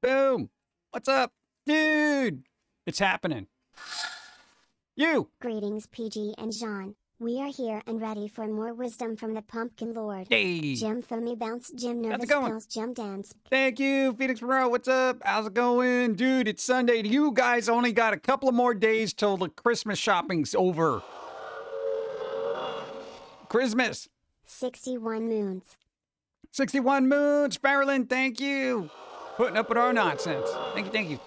Boom. What's up? Dude, it's happening. You. Greetings, PG and Jean. We are here and ready for more wisdom from the Pumpkin Lord. Hey. Jim Foamy Bounce, Jim Nervous Pills, Jim Dance. Thank you, Phoenix Monroe. What's up? How's it going? Dude, it's Sunday. You guys only got a couple of more days till the Christmas shopping's over. Christmas. 61 moons. 61 moons. Farrelyn, thank you. Putting up with our nonsense. Thank you, thank you.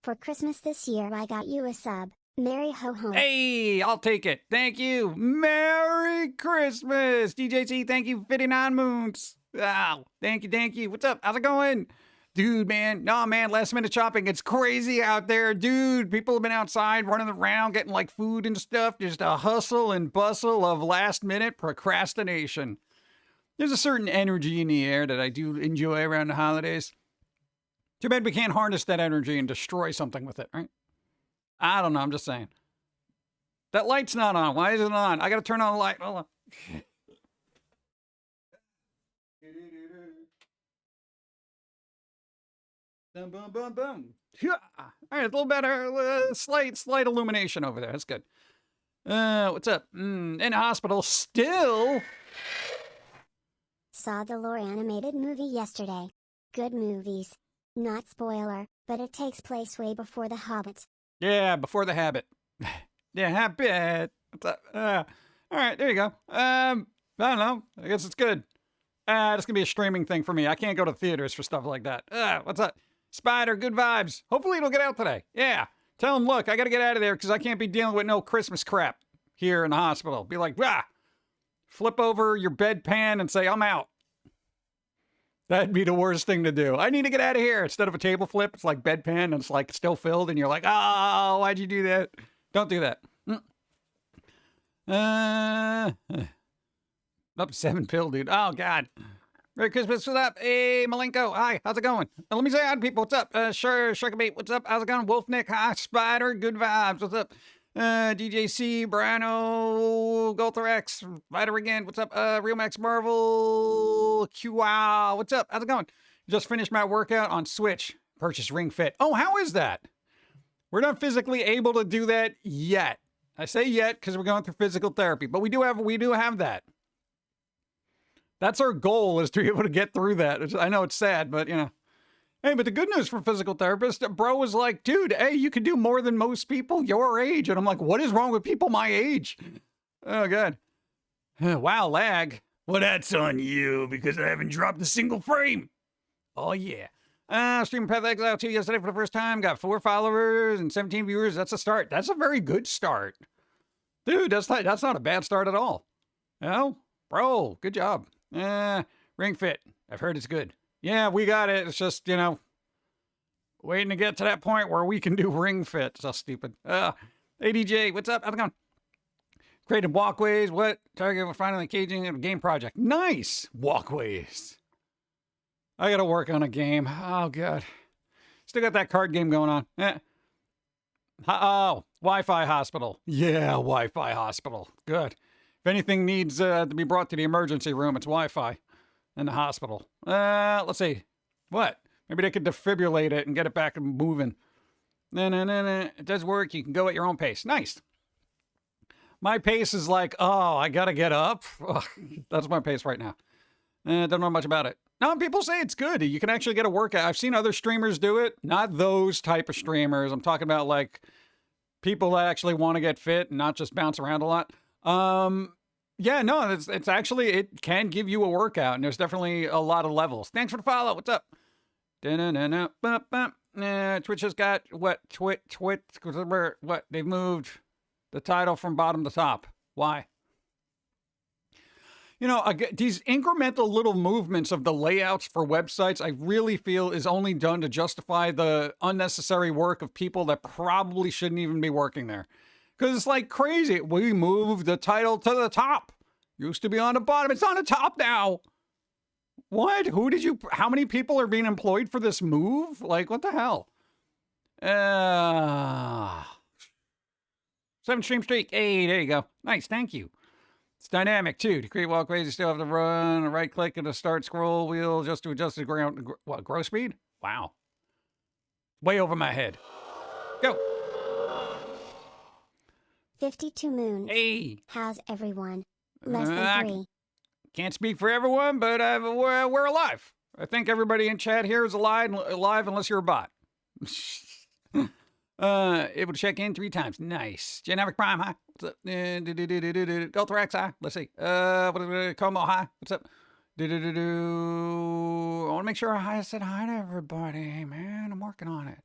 For Christmas this year, I got you a sub. Merry ho ho. Hey, I'll take it. Thank you. Merry Christmas. DJC, thank you for 59 moons. Wow. Thank you, thank you. What's up? How's it going? Dude, man. No, man. Last minute shopping. It's crazy out there. Dude, people have been outside running around getting like food and stuff. Just a hustle and bustle of last minute procrastination. There's a certain energy in the air that I do enjoy around the holidays. Too bad we can't harness that energy and destroy something with it, right? I don't know. I'm just saying. That light's not on. Why isn't it on? I got to turn on the light. Hold on. Boom, boom, boom, boom. All right, a little better. Slight illumination over there. That's good. What's up? In the hospital still. Saw the lore animated movie yesterday. Good movies. Not spoiler, but it takes place way before The Hobbit. Yeah, before the habit. Yeah, habit. All right, there you go. I don't know. I guess it's good. It's gonna be a streaming thing for me. I can't go to theaters for stuff like that. What's up? Spider, good vibes. Hopefully it'll get out today. Yeah. Tell him, look, I gotta get out of there because I can't be dealing with no Christmas crap here in the hospital. Be like, flip over your bedpan and say, I'm out. That'd be the worst thing to do. I need to get out of here. Instead of a table flip, it's like bedpan and it's like still filled and you're like, oh, why'd you do that? Don't do that. Up 7 pill, dude. Oh, God. Merry Christmas. What's up? Hey, Malenko. Hi. How's it going? Let me say hi to people. What's up? Sure, Sharkabait. What's up? How's it going? Wolfnick. Hi, Spider. Good vibes. What's up? DJC, Brano, Golthorax, Spider again. What's up? Real Max Marvel, QWow. What's up? How's it going? Just finished my workout on Switch. Purchased Ring Fit. Oh, how is that? We're not physically able to do that yet. I say yet because we're going through physical therapy, but we do have that. That's our goal, is to be able to get through that. I know it's sad, but you know. Hey, but the good news for physical therapists, bro was like, dude, hey, you can do more than most people your age. And I'm like, what is wrong with people my age? Oh, God. Wow, lag. Well, that's on you because I haven't dropped a single frame. Oh, yeah. Streaming Path Exile 2 yesterday for the first time. Got 4 followers and 17 viewers. That's a start. That's a very good start. Dude, that's not a bad start at all. You know? Bro, good job. Ring Fit. I've heard it's good. Yeah, we got it. It's just, you know, waiting to get to that point where we can do Ring Fit. So stupid. ADJ, what's up? How's it going? Created walkways. What? Target was finally caging a game project. Nice. Walkways. I got to work on a game. Oh, God. Still got that card game going on. Oh, Wi-Fi hospital. Yeah, Wi-Fi hospital. Good. If anything needs to be brought to the emergency room, it's Wi-Fi. In the hospital. Let's see. What? Maybe they could defibrillate it and get it back and moving. No. It does work. You can go at your own pace. Nice. My pace is like, oh, I gotta get up. Ugh, that's my pace right now. Don't know much about it. No, people say it's good. You can actually get a workout. I've seen other streamers do it. Not those type of streamers. I'm talking about like people that actually want to get fit and not just bounce around a lot. Yeah, no, it's actually, it can give you a workout, and there's definitely a lot of levels. Thanks for the follow. What's up? Twitch has got, what, what, they've moved the title from bottom to top. Why? You know, these incremental little movements of the layouts for websites, I really feel is only done to justify the unnecessary work of people that probably shouldn't even be working there. Because it's like crazy. We moved the title to the top. Used to be on the bottom. It's on the top now. What? How many people are being employed for this move? Like, what the hell? 7 stream streak. Hey, there you go. Nice, thank you. It's dynamic, too. To create walkways, you still have to run a right click and a start scroll wheel just to adjust the ground. What, grow speed? Wow. Way over my head. Go. 52 moons. Hey. How's everyone? Less I than 3. can't speak for everyone, but we're alive. I think everybody in chat here is alive unless you're a bot. Able to check in 3 times. Nice. Generic Prime, hi. What's up? Goldrax, hi. Let's see. What is it? Como, hi. What's up? I want to make sure I said hi to everybody, man. I'm working on it.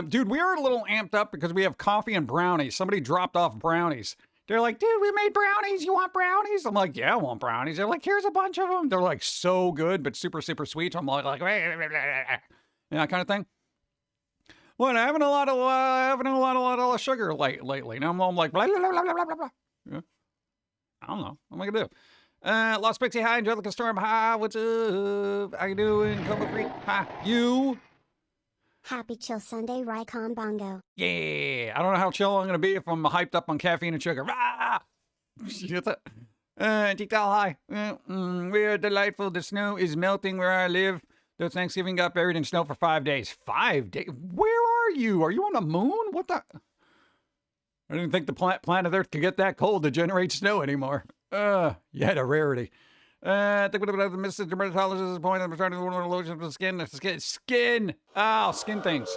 Dude, we are a little amped up because we have coffee and brownies. Somebody dropped off brownies. They're like, dude, we made brownies. You want brownies? I'm like, yeah, I want brownies. They're like, here's a bunch of them. They're like so good, but super, super sweet. So I'm like, that kind of thing. What? Having a lot of sugar lately. Now I'm like, blah, blah, blah, blah, blah, blah. Yeah. I don't know. What am I gonna do? Lost Pixie, hi. Angelica Storm, hi. What's up? How you doing? Cobra Freak, hi. You? Happy Chill Sunday, Rycon Bongo. Yeah. I don't know how chill I'm gonna be if I'm hyped up on caffeine and sugar. Rah! Detail, hi. We are delightful. The snow is melting where I live. The Thanksgiving got buried in snow for 5 days. 5 days? Where are you? Are you on the moon? What the? I didn't think the planet Earth could get that cold to generate snow anymore. Yet a rarity. I think what about the Mr. Dermatologist's point? I'm starting to lotion for the skin. Skin. Oh, skin things.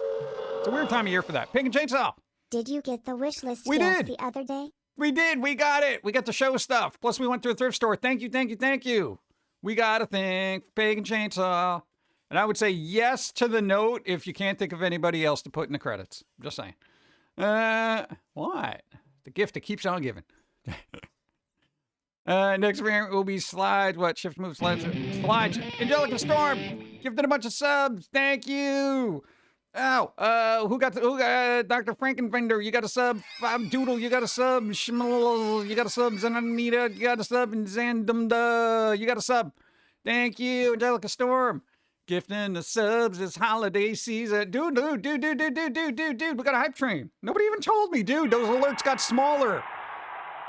It's a weird time of year for that. Pum'Kin Chainsaw. Did you get the wish list We gift did. the other day? We did. We got it. We got the show stuff. Plus, we went to a thrift store. Thank you, thank you, thank you. We got a thing for Pum'Kin Chainsaw. And I would say yes to the note if you can't think of anybody else to put in the credits. Just saying. What? The gift that keeps on giving. Next variant will be slides. What? Shift, move, slides. Slides. Angelica Storm. Gifted a bunch of subs. Thank you. Oh, who got Dr. Frankenfender, you got a sub. Doodle, you got a sub. Shmul, you got a sub. Zananita, you got a sub. And Zandumda, you got a sub. Thank you, Angelica Storm. Gifting the subs this holiday season. Dude, we got a hype train. Nobody even told me, dude. Those alerts got smaller.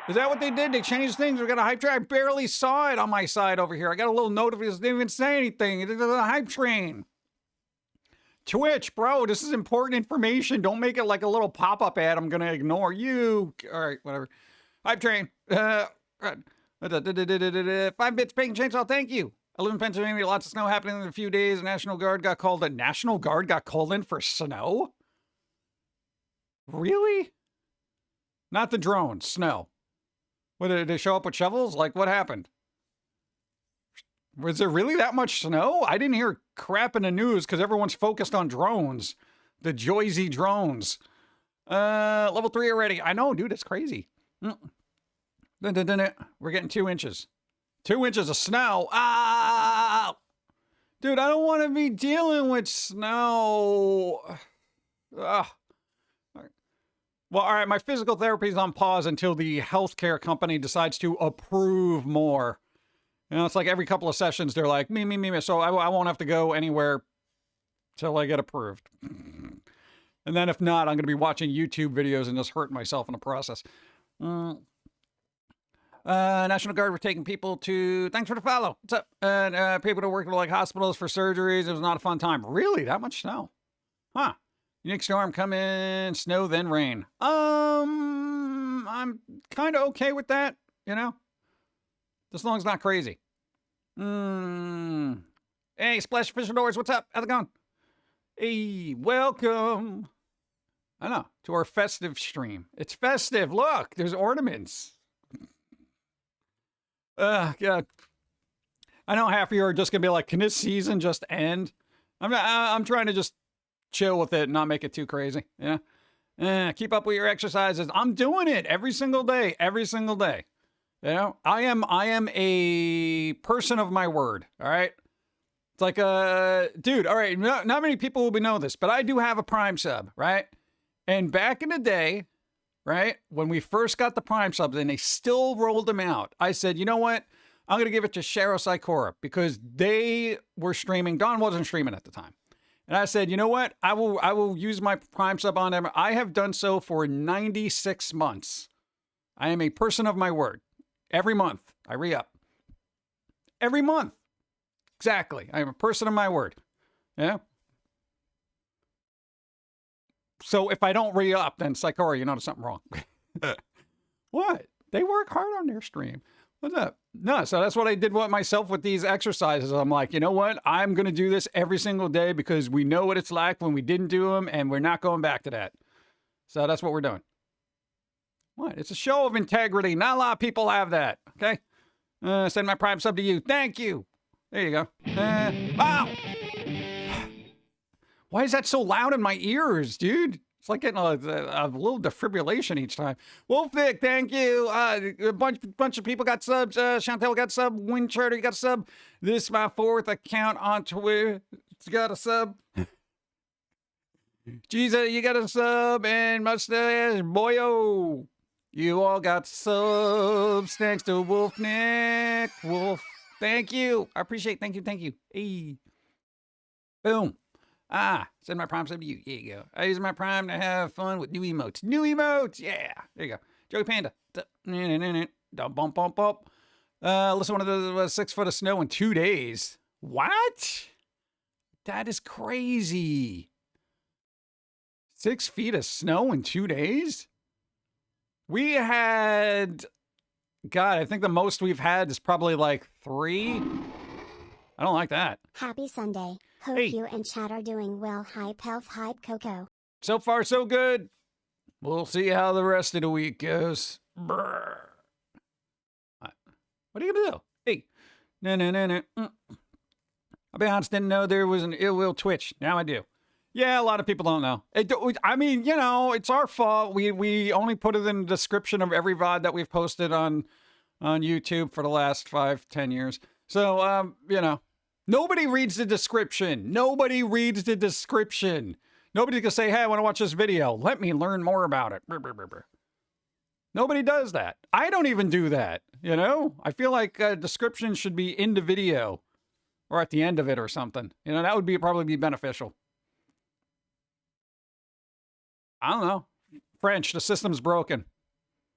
Is that what they did? They changed things? We got a hype train. I barely saw it on my side over here. I got a little notification. Didn't even say anything. It's a hype train. Twitch, bro, this is important information. Don't make it like a little pop-up ad I'm going to ignore you. All right, whatever. Hype train. 5 bits, Pum'Kin Chainsaw, thank you. I live in Pennsylvania. Lots of snow happening in a few days. The National Guard got called in. National Guard got called in for snow? Really? Not the drones, snow. What, did they show up with shovels? Like, what happened? Was there really that much snow? I didn't hear crap in the news because everyone's focused on drones. The Joyzy drones. Level 3 already. I know, dude, it's crazy. We're getting 2 inches. 2 inches of snow. Ah! Dude, I don't want to be dealing with snow. Ugh. Well, all right, my physical therapy is on pause until the healthcare company decides to approve more. You know, it's like every couple of sessions, they're like, me. So I won't have to go anywhere till I get approved. And then if not, I'm going to be watching YouTube videos and just hurting myself in the process. National Guard were taking people to... Thanks for the follow. What's up? People to work with like hospitals for surgeries. It was not a fun time. Really? That much snow? Huh. Unique storm come in, snow, then rain. I'm kind of okay with that, you know? As long as it's not crazy. Hey, Splash Official Doors, what's up? How's it going? Hey, welcome. I know, to our festive stream. It's festive. Look, there's ornaments. God. I know half of you are just going to be like, can this season just end? I'm trying to just chill with it and not make it too crazy. Yeah. Keep up with your exercises. I'm doing it every single day. You know, I am a person of my word. All right. It's like, dude, all right. Not many people will know this, but I do have a Prime sub, right? And back in the day, right, when we first got the Prime subs and they still rolled them out, I said, you know what? I'm going to give it to Sharo Sikora because they were streaming. Don wasn't streaming at the time. And I said, you know what? I will use my Prime sub on them. I have done so for 96 months. I am a person of my word. Every month, I re-up. Every month. Exactly. I am a person of my word. Yeah? So if I don't re-up, then it's like, all right, you know, there's something wrong. What? They work hard on their stream. What's up? No, so that's what I did with myself with these exercises. I'm like, you know what? I'm going to do this every single day because we know what it's like when we didn't do them, and we're not going back to that. So that's what we're doing. What? It's a show of integrity. Not a lot of people have that, okay? Send my Prime sub to you. Thank you. There you go. Wow. Why is that so loud in my ears, dude? It's like getting a little defibrillation each time. Wolfvic, thank you. A bunch of people got subs. Chantel got sub. Windcharter got a sub. This is my 4th account on Twitter. It's got a sub. Jesus, you got a sub. And Mustache Boyo. You all got subs. Thanks to Wolfnick. Wolf, thank you. I appreciate it. Thank you. Hey. Boom. Send my Prime sub to you. There you go. I use my Prime to have fun with new emotes. New emotes, yeah. There you go. Joey Panda. Bump, bump, bump. Listen, one of those 6 foot of snow in 2 days. What? That is crazy. 6 feet of snow in 2 days? We had, God, I think the most we've had is probably like 3. I don't like that. Happy Sunday. Hope you and chat are doing well. Hype health, hype Coco. So far, so good. We'll see how the rest of the week goes. Brr. What are you gonna do? Hey. No. I'll be honest, didn't know there was an ill will Twitch. Now I do. Yeah, a lot of people don't know. I mean, you know, it's our fault. We only put it in the description of every VOD that we've posted on YouTube for the last 5-10 years. So, you know. Nobody reads the description. Nobody reads the description. Nobody's going to say, hey, I want to watch this video. Let me learn more about it. Brr, brr, brr, brr. Nobody does that. I don't even do that, you know? I feel like description should be in the video or at the end of it or something. You know, that would probably be beneficial. I don't know. French, the system's broken.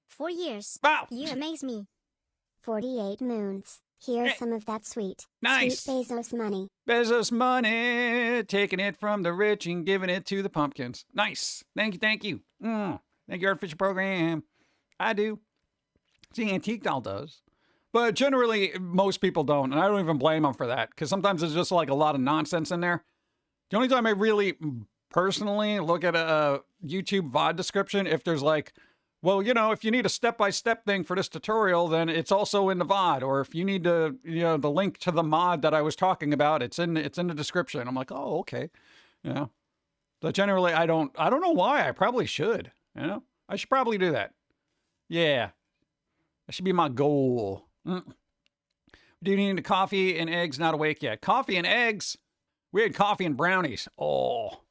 4 years. Wow. You amaze me. 48 moons. Here's some of that sweet Nice. Bezos money. Bezos money, taking it from the rich and giving it to the pumpkins. Nice. Thank you. Thank you, Artificial Program. I do. See, Antique Doll does. But generally, most people don't, and I don't even blame them for that, because sometimes there's just like a lot of nonsense in there. The only time I really personally look at a YouTube VOD description, if there's like, well, you know, if you need a step-by-step thing for this tutorial, then it's also in the VOD. Or if you need to, you know, the link to the mod that I was talking about, it's in the description. I'm like, oh, okay. You know. But generally, I don't know why. I probably should. You know? I should probably do that. Yeah. That should be my goal. Do you need coffee and eggs? Not awake yet. Coffee and eggs? We had coffee and brownies. Oh.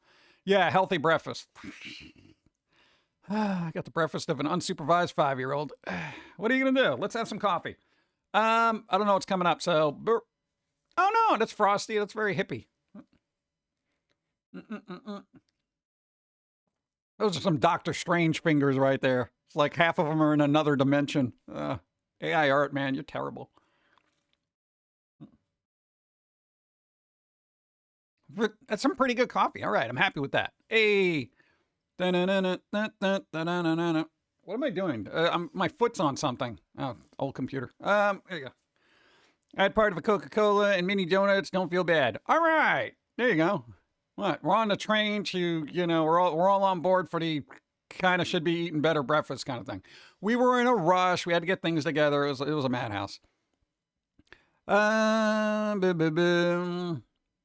Yeah, healthy breakfast. I got the breakfast of an unsupervised 5-year-old. What are you going to do? Let's have some coffee. I don't know what's coming up, so... Oh, no, that's Frosty. That's very hippie. Those are some Doctor Strange fingers right there. It's like half of them are in another dimension. AI art, man, you're terrible. That's some pretty good coffee. All right, I'm happy with that. Hey... What am I doing? My foot's on something. Oh, old computer. There you go. Add part of a Coca-Cola and mini donuts. Don't feel bad. All right. There you go. What? We're on the train to, you know, we're all on board for the kind of should be eating better breakfast kind of thing. We were in a rush. We had to get things together. It was a madhouse. I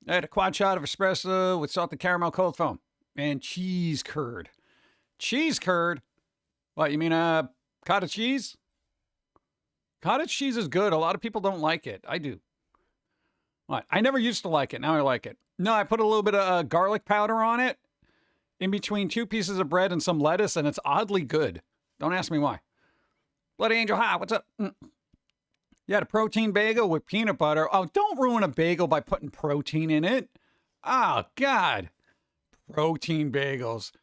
had a quad shot of espresso with salted caramel cold foam. And cheese curd. Cheese curd? What, you mean cottage cheese? Cottage cheese is good. A lot of people don't like it. I do. What? I never used to like it. Now I like it. No, I put a little bit of garlic powder on it in between 2 pieces of bread and some lettuce, and it's oddly good. Don't ask me why. Bloody Angel High, what's up? You had a protein bagel with peanut butter. Oh, don't ruin a bagel by putting protein in it. Oh, God. Protein bagels.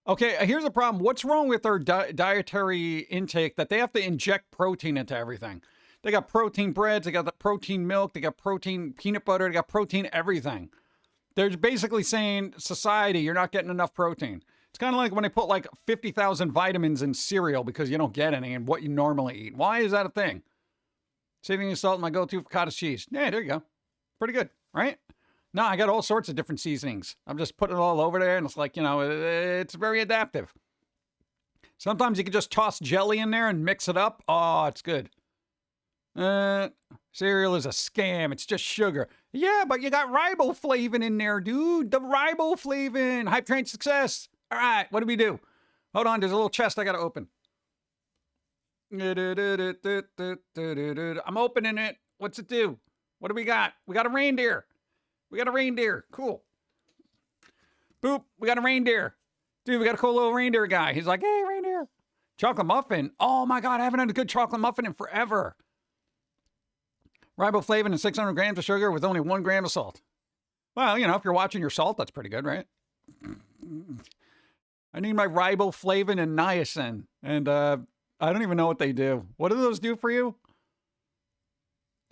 Okay, here's the problem. What's wrong with their dietary intake that they have to inject protein into everything? They got protein breads, they got the protein milk, they got protein peanut butter, they got protein everything. They're basically saying, society, you're not getting enough protein. It's kind of like when they put like 50,000 vitamins in cereal because you don't get any in what you normally eat. Why is that a thing? Seasoning and salt is my go-to for cottage cheese. Yeah, there you go. Pretty good, right? No, I got all sorts of different seasonings. I'm just putting it all over there, and it's like, you know, it's very adaptive. Sometimes you can just toss jelly in there and mix it up. Oh, it's good. Cereal is a scam. It's just sugar. Yeah, but you got riboflavin in there, dude. The riboflavin. Hype train success. All right, what do we do? Hold on, there's a little chest I got to open. I'm opening it. What's it do? What do we got? We got a reindeer. We got a reindeer. Cool. Boop. We got a reindeer. Dude, we got a cool little reindeer guy. He's like, hey, reindeer. Chocolate muffin. Oh my God, I haven't had a good chocolate muffin in forever. Riboflavin and 600 grams of sugar with only 1 gram of salt. Well, you know, if you're watching your salt, that's pretty good, right? I need my riboflavin and niacin. And I don't even know what they do. What do those do for you?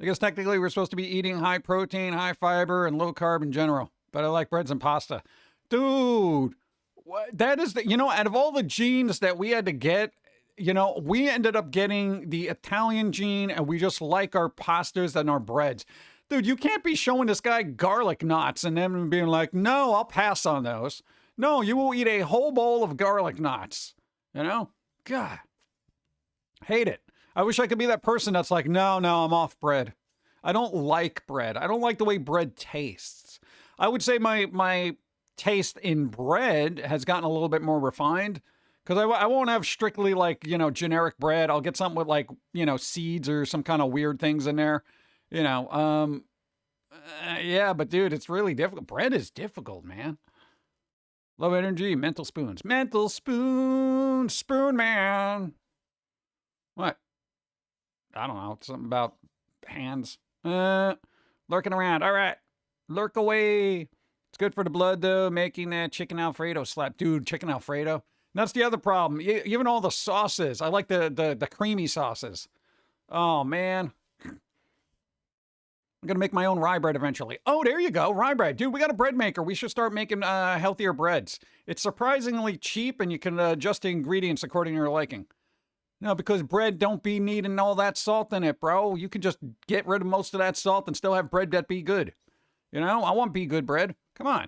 I guess technically we're supposed to be eating high protein, high fiber, and low carb in general. But I like breads and pasta. Dude, that is the, you know, out of all the genes that we had to get, you know, we ended up getting the Italian gene, and we just like our pastas and our breads. Dude, you can't be showing this guy garlic knots and then being like, no, I'll pass on those. No, you will eat a whole bowl of garlic knots. You know? God. Hate it. I wish I could be that person that's like, no, I'm off bread. I don't like bread. I don't like the way bread tastes. I would say my taste in bread has gotten a little bit more refined. Because I won't have strictly like, you know, generic bread. I'll get something with like, you know, seeds or some kind of weird things in there. You know, yeah, but dude, it's really difficult. Bread is difficult, man. Low energy, mental spoons. Mental spoon, spoon man. What? I don't know. Something about hands. Lurking around. All right. Lurk away. It's good for the blood, though. Making that chicken Alfredo slap. Dude, chicken Alfredo. That's the other problem. Even all the sauces. I like the creamy sauces. Oh, man. I'm going to make my own rye bread eventually. Oh, there you go. Rye bread. Dude, we got a bread maker. We should start making healthier breads. It's surprisingly cheap, and you can adjust the ingredients according to your liking. No, because bread don't be needing all that salt in it, bro. You can just get rid of most of that salt and still have bread that be good. You know, I want be good bread. Come on.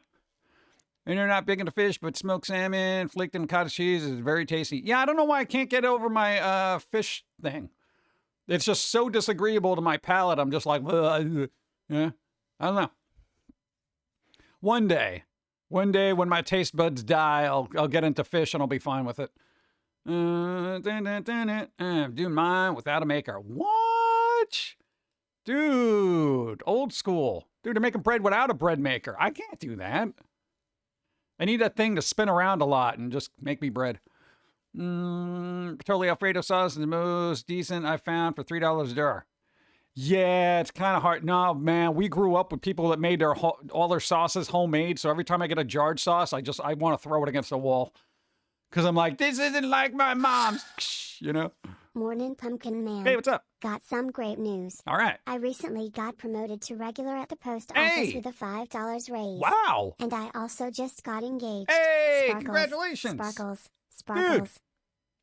And you're not big into fish, but smoked salmon, flaked in cottage cheese is very tasty. Yeah, I don't know why I can't get over my fish thing. It's just so disagreeable to my palate. I'm just like, yeah, I don't know. One day when my taste buds die, I'll get into fish and I'll be fine with it. I'm doing mine without a maker. What? Dude, old school. Dude, they're making bread without a bread maker. I can't do that. I need that thing to spin around a lot and just make me bread. Totally Alfredo sauce is the most decent I found for $3 a jar. Yeah, it's kind of hard. No, man, we grew up with people that made all their sauces homemade. So every time I get a jarred sauce, I want to throw it against the wall. Because I'm like, this isn't like my mom's, you know? Morning, Pumpkin Man. Hey, what's up? Got some great news. All right. I recently got promoted to regular at the post Hey! office with a $5 raise. Wow. And I also just got engaged. Hey, Sparkles, congratulations. Sparkles. Sparkles. Dude.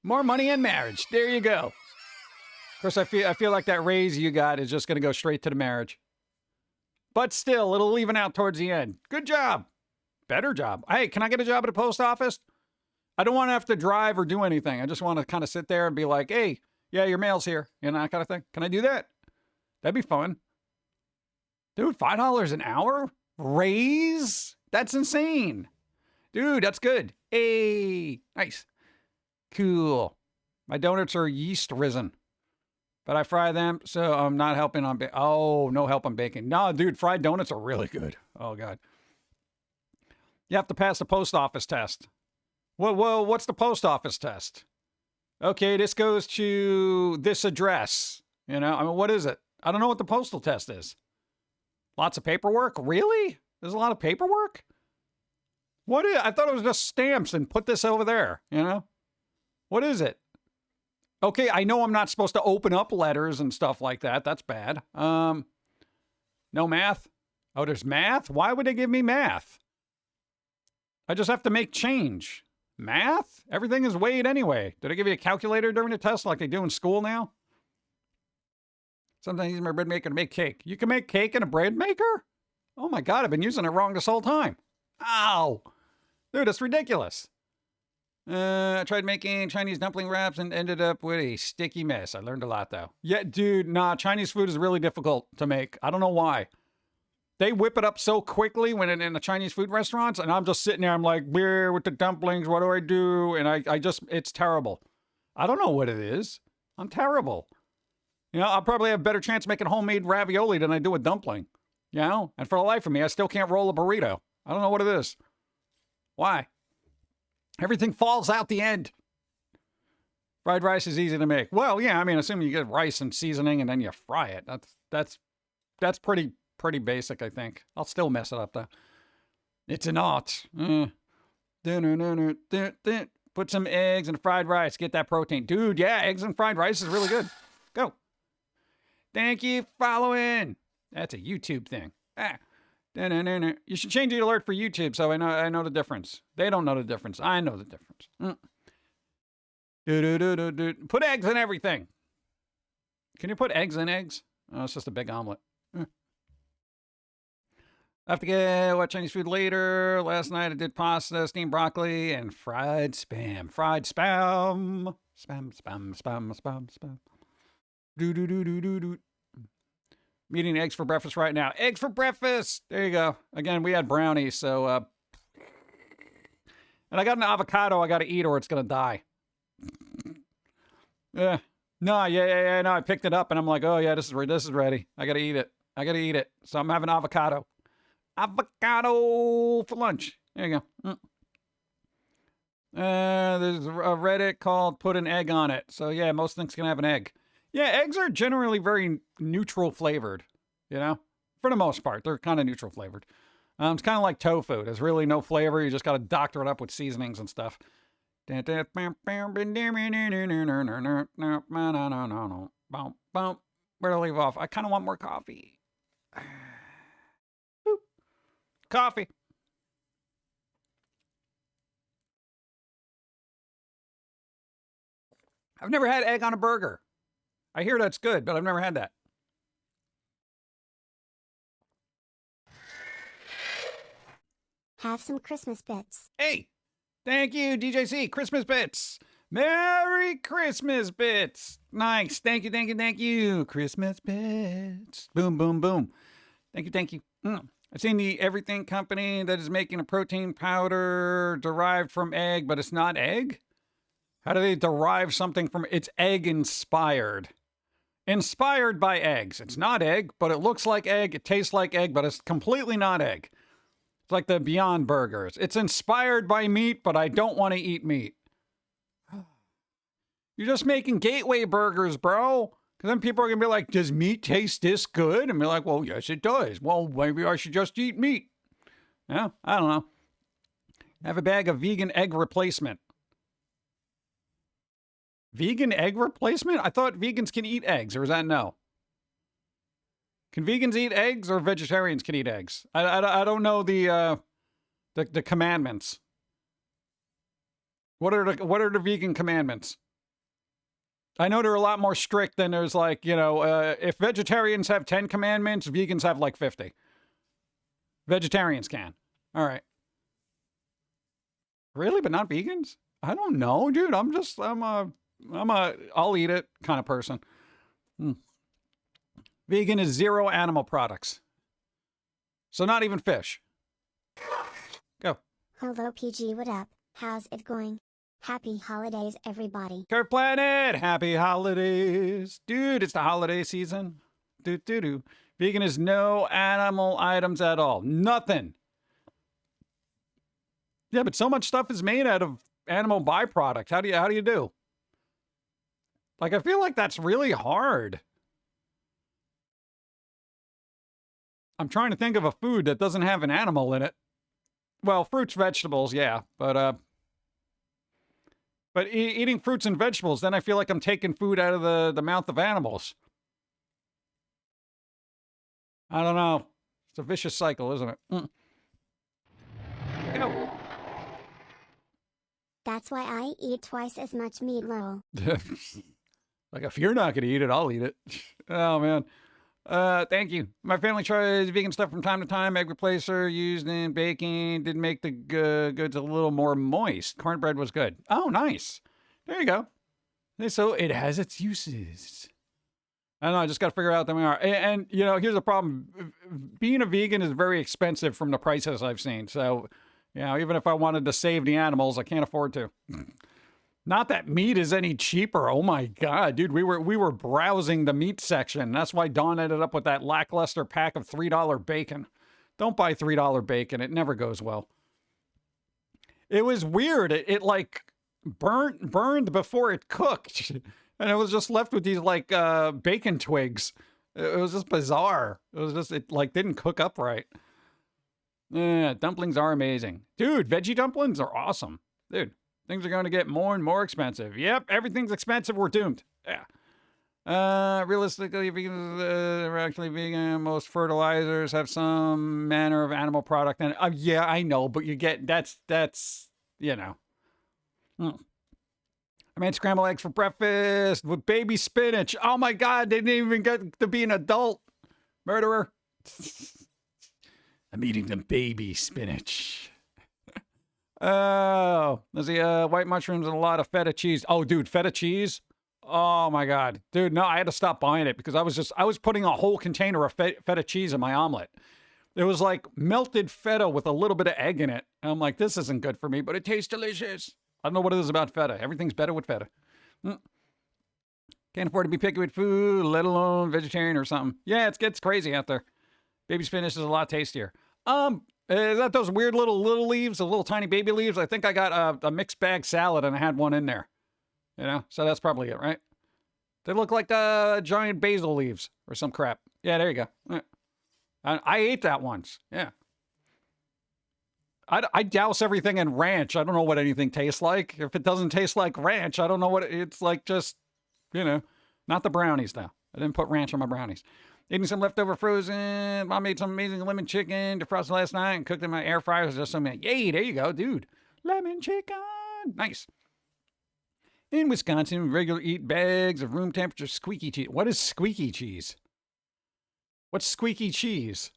More money and marriage. There you go. Of course, I feel like that raise you got is just going to go straight to the marriage. But still, it'll even out towards the end. Good job. Better job. Hey, can I get a job at a post office? I don't want to have to drive or do anything. I just want to kind of sit there and be like, hey, yeah, your mail's here. You know, that kind of thing. Can I do that? That'd be fun. Dude, $5 an hour? Raise? That's insane. Dude, that's good. Hey, nice. Cool. My donuts are yeast risen. But I fry them, so I'm not helping on oh, no help on baking. No, dude, fried donuts are really good. Oh, God. You have to pass the post office test. Well, what's the post office test? Okay, this goes to this address. You know, I mean, what is it? I don't know what the postal test is. Lots of paperwork? Really? There's a lot of paperwork? What is I thought it was just stamps and put this over there, you know? What is it? Okay, I know I'm not supposed to open up letters and stuff like that. That's bad. No math? Oh, there's math? Why would they give me math? I just have to make change. Math? Everything is weighed anyway. Did I give you a calculator during the test like they do in school now? Sometimes I use my bread maker to make cake. You can make cake in a bread maker? Oh my God, I've been using it wrong this whole time. Ow! Dude, that's ridiculous. I tried making Chinese dumpling wraps and ended up with a sticky mess. I learned a lot though. Yeah, dude, nah, Chinese food is really difficult to make. I don't know why. They whip it up so quickly when in the Chinese food restaurants, and I'm just sitting there, I'm like, beer with the dumplings, what do I do? And I just, it's terrible. I don't know what it is. I'm terrible. You know, I'll probably have a better chance making homemade ravioli than I do a dumpling. You know? And for the life of me, I still can't roll a burrito. I don't know what it is. Why? Everything falls out the end. Fried rice is easy to make. Well, yeah, I mean, assuming you get rice and seasoning and then you fry it. That's pretty basic, I think. I'll still mess it up though. It's an art. Put some eggs in fried rice. Get that protein. Dude, yeah, eggs and fried rice is really good. Go. Thank you for following. That's a YouTube thing. You should change the alert for YouTube so I know the difference. They don't know the difference. I know the difference. Put eggs in everything. Can you put eggs in eggs? Oh, it's just a big omelet. I have to get what Chinese food later. Last night I did pasta, steamed broccoli, and fried spam. Fried spam. Spam. Do. I'm eating eggs for breakfast right now. Eggs for breakfast! There you go. Again, we had brownies, so, and I got an avocado I gotta eat or it's gonna die. Yeah. No, I picked it up and I'm like, oh yeah, this is ready. I gotta eat it. So I'm having avocado. Avocado for lunch. There you go. There's a Reddit called Put an Egg on It. So yeah, most things can have an egg. Yeah, eggs are generally very neutral flavored, you know? For the most part, they're kind of neutral flavored. It's kind of like tofu. There's really no flavor. You just got to doctor it up with seasonings and stuff. Where did I leave off? I kind of want more coffee. Coffee. I've never had egg on a burger. I hear that's good, but I've never had that. Have some Christmas bits. Hey, thank you, DJC. Christmas bits. Merry Christmas bits. Nice. Thank you. Christmas bits. Boom, boom, boom. Thank you. I've seen the everything company that is making a protein powder derived from egg, but it's not egg. How do they derive something from? It's egg inspired. Inspired by eggs. It's not egg, but it looks like egg. It tastes like egg, but it's completely not egg. It's like the Beyond Burgers. It's inspired by meat, but I don't want to eat meat. You're just making gateway burgers, bro. Because then people are going to be like, does meat taste this good? And be like, well, yes, it does. Well, maybe I should just eat meat. Yeah, I don't know. Have a bag of vegan egg replacement. Vegan egg replacement? I thought vegans can eat eggs, or is that no? Can vegans eat eggs, or vegetarians can eat eggs? I don't know the commandments. What are the vegan commandments? I know they're a lot more strict than there's like, you know, if vegetarians have 10 commandments, vegans have like 50. Vegetarians can. All right. Really? But not vegans? I don't know, dude. I'm a I'll eat it kind of person. Vegan is 0 animal products. So not even fish. Go. Hello PG, what up? How's it going? Happy holidays, everybody. Curve Planet, happy holidays. Dude, it's the holiday season. Vegan is no animal items at all. Nothing. Yeah, but so much stuff is made out of animal byproduct. How do you do? Like, I feel like that's really hard. I'm trying to think of a food that doesn't have an animal in it. Well, fruits, vegetables, yeah. But eating fruits and vegetables, then I feel like I'm taking food out of the mouth of animals. I don't know. It's a vicious cycle, isn't it? Go. That's why I eat twice as much meat, lol. Like, if you're not going to eat it, I'll eat it. Oh, man. Thank you. My family tries vegan stuff from time to time. Egg replacer used in baking did make the goods a little more moist. Cornbread was good. Oh, nice. There you go. So it has its uses. I don't know. I just got to figure out that we are. And, you know, here's the problem. Being a vegan is very expensive from the prices I've seen. So, you know, even if I wanted to save the animals, I can't afford to. Not that meat is any cheaper. Oh my God, dude, we were browsing the meat section. That's why Dawn ended up with that lackluster pack of $3 bacon. Don't buy $3 bacon. It never goes well. It was weird. It like burned before it cooked. And it was just left with these like bacon twigs. It was just bizarre. It like didn't cook up right. Yeah, dumplings are amazing. Dude, veggie dumplings are awesome. Dude. Things are going to get more and more expensive. Yep, everything's expensive. We're doomed. Yeah. Realistically, vegans are actually vegan. Most fertilizers have some manner of animal product in it. Yeah, I know, but you get that's you know. I made scrambled eggs for breakfast with baby spinach. Oh my God, they didn't even get to be an adult. Murderer. I'm eating the baby spinach. Oh, there's the white mushrooms and a lot of feta cheese. Oh, dude, feta cheese? Oh my God. Dude, no, I had to stop buying it because I was putting a whole container of feta cheese in my omelet. It was like melted feta with a little bit of egg in it. And I'm like, this isn't good for me, but it tastes delicious. I don't know what it is about feta. Everything's better with feta. Can't afford to be picky with food, let alone vegetarian or something. Yeah, it gets crazy out there. Baby spinach is a lot tastier. Is that those weird little leaves, the little tiny baby leaves? I think I got a mixed bag salad and I had one in there. You know, so that's probably it, right? They look like giant basil leaves or some crap. Yeah, there you go. Yeah. I ate that once. Yeah. I douse everything in ranch. I don't know what anything tastes like. If it doesn't taste like ranch, I don't know what it's like. Just, you know, not the brownies though. I didn't put ranch on my brownies. Eating some leftover frozen. Mom made some amazing lemon chicken defrosted last night and cooked in my air fryer. Just so many. Yay, there you go, dude. Lemon chicken. Nice. In Wisconsin, regular eat bags of room temperature squeaky cheese. What is squeaky cheese? What's squeaky cheese?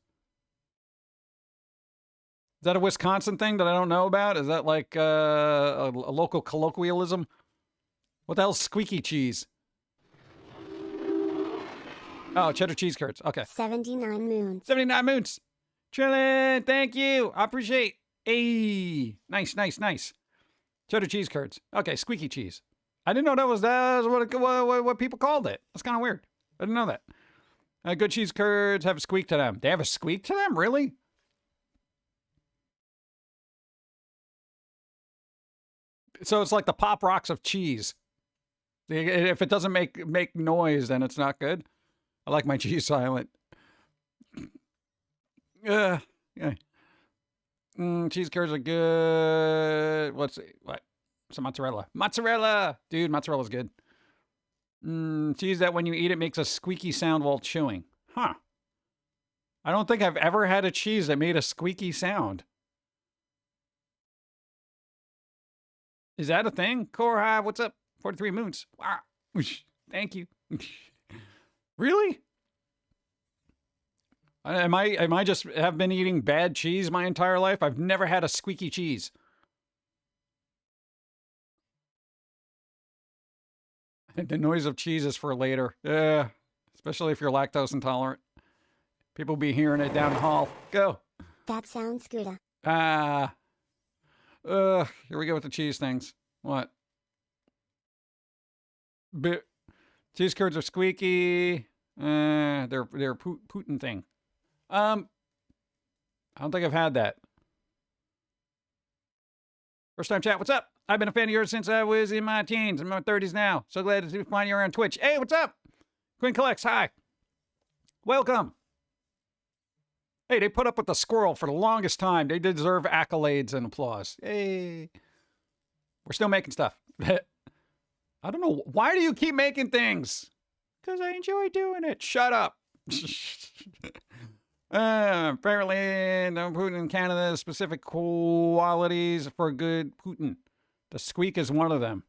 Is that a Wisconsin thing that I don't know about? Is that like a local colloquialism? What the hell's squeaky cheese? Oh, cheddar cheese curds. Okay. 79 moons. 79 moons. Chillin'. Thank you. I appreciate. Hey. Nice, nice, nice. Cheddar cheese curds. Okay, squeaky cheese. I didn't know that was what people called it. That's kind of weird. I didn't know that. Good cheese curds have a squeak to them. They have a squeak to them? Really? So it's like the Pop Rocks of cheese. If it doesn't make noise, then it's not good. I like my cheese silent. Yeah. Cheese curds are good. What? Some mozzarella. Mozzarella! Dude, mozzarella's good. Cheese that when you eat it makes a squeaky sound while chewing. Huh. I don't think I've ever had a cheese that made a squeaky sound. Is that a thing? Core Hive, what's up? 43 moons. Wow. Thank you. Really? Am I just have been eating bad cheese my entire life? I've never had a squeaky cheese. The noise of cheese is for later. Yeah, especially if you're lactose intolerant. People be hearing it down the hall. Go. That sounds good. Here we go with the cheese things. What? Cheese curds are squeaky. They're Putin thing. I don't think I've had that. First time chat. What's up? I've been a fan of yours since I was in my teens. I'm in my 30s now. So glad to find you on Twitch. Hey, what's up? Quinn Collects. Hi. Welcome. Hey, they put up with the squirrel for the longest time. They deserve accolades and applause. Hey. We're still making stuff. I don't know. Why do you keep making things? Because I enjoy doing it. Shut up. Apparently, no Putin in Canada, specific qualities for good Putin. The squeak is one of them.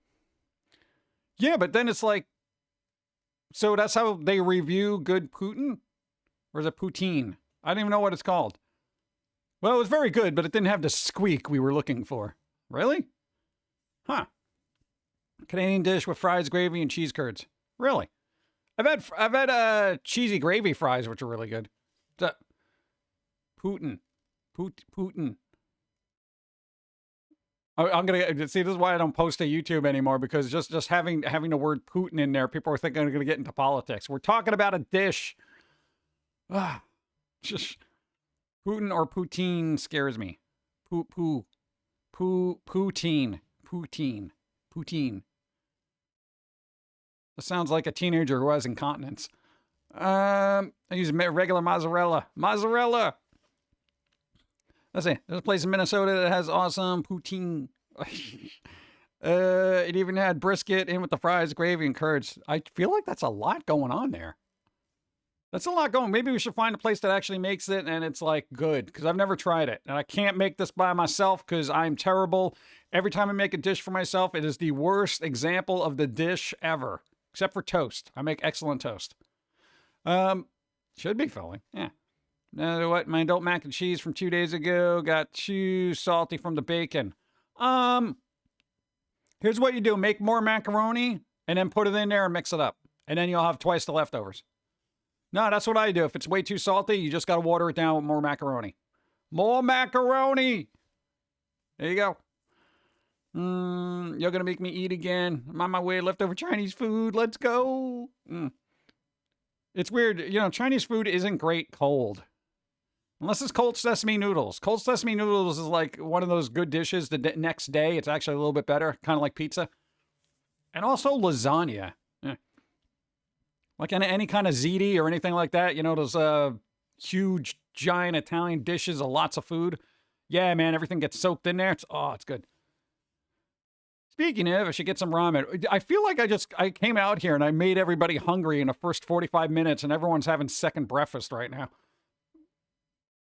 Yeah, but then it's like, so that's how they review good Putin? Or is it poutine? I don't even know what it's called. Well, it was very good, but it didn't have the squeak we were looking for. Really? Huh. Canadian dish with fries, gravy, and cheese curds. Really? I've had cheesy gravy fries, which are really good. Putin. Putin. I'm gonna see. This is why I don't post to YouTube anymore, because just having the word Putin in there, people are thinking I'm gonna get into politics. We're talking about a dish. Just Putin or poutine scares me. Poutine. That sounds like a teenager who has incontinence. I use regular mozzarella. Mozzarella. Let's see. There's a place in Minnesota that has awesome poutine. It even had brisket in with the fries, gravy, and curds. I feel like that's a lot going on there. That's a lot going. Maybe we should find a place that actually makes it and it's like good, because I've never tried it. And I can't make this by myself because I'm terrible. Every time I make a dish for myself, it is the worst example of the dish ever, except for toast. I make excellent toast. Should be filling. Yeah. Now what? My adult mac and cheese from 2 days ago got too salty from the bacon. Here's what you do. Make more macaroni and then put it in there and mix it up. And then you'll have twice the leftovers. No, that's what I do. If it's way too salty, you just got to water it down with more macaroni. More macaroni! There you go. You're going to make me eat again. I'm on my way. Leftover Chinese food. Let's go. It's weird. You know, Chinese food isn't great cold. Unless it's cold sesame noodles. Cold sesame noodles is like one of those good dishes the next day. It's actually a little bit better. Kind of like pizza. And also lasagna. Like any kind of ziti or anything like that. You know, those huge, giant Italian dishes of lots of food. Yeah, man, everything gets soaked in there. It's good. Speaking of, I should get some ramen. I feel like I came out here and I made everybody hungry in the first 45 minutes and everyone's having second breakfast right now.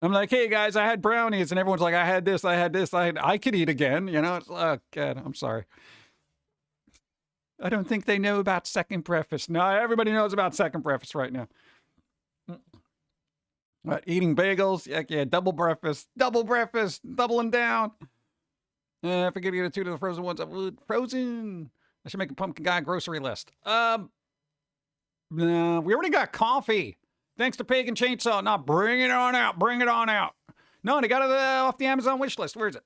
I'm like, hey guys, I had brownies, and everyone's like, I had this, I could eat again, you know? It's, oh God, I'm sorry. I don't think they know about second breakfast. No, everybody knows about second breakfast right now. What, eating bagels? Yeah, double breakfast, doubling down. I forget to get 2 of the frozen ones. Frozen. I should make a pumpkin guy grocery list. No, we already got coffee. Thanks to Pagan Chainsaw. Now bring it on out. Bring it on out. No, they got it off the Amazon wish list. Where is it?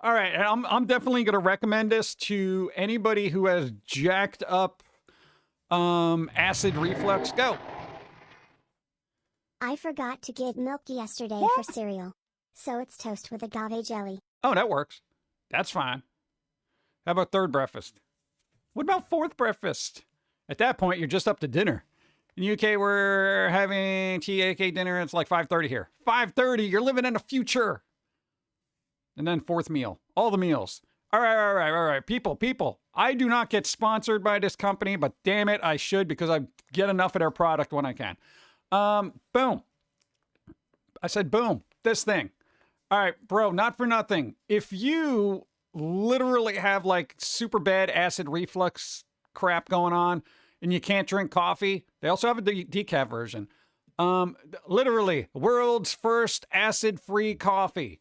All right, and I'm definitely going to recommend this to anybody who has jacked up acid reflux. Go. I forgot to get milk yesterday for cereal. So it's toast with agave jelly. Oh, that works. That's fine. How about third breakfast? What about fourth breakfast? At that point, you're just up to dinner. In the UK, we're having TAK dinner. It's like 5:30 here. 5:30, you're living in the future. And then fourth meal. All the meals. All right. People. I do not get sponsored by this company, but damn it, I should, because I get enough of their product when I can. Boom. I said boom. This thing. All right, bro, not for nothing. If you literally have like super bad acid reflux crap going on and you can't drink coffee, they also have a decaf version. Literally, world's first acid-free coffee.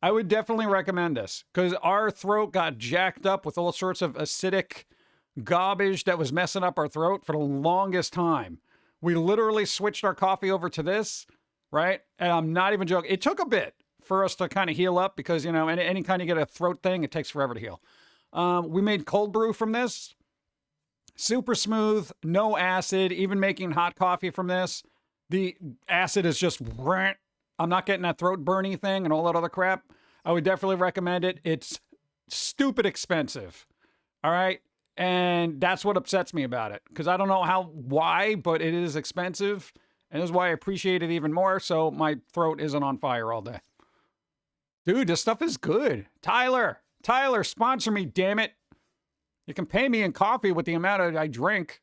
I would definitely recommend this because our throat got jacked up with all sorts of acidic garbage that was messing up our throat for the longest time. We literally switched our coffee over to this, right? And I'm not even joking. It took a bit for us to kind of heal up because, you know, any kind of get a throat thing, it takes forever to heal. We made cold brew from this. Super smooth, no acid, even making hot coffee from this. The acid is just, I'm not getting that throat burny thing and all that other crap. I would definitely recommend it. It's stupid expensive. All right. And that's what upsets me about it. Because I don't know why, but it is expensive. And this is why I appreciate it even more. So my throat isn't on fire all day. Dude, this stuff is good. Tyler, sponsor me, damn it. You can pay me in coffee with the amount I drink.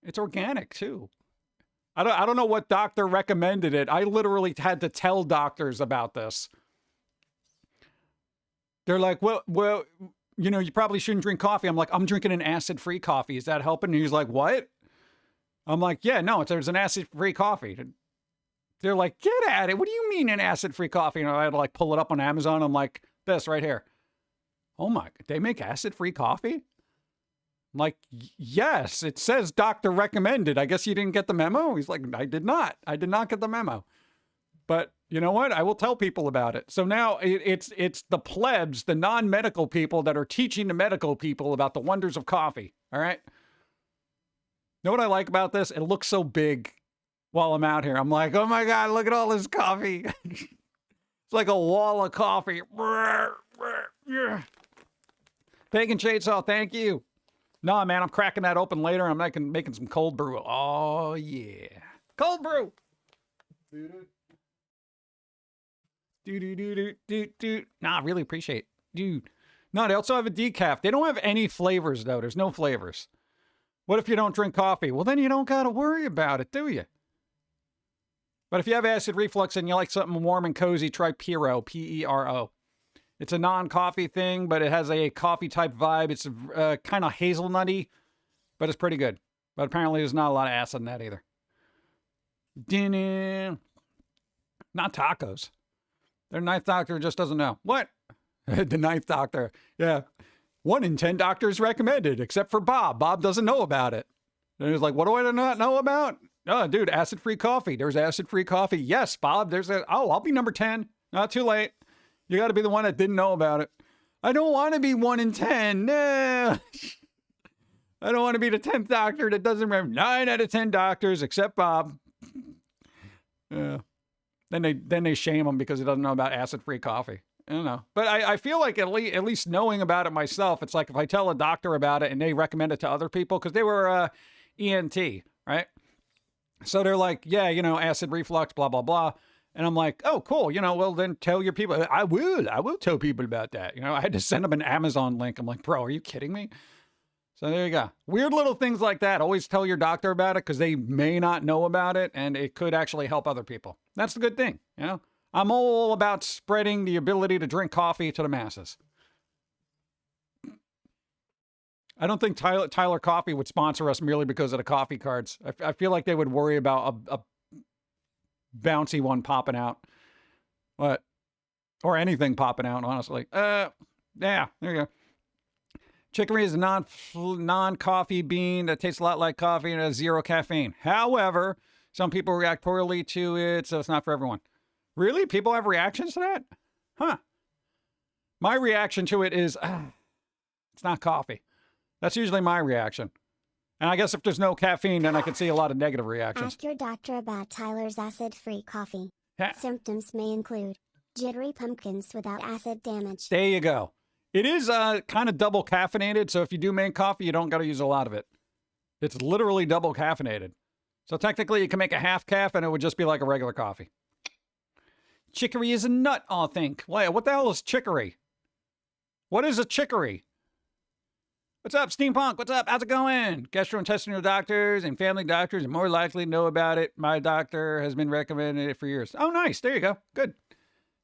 It's organic too. I don't know what doctor recommended it. I literally had to tell doctors about this. They're like, well, you know, you probably shouldn't drink coffee. I'm like, I'm drinking an acid-free coffee. Is that helping? And he's like, what? I'm like, yeah, no, there's an acid-free coffee. They're like, get at it. What do you mean an acid-free coffee? And I had to like pull it up on Amazon. I'm like, this right here. Oh my, they make acid-free coffee? I'm like, yes, it says doctor recommended. I guess you didn't get the memo? He's like, I did not get the memo. But you know what? I will tell people about it. So now it's the plebs, the non-medical people that are teaching the medical people about the wonders of coffee. All right. Know what I like about this? It looks so big while I'm out here. I'm like, oh my God, look at all this coffee. It's like a wall of coffee. Pagan Chainsaw, thank you. No, man, I'm cracking that open later. I'm making some cold brew. Oh, yeah. Cold brew. Nah, I really appreciate it. Dude. No, they also have a decaf. They don't have any flavors, though. There's no flavors. What if you don't drink coffee? Well, then you don't got to worry about it, do you? But if you have acid reflux and you like something warm and cozy, try Pero, P-E-R-O. It's a non-coffee thing, but it has a coffee-type vibe. It's kind of hazelnutty, but it's pretty good. But apparently there's not a lot of acid in that either. Not tacos. Their ninth doctor just doesn't know. What? The ninth doctor. Yeah. 1 in 10 doctors recommended, except for Bob. Bob doesn't know about it. And he's like, what do I not know about? Oh, dude, acid-free coffee. There's acid-free coffee. Yes, Bob, I'll be number 10. Not too late. You got to be the one that didn't know about it. I don't want to be 1 in 10. No. I don't want to be the 10th doctor that doesn't remember. 9 out of 10 doctors, except Bob. Yeah. Then they shame him because he doesn't know about acid-free coffee. I don't know. But I feel like at least knowing about it myself, it's like if I tell a doctor about it and they recommend it to other people, because they were ENT, right? So they're like, yeah, you know, acid reflux, blah, blah, blah. And I'm like, oh, cool. You know, well, then tell your people. I will tell people about that. You know, I had to send them an Amazon link. I'm like, bro, are you kidding me? So there you go. Weird little things like that. Always tell your doctor about it because they may not know about it and it could actually help other people. That's the good thing. You know, I'm all about spreading the ability to drink coffee to the masses. I don't think Tyler Coffee would sponsor us merely because of the coffee cards. I feel like they would worry about a bouncy one popping out. What? Or anything popping out, honestly. Yeah, there you go. Chicory is a non-coffee bean that tastes a lot like coffee and has 0 caffeine. However, some people react poorly to it, so it's not for everyone. Really? People have reactions to that? Huh. My reaction to it is, it's not coffee. That's usually my reaction. And I guess if there's no caffeine, then I can see a lot of negative reactions. Ask your doctor about Tyler's acid-free coffee. Yeah. Symptoms may include jittery pumpkins without acid damage. There you go. It is kind of double caffeinated, so if you do make coffee, you don't got to use a lot of it. It's literally double caffeinated. So technically, you can make a half calf, and it would just be like a regular coffee. Chicory is a nut, I think. Wait, what the hell is chicory? What is a chicory? What's up, Steampunk? What's up? How's it going? Gastrointestinal doctors and family doctors are more likely to know about it. My doctor has been recommending it for years. Oh, nice. There you go. Good.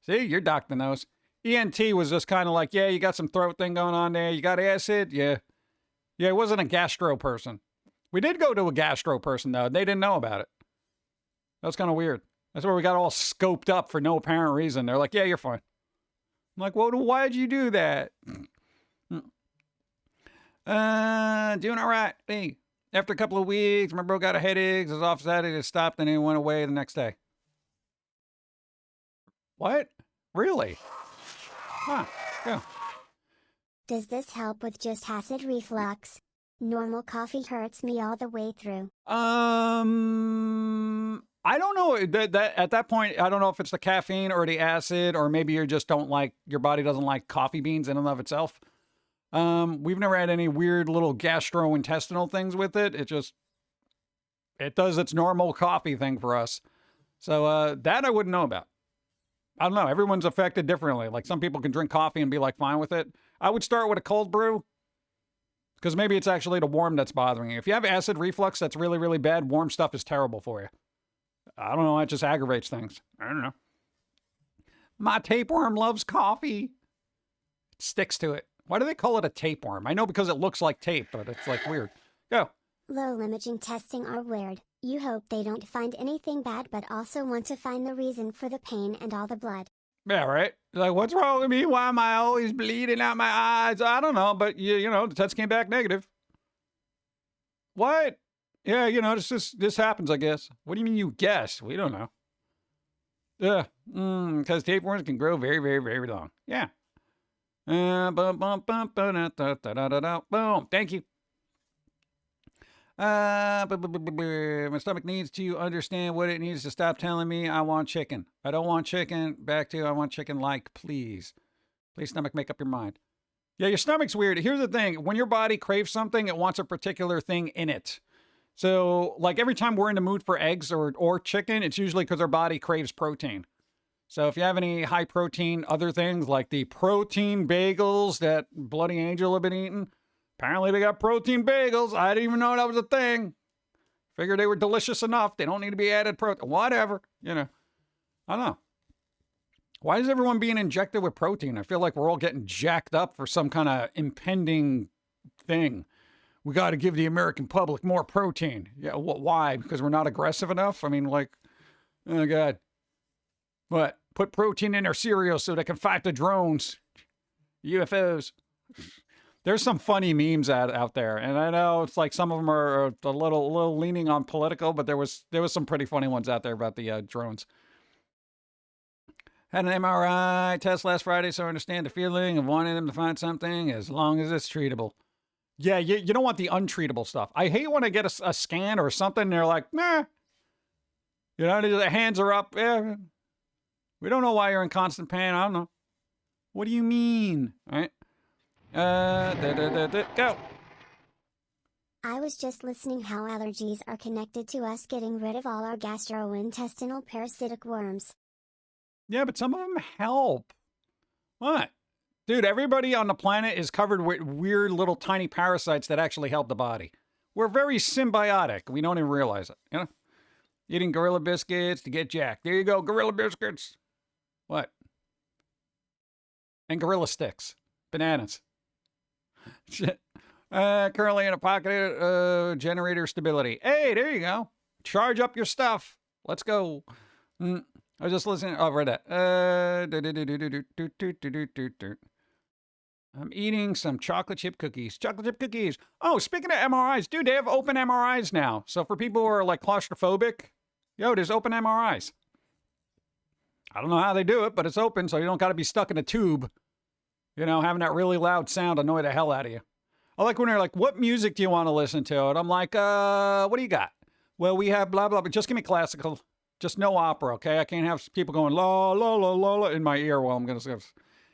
See, your doctor knows. ENT was just kind of like, yeah, you got some throat thing going on there. You got acid? Yeah. Yeah, it wasn't a gastro person. We did go to a gastro person, though. They didn't know about it. That was kind of weird. That's where we got all scoped up for no apparent reason. They're like, yeah, you're fine. I'm like, well, why'd you do that? Doing all right. Hey, after a couple of weeks, my bro got a headache. His off Saturday, it stopped, and he went away the next day. What? Really? Huh. Yeah. Does this help with just acid reflux? Normal coffee hurts me all the way through. I don't know. That at that point, I don't know if it's the caffeine or the acid, or maybe you just don't like, your body doesn't like coffee beans in and of itself. We've never had any weird little gastrointestinal things with it. It does its normal coffee thing for us. So, that I wouldn't know about. I don't know. Everyone's affected differently. Like some people can drink coffee and be like fine with it. I would start with a cold brew because maybe it's actually the warm that's bothering you. If you have acid reflux that's really, really bad, warm stuff is terrible for you. I don't know. It just aggravates things. I don't know. My tapeworm loves coffee. It sticks to it. Why do they call it a tapeworm? I know because it looks like tape, but it's like weird. Go. Low imaging testing are weird. You hope they don't find anything bad but also want to find the reason for the pain and all the blood. Yeah, right? Like, what's wrong with me? Why am I always bleeding out my eyes? I don't know, but you know, the test came back negative. What? Yeah, you know, this happens, I guess. What do you mean you guess? We don't know. Yeah, because tapeworms can grow very, very, very long. Yeah. Boom. Thank you. My stomach needs to understand what it needs to stop telling me I want chicken. I don't want chicken. Back to I want chicken like, please. Please, stomach, make up your mind. Yeah, your stomach's weird. Here's the thing. When your body craves something, it wants a particular thing in it. So, like every time we're in the mood for eggs or chicken, it's usually because our body craves protein. So if you have any high protein other things like the protein bagels that Bloody Angel have been eating, apparently they got protein bagels. I didn't even know that was a thing. Figured they were delicious enough. They don't need to be added protein. Whatever, you know. I don't know. Why is everyone being injected with protein? I feel like we're all getting jacked up for some kind of impending thing. We got to give the American public more protein. Yeah, why? Because we're not aggressive enough? I mean, like, oh, God. What? Put protein in their cereal so they can fight the drones. UFOs. There's some funny memes out there. And I know it's like some of them are a little leaning on political, but there was some pretty funny ones out there about the drones. Had an MRI test last Friday, so I understand the feeling of wanting them to find something as long as it's treatable. Yeah, you don't want the untreatable stuff. I hate when I get a scan or something, and they're like, nah. You know, the hands are up. Yeah. We don't know why you're in constant pain. I don't know. What do you mean? All right. Go. I was just listening how allergies are connected to us getting rid of all our gastrointestinal parasitic worms. Yeah, but some of them help. What? Dude, everybody on the planet is covered with weird little tiny parasites that actually help the body. We're very symbiotic. We don't even realize it, you know? Eating gorilla biscuits to get jacked. There you go, gorilla biscuits. What? And gorilla sticks. Bananas. Shit. Currently in a pocket generator stability. Hey, there you go. Charge up your stuff. Let's go. I was just listening. Oh, I read that. I'm eating some chocolate chip cookies. Chocolate chip cookies. Oh, speaking of MRIs, dude, they have open MRIs now. So for people who are like claustrophobic, yo, there's open MRIs. I don't know how they do it, but it's open, so you don't got to be stuck in a tube. You know, having that really loud sound annoy the hell out of you. I like when they're like, what music do you want to listen to? And I'm like, what do you got? Well, we have blah, blah, but just give me classical. Just no opera, okay? I can't have people going la, la, la, la, la in my ear while I'm going to...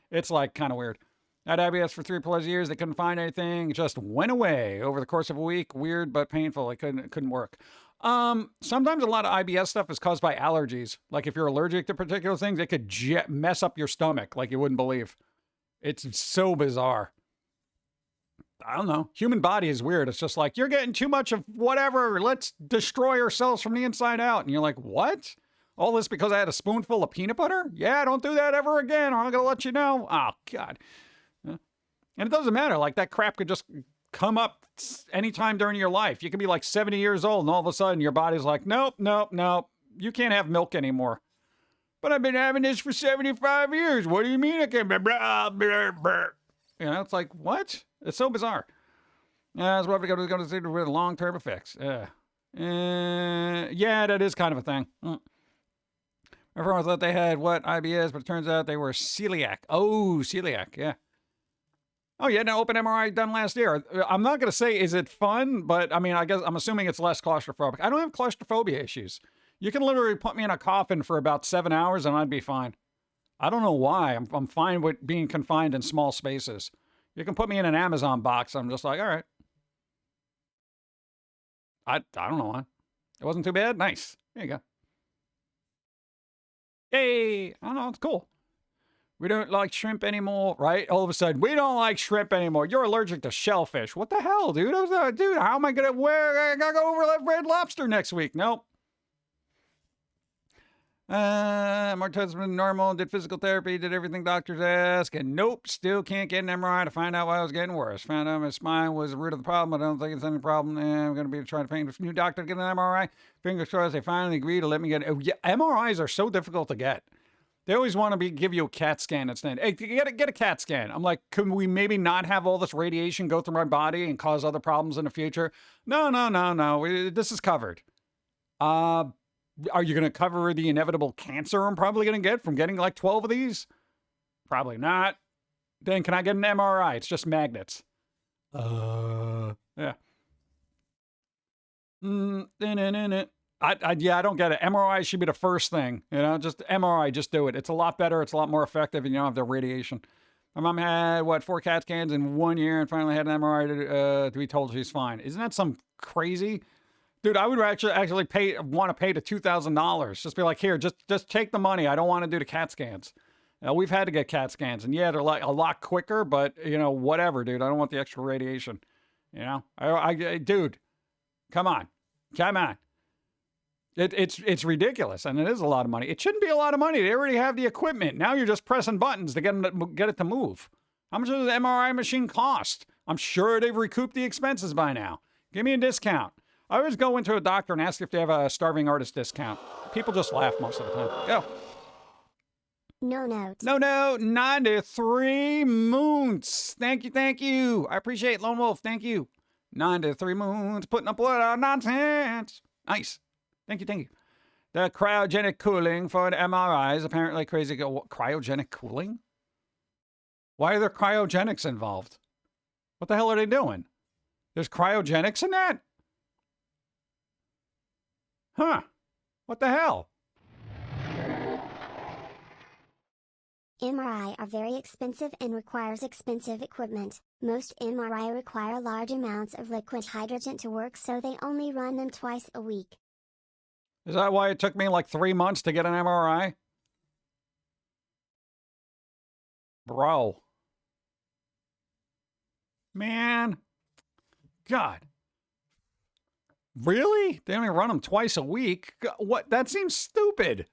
It's like kind of weird. I had IBS for 3+ years. They couldn't find anything. It just went away over the course of a week. Weird, but painful. It couldn't work. Sometimes a lot of IBS stuff is caused by allergies. Like if you're allergic to particular things, it could mess up your stomach like you wouldn't believe. It's so bizarre. I don't know. Human body is weird. It's just like, you're getting too much of whatever. Let's destroy ourselves from the inside out. And you're like, what? All this because I had a spoonful of peanut butter? Yeah, don't do that ever again. I'm going to let you know. Oh, God. And it doesn't matter. Like that crap could just come up anytime during your life. You could be like 70 years old and all of a sudden your body's like, nope, nope, nope. You can't have milk anymore. But I've been having this for 75 years. What do you mean I can't? Blah, blah, blah, blah. You know, it's like, what? It's so bizarre. That's what we're going to see with long-term effects. Yeah, that is kind of a thing. Everyone thought they had, IBS, but it turns out they were celiac. Oh, celiac, yeah. Oh, yeah, an open MRI done last year. I'm not going to say, is it fun? But, I mean, I guess I'm assuming it's less claustrophobic. I don't have claustrophobia issues. You can literally put me in a coffin for about 7 hours and I'd be fine. I don't know why. I'm fine with being confined in small spaces. You can put me in an Amazon box. I'm just like, all right. I don't know why. It wasn't too bad. Nice. There you go. Hey, I don't know. It's cool. We don't like shrimp anymore, right? All of a sudden, we don't like shrimp anymore. You're allergic to shellfish. What the hell, dude? Dude, how am I going to I got to go over that Red Lobster next week. Nope. My test was normal, did physical therapy, did everything doctors ask, and nope, still can't get an MRI to find out why I was getting worse. Found out my spine was the root of the problem, but I don't think it's any problem, and I'm going to be trying to find a new doctor to get an MRI. Fingers crossed they finally agree to let me get it. Oh, yeah, MRIs are so difficult to get. They always want to give you a CAT scan instead. Hey, get a CAT scan. I'm like, could we maybe not have all this radiation go through my body and cause other problems in the future? No. This is covered. Are you going to cover the inevitable cancer I'm probably going to get from getting like 12 of these? Probably not. Then can I get an MRI? It's just magnets. Yeah. I don't get it. MRI should be the first thing. You know, just MRI, just do it. It's a lot better. It's a lot more effective, and you don't have the radiation. My mom had, 4 CAT scans in 1 year and finally had an MRI to be told she's fine. Isn't that some crazy... Dude, I would actually want to pay the $2,000. Just be like, here, just take the money. I don't want to do the CAT scans. We've had to get CAT scans, and yeah, they're like a lot quicker, but you know, whatever, dude. I don't want the extra radiation. You know, dude, come on. It's ridiculous, and it is a lot of money. It shouldn't be a lot of money. They already have the equipment. Now you're just pressing buttons to get it to move. How much does the MRI machine cost? I'm sure they've recouped the expenses by now. Give me a discount. I always go into a doctor and ask if they have a starving artist discount. People just laugh most of the time. Go. No note. No, 93 moons. Thank you. I appreciate it, Lone Wolf. Thank you. 93 moons, putting up blood nonsense. Nice. Thank you. The cryogenic cooling for an MRI is apparently crazy. Cryogenic cooling? Why are there cryogenics involved? What the hell are they doing? There's cryogenics in that? Huh. What the hell? MRI are very expensive and requires expensive equipment. Most MRI require large amounts of liquid hydrogen to work, so they only run them twice a week. Is that why it took me like 3 months to get an MRI? Bro. Man. God. Really? They only run them twice a week? What? That seems stupid.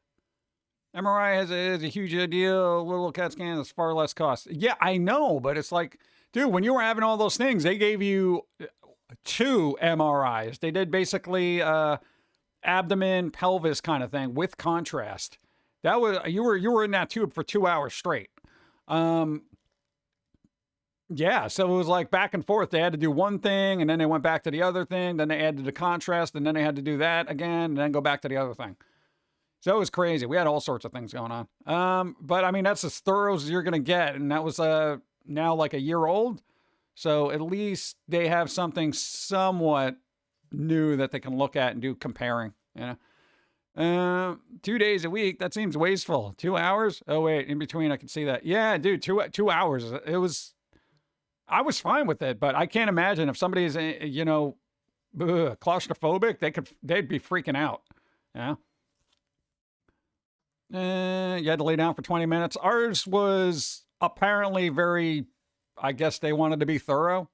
MRI is a huge deal. Little CAT scan is far less cost. Yeah, I know, but it's like, dude, when you were having all those things, they gave you 2 MRIs. They did basically abdomen, pelvis kind of thing with contrast. That was you were in that tube for 2 hours straight. Yeah, so it was like back and forth. They had to do one thing, and then they went back to the other thing. Then they added the contrast, and then they had to do that again, and then go back to the other thing. So it was crazy. We had all sorts of things going on. But I mean, that's as thorough as you're going to get. And that was now like a year old. So at least they have something somewhat new that they can look at and do comparing, you know. 2 days a week, that seems wasteful. 2 hours? Oh, wait, in between, I can see that. Yeah, dude, 2 hours. I was fine with it, but I can't imagine if somebody's, you know, claustrophobic, they'd be freaking out, you know. You had to lay down for 20 minutes. Ours was apparently very, I guess they wanted to be thorough.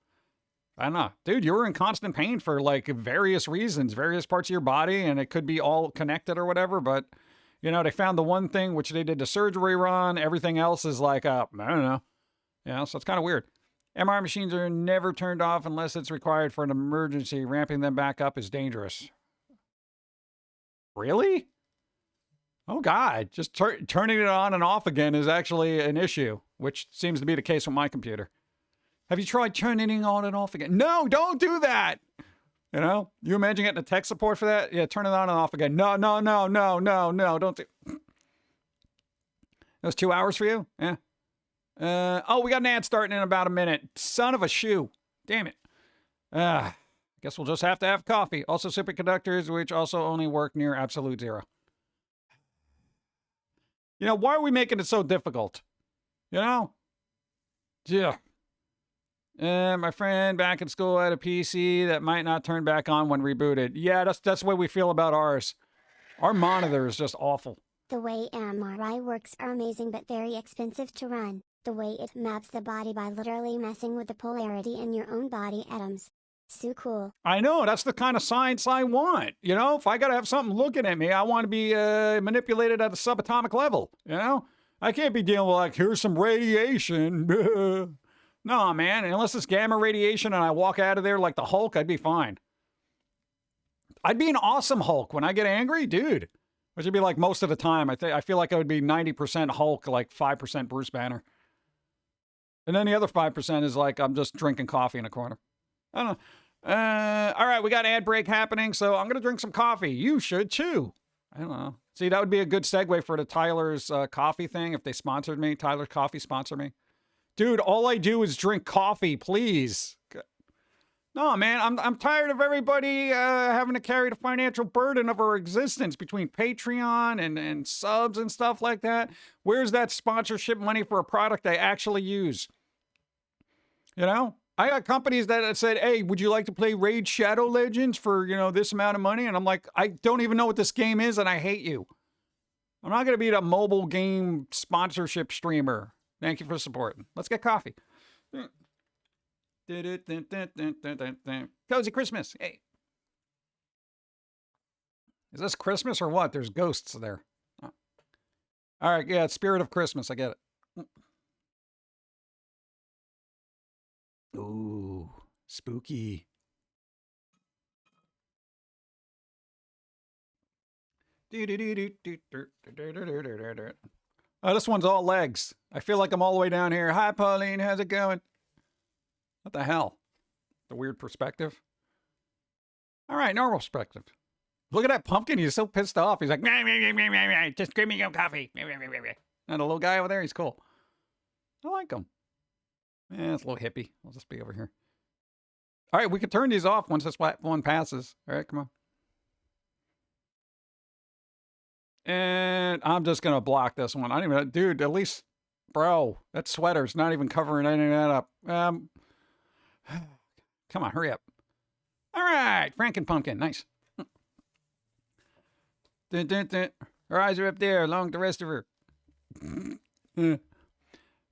I don't know. Dude, you were in constant pain for like various reasons, various parts of your body, and it could be all connected or whatever. But, you know, they found the one thing which they did the surgery run. Everything else is like, I don't know. You know, so it's kind of weird. MRI machines are never turned off unless it's required for an emergency. Ramping them back up is dangerous. Really? Oh, God. Just turning it on and off again is actually an issue, which seems to be the case with my computer. Have you tried turning it on and off again? No, don't do that. You know, you imagine getting a tech support for that? Yeah, turn it on and off again. No, don't do. That was 2 hours for you? Yeah. Oh, we got an ad starting in about a minute. Son of a shoe. Damn it. Guess we'll just have to have coffee. Also superconductors, which also only work near absolute zero. You know, why are we making it so difficult? You know? Yeah. My friend back in school had a PC that might not turn back on when rebooted. Yeah, that's the way we feel about ours. Our monitor is just awful. The way MRI works are amazing but very expensive to run. The way it maps the body by literally messing with the polarity in your own body atoms. So cool. I know, that's the kind of science I want. You know, if I got to have something looking at me, I want to be manipulated at a subatomic level. You know, I can't be dealing with like, here's some radiation. No, man, unless it's gamma radiation and I walk out of there like the Hulk, I'd be fine. I'd be an awesome Hulk when I get angry, dude. Which would be like most of the time. I feel like I would be 90% Hulk, like 5% Bruce Banner. And then the other 5% is like I'm just drinking coffee in a corner. I don't know. All right, we got ad break happening, so I'm going to drink some coffee. You should too. I don't know. See, that would be a good segue for the Tyler's coffee thing if they sponsored me. Tyler's Coffee sponsor me. Dude, all I do is drink coffee, please. No, man, I'm tired of everybody having to carry the financial burden of our existence between Patreon and subs and stuff like that. Where's that sponsorship money for a product I actually use? You know? I got companies that said, hey, would you like to play Raid Shadow Legends for, you know, this amount of money? And I'm like, I don't even know what this game is and I hate you. I'm not going to be a mobile game sponsorship streamer. Thank you for supporting. Let's get coffee. Cozy Christmas. Hey. Is this Christmas or what? There's ghosts there. Oh. All right. Yeah, it's Spirit of Christmas. I get it. Ooh, spooky. Oh, this one's all legs. I feel like I'm all the way down here. Hi, Pauline. How's it going? What the hell? The weird perspective. All right, normal perspective. Look at that pumpkin. He's so pissed off. He's like, just give me some coffee. And the little guy over there, he's cool. I like him. Yeah, it's a little hippie. I'll just be over here. All right, we can turn these off once this one passes. All right, come on. And I'm just going to block this one. I don't even, dude, at least, bro, that sweater's not even covering any of that up. Come on, hurry up. All right, Franken Pumpkin, nice. Dun, dun, dun. Her eyes are up there, along with the rest of her.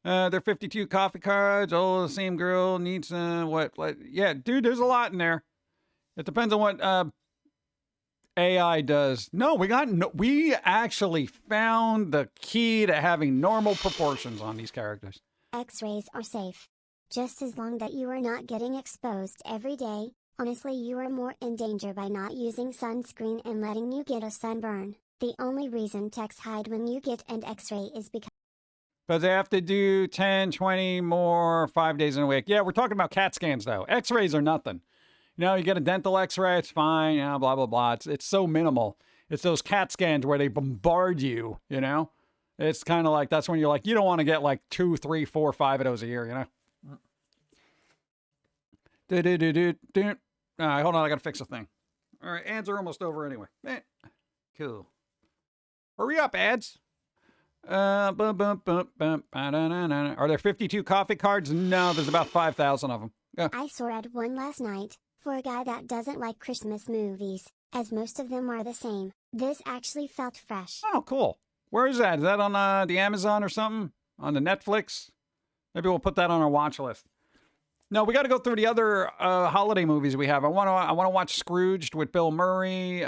They're 52 coffee cards. Oh, the same girl needs what? Like, yeah, dude, there's a lot in there. It depends on what AI does. No, we actually found the key to having normal proportions on these characters. X-rays are safe. Just as long that you are not getting exposed every day. Honestly, you are more in danger by not using sunscreen and letting you get a sunburn. The only reason techs hide when you get an X-ray is because they have to do 10, 20 more 5 days in a week. Yeah, we're talking about CAT scans though. X-rays are nothing. You know, you get a dental X-ray, it's fine, you know, blah, blah, blah. It's so minimal. It's those CAT scans where they bombard you, you know? It's kind of like, that's when you're like, you don't want to get like 2, 3, 4, 5 of those a year, you know? All right, hold on, I gotta fix a thing. All right, ads are almost over anyway. Cool. Hurry up, ads. Are there 52 coffee cards? No, there's about 5,000 of them. I saw read one last night, for a guy that doesn't like Christmas movies, as most of them are the same. This actually felt fresh. Oh, cool. Where is that? Is that on the Amazon or something? On the Netflix? Maybe we'll put that on our watch list. No, we got to go through the other holiday movies we have. I want to watch Scrooged with Bill Murray.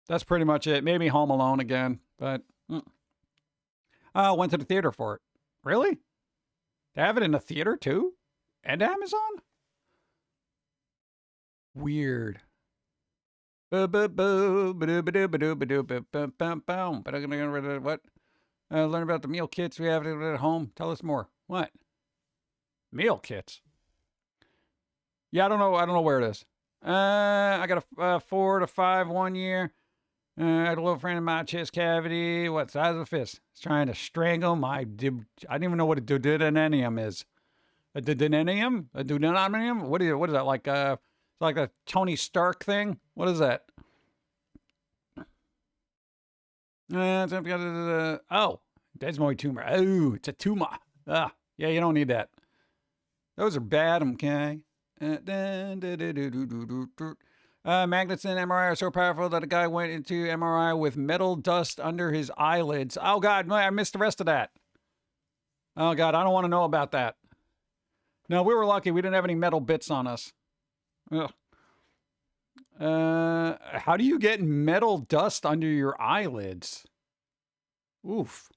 That's pretty much it. Maybe Home Alone again, but I went to the theater for it. Really? They have it in the theater too? And Amazon? Weird. What? Learn about the meal kits we have at home. Tell us more. What? Meal kits? Yeah, I don't know where it is. I got a 4 to 5 1 year. I had a little friend in my chest cavity. What size of a fist? He's trying to strangle my. I didn't even know what a deuterium is. A deuterium? A deuterium? What is that? Like it's like a Tony Stark thing? What is that? Oh, desmoid tumor. Oh, it's a tumor. Yeah, you don't need that. Those are bad, okay? Magnets in MRI are so powerful that a guy went into MRI with metal dust under his eyelids. Oh, God, I missed the rest of that. Oh, God, I don't want to know about that. No, we were lucky. We didn't have any metal bits on us. Ugh. How do you get metal dust under your eyelids? Oof.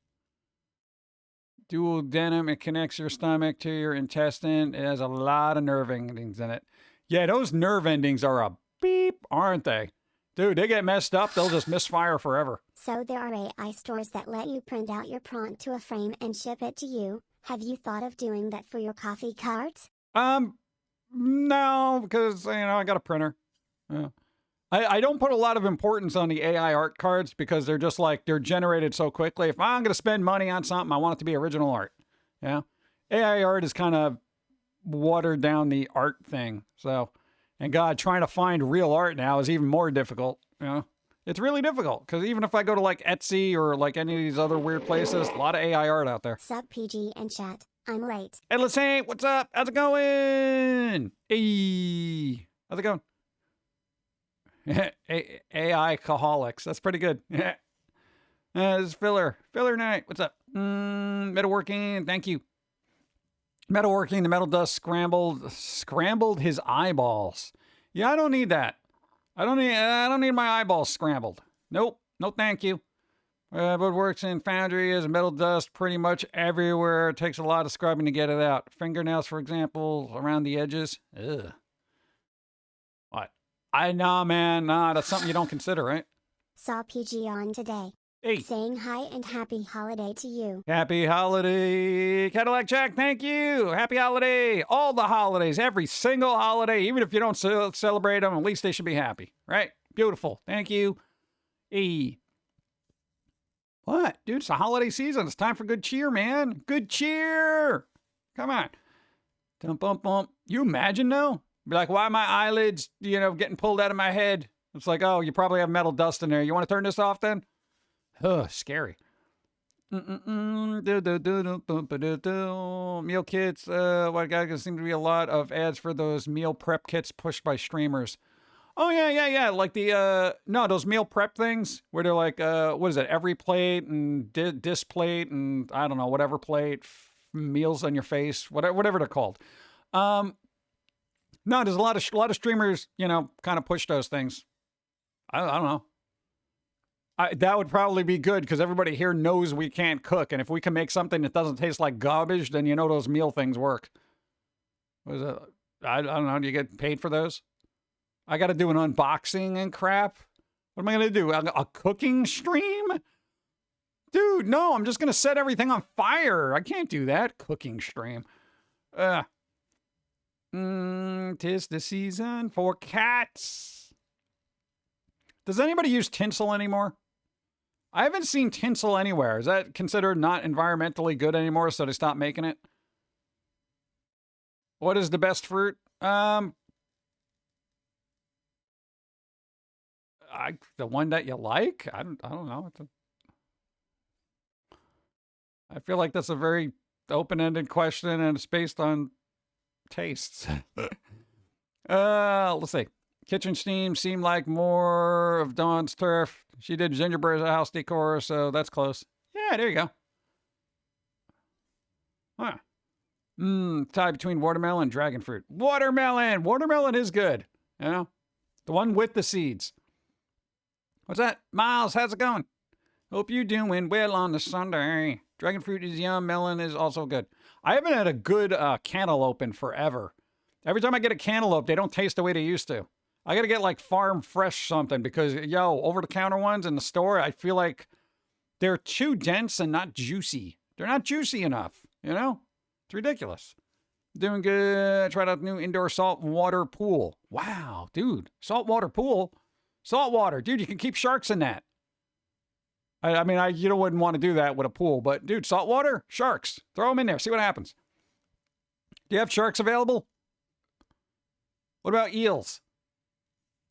Dual denim. It connects your stomach to your intestine. It has a lot of nerve endings in it. Yeah, those nerve endings are a beep, aren't they? Dude, they get messed up. They'll just misfire forever. So there are AI stores that let you print out your prompt to a frame and ship it to you. Have you thought of doing that for your coffee carts? No, because, I got a printer. Yeah. I don't put a lot of importance on the AI art cards because they're just like, they're generated so quickly. If I'm going to spend money on something, I want it to be original art. Yeah. AI art is kind of watered down the art thing. So, and God, trying to find real art now is even more difficult. It's really difficult because even if I go to like Etsy or like any of these other weird places, a lot of AI art out there. Sup PG and chat, I'm late. Hey, let's say, what's up? How's it going? Hey, how's it going? AI Caholics. That's pretty good. This is Filler. Filler Night. What's up? Metalworking. Thank you. Metalworking. The metal dust scrambled his eyeballs. Yeah, I don't need that. I don't need my eyeballs scrambled. Nope. No, thank you. But works in foundry as metal dust pretty much everywhere. It takes a lot of scrubbing to get it out. Fingernails, for example, around the edges. Ugh. What? Nah, man. Nah, that's something you don't consider, right? Saw PG on today. Hey. Saying hi and happy holiday to you. Happy holiday. Cadillac Jack, thank you. Happy holiday. All the holidays, every single holiday, even if you don't celebrate them, at least they should be happy, right? Beautiful. Thank you. Hey. What? Dude, it's the holiday season. It's time for good cheer, man. Good cheer. Come on. Dum bump bump. You imagine though? Be like, why are my eyelids, getting pulled out of my head? It's like, oh, you probably have metal dust in there. You want to turn this off then? Ugh, scary. Meal kits. What guy? There seem to be a lot of ads for those meal prep kits pushed by streamers. Oh yeah. Like those meal prep things where they're like, what is it? Every plate and dis plate and I don't know, whatever plate, meals on your face, whatever they're called. No, there's a lot of streamers, kind of push those things. I don't know. That would probably be good because everybody here knows we can't cook. And if we can make something that doesn't taste like garbage, then those meal things work. What is it? I don't know. Do you get paid for those? I got to do an unboxing and crap. What am I going to do? A cooking stream? Dude, no, I'm just going to set everything on fire. I can't do that. Cooking stream. 'Tis the season for cats. Does anybody use tinsel anymore? I haven't seen tinsel anywhere. Is that considered not environmentally good anymore, so they stopped making it? What is the best fruit? The one that you like? I don't know. I feel like that's a very open-ended question, and it's based on tastes. Let's see. Kitchen steam seemed like more of Dawn's turf. She did gingerbread as a house decor, so that's close. Yeah, there you go. Huh. Tie between watermelon and dragon fruit. Watermelon! Watermelon is good. The one with the seeds. What's that? Miles, how's it going? Hope you're doing well on the Sunday. Dragon fruit is yum. Melon is also good. I haven't had a good cantaloupe in forever. Every time I get a cantaloupe, they don't taste the way they used to. I got to get like farm fresh something because, over-the-counter ones in the store, I feel like they're too dense and not juicy. They're not juicy enough, It's ridiculous. Doing good. Tried out the new indoor saltwater pool. Wow, dude. Saltwater pool? Saltwater. Dude, you can keep sharks in that. I mean, you wouldn't want to do that with a pool, but dude, saltwater, sharks. Throw them in there. See what happens. Do you have sharks available? What about eels?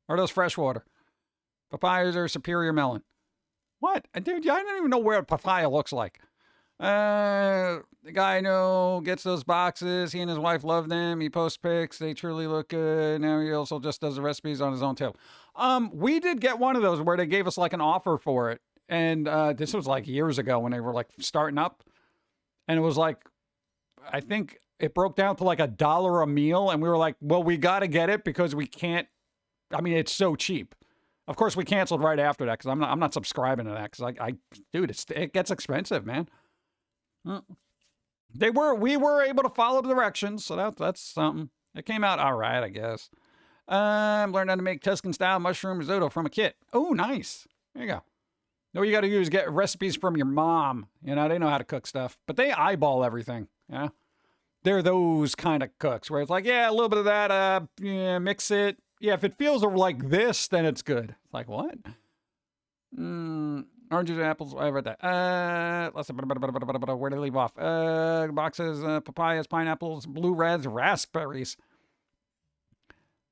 Or those freshwater? Papayas are superior melon. What? Dude, I don't even know where a papaya looks like. The guy I know gets those boxes. He and his wife love them. He posts pics. They truly look good. Now he also just does the recipes on his own too. We did get one of those where they gave us like an offer for it. And this was like years ago when they were like starting up. And it was like, I think it broke down to like $1 a meal. And we were like, well, we got to get it because we can't. I mean, it's so cheap. Of course, we canceled right after that because I'm not subscribing to that because dude, it gets expensive, man. We were able to follow the directions, so that's something. It came out all right, I guess. Learned how to make Tuscan style mushroom risotto from a kit. Oh, nice. There you go. All you got to do is get recipes from your mom. You know, they know how to cook stuff, but they eyeball everything. Yeah, they're those kind of cooks where it's like, yeah, a little bit of that. Yeah, mix it. Yeah, if it feels like this, then it's good. It's like what? Oranges and apples. I read that. Let's see. Where did I leave off? Boxes, papayas, pineapples, blue reds, raspberries.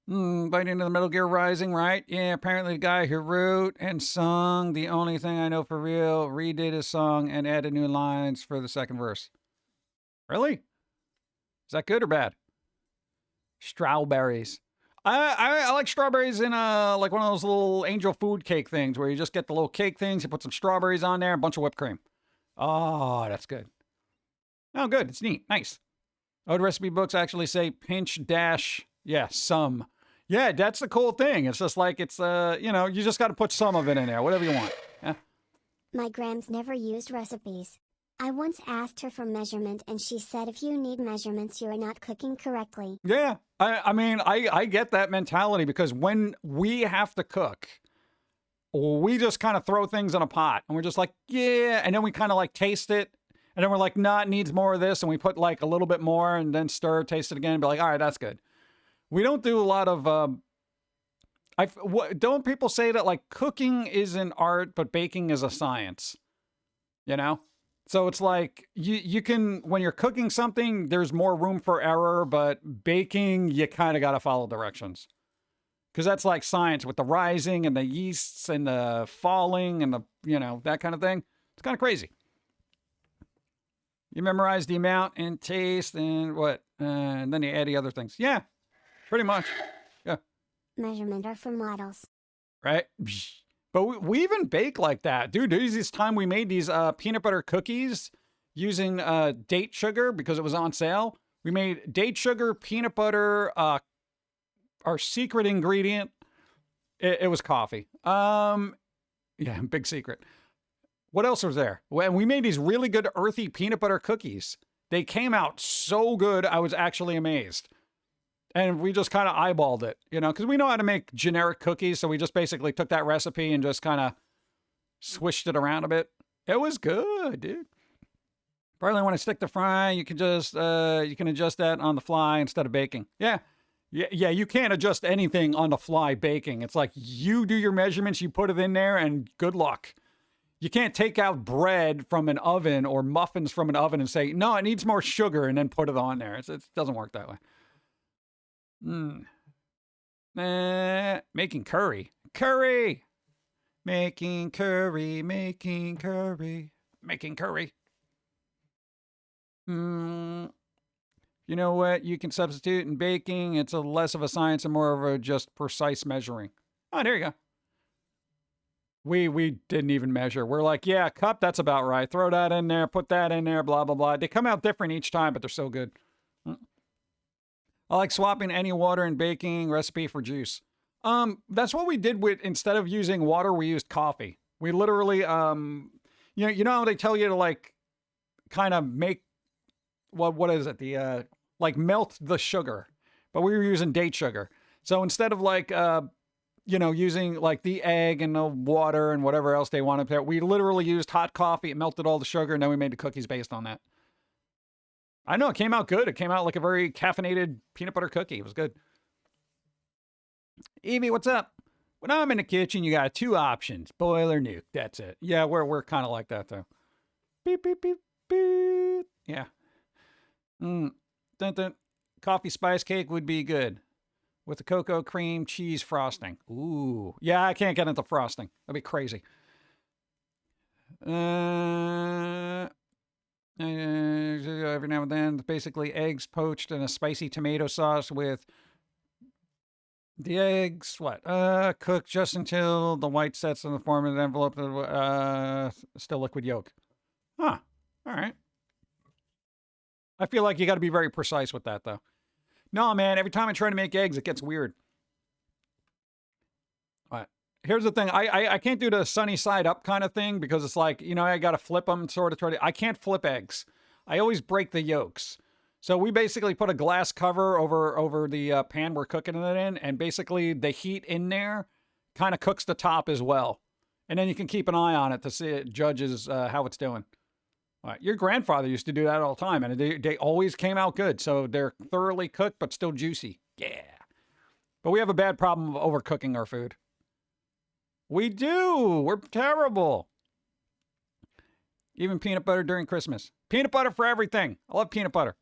Biting into the Metal Gear Rising, right? Yeah, apparently the guy who wrote and sung The Only Thing I Know for Real redid his song and added new lines for the second verse. Really? Is that good or bad? Strawberries. I like strawberries in like one of those little angel food cake things where you just get the little cake things, you put some strawberries on there, a bunch of whipped cream. Oh, that's good. Oh, good. It's neat. Nice. Oh, the recipe books actually say pinch dash. Yeah, some. Yeah, that's the cool thing. It's just like it's you know, you just got to put some of it in there, whatever you want. Yeah. My grams never used recipes. I once asked her for measurement and she said if you need measurements you are not cooking correctly. Yeah, I mean, I get that mentality because when we have to cook, we just kind of throw things in a pot and we're just like, yeah, and then we kind of like taste it and then we're like, nah, it needs more of this, and we put like a little bit more and then stir, taste it again, and be like, all right, that's good. We don't do a lot of, don't people say that like cooking is an art, but baking is a science, you know? So it's like you can, when you're cooking something, there's more room for error, but baking, you kind of got to follow directions. Because that's like science with the rising and the yeasts and the falling and the, you know, that kind of thing. It's kind of crazy. You memorize the amount and taste and what? And then you add the other things. Yeah, pretty much. Yeah. Measurement are for models. Right? But we even bake like that. Dude, there's this time we made these peanut butter cookies using date sugar because it was on sale. We made date sugar, peanut butter, our secret ingredient. It was coffee. Yeah, big secret. What else was there? Well, we made these really good earthy peanut butter cookies. They came out so good, I was actually amazed. And we just kind of eyeballed it, you know, because we know how to make generic cookies. So we just basically took that recipe and just kind of swished it around a bit. It was good, dude. Probably want to stick to fry. You can just, you can adjust that on the fly instead of baking. Yeah. Yeah, you can't adjust anything on the fly baking. It's like you do your measurements, you put it in there, and good luck. You can't take out bread from an oven or muffins from an oven and say, no, it needs more sugar, and then put it on there. It doesn't work that way. Making curry. Curry! Making curry, making curry, making curry. You know what? You can substitute in baking. It's less of a science and more of a just precise measuring. Oh, there you go. We didn't even measure. We're like, yeah, cup, that's about right. Throw that in there, put that in there, blah, blah, blah. They come out different each time, but they're so good. I like swapping any water in baking recipe for juice. That's what we did with, instead of using water, we used coffee. We literally, you know how they tell you to like kind of make, what is it? The, like melt the sugar, but we were using date sugar. So instead of like, you know, using like the egg and the water and whatever else they wanted there, we literally used hot coffee. It melted all the sugar and then we made the cookies based on that. I know, it came out good. It came out like a very caffeinated peanut butter cookie. It was good. Evie, what's up? When I'm in the kitchen, you got two options. Boil or nuke. That's it. Yeah, we're kind of like that, though. Beep, beep, beep, beep. Yeah. Dun, dun. Coffee spice cake would be good. With the cocoa cream cheese frosting. Ooh. Yeah, I can't get into frosting. That'd be crazy. Every now and then, basically eggs poached in a spicy tomato sauce with the eggs, cooked just until the white sets in the form of an envelope, still liquid yolk. Huh. All right. I feel like you got to be very precise with that, though. No, man, every time I try to make eggs, it gets weird. All right. Here's the thing. I can't do the sunny side up kind of thing because it's like, you know, I got to flip them sort of try to. I can't flip eggs. I always break the yolks. So we basically put a glass cover over the pan we're cooking it in, and basically the heat in there kind of cooks the top as well. And then you can keep an eye on it to see it judges how it's doing. All right. Your grandfather used to do that all the time, and they always came out good. So they're thoroughly cooked, but still juicy. Yeah. But we have a bad problem of overcooking our food. We do. We're terrible. Even peanut butter during Christmas. Peanut butter for everything. I love peanut butter.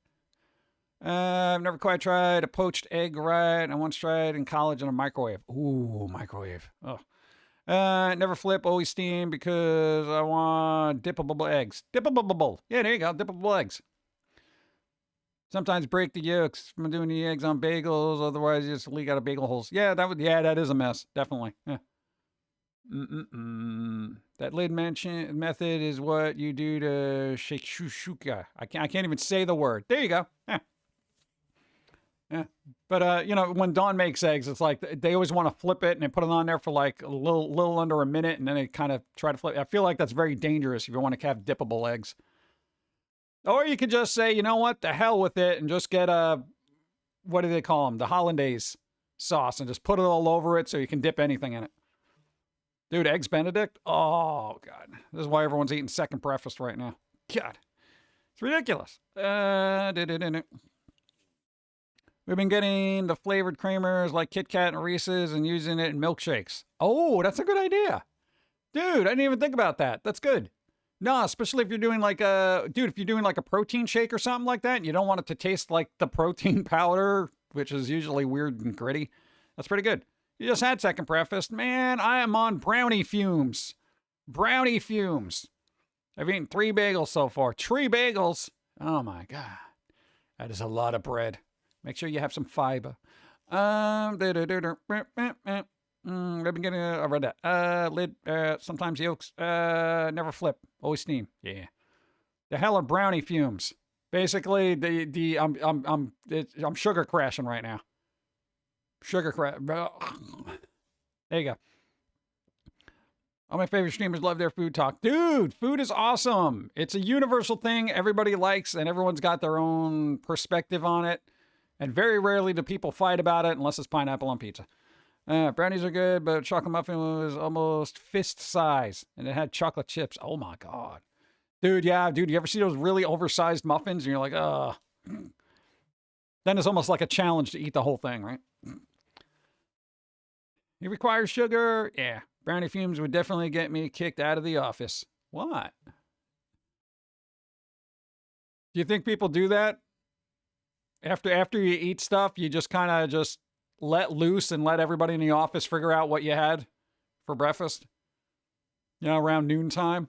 I've never quite tried a poached egg right. I once tried in college in a microwave. Ooh, microwave. Oh. Never flip, always steam because I want dippable eggs. Dippable. Yeah, there you go. Dippable eggs. Sometimes break the yolks from doing the eggs on bagels. Otherwise, you just leak out of bagel holes. Yeah, that is a mess. Definitely. Yeah. That lid method is what you do to shakshuka. I can't even say the word. There you go. Yeah. Yeah. But you know, when Dawn makes eggs, it's like they always want to flip it and they put it on there for like a little under a minute, and then they kind of try to flip. I feel like that's very dangerous if you want to have dippable eggs. Or you could just say, you know what, the hell with it, and just get what do they call them? The hollandaise sauce, and just put it all over it so you can dip anything in it. Dude, Eggs Benedict? Oh, God. This is why everyone's eating second breakfast right now. God. It's ridiculous. We've been getting the flavored creamers like Kit Kat and Reese's and using it in milkshakes. Oh, that's a good idea. Dude, I didn't even think about that. That's good. No, especially if you're doing like if you're doing like a protein shake or something like that, and you don't want it to taste like the protein powder, which is usually weird and gritty. That's pretty good. You just had second breakfast. Man, I am on brownie fumes. Brownie fumes. I've eaten 3 bagels so far. 3 bagels? Oh my God. That is a lot of bread. Make sure you have some fiber. I've been getting, I read that. Lid, sometimes yolks, never flip. Always steam. Yeah. The hell are brownie fumes? Basically, I'm sugar crashing right now. Sugar crack. There you go. All my favorite streamers love their food talk. Dude, food is awesome. It's a universal thing everybody likes, and everyone's got their own perspective on it. And very rarely do people fight about it unless it's pineapple on pizza. Brownies are good, but chocolate muffin was almost fist size, and it had chocolate chips. Oh my God. Dude, yeah, dude, you ever see those really oversized muffins? And you're like, ugh. Then it's almost like a challenge to eat the whole thing, right? It requires sugar. Yeah. Brownie fumes would definitely get me kicked out of the office. What? Do you think people do that? After you eat stuff, you just kind of just let loose and let everybody in the office figure out what you had for breakfast? You know, around noontime?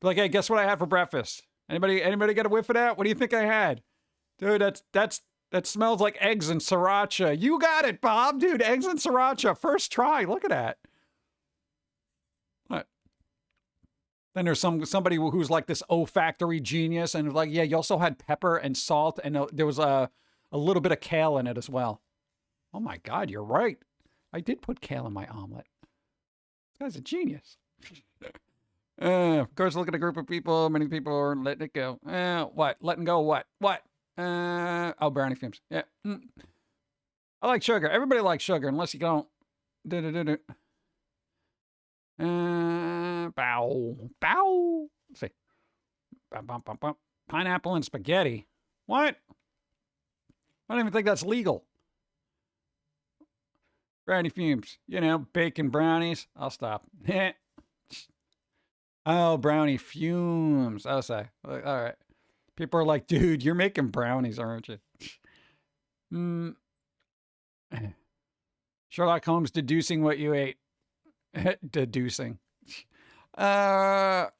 Be like, hey, guess what I had for breakfast? Anybody get a whiff of that? What do you think I had? Dude, that smells like eggs and sriracha. You got it, Bob. Dude, eggs and sriracha. First try. Look at that. What? Then there's somebody who's like this olfactory genius and like, yeah, you also had pepper and salt, and there was a little bit of kale in it as well. Oh my God, you're right. I did put kale in my omelet. This guy's a genius. Of course, look at a group of people. Many people are letting it go. What? Letting go what? What? Oh, brownie fumes. Yeah. I like sugar. Everybody likes sugar unless you don't. Bow. Let's see. Pineapple and spaghetti. What? I don't even think that's legal. Brownie fumes. You know, bacon brownies. I'll stop. Oh, brownie fumes. I'll say. All right. People are like, dude, you're making brownies, aren't you? Sherlock Holmes deducing what you ate. Deducing. Remind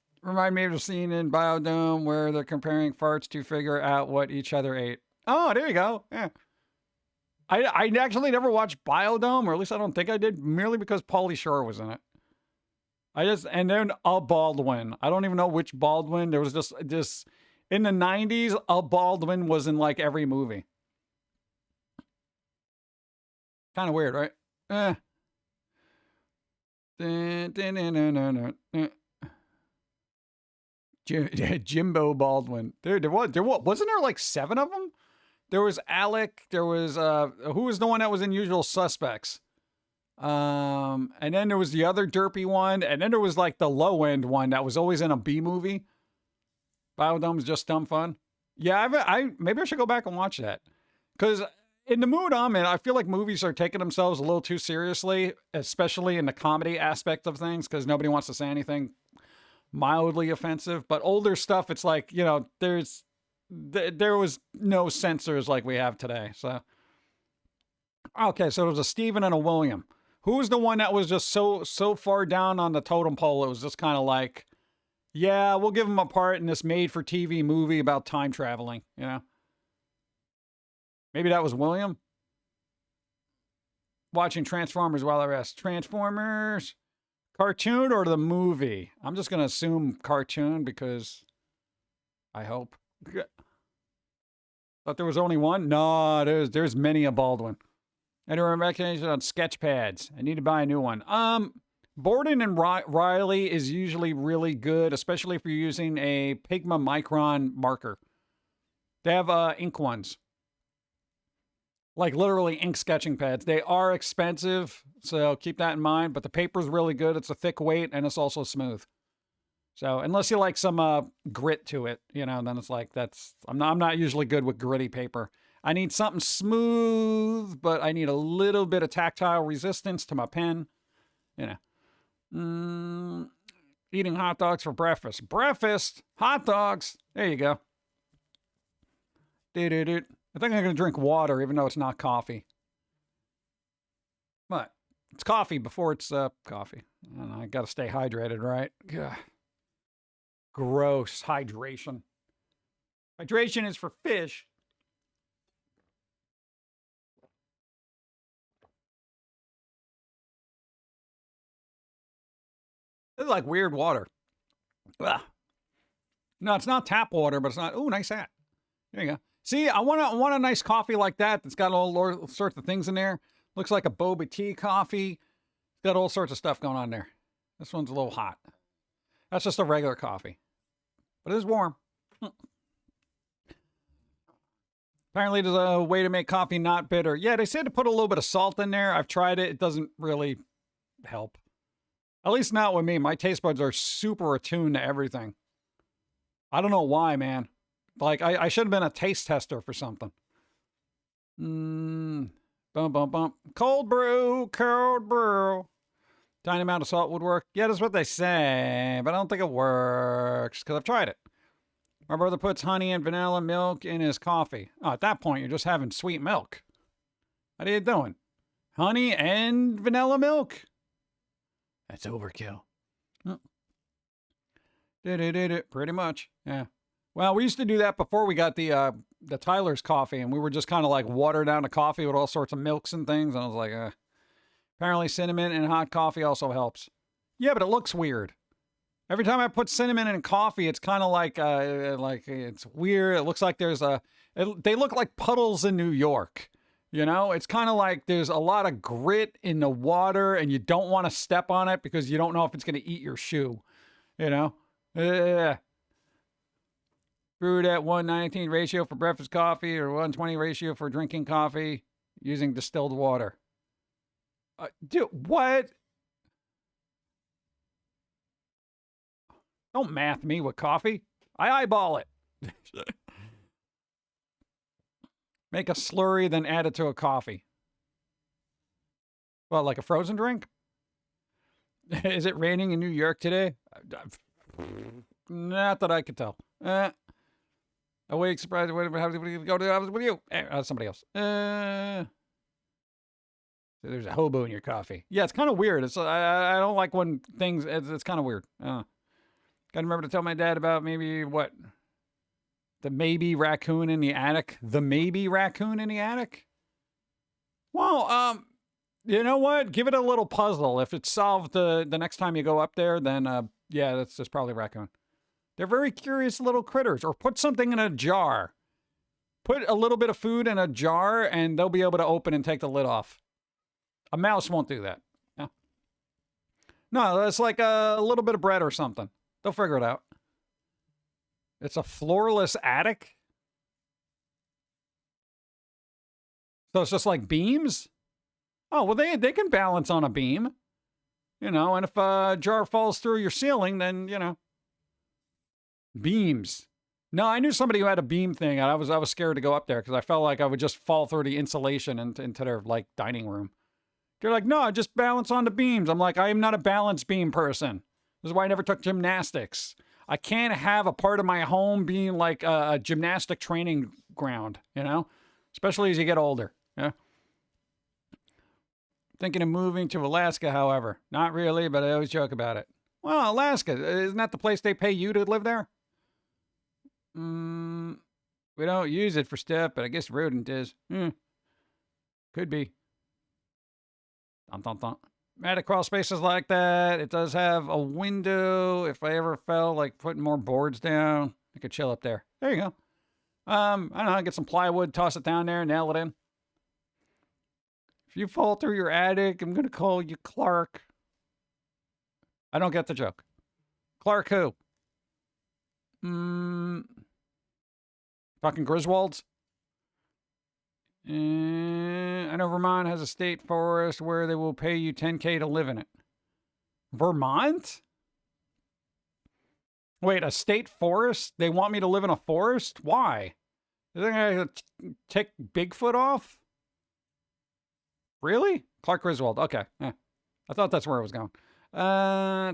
me of the scene in Biodome where they're comparing farts to figure out what each other ate. Oh, there you go. Yeah. I actually never watched Biodome, or at least I don't think I did, merely because Pauly Shore was in it. And then a Baldwin. I don't even know which Baldwin. There was just this. In the 90s, a Baldwin was in like every movie. Kind of weird, right? Jimbo Baldwin. There wasn't there like 7 of them? There was Alec. There was who was the one that was in Usual Suspects? And then there was the other derpy one, and then there was like the low end one that was always in a B movie. Biodome's just dumb fun. Yeah, I maybe I should go back and watch that, because in the mood I'm in, I feel like movies are taking themselves a little too seriously, especially in the comedy aspect of things, because nobody wants to say anything mildly offensive. But older stuff, it's like, you know, there was no censors like we have today. So okay, so there was a Stephen and a William. Who was the one that was just so far down on the totem pole? It was just kind of like, yeah, we'll give him a part in this made-for-TV movie about time traveling, you know? Maybe that was William? Watching Transformers while I rest. Transformers? Cartoon or the movie? I'm just going to assume cartoon because I hope. Thought there was only one? No, there's many a Baldwin. Anyone recognition on sketch pads? I need to buy a new one. Borden and Riley is usually really good, especially if you're using a Pigma Micron marker. They have ink ones. Like literally ink sketching pads. They are expensive, so keep that in mind, but the paper's really good. It's a thick weight, and it's also smooth. So unless you like some grit to it, you know, then it's like I'm not usually good with gritty paper. I need something smooth, but I need a little bit of tactile resistance to my pen. You know. Eating hot dogs for breakfast. Breakfast? Hot dogs. There you go. I think I'm going to drink water, even though it's not coffee. What? It's coffee before it's coffee. I got to stay hydrated, right? Ugh. Gross. Hydration. Hydration is for fish. This is like weird water. Ugh. No, it's not tap water, but it's not. Oh, nice hat. There you go. See, I want a nice coffee like that that's got all sorts of things in there. Looks like a boba tea coffee. It's got all sorts of stuff going on there. This one's a little hot. That's just a regular coffee. But it is warm. Apparently there's a way to make coffee not bitter. Yeah, they said to put a little bit of salt in there. I've tried it. It doesn't really help. At least not with me. My taste buds are super attuned to everything. I don't know why, man. Like, I should have been a taste tester for something. Bum, bum, bum. Cold brew, cold brew. Tiny amount of salt would work. Yeah, that's what they say, but I don't think it works because I've tried it. My brother puts honey and vanilla milk in his coffee. Oh, at that point, you're just having sweet milk. What are you doing? Honey and vanilla milk? That's overkill. Pretty much, yeah. Well, we used to do that before we got the Tyler's coffee, and we were just kind of like water down the coffee with all sorts of milks and things, and I was like, apparently cinnamon in hot coffee also helps. Yeah, but it looks weird. Every time I put cinnamon in coffee, it's kind of like it's weird. It looks like they look like puddles in New York. You know, it's kind of like there's a lot of grit in the water and you don't want to step on it because you don't know if it's going to eat your shoe. You know? Brewed at 1:19 ratio for breakfast coffee or 1:20 ratio for drinking coffee using distilled water. Dude, what? Don't math me with coffee. I eyeball it. Make a slurry, then add it to a coffee. Well, like a frozen drink? Is it raining in New York today? Not that I could tell. Awake, surprised. How did we go to the office with you? Somebody else. There's a hobo in your coffee. Yeah, it's kind of weird. I don't like when things. It's kind of weird. Gotta remember to tell my dad about maybe what. The maybe raccoon in the attic. The maybe raccoon in the attic? Well, you know what? Give it a little puzzle. If it's solved the next time you go up there, then, yeah, that's probably raccoon. They're very curious little critters. Or put something in a jar. Put a little bit of food in a jar and they'll be able to open and take the lid off. A mouse won't do that. Yeah. No, it's like a little bit of bread or something. They'll figure it out. It's a floorless attic? So it's just like beams? Oh, well, they can balance on a beam. You know, and if a jar falls through your ceiling, then, you know. Beams. No, I knew somebody who had a beam thing, and I was scared to go up there because I felt like I would just fall through the insulation into their, like, dining room. They're like, no, just balance on the beams. I'm like, I am not a balance beam person. This is why I never took gymnastics. I can't have a part of my home being like a gymnastic training ground, you know? Especially as you get older, yeah? Thinking of moving to Alaska, however. Not really, but I always joke about it. Well, Alaska, isn't that the place they pay you to live there? We don't use it for stuff, but I guess rodent is. Could be. Dun, dun, dun. At crawl spaces like that, it does have a window. If I ever felt like putting more boards down, I could chill up there. There you go. I don't know, get some plywood, toss it down there, nail it in. If you fall through your attic, I'm going to call you Clark. I don't get the joke. Clark who? Fucking Griswolds? I know Vermont has a state forest where they will pay you $10K to live in it. Vermont? Wait, a state forest? They want me to live in a forest? Why? Are they going to take Bigfoot off? Really? Clark Griswold. Okay. Yeah. I thought that's where it was going. Never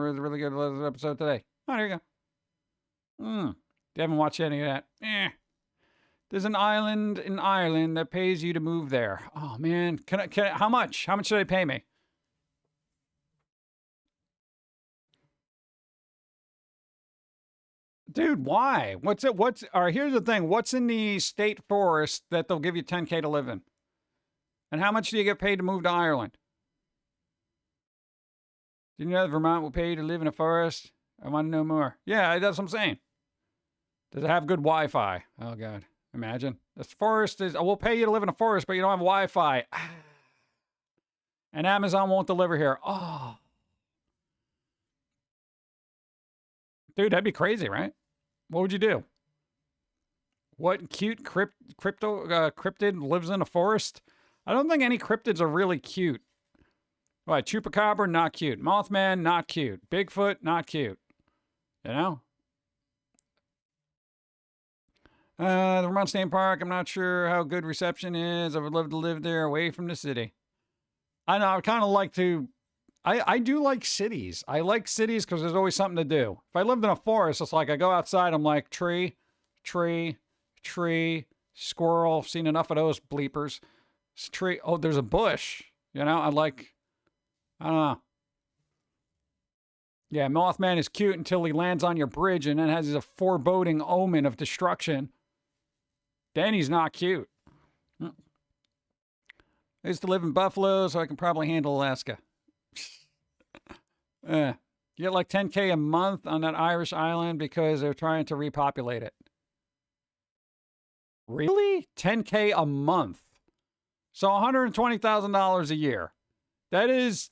was a really good episode today. Oh, there you go. You haven't watched any of that. There's an island in Ireland that pays you to move there. Oh, man. Can I, how much? How much should they pay me? Dude, why? All right, here's the thing. What's in the state forest that they'll give you $10K to live in? And how much do you get paid to move to Ireland? Do you know that Vermont will pay you to live in a forest? I want to know more. Yeah, that's what I'm saying. Does it have good Wi-Fi? Oh, God. Imagine. This forest is, we'll pay you to live in a forest, but you don't have Wi-Fi. And Amazon won't deliver here. Oh. Dude, that'd be crazy, right? What would you do? What cute cryptid lives in a forest? I don't think any cryptids are really cute. What, Chupacabra? Not cute. Mothman? Not cute. Bigfoot? Not cute. You know? The Vermont State Park, I'm not sure how good reception is. I would love to live there away from the city. I know, I kind of like to... I do like cities. I like cities because there's always something to do. If I lived in a forest, it's like I go outside, I'm like, tree, squirrel. I've seen enough of those bleepers. Tree. Oh, there's a bush. You know, I don't know. Yeah, Mothman is cute until he lands on your bridge and then has a foreboding omen of destruction. Then he's not cute. I used to live in Buffalo, so I can probably handle Alaska. You get like $10K a month on that Irish island because they're trying to repopulate it. Really? $10K a month. So $120,000 a year. That is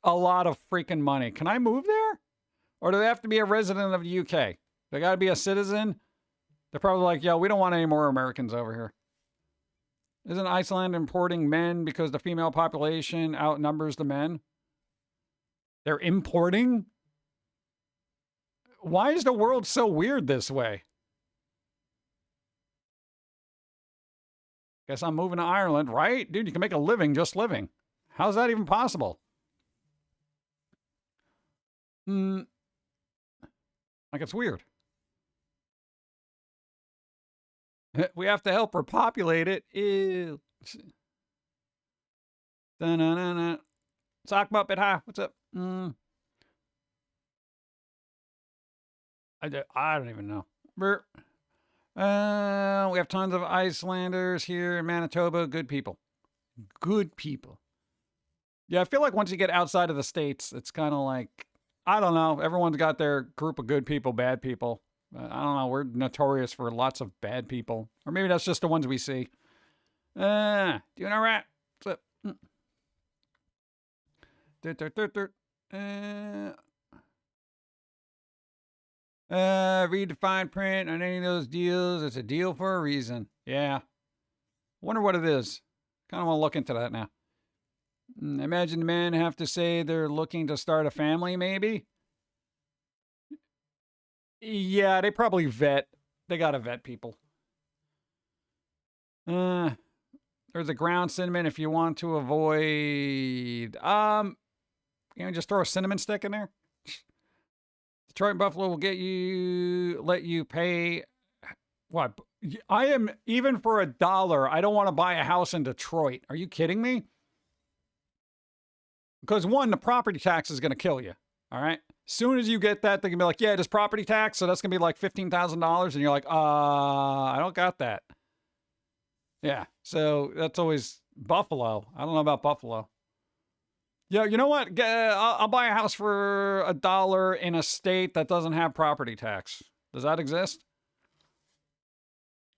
a lot of freaking money. Can I move there? Or do they have to be a resident of the UK? They got to be a citizen? They're probably like, yo, we don't want any more Americans over here. Isn't Iceland importing men because the female population outnumbers the men? They're importing? Why is the world so weird this way? Guess I'm moving to Ireland, right? Dude, you can make a living just living. How's that even possible? Like, it's weird. We have to help repopulate it. Ew. Sock Muppet, hi. What's up? I don't even know. We have tons of Icelanders here in Manitoba. Good people. Good people. Yeah, I feel like once you get outside of the States, it's kind of like I don't know. Everyone's got their group of good people, bad people. I don't know. We're notorious for lots of bad people. Or maybe that's just the ones we see. Doing all right. What's up? Read the fine print on any of those deals. It's a deal for a reason. Yeah. Wonder what it is. Kind of want to look into that now. Imagine the men have to say they're looking to start a family, maybe? Yeah, they probably vet. They gotta vet people. There's a ground cinnamon if you want to avoid. Just throw a cinnamon stick in there. Detroit and Buffalo will let you pay. What? I am, even for $1, I don't want to buy a house in Detroit. Are you kidding me? Because one, the property tax is going to kill you. All right. As soon as you get that, they're going to be like, yeah, there's property tax. So that's going to be like $15,000. And you're like, I don't got that. Yeah. So that's always Buffalo. I don't know about Buffalo. Yeah. You know what? I'll buy a house for $1 in a state that doesn't have property tax. Does that exist?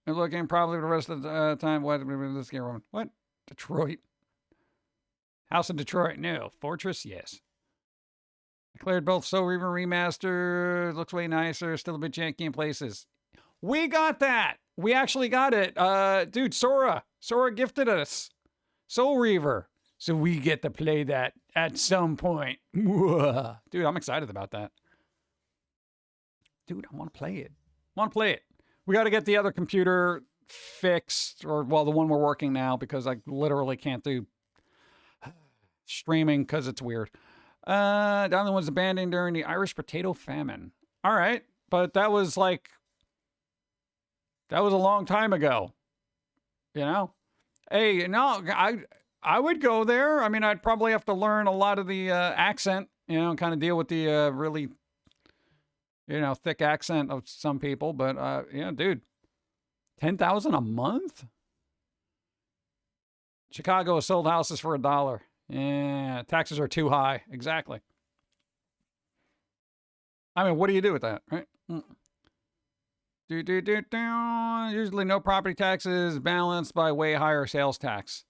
You're looking probably the rest of the time. What? Let's get one. What? Detroit. House in Detroit. No. Fortress. Yes. Declared both Soul Reaver Remastered. Looks way nicer. Still a bit janky in places. We got that. We actually got it. Dude, Sora gifted us Soul Reaver. So we get to play that at some point. Dude, I'm excited about that. Dude, I want to play it. We got to get the other computer fixed, or, well, the one we're working now, because I literally can't do streaming because it's weird. The island was abandoned during the Irish potato famine. All right, but that was a long time ago. You know? Hey, no, I would go there. I mean, I'd probably have to learn a lot of the accent, kind of deal with the really, thick accent of some people. But, dude, $10,000 a month? Chicago has sold houses for $1. Yeah, taxes are too high. Exactly. I mean, what do you do with that, right? Usually no property taxes balanced by way higher sales tax.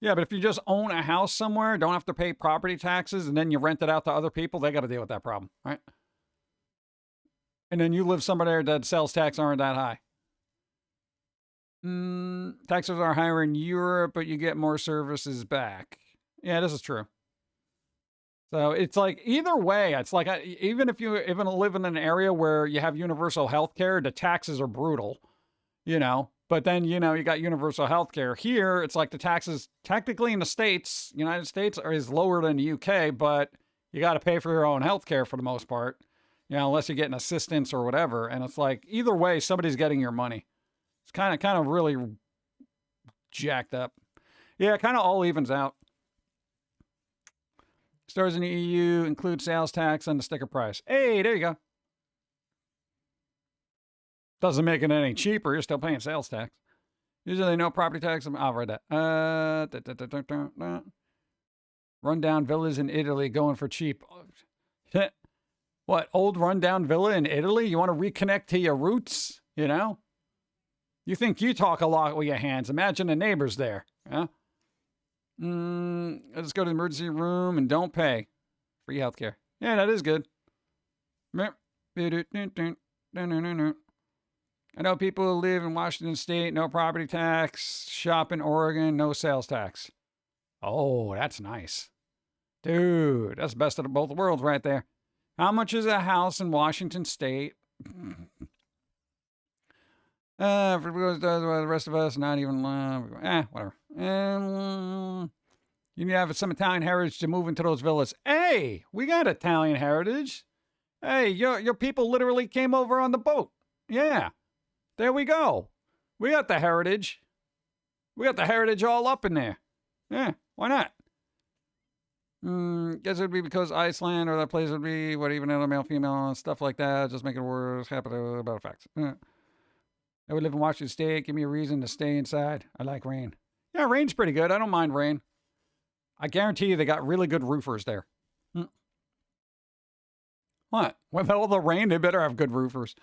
Yeah, but if you just own a house somewhere, don't have to pay property taxes, and then you rent it out to other people, they got to deal with that problem, right? And then you live somewhere that sales tax aren't that high. Taxes are higher in Europe, but you get more services back. Yeah, this is true. So it's like, either way, it's like, even if you live in an area where you have universal health care, the taxes are brutal, but then, you got universal health care. Here, it's like the taxes technically in the States, United States, is lower than the UK, but you got to pay for your own health care for the most part, unless you're getting assistance or whatever. And it's like, either way, somebody's getting your money. It's kind of really jacked up. Yeah, it kind of all evens out. Stores in the EU include sales tax and the sticker price. Hey, there you go. Doesn't make it any cheaper. You're still paying sales tax. Usually no property tax. I'll read that. Rundown villas in Italy going for cheap. What, old rundown villa in Italy? You want to reconnect to your roots, You think you talk a lot with your hands. Imagine the neighbors there. Yeah? Let's go to the emergency room and don't pay. Free healthcare. Yeah, that is good. I know people who live in Washington State, no property tax. Shop in Oregon, no sales tax. Oh, that's nice. Dude, that's the best of both worlds right there. How much is a house in Washington State? For the rest of us, not even, whatever. You need to have some Italian heritage to move into those villas. Hey, we got Italian heritage. Hey, your people literally came over on the boat. Yeah, there we go. We got the heritage. We got the heritage all up in there. Yeah, why not? Guess it would be because Iceland or that place would be, even other male, female, and stuff like that. Just make it worse. Happen about facts. I would live in Washington State. Give me a reason to stay inside. I like rain. Yeah, rain's pretty good. I don't mind rain. I guarantee you they got really good roofers there. What? With all the rain, they better have good roofers.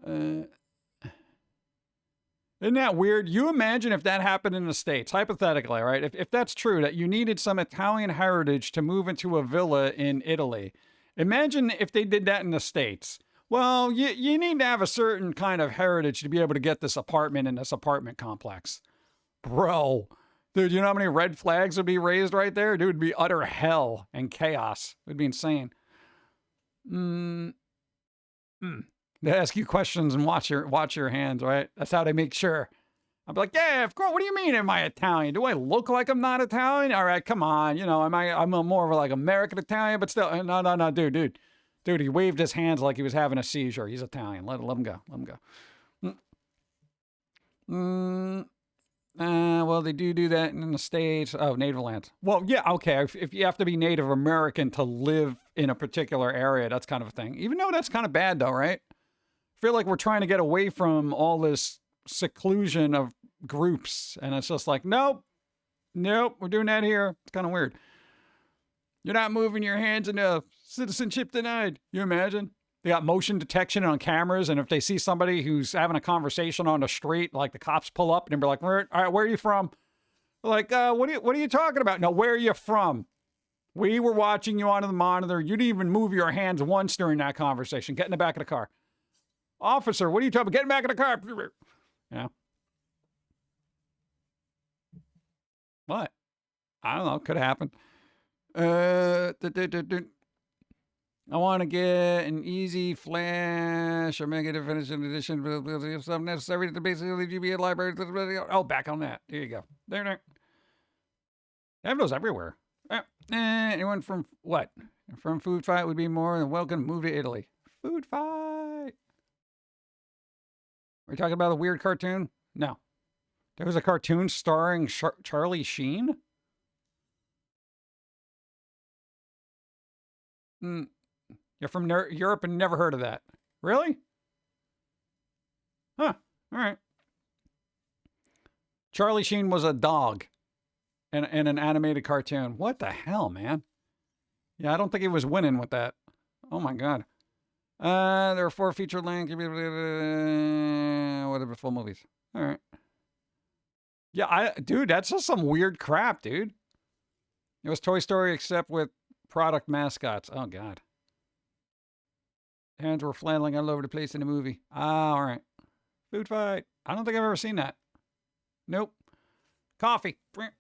Isn't that weird? You imagine if that happened in the States, hypothetically, right? If that's true, that you needed some Italian heritage to move into a villa in Italy. Imagine if they did that in the States. Well, you need to have a certain kind of heritage to be able to get this apartment in this apartment complex. Bro, dude, you know how many red flags would be raised right there? Dude, it would be utter hell and chaos. It would be insane. They ask you questions and watch your hands, right? That's how they make sure. I'm like, yeah, of course. What do you mean, am I Italian? Do I look like I'm not Italian? All right, come on. You know, I'm a more of like American Italian, but still, no, dude. He waved his hands like he was having a seizure. He's Italian. Let him go. Well, they do that in the States. Oh, native lands. Well, yeah, okay. If you have to be Native American to live in a particular area, that's kind of a thing. Even though that's kind of bad, though, right? I feel like we're trying to get away from all this seclusion of groups, and it's just like, nope, we're doing that here. It's kind of weird. You're not moving your hands enough. Citizenship denied. You imagine? They got motion detection on cameras, and if they see somebody who's having a conversation on the street, like the cops pull up and they're like, all right, where are you from? They're like, what are you talking about? No, where are you from? We were watching you on the monitor. You didn't even move your hands once during that conversation. Get in the back of the car. Officer, what are you talking about? Get in the back of the car. Yeah. What? I don't know. Could happen. I want to get an easy flash or mega definition edition of something necessary to basically GBA library. Oh, back on that. There you go. There. They have those everywhere. Anyone from what? From Food Fight would be more than welcome to move to Italy. Food Fight. Are we talking about a weird cartoon? No. There was a cartoon starring Charlie Sheen? You're from Europe and never heard of that. Really? Huh. All right. Charlie Sheen was a dog in an animated cartoon. What the hell, man? Yeah, I don't think he was winning with that. Oh, my God. There are 4 feature length. Whatever, full movies. All right. Yeah, dude, that's just some weird crap, dude. It was Toy Story except with product mascots. Oh, God. Hands were flailing all over the place in the movie. Ah, all right. Food Fight. I don't think I've ever seen that. Nope. Coffee. Let's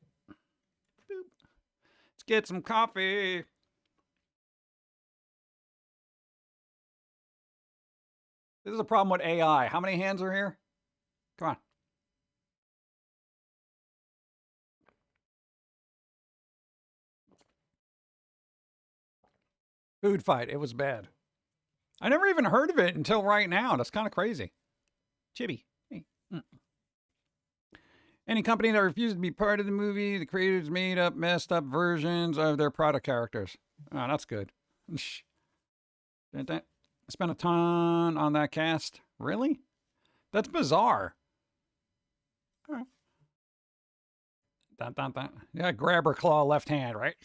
get some coffee. This is a problem with AI. How many hands are here? Come on. Food Fight. It was bad. I never even heard of it until right now. That's kind of crazy. Chibi. Hey. Any company that refused to be part of the movie, the creators made up, messed up versions of their product characters. Oh, that's good. Spent a ton on that cast. Really? That's bizarre. All right. Yeah, grab her claw left hand, right?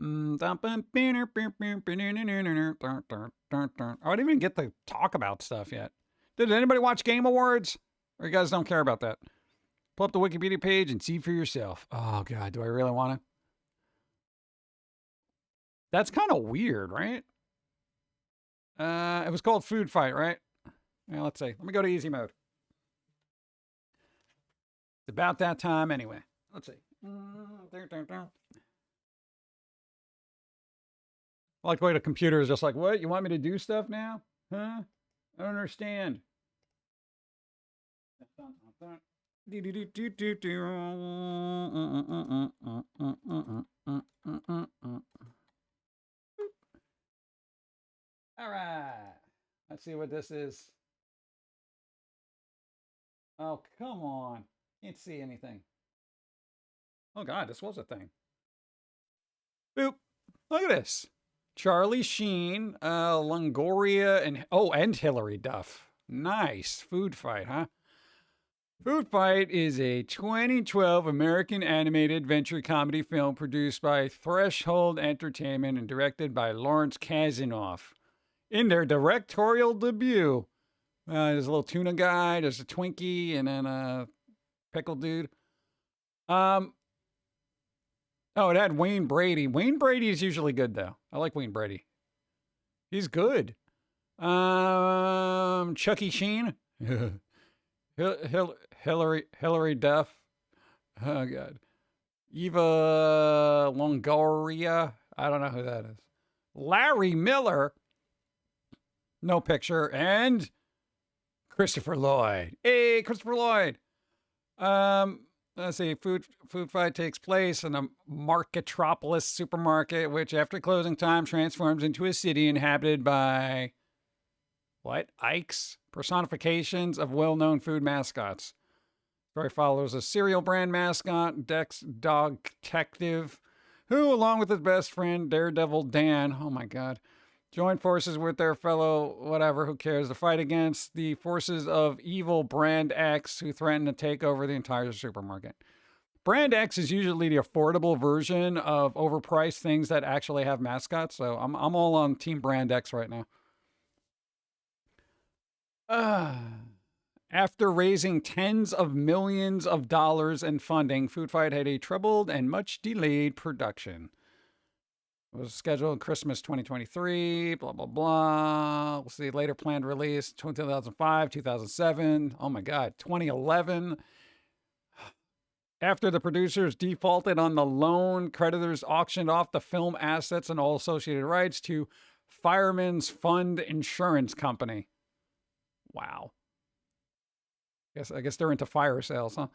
I didn't even get to talk about stuff yet. Did anybody watch Game Awards? Or you guys don't care about that? Pull up the Wikipedia page and see for yourself. Oh, God, do I really want to? That's kind of weird, right? It was called Food Fight, right? Yeah, let's see. Let me go to easy mode. It's about that time anyway. Let's see. I like the way the computer is just like, what? You want me to do stuff now? Huh? I don't understand. All right. Let's see what this is. Oh, come on. Can't see anything. Oh, God, this was a thing. Boop. Look at this. Charlie Sheen, Longoria, and Hillary Duff. Nice. Food Fight, huh? Food Fight is a 2012 American animated adventure comedy film produced by Threshold Entertainment and directed by Lawrence Kasanoff. In their directorial debut, there's a little tuna guy, there's a Twinkie, and then a pickle dude. Oh, it had Wayne Brady. Wayne Brady is usually good though. I like Wayne Brady. He's good. Chucky Sheen. Hillary Duff. Oh God. Eva Longoria. I don't know who that is. Larry Miller. No picture. And Christopher Lloyd. Hey, Christopher Lloyd. Let's see. Food Fight takes place in a Marketropolis supermarket, which after closing time transforms into a city inhabited by what? Ikes? Personifications of well-known food mascots. Story follows a cereal brand mascot, Dex Dog Detective, who, along with his best friend, Daredevil Dan, oh my God, join forces with their fellow, whatever, who cares, to fight against the forces of evil Brand X, who threaten to take over the entire supermarket. Brand X is usually the affordable version of overpriced things that actually have mascots, so I'm all on Team Brand X right now. After raising tens of millions of dollars in funding, Food Fight had a troubled and much delayed production. It was scheduled Christmas 2023, blah, blah, blah. We'll see later planned release 2005, 2007. Oh my God, 2011. After the producers defaulted on the loan, creditors auctioned off the film assets and all associated rights to Fireman's Fund Insurance Company. Wow. I guess they're into fire sales, huh?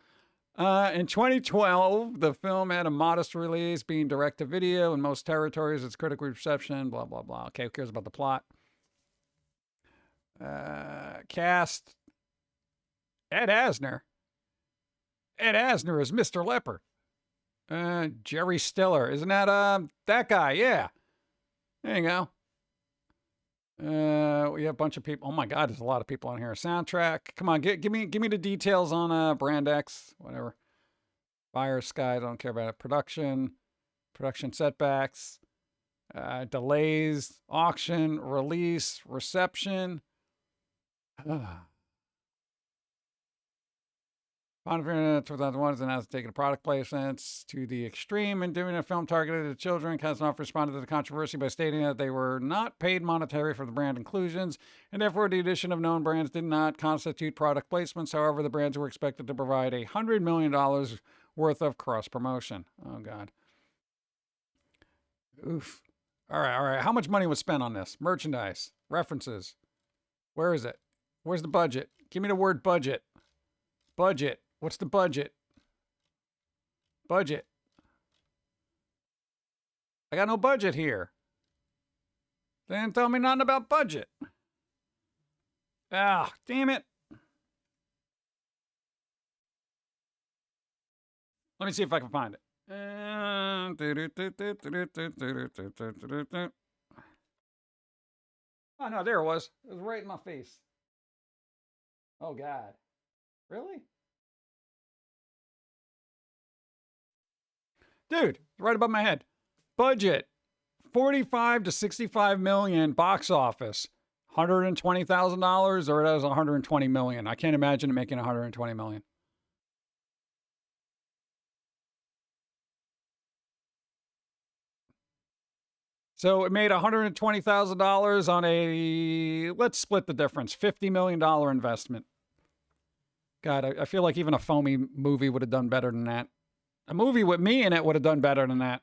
In 2012, the film had a modest release, being direct to video in most territories. Its critical reception, blah, blah, blah. Okay, who cares about the plot? Cast. Ed Asner. Ed Asner is Mr. Leopard. Jerry Stiller. Isn't that that guy? Yeah. There you go. We have a bunch of people. Oh my God, there's a lot of people on here. Soundtrack. Come on, give me the details on Brand X, whatever. Fire Sky, don't care about it. Production setbacks, delays, auction, release, reception. Final 2001 is announced taking product placements to the extreme and doing a film targeted at children. Kasanoff responded to the controversy by stating that they were not paid monetary for the brand inclusions, and therefore the addition of known brands did not constitute product placements. However, the brands were expected to provide $100 million worth of cross-promotion. Oh, God. Oof. All right. How much money was spent on this? Merchandise. References. Where is it? Where's the budget? Give me the word budget. Budget. What's the budget? Budget. I got no budget here. They didn't tell me nothing about budget. Ah, damn it. Let me see if I can find it. Oh, no, there it was. It was right in my face. Oh, God. Really? Dude, right above my head. Budget, 45 to 65 million. Box office, $120,000, or it was 120 million. I can't imagine it making 120 million. So it made $120,000 on a, let's split the difference, $50 million investment. God, I feel like even a Foamy movie would have done better than that. A movie with me in it would have done better than that.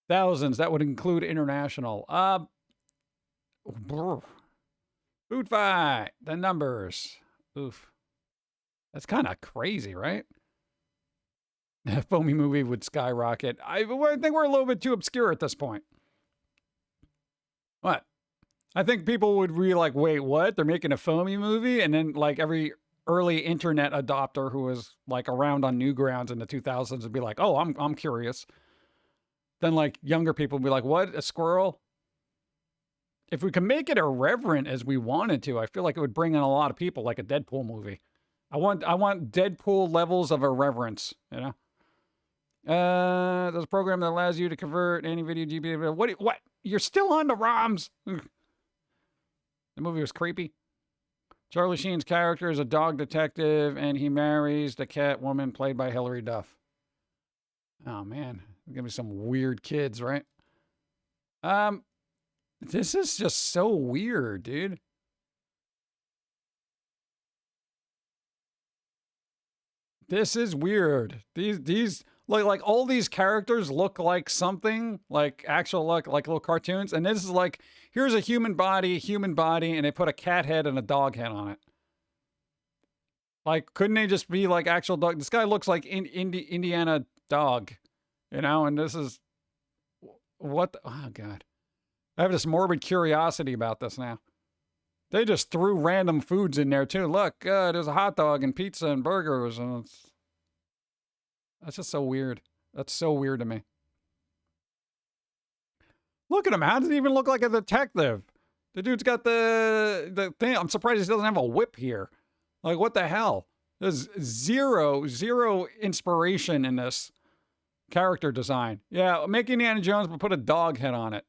Thousands. That would include international. Food Fight. The numbers. Oof. That's kind of crazy, right? A Foamy movie would skyrocket. I think we're a little bit too obscure at this point. What? I think people would be like, wait, what? They're making a Foamy movie? And then like every early internet adopter who was like around on Newgrounds in the 2000s would be like, oh, I'm curious. Then like younger people would be like, what? A squirrel? If we can make it irreverent as we wanted to, I feel like it would bring in a lot of people, like a Deadpool movie. I want Deadpool levels of irreverence, you know? There's a program that allows you to convert any video GPG. What? You're still on the ROMs. The movie was creepy. Charlie Sheen's character is a dog detective, and he marries the cat woman played by Hilary Duff. Oh, man. There's going to be some weird kids, right? This is just so weird, dude. This is weird. These like all these characters look like something, like actual like little cartoons, and this is like, here's a human body, and they put a cat head and a dog head on it. Like, couldn't they just be like actual dog? This guy looks like Indiana dog, you know, and this is what the, oh god. I have this morbid curiosity about this now. They just threw random foods in there too. Look, there's a hot dog and pizza and burgers, and that's just so weird. That's so weird to me. Look at him. How does he even look like a detective? The dude's got the thing. I'm surprised he doesn't have a whip here. Like, what the hell? There's zero inspiration in this character design. Yeah, make Indiana Jones, but put a dog head on it.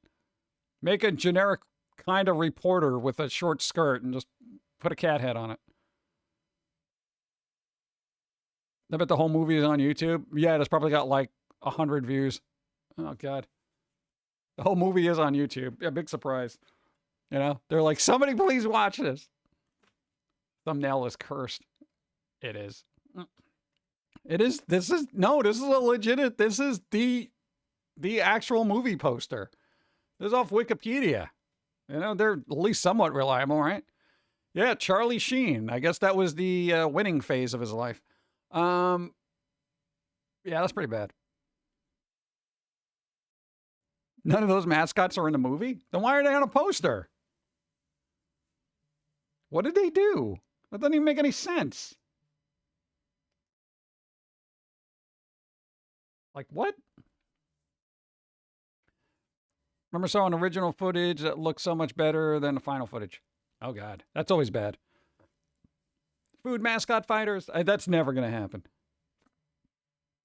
Make a generic kind of reporter with a short skirt and just put a cat head on it. I bet the whole movie is on YouTube. Yeah, it's probably got like 100 views. Oh, God. The whole movie is on YouTube. Yeah, big surprise. You know, they're like, somebody please watch this. Thumbnail is cursed. It is. It is. This is a legit, this is the actual movie poster. This is off Wikipedia. You know, they're at least somewhat reliable, right? Yeah, Charlie Sheen. I guess that was the winning phase of his life. Yeah, that's pretty bad. None of those mascots are in the movie? Then why are they on a poster? What did they do? That doesn't even make any sense. Like, what? Remember saw an original footage that looked so much better than the final footage. Oh, God. That's always bad. Food mascot fighters? That's never going to happen.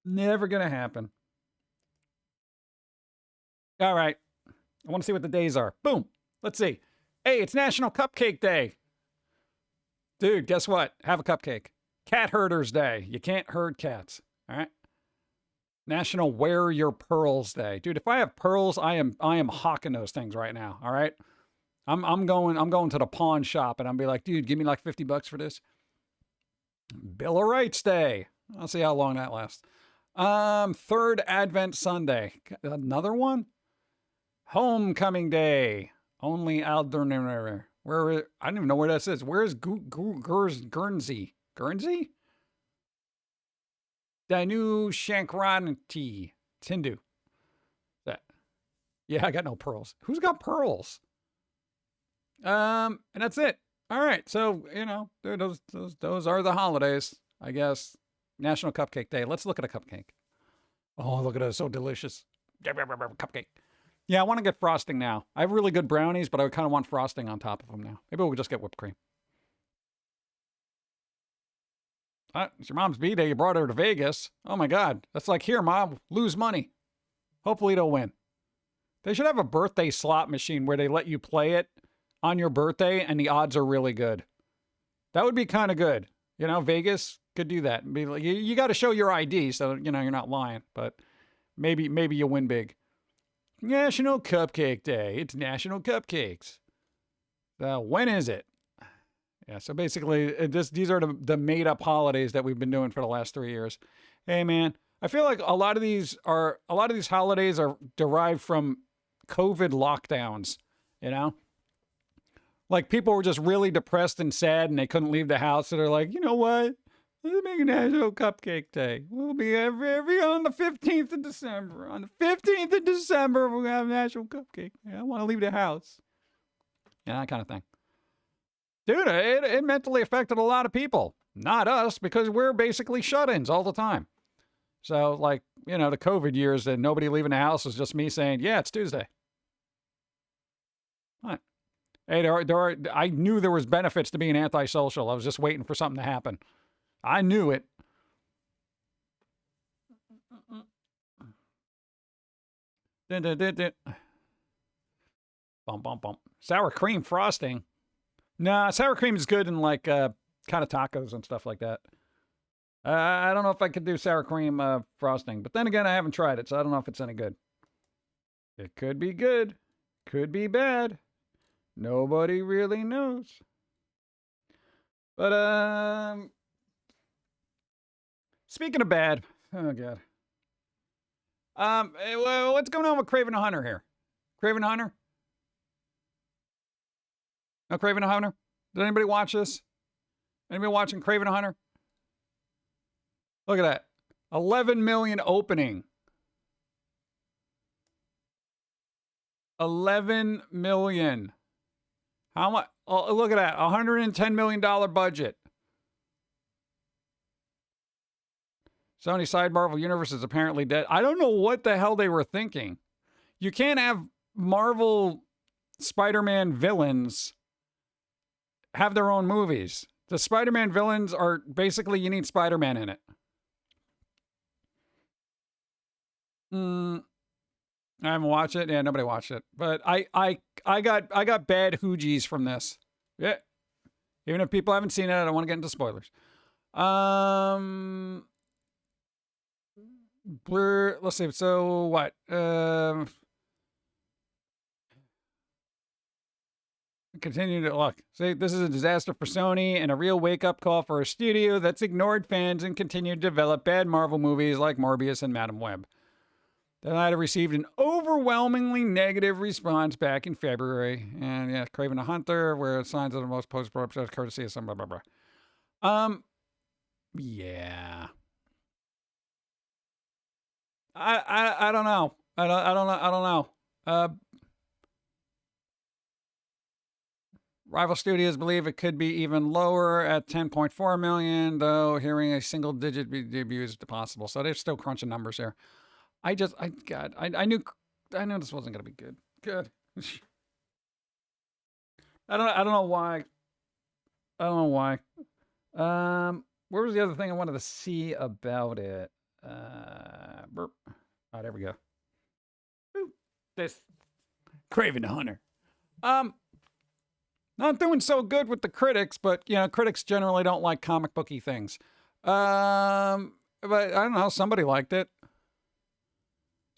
Never going to happen. All right. I want to see what the days are. Boom. Let's see. Hey, it's National Cupcake Day. Dude, guess what? Have a cupcake. Cat Herders Day. You can't herd cats. All right. National Wear Your Pearls Day. Dude, if I have pearls, I am hawking those things right now. All right. I'm going to the pawn shop and I'm be like, dude, give me like $50 for this. Bill of Rights Day. I'll see how long that lasts. Third Advent Sunday. Another one? Homecoming Day. Only Alderney. Where I don't even know where that is. Where is Guernsey? Guernsey? Danu Shankranti. Tindu. That. Yeah, I got no pearls. Who's got pearls? And that's it. All right. So, you know, those are the holidays, I guess. National Cupcake Day. Let's look at a cupcake. Oh, look at it. It's so delicious. Cupcake. Yeah, I want to get frosting now. I have really good brownies, but I kind of want frosting on top of them now. Maybe we'll just get whipped cream. It's your mom's B-Day. You brought her to Vegas. Oh, my God. That's like, here, Mom, lose money. Hopefully they'll win. They should have a birthday slot machine where they let you play it on your birthday, and the odds are really good. That would be kind of good. You know, Vegas could do that. Be like, you got to show your ID, so, you know, you're not lying. But maybe you win big. National Cupcake Day. It's National Cupcakes. When is it? Yeah, so basically, these are the made-up holidays that we've been doing for the last 3 years. Hey, man, I feel like a lot of these holidays are derived from COVID lockdowns. You know, like people were just really depressed and sad, and they couldn't leave the house. So they're like, you know what? Let's make a National Cupcake Day. We'll be every on the 15th of December. On the 15th of December, we're gonna have National Cupcake Day. I want to leave the house. Yeah, that kind of thing. Dude, it mentally affected a lot of people. Not us, because we're basically shut-ins all the time. So, like, you know, the COVID years and nobody leaving the house was just me saying, yeah, it's Tuesday. What? Hey, I knew there was benefits to being antisocial. I was just waiting for something to happen. I knew it. Dun, dun, dun, dun. Bum, bum, bum. Sour cream frosting. Nah, sour cream is good in like kind of tacos and stuff like that. I don't know if I could do sour cream frosting, but then again, I haven't tried it, so I don't know if it's any good. It could be good, could be bad. Nobody really knows. But speaking of bad, oh god. What's going on with Craven the Hunter here? Craven the Hunter? No Craven the Hunter? Did anybody watch this? Anybody watching Craven the Hunter? Look at that. 11 million opening. 11 million. How much? Oh, look at that. $110 million budget. Sony side Marvel Universe is apparently dead. I don't know what the hell they were thinking. You can't have Marvel Spider-Man villains have their own movies. The Spider-Man villains are basically, you need Spider-Man in it. I haven't watched it. Yeah, nobody watched it. But I got bad hoogies from this. Yeah. Even if people haven't seen it, I don't want to get into spoilers. Blur, let's see. So what? Continue to look. See, this is a disaster for Sony and a real wake-up call for a studio that's ignored fans and continued to develop bad Marvel movies like Morbius and Madam Web. The latter received an overwhelmingly negative response back in February. And yeah, Craven the Hunter, where signs of the most post-production courtesy of some blah, blah, blah. Yeah. I don't know. I don't know. Rival studios believe it could be even lower at 10.4 million, though hearing a single-digit debut is possible. So they're still crunching numbers here. I knew this wasn't gonna be good. Good. I don't know why. Where was the other thing I wanted to see about it? Burp. Oh, there we go. Ooh, this Craven the Hunter. Not doing so good with the critics, but you know, critics generally don't like comic booky things. But I don't know, somebody liked it.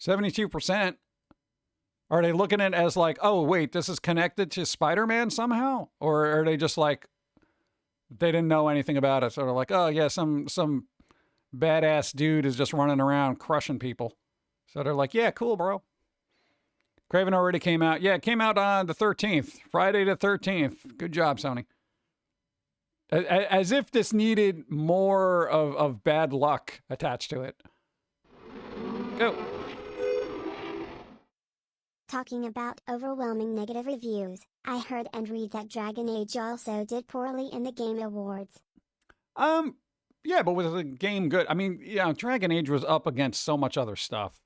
72%. Are they looking at it as like, oh wait, this is connected to Spider-Man somehow? Or are they just like, they didn't know anything about it, so they're like, oh yeah, some badass dude is just running around crushing people. So they're like, yeah, cool, bro. Craven already came out. Yeah, it came out on the 13th, Friday the 13th. Good job, Sony. As if this needed more of bad luck attached to it. Go. Talking about overwhelming negative reviews, I heard and read that Dragon Age also did poorly in the Game Awards. Yeah, but was the game good? I mean, yeah, Dragon Age was up against so much other stuff.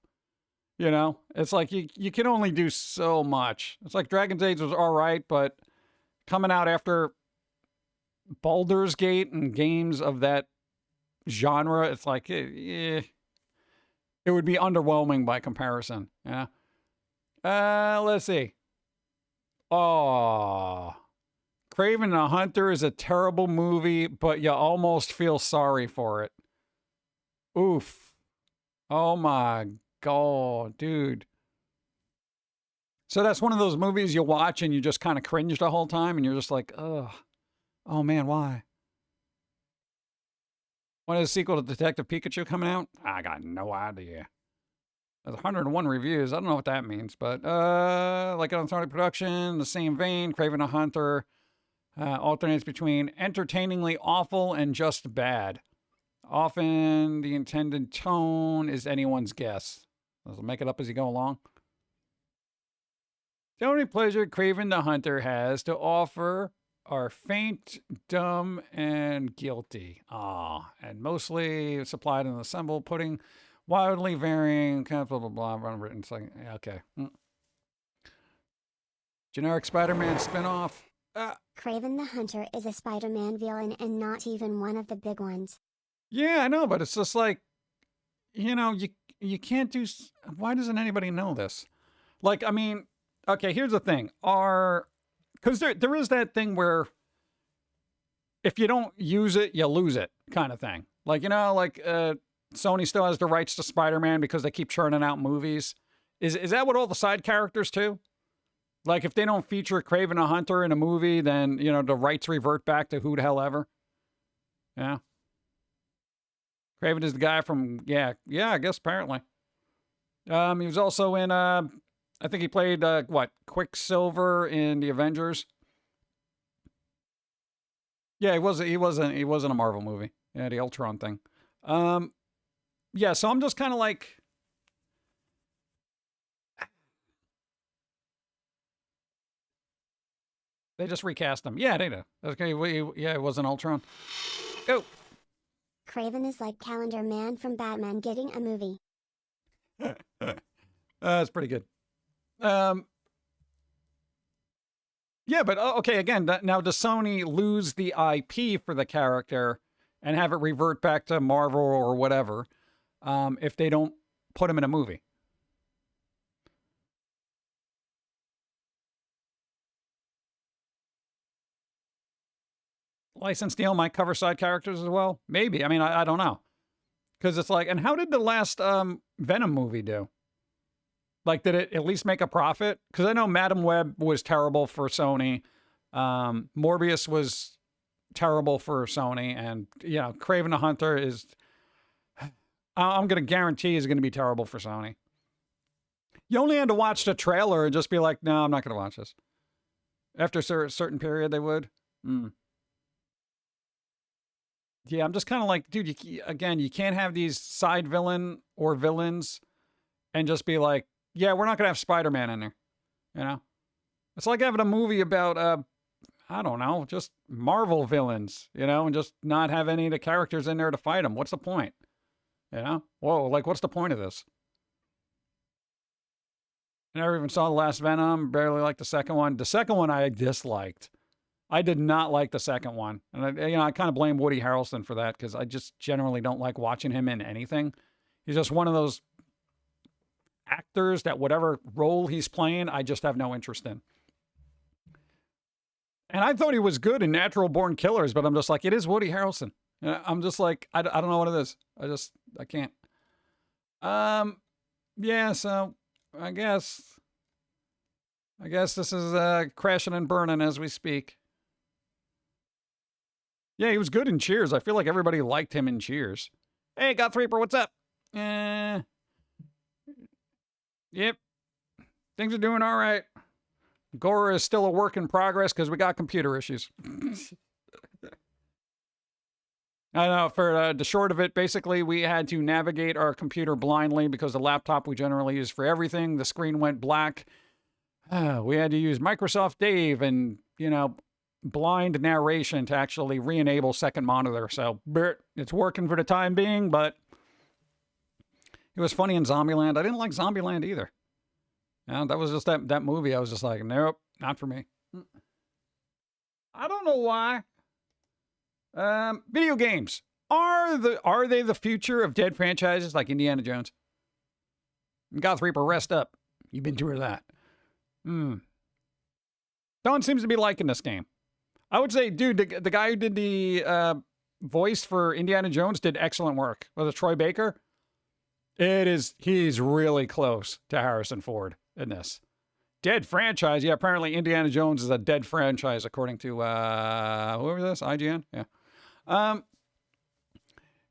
You know, it's like you can only do so much. It's like Dragon's Age was all right, but coming out after Baldur's Gate and games of that genre, it's like, it would be underwhelming by comparison. Yeah. Let's see. Oh, Craven the Hunter is a terrible movie, but you almost feel sorry for it. Oof. Oh my God, dude. So that's one of those movies you watch and you just kind of cringe the whole time and you're just like, ugh. Oh man, why? When is the sequel to Detective Pikachu coming out? I got no idea. There's 101 reviews. I don't know what that means, but like on Sony production, the same vein, Craven the Hunter alternates between entertainingly awful and just bad. Often the intended tone is anyone's guess. I'll make it up as you go along. The only pleasure Craven the Hunter has to offer are faint, dumb, and guilty. And mostly supplied and assembled, putting wildly varying, kind of blah, blah, blah, unwritten. It's like, okay. Generic Spider-Man spinoff. Craven the Hunter is a Spider-Man villain and not even one of the big ones. Yeah, I know, but it's just like, you can't do. Why doesn't anybody know this? Like, I mean, okay, here's the thing. Because there is that thing where if you don't use it, you lose it kind of thing. Like, Sony still has the rights to Spider-Man because they keep churning out movies. Is that what all the side characters too? Like, if they don't feature Kraven the Hunter in a movie, then, the rights revert back to who the hell ever. Yeah. Kraven is the guy from, yeah, I guess apparently. He was also in, I think he played, Quicksilver in the Avengers. Yeah, he wasn't a Marvel movie. Yeah, the Ultron thing. Yeah, so I'm just kind of like, they just recast him. Yeah, they do. Okay, yeah, it wasn't Ultron. Go. Craven is like Calendar Man from Batman getting a movie. That's pretty good. Yeah, but okay, again, now does Sony lose the IP for the character and have it revert back to Marvel or whatever if they don't put him in a movie? Licensed deal might cover side characters as well? Maybe. I mean, I don't know. Because it's like, and how did the last Venom movie do? Like, did it at least make a profit? Because I know Madam Web was terrible for Sony. Morbius was terrible for Sony. And, Kraven the Hunter is, I'm going to guarantee is going to be terrible for Sony. You only had to watch the trailer and just be like, no, I'm not going to watch this. After a certain period, they would. Yeah, I'm just kind of like, dude, you can't have these side villain or villains and just be like, yeah, we're not going to have Spider-Man in there. It's like having a movie about, I don't know, just Marvel villains, and just not have any of the characters in there to fight them. What's the point? Whoa, like, what's the point of this? I never even saw the last Venom, barely liked the second one. The second one I disliked. I did not like the second one. And I kind of blame Woody Harrelson for that because I just generally don't like watching him in anything. He's just one of those actors that whatever role he's playing, I just have no interest in. And I thought he was good in Natural Born Killers, but I'm just like, it is Woody Harrelson. I'm just like, I don't know what it is. I can't. Yeah, so I guess this is crashing and burning as we speak. Yeah, he was good in Cheers. I feel like everybody liked him in Cheers. Hey, Got Threeper, what's up? Yep. Things are doing all right. Gora is still a work in progress because we got computer issues. I know, for the short of it, basically, we had to navigate our computer blindly because the laptop we generally use for everything, the screen went black. We had to use Microsoft Dave and, blind narration to actually re-enable second monitor. So it's working for the time being, but it was funny in Zombieland. I didn't like Zombieland either. That was just that movie. I was just like, nope, not for me. I don't know why. Video games. Are they the future of dead franchises like Indiana Jones? Goth Reaper, rest up. You've been through that. No one seems to be liking this game. I would say, dude, the guy who did the voice for Indiana Jones did excellent work. Was it Troy Baker? He's really close to Harrison Ford in this. Dead franchise. Yeah, apparently Indiana Jones is a dead franchise, according to, whoever this? IGN? Yeah.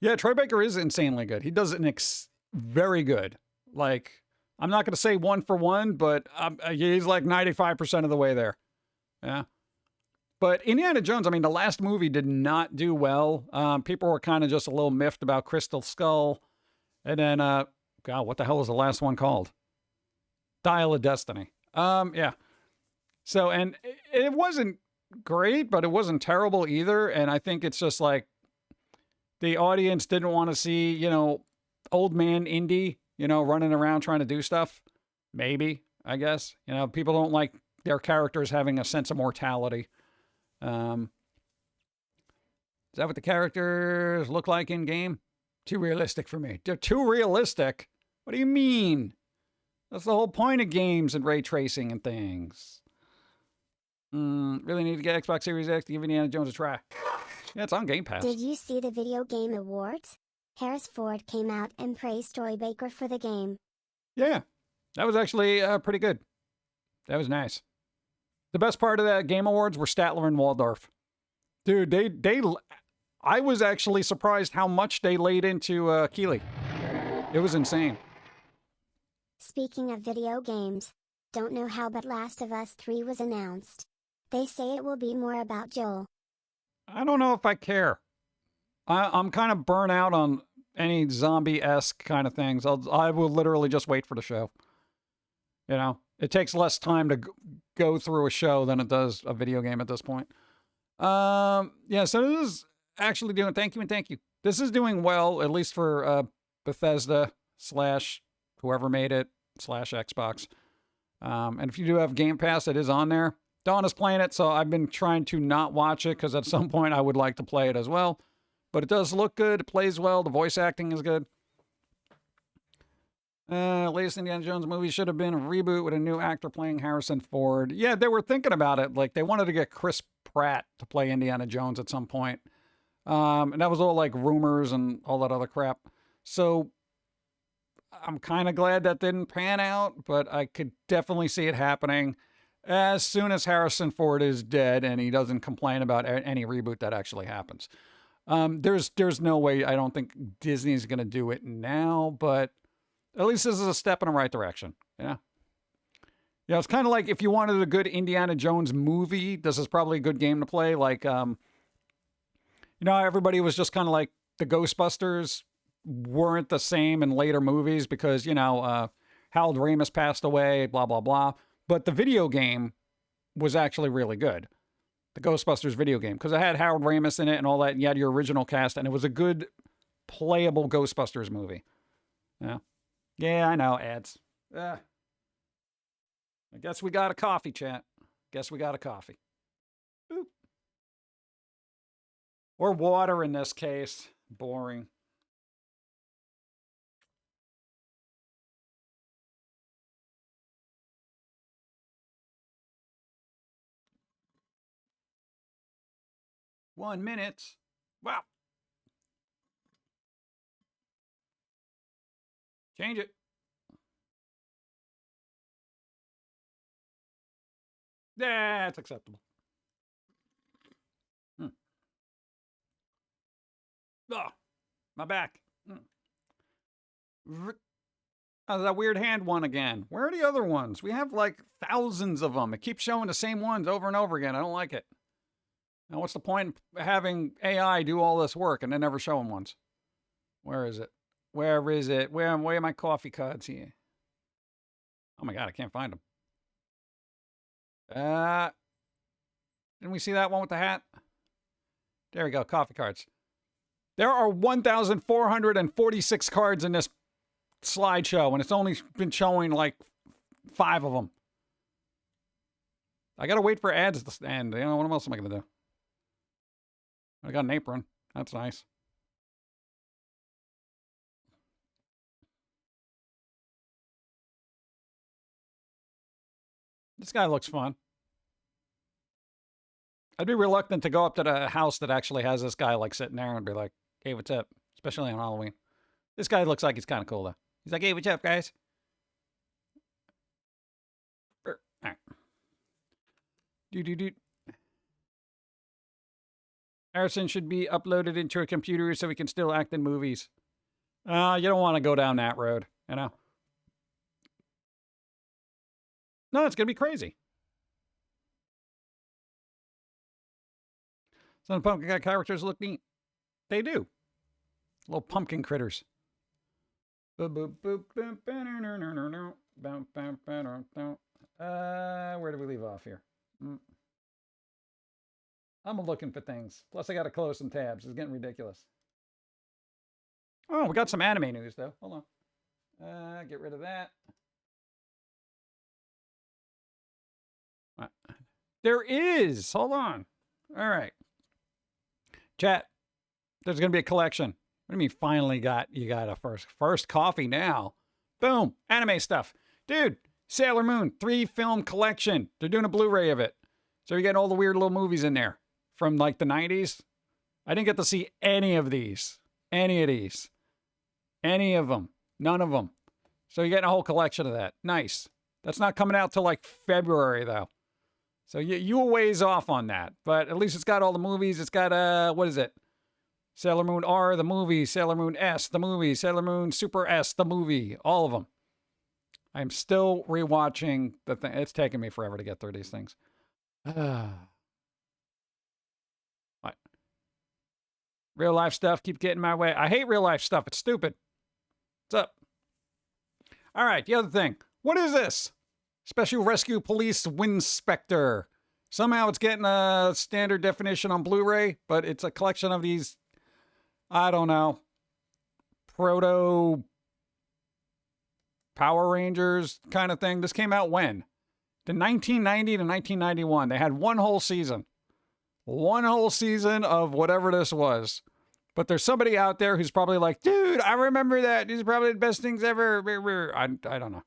Yeah, Troy Baker is insanely good. He does very good. Like, I'm not going to say one for one, but he's like 95% of the way there. Yeah. But Indiana Jones, I mean, the last movie did not do well. People were kind of just a little miffed about Crystal Skull. And then, God, what the hell was the last one called? Dial of Destiny. Yeah. So, and it wasn't great, but it wasn't terrible either. And I think it's just like the audience didn't want to see, old man Indy, running around trying to do stuff. Maybe, I guess. People don't like their characters having a sense of mortality. Is that what the characters look like in game? Too realistic for me. They're too realistic. What do you mean? That's the whole point of games and ray tracing and things. Really need to get Xbox Series X to give Indiana Jones a try. Yeah, it's on Game Pass. Did you see the Video Game Awards? Harris Ford came out and praised Troy Baker for the game. Yeah, that was actually pretty good. That was nice. The best part of that Game Awards were Statler and Waldorf. Dude, I was actually surprised how much they laid into Keeley. It was insane. Speaking of video games, don't know how but Last of Us 3 was announced. They say it will be more about Joel. I don't know if I care. I'm kind of burnt out on any zombie-esque kind of things. I will literally just wait for the show. You know, it takes less time to go through a show than it does a video game at this point. Yeah, so this is actually doing, thank you. This is doing well, at least for Bethesda / whoever made it / Xbox. And if you do have Game Pass, it is on there. Dawn is playing it, so I've been trying to not watch it because at some point I would like to play it as well. But it does look good. It plays well. The voice acting is good. Latest Indiana Jones movie should have been a reboot with a new actor playing Harrison Ford. Yeah, they were thinking about it. Like, they wanted to get Chris Pratt to play Indiana Jones at some point. And that was all like rumors and all that other crap. So I'm kind of glad that didn't pan out, but I could definitely see it happening as soon as Harrison Ford is dead and he doesn't complain about any reboot that actually happens. There's no way, I don't think Disney's going to do it now, but at least this is a step in the right direction. Yeah. Yeah, it's kind of like if you wanted a good Indiana Jones movie, this is probably a good game to play. Like, everybody was just kind of like the Ghostbusters weren't the same in later movies because, Harold Ramis passed away, blah, blah, blah. But the video game was actually really good. The Ghostbusters video game, because it had Harold Ramis in it and all that, and you had your original cast, and it was a good, playable Ghostbusters movie. Yeah. Yeah, I know, ads. I guess we got a coffee, chat. Guess we got a coffee. Boop. Or water in this case. Boring. One minute. Wow. Change it. That's acceptable. Oh, my back. Oh, that weird hand one again. Where are the other ones? We have like thousands of them. It keeps showing the same ones over and over again. I don't like it. Now, what's the point in having AI do all this work and then never showing ones? Where is it? Where is it? Where are my coffee cards here? Oh my God, I can't find them. Didn't we see that one with the hat? There we go, coffee cards. There are 1,446 cards in this slideshow, and it's only been showing like 5 of them. I gotta wait for ads to end. What else am I gonna do? I got an apron. That's nice. This guy looks fun. I'd be reluctant to go up to the house that actually has this guy like sitting there and be like, hey, what's up? Especially on Halloween. This guy looks like he's kind of cool though. He's like, hey, what's up, guys? All right. Do. Harrison should be uploaded into a computer so he can still act in movies. You don't want to go down that road, No, it's going to be crazy. Some Pumpkin characters look neat. They do. Little pumpkin critters. Where do we leave off here? I'm looking for things. Plus, I got to close some tabs. It's getting ridiculous. Oh, we got some anime news, though. Hold on. Get rid of that. There is. Hold on. All right. Chat, there's going to be a collection. What do you mean finally you got a first coffee now? Boom, anime stuff. Dude, Sailor Moon 3-film collection. They're doing a Blu-ray of it. So you're getting all the weird little movies in there from like the 90s. I didn't get to see any of these. Any of these. Any of them. None of them. So you're getting a whole collection of that. Nice. That's not coming out till like February though. So you a ways off on that. But at least it's got all the movies. It's got, what is it? Sailor Moon R, the movie. Sailor Moon S, the movie. Sailor Moon Super S, the movie. All of them. I'm still rewatching the thing. It's taking me forever to get through these things. What? Real life stuff keeps getting in my way. I hate real life stuff. It's stupid. What's up? All right, the other thing. What is this? Special Rescue Police Winspector. Somehow it's getting a standard definition on Blu-ray, but it's a collection of these, I don't know, proto Power Rangers kind of thing. This came out when? The 1990 to 1991. They had one whole season. One whole season of whatever this was. But there's somebody out there who's probably like, dude, I remember that. These are probably the best things ever. I don't know.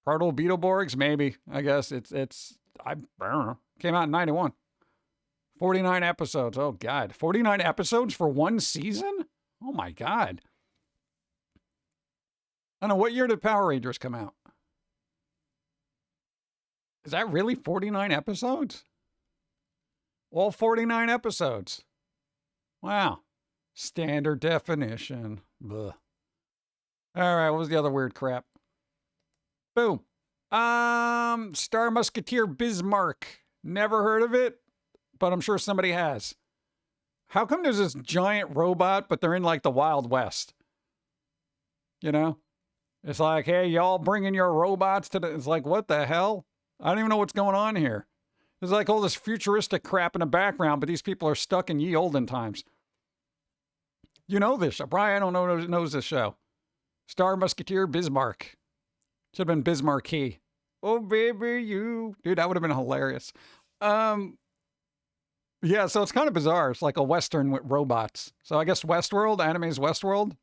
Proto Beetleborgs, maybe. I guess I don't know. Came out in 91. 49 episodes. Oh, God. 49 episodes for one season? Oh, my God. I don't know. What year did Power Rangers come out? Is that really 49 episodes? All 49 episodes. Wow. Standard definition. Blech. All right. What was the other weird crap? Boom. Star Musketeer Bismarck. Never heard of it, but I'm sure somebody has. How come there's this giant robot, but they're in like the Wild West? You know? It's like, hey, y'all bringing your robots to the... It's like, what the hell? I don't even know what's going on here. There's like all this futuristic crap in the background, but these people are stuck in ye olden times. You know this show. Brian, I don't know knows this show. Star Musketeer Bismarck. Should have been Bismarcky. Oh, baby, you. Dude, that would have been hilarious. Yeah, so it's kind of bizarre. It's like a Western with robots. So I guess Westworld, anime's Westworld.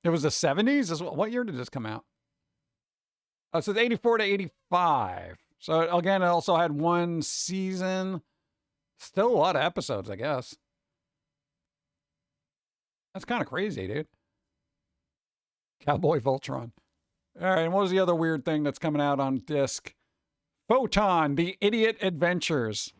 It was the 70s? What year did this come out? So it's 84 to 85. So again, it also had one season. Still a lot of episodes, I guess. That's kind of crazy, dude. Cowboy Voltron. All right, and what was the other weird thing that's coming out on disc? Photon, The Idiot Adventures.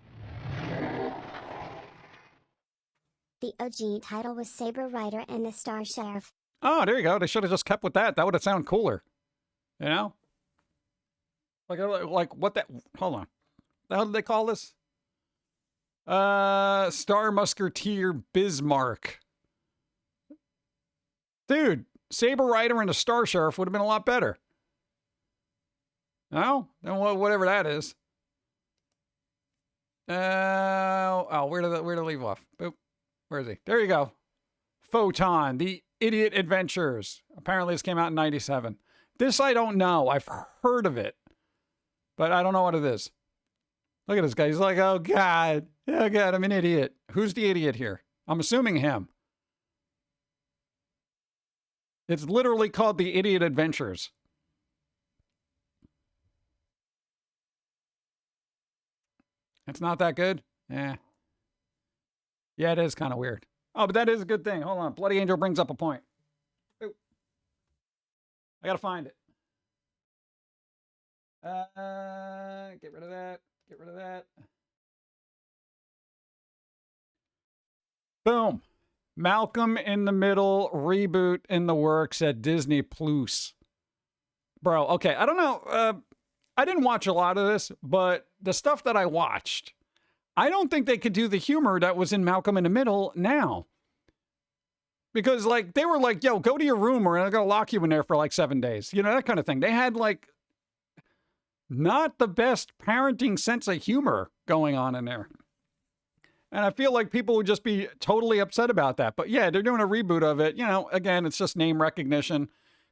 The OG title was Saber Rider and the Star Sheriff. Oh, there you go. They should have just kept with that. That would have sounded cooler. You know? Like what that... Hold on. How did they call this? Star Musketeer Bismarck. Dude, Saber Rider and the Star Sheriff would have been a lot better. No? Then whatever that is. Where did it leave off? Boop. Where is he? There you go. Photon, The Idiot Adventures. Apparently this came out in 97. This I don't know. I've heard of it. But I don't know what it is. Look at this guy. He's like, oh, God. Oh, God, I'm an idiot. Who's the idiot here? I'm assuming him. It's literally called The Idiot Adventures. It's not that good? Yeah, it is kind of weird. Oh, but that is a good thing. Hold on. Bloody Angel brings up a point. Ooh. I got to find it. Get rid of that. Get rid of that. Boom. Malcolm in the Middle reboot in the works at Disney Plus. Bro, okay, I don't know. I didn't watch a lot of this, but the stuff that I watched, I don't think they could do the humor that was in Malcolm in the Middle now. Because, like, they were like, yo, go to your room or I'm going to lock you in there for like 7 days. You know, that kind of thing. They had, like, not the best parenting sense of humor going on in there. And I feel like people would just be totally upset about that. But yeah, they're doing a reboot of it. You know, again, it's just name recognition.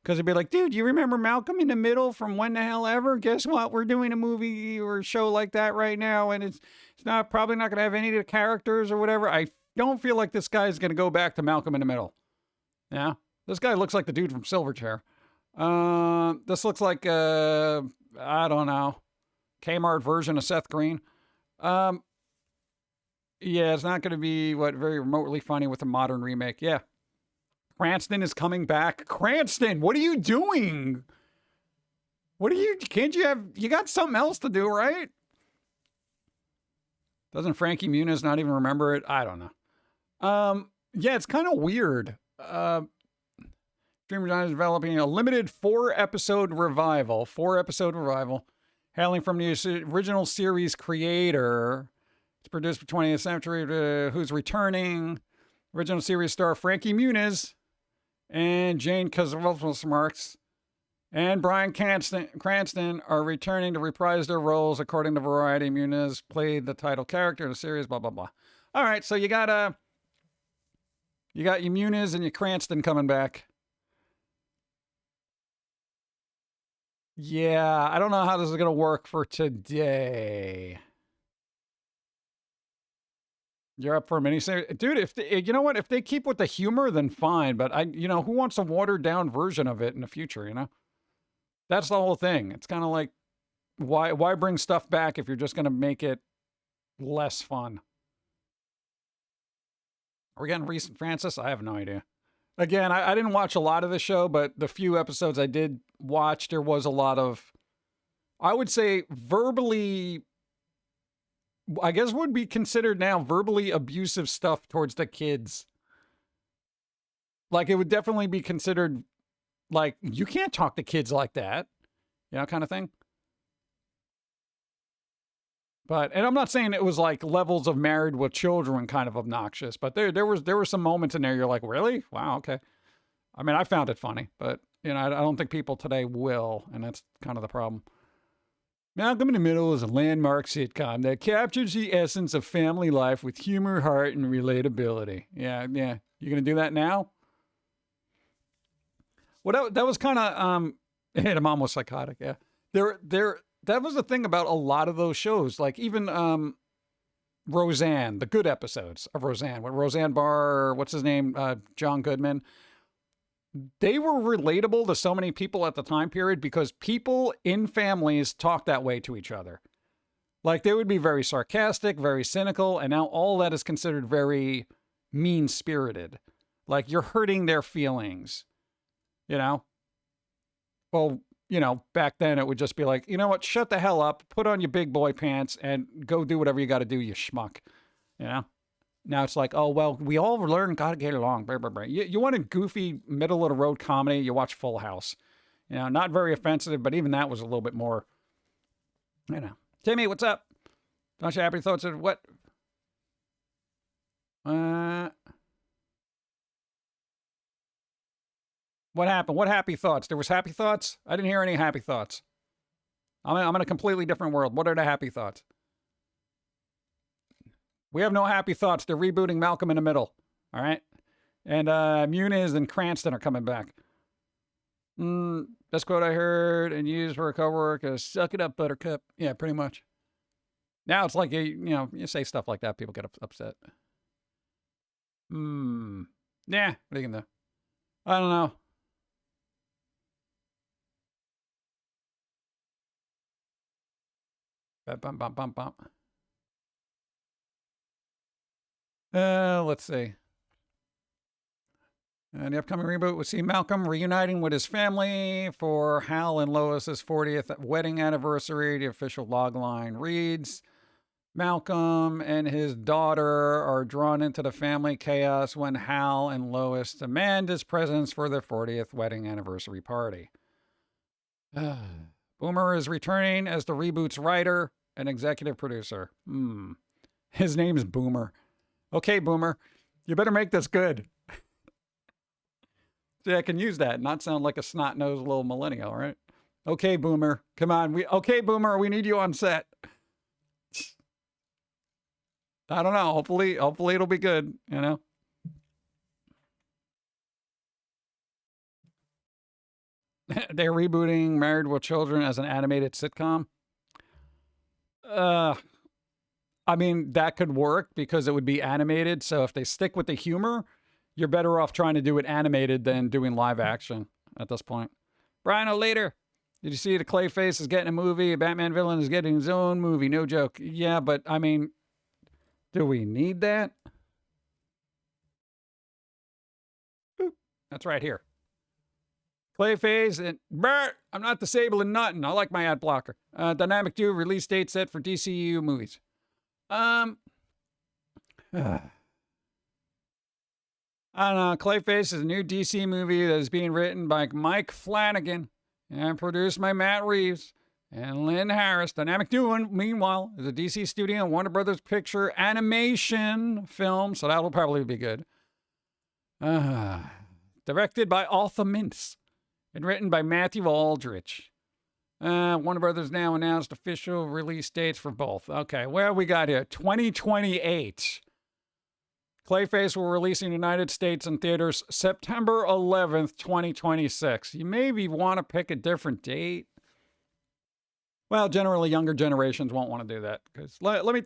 Because it'd be like, dude, you remember Malcolm in the Middle from When the Hell Ever? Guess what? We're doing a movie or a show like that right now, and it's not probably not going to have any of the characters or whatever. I don't feel like this guy's going to go back to Malcolm in the Middle. Yeah, this guy looks like the dude from Silverchair. This looks like I don't know, Kmart version of Seth Green. Yeah, it's not going to be very remotely funny with a modern remake. Yeah. Cranston is coming back. Cranston, what are you doing? Can't you got something else to do, right? Doesn't Frankie Muniz not even remember it? I don't know. Yeah, it's kind of weird. Dreamer John is developing a limited 4-episode revival, hailing from the original series creator. It's produced for 20th Century, who's returning. Original series star Frankie Muniz and Jane Kazalowski and Bryan Cranston are returning to reprise their roles. According to Variety, Muniz played the title character in the series, blah, blah, blah. All right, so you got your Muniz and your Cranston coming back. Yeah, I don't know how this is going to work for today. You're up for a miniseries, dude. You know what, if they keep with the humor, then fine. But who wants a watered down version of it in the future? That's the whole thing. It's kind of like, why bring stuff back if you're just going to make it less fun? Are we getting recent Francis? I have no idea. Again, I didn't watch a lot of the show, but the few episodes I did watch, there was a lot of, I would say, verbally, I guess would be considered now verbally abusive stuff towards the kids. Like, it would definitely be considered like, you can't talk to kids like that, kind of thing. And I'm not saying it was like levels of Married with Children kind of obnoxious, but there were some moments in there you're like, really? Wow, okay. I mean, I found it funny, but I don't think people today will, and that's kind of the problem. Malcolm in the Middle is a landmark sitcom that captures the essence of family life with humor, heart, and relatability. Yeah. You gonna do that now? Well, that was kind of I'm almost psychotic. Yeah, that was the thing about a lot of those shows, like even Roseanne, the good episodes of Roseanne, with Roseanne Barr, what's his name, John Goodman. They were relatable to so many people at the time period because people in families talk that way to each other. Like, they would be very sarcastic, very cynical, and now all that is considered very mean-spirited. Like, you're hurting their feelings, Well, back then it would just be like, you know what, shut the hell up, put on your big boy pants, and go do whatever you got to do, you schmuck, Now it's like, oh, well, we all learn got to get along. Blah, blah, blah. You want a goofy, middle-of-the-road comedy, you watch Full House. Not very offensive, but even that was a little bit more, Timmy, what's up? Don't you have any thoughts of what? What happened? What happy thoughts? There was happy thoughts? I didn't hear any happy thoughts. I'm in a completely different world. What are the happy thoughts? We have no happy thoughts. They're rebooting Malcolm in the Middle. All right? And Muniz and Cranston are coming back. That's quote I heard and used for a coworker. Suck it up, buttercup. Yeah, pretty much. Now it's like, you say stuff like that, people get upset. Yeah, what are you going to do? I don't know. Bump, bump, bump, bump. Let's see. And the upcoming reboot will see Malcolm reuniting with his family for Hal and Lois's 40th wedding anniversary. The official logline reads, Malcolm and his daughter are drawn into the family chaos when Hal and Lois demand his presence for their 40th wedding anniversary party. Boomer is returning as the reboot's writer and executive producer. His name is Boomer. Okay, Boomer, you better make this good. See, I can use that, not sound like a snot-nosed little millennial, right? Okay, Boomer, come on. Okay, Boomer, we need you on set. I don't know. Hopefully it'll be good, They're rebooting Married with Children as an animated sitcom. Uh, I mean, that could work because it would be animated. So if they stick with the humor, you're better off trying to do it animated than doing live action at this point. Brian O'Later, did you see the Clayface is getting a movie? A Batman villain is getting his own movie. No joke. Yeah, but I mean, do we need that? Oop, that's right here. Clayface and Bert, I'm not disabling nothing. I like my ad blocker. Dynamic Duo release date set for DCU movies. I don't know. Clayface is a new DC movie that is being written by Mike Flanagan and produced by Matt Reeves and Lynn Harris. Dynamic Duo, meanwhile, is a DC studio and Warner Brothers Picture animation film, so that'll probably be good. Directed by Arthur Mintz and written by Matthew Aldrich. Warner Brothers now announced official release dates for both. Okay, where we got here? 2028. Clayface will release in the United States in theaters September 11th, 2026. You maybe want to pick a different date. Well, generally younger generations won't want to do that because let me,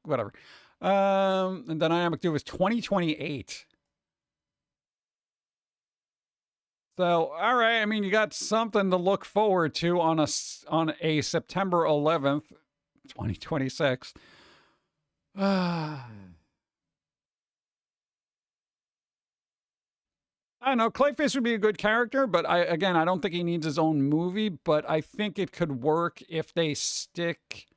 whatever. And Dynamic Duo is 2028. So, all right. I mean, you got something to look forward to on a September 11th, 2026. I don't know. Clayface would be a good character, but I don't think he needs his own movie. But I think it could work if they stick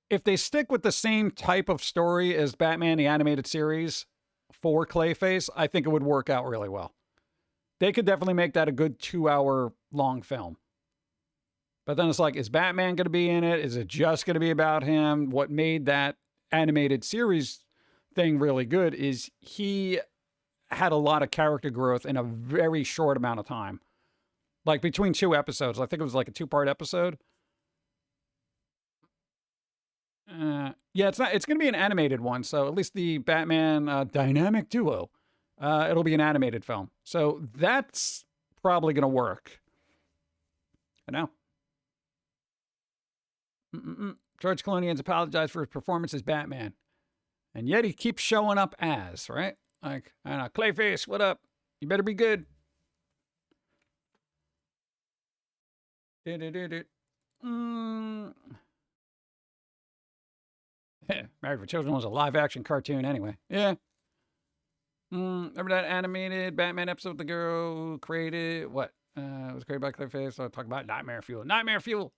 with the same type of story as Batman the Animated Series for Clayface. I think it would work out really well. They could definitely make that a good 2-hour long film. But then it's like, is Batman going to be in it? Is it just going to be about him? What made that animated series thing really good is he had a lot of character growth in a very short amount of time. Like between 2 episodes. I think it was like a 2-part episode. Yeah, it's going to be an animated one. So at least the Batman Dynamic Duo, it'll be an animated film. So that's probably going to work. I know. George Clooney has apologized for his performance as Batman. And yet he keeps showing up as, right? Like, I don't know, Clayface, what up? You better be good. Married with Children was a live-action cartoon anyway. Yeah. Remember that animated Batman episode with the girl who created, what? It was created by Clayface. So I'll talk about Nightmare Fuel. Nightmare Fuel!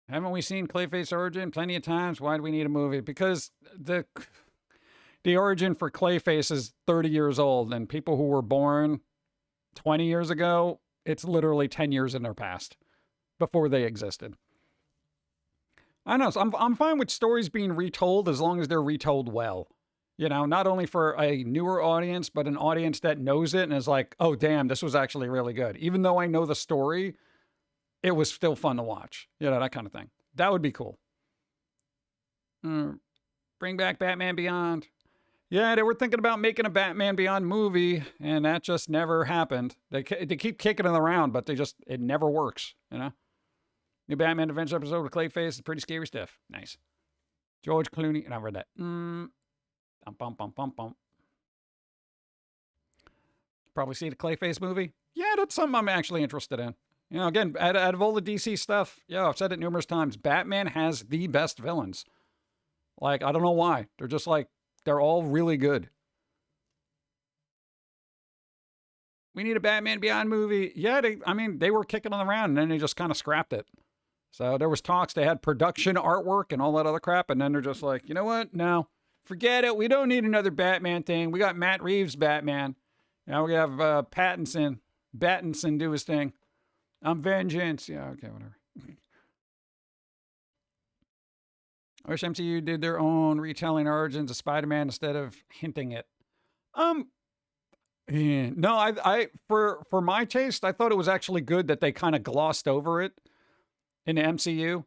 Haven't we seen Clayface origin plenty of times? Why do we need a movie? Because the origin for Clayface is 30 years old, and people who were born 20 years ago, it's literally 10 years in their past before they existed. I know. So I'm fine with stories being retold as long as they're retold well. You know, not only for a newer audience, but an audience that knows it and is like, oh, damn, this was actually really good. Even though I know the story, it was still fun to watch. You know, that kind of thing. That would be cool. Bring back Batman Beyond. Yeah, they were thinking about making a Batman Beyond movie, and that just never happened. They keep kicking it around, but it never works, you know? New Batman Adventure episode with Clayface is pretty scary stuff. Nice. George Clooney, and I read that. Probably see the Clayface movie. Yeah, that's something I'm actually interested in. You know, again, out of all the DC stuff, yeah, I've said it numerous times, Batman has the best villains. Like, I don't know why. They're just like, they're all really good. We need a Batman Beyond movie. Yeah, they were kicking it around, and then they just kind of scrapped it. So there was talks. They had production artwork and all that other crap, and then they're just like, you know what? No, forget it. We don't need another Batman thing. We got Matt Reeves Batman. Now we have Pattinson do his thing. I'm vengeance. Yeah, okay, whatever. I wish MCU did their own retelling origins of Spider-Man instead of hinting it. Yeah, no, I for my taste, I thought it was actually good that they kind of glossed over it in the MCU.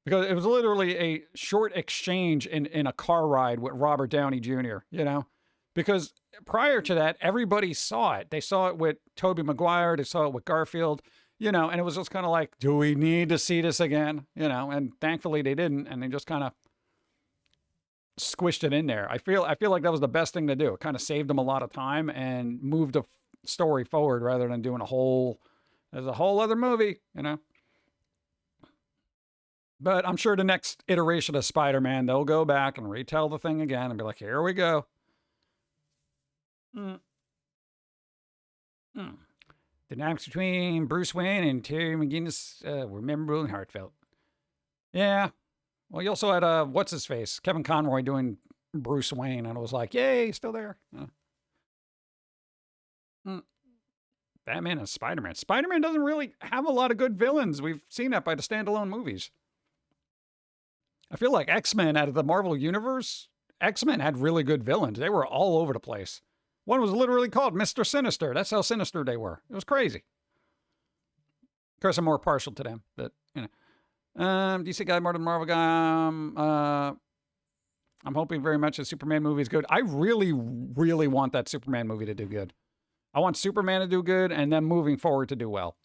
Because it was literally a short exchange in a car ride with Robert Downey Jr., you know? Because prior to that, everybody saw it. They saw it with Tobey Maguire, they saw it with Garfield, you know, and it was just kind of like, do we need to see this again? You know, and thankfully they didn't, and they just kind of squished it in there. I feel like that was the best thing to do. It kind of saved them a lot of time and moved the story forward rather than doing there's a whole other movie, you know? But I'm sure the next iteration of Spider-Man, they'll go back and retell the thing again and be like, here we go. Mm. Mm. The dynamics between Bruce Wayne and Terry McGinnis were memorable and heartfelt. Yeah. Well, you also had, what's-his-face? Kevin Conroy doing Bruce Wayne, and it was like, yay, he's still there. Batman and Spider-Man. Spider-Man doesn't really have a lot of good villains. We've seen that by the standalone movies. I feel like X-Men out of the Marvel Universe, X-Men had really good villains. They were all over the place. One was literally called Mr. Sinister. That's how sinister they were. It was crazy. Of course, I'm more partial to them, but, you know. DC guy more than Marvel guy. I'm hoping very much the Superman movie is good. I really, really want that Superman movie to do good. I want Superman to do good and then moving forward to do well.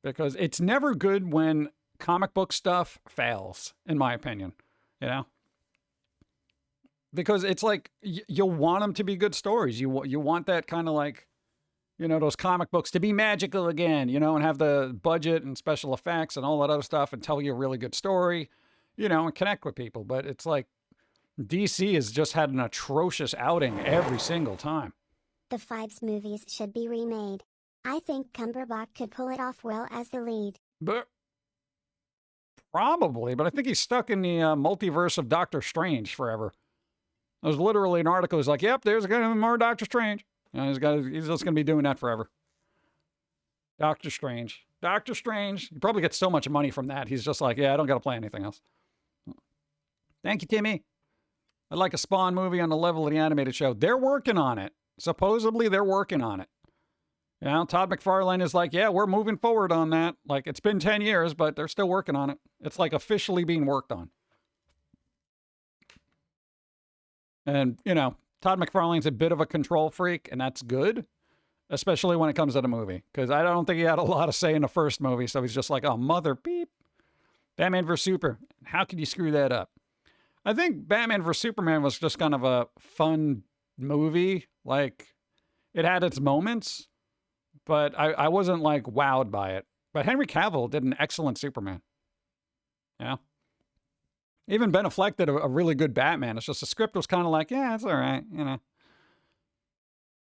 Because it's never good when comic book stuff fails, in my opinion. You know? Because it's like, you'll want them to be good stories. You want that kind of like, you know, those comic books to be magical again, you know, and have the budget and special effects and all that other stuff and tell you a really good story, you know, and connect with people. But it's like DC has just had an atrocious outing every single time. The Fives movies should be remade. I think Cumberbatch could pull it off well as the lead. But probably, but I think he's stuck in the multiverse of Doctor Strange forever. There's literally an article that's like, yep, there's going to be more Doctor Strange. You know, he's just going to be doing that forever. Doctor Strange. Doctor Strange. He probably gets so much money from that. He's just like, yeah, I don't got to play anything else. Thank you, Timmy. I'd like a Spawn movie on the level of the animated show. They're working on it. Supposedly, they're working on it. You know, Todd McFarlane is like, yeah, we're moving forward on that. Like, it's been 10 years, but they're still working on it. It's like officially being worked on. And, you know, Todd McFarlane's a bit of a control freak, and that's good, especially when it comes to the movie. Because I don't think he had a lot of say in the first movie, so he's just like, oh, mother beep. Batman vs. Super. How could you screw that up? I think Batman vs. Superman was just kind of a fun movie. Like, it had its moments, but I wasn't, like, wowed by it. But Henry Cavill did an excellent Superman. Yeah. Even Ben Affleck did a really good Batman. It's just the script was kind of like, yeah, it's all right, you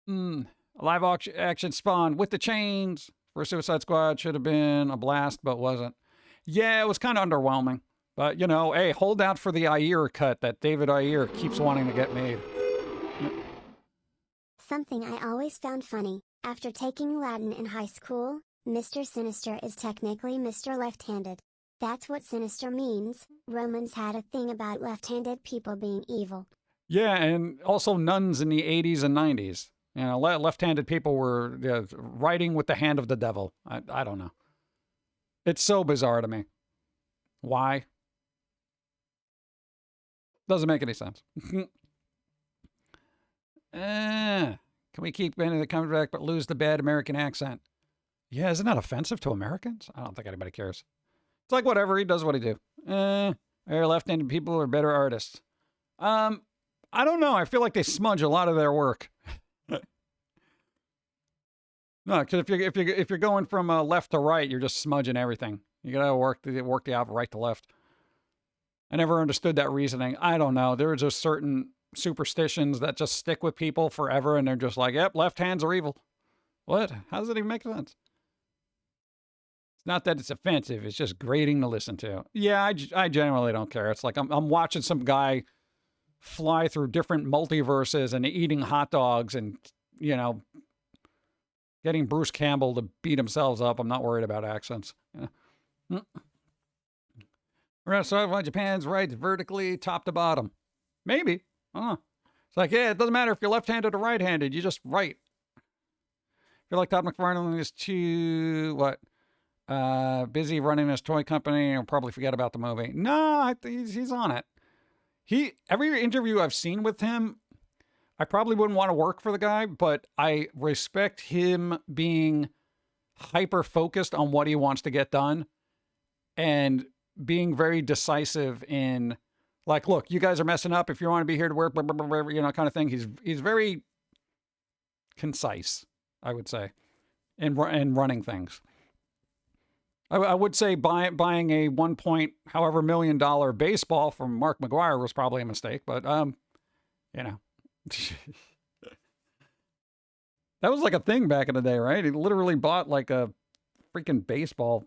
know. A live action Spawn with the chains for Suicide Squad should have been a blast, but wasn't. Yeah, it was kind of underwhelming. But, you know, hey, hold out for the Ayer cut that David Ayer keeps wanting to get made. Something I always found funny, after taking Latin in high school, Mr. Sinister is technically Mr. Left-handed. That's what sinister means. Romans had a thing about left-handed people being evil. Yeah, and also nuns in the 80s and 90s. You know, left-handed people were writing with the hand of the devil. I don't know. It's so bizarre to me. Why? Doesn't make any sense. Can we keep Benedict Cumberbatch but lose the bad American accent? Yeah, isn't that offensive to Americans? I don't think anybody cares. It's like, whatever, he does what he do. Left-handed people are better artists. I don't know. I feel like they smudge a lot of their work. No, because if you're going from left to right, you're just smudging everything. You gotta work the opposite, right to left. I never understood that reasoning. I don't know. There are just certain superstitions that just stick with people forever, and they're just like, yep, left hands are evil. What? How does that even make sense? Not that it's offensive, it's just grating to listen to. Yeah, I generally don't care. It's like I'm watching some guy fly through different multiverses and eating hot dogs and, you know, getting Bruce Campbell to beat themselves up. I'm not worried about accents. Yeah. We're going to start with Japan's right vertically, top to bottom. Maybe. I don't know. It's like, yeah, it doesn't matter if you're left-handed or right-handed. You just write. If you're like Todd McFarlane, is too, what? Busy running his toy company. I'll probably forget about the movie. No, he's on it. Every interview I've seen with him, I probably wouldn't want to work for the guy, but I respect him being hyper focused on what he wants to get done and being very decisive in, like, look, you guys are messing up. If you want to be here to work, blah, blah, blah, blah, you know, kind of thing. He's very concise, I would say, in running things. I would say buying a however million dollar baseball from Mark McGwire was probably a mistake, but you know. That was like a thing back in the day, right? He literally bought like a freaking baseball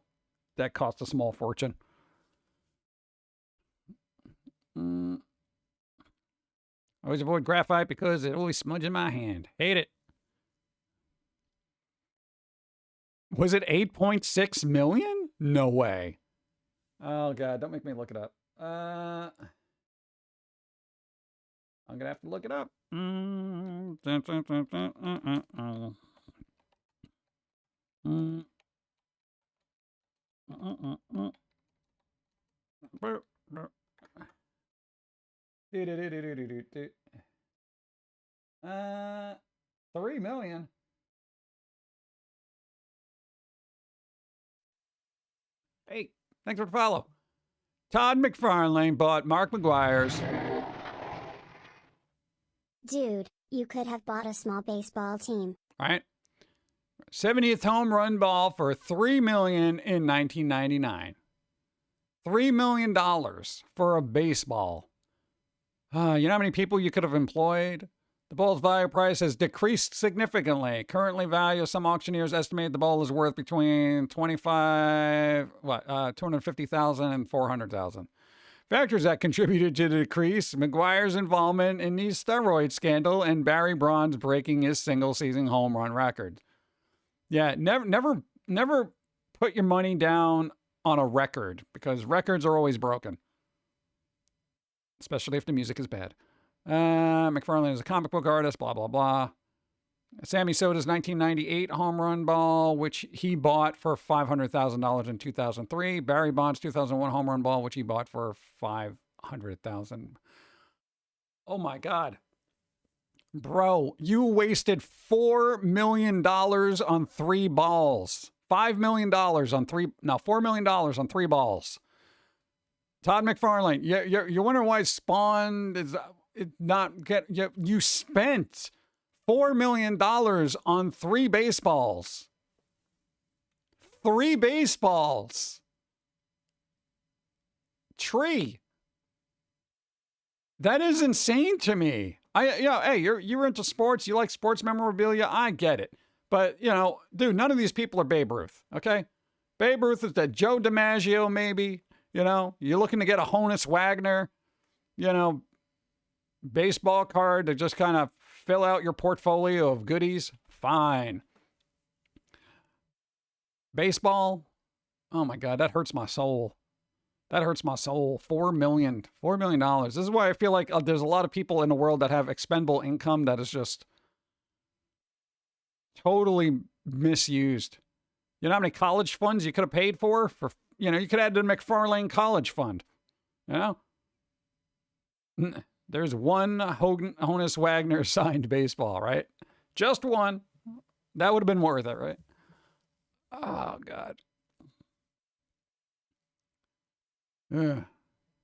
that cost a small fortune. Always avoid graphite because it always smudges my hand. Hate it. Was it 8.6 million? No way. Oh, God. Don't make me look it up. I'm going to have to look it up. $3 million. Hey, thanks for the follow. Todd McFarlane bought Mark McGwire's. Dude, you could have bought a small baseball team. Right? 70th home run ball for $3 million in 1999. $3 million for a baseball. You know how many people you could have employed? The ball's value price has decreased significantly. Currently, value, some auctioneers estimate the ball is worth between $250,000 and $400,000. Factors that contributed to the decrease: McGwire's involvement in the steroid scandal and Barry Bonds breaking his single-season home run record. Yeah, never put your money down on a record, because records are always broken, especially if the music is bad. McFarlane is a comic book artist, blah, blah, blah. Sammy Soda's 1998 home run ball, which he bought for $500,000 in 2003. Barry Bonds' 2001 home run ball, which he bought for $500,000. Oh my God. Bro, you wasted $4 million on 3 balls. $5 million on $4 million on 3 balls. Todd McFarlane, you're wondering why Spawn is not get you spent $4 million on 3 baseballs. 3 baseballs. Tree. That is insane to me. Hey, you're into sports, you like sports memorabilia, I get it. But, dude, none of these people are Babe Ruth, okay? Babe Ruth is that Joe DiMaggio, maybe. You're looking to get a Honus Wagner, baseball card to just kind of fill out your portfolio of goodies. Fine. Baseball? Oh my God, that hurts my soul. That hurts my soul. $4 million. This is why I feel like there's a lot of people in the world that have expendable income that is just totally misused. You know how many college funds you could have paid for? You could add the McFarlane College Fund. There's one Honus Wagner signed baseball, right? Just one. That would have been worth it, right? Oh, God. For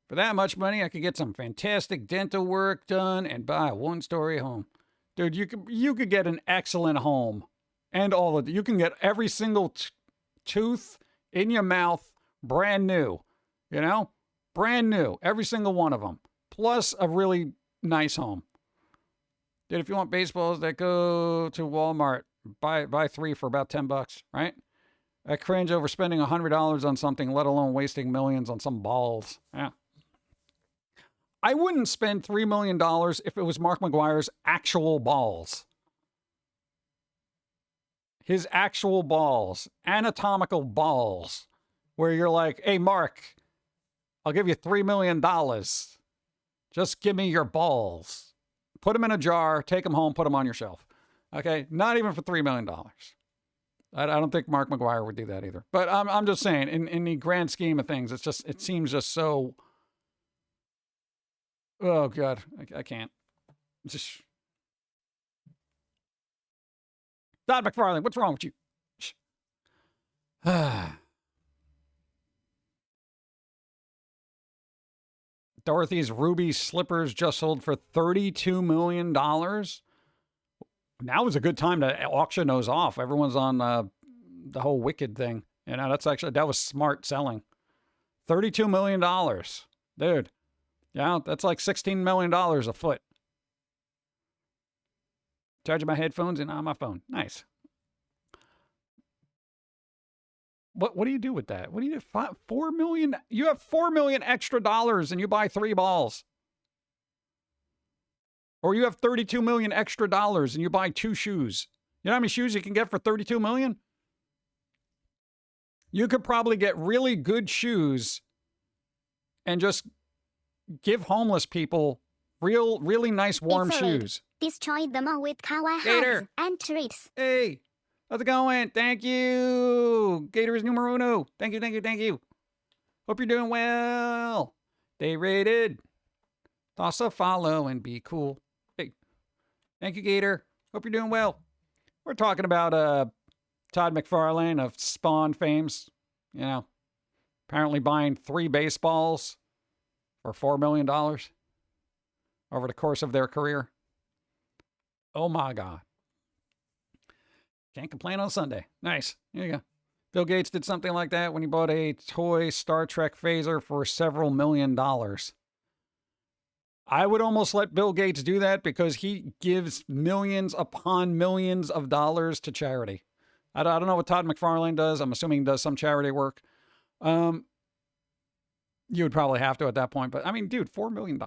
that much money, I could get some fantastic dental work done and buy a 1-story home. Dude, you could get an excellent home. And all of it. You can get every single tooth in your mouth brand new. Brand new. Every single one of them. Plus a really nice home. Dude, if you want baseballs that go to Walmart, buy 3 for about $10, right? I cringe over spending $100 on something, let alone wasting millions on some balls. Yeah. I wouldn't spend $3 million if it was Mark McGwire's actual balls. His actual balls. Anatomical balls. Where you're like, hey, Mark, I'll give you $3 million. Just give me your balls. Put them in a jar, take them home, put them on your shelf. Okay? Not even for $3 million. I don't think Mark McGuire would do that either. But I'm just saying, in the grand scheme of things, it seems just so. Oh God, I can't. Just Todd McFarlane, what's wrong with you? Dorothy's ruby slippers just sold for $32 million. Now is a good time to auction those off. Everyone's on the whole Wicked thing. You know, that was smart selling. $32 million. Dude. Yeah, that's like $16 million a foot. Charging my headphones and on my phone. Nice. What do you do with that? What do you do? $4 million? You have $4 million extra dollars and you buy 3 balls. Or you have 32 million extra dollars and you buy 2 shoes. You know how many shoes you can get for 32 million? You could probably get really good shoes and just give homeless people really nice warm shoes. Destroy them all with kawaii Gator. hugs and treats. Hey, how's it going? Thank you. Gator is numero uno. Thank you. Hope you're doing well. They rated. Toss a follow and be cool. Hey, thank you, Gator. Hope you're doing well. We're talking about Todd McFarlane of Spawn fames. You know, apparently buying 3 baseballs for $4 million over the course of their career. Oh my God. Can't complain on Sunday. Nice. There you go. Bill Gates did something like that when he bought a toy Star Trek phaser for several $million. I would almost let Bill Gates do that because he gives millions upon millions of dollars to charity. I don't know what Todd McFarlane does. I'm assuming he does some charity work. You would probably have to at that point. But I mean, dude, $4 million?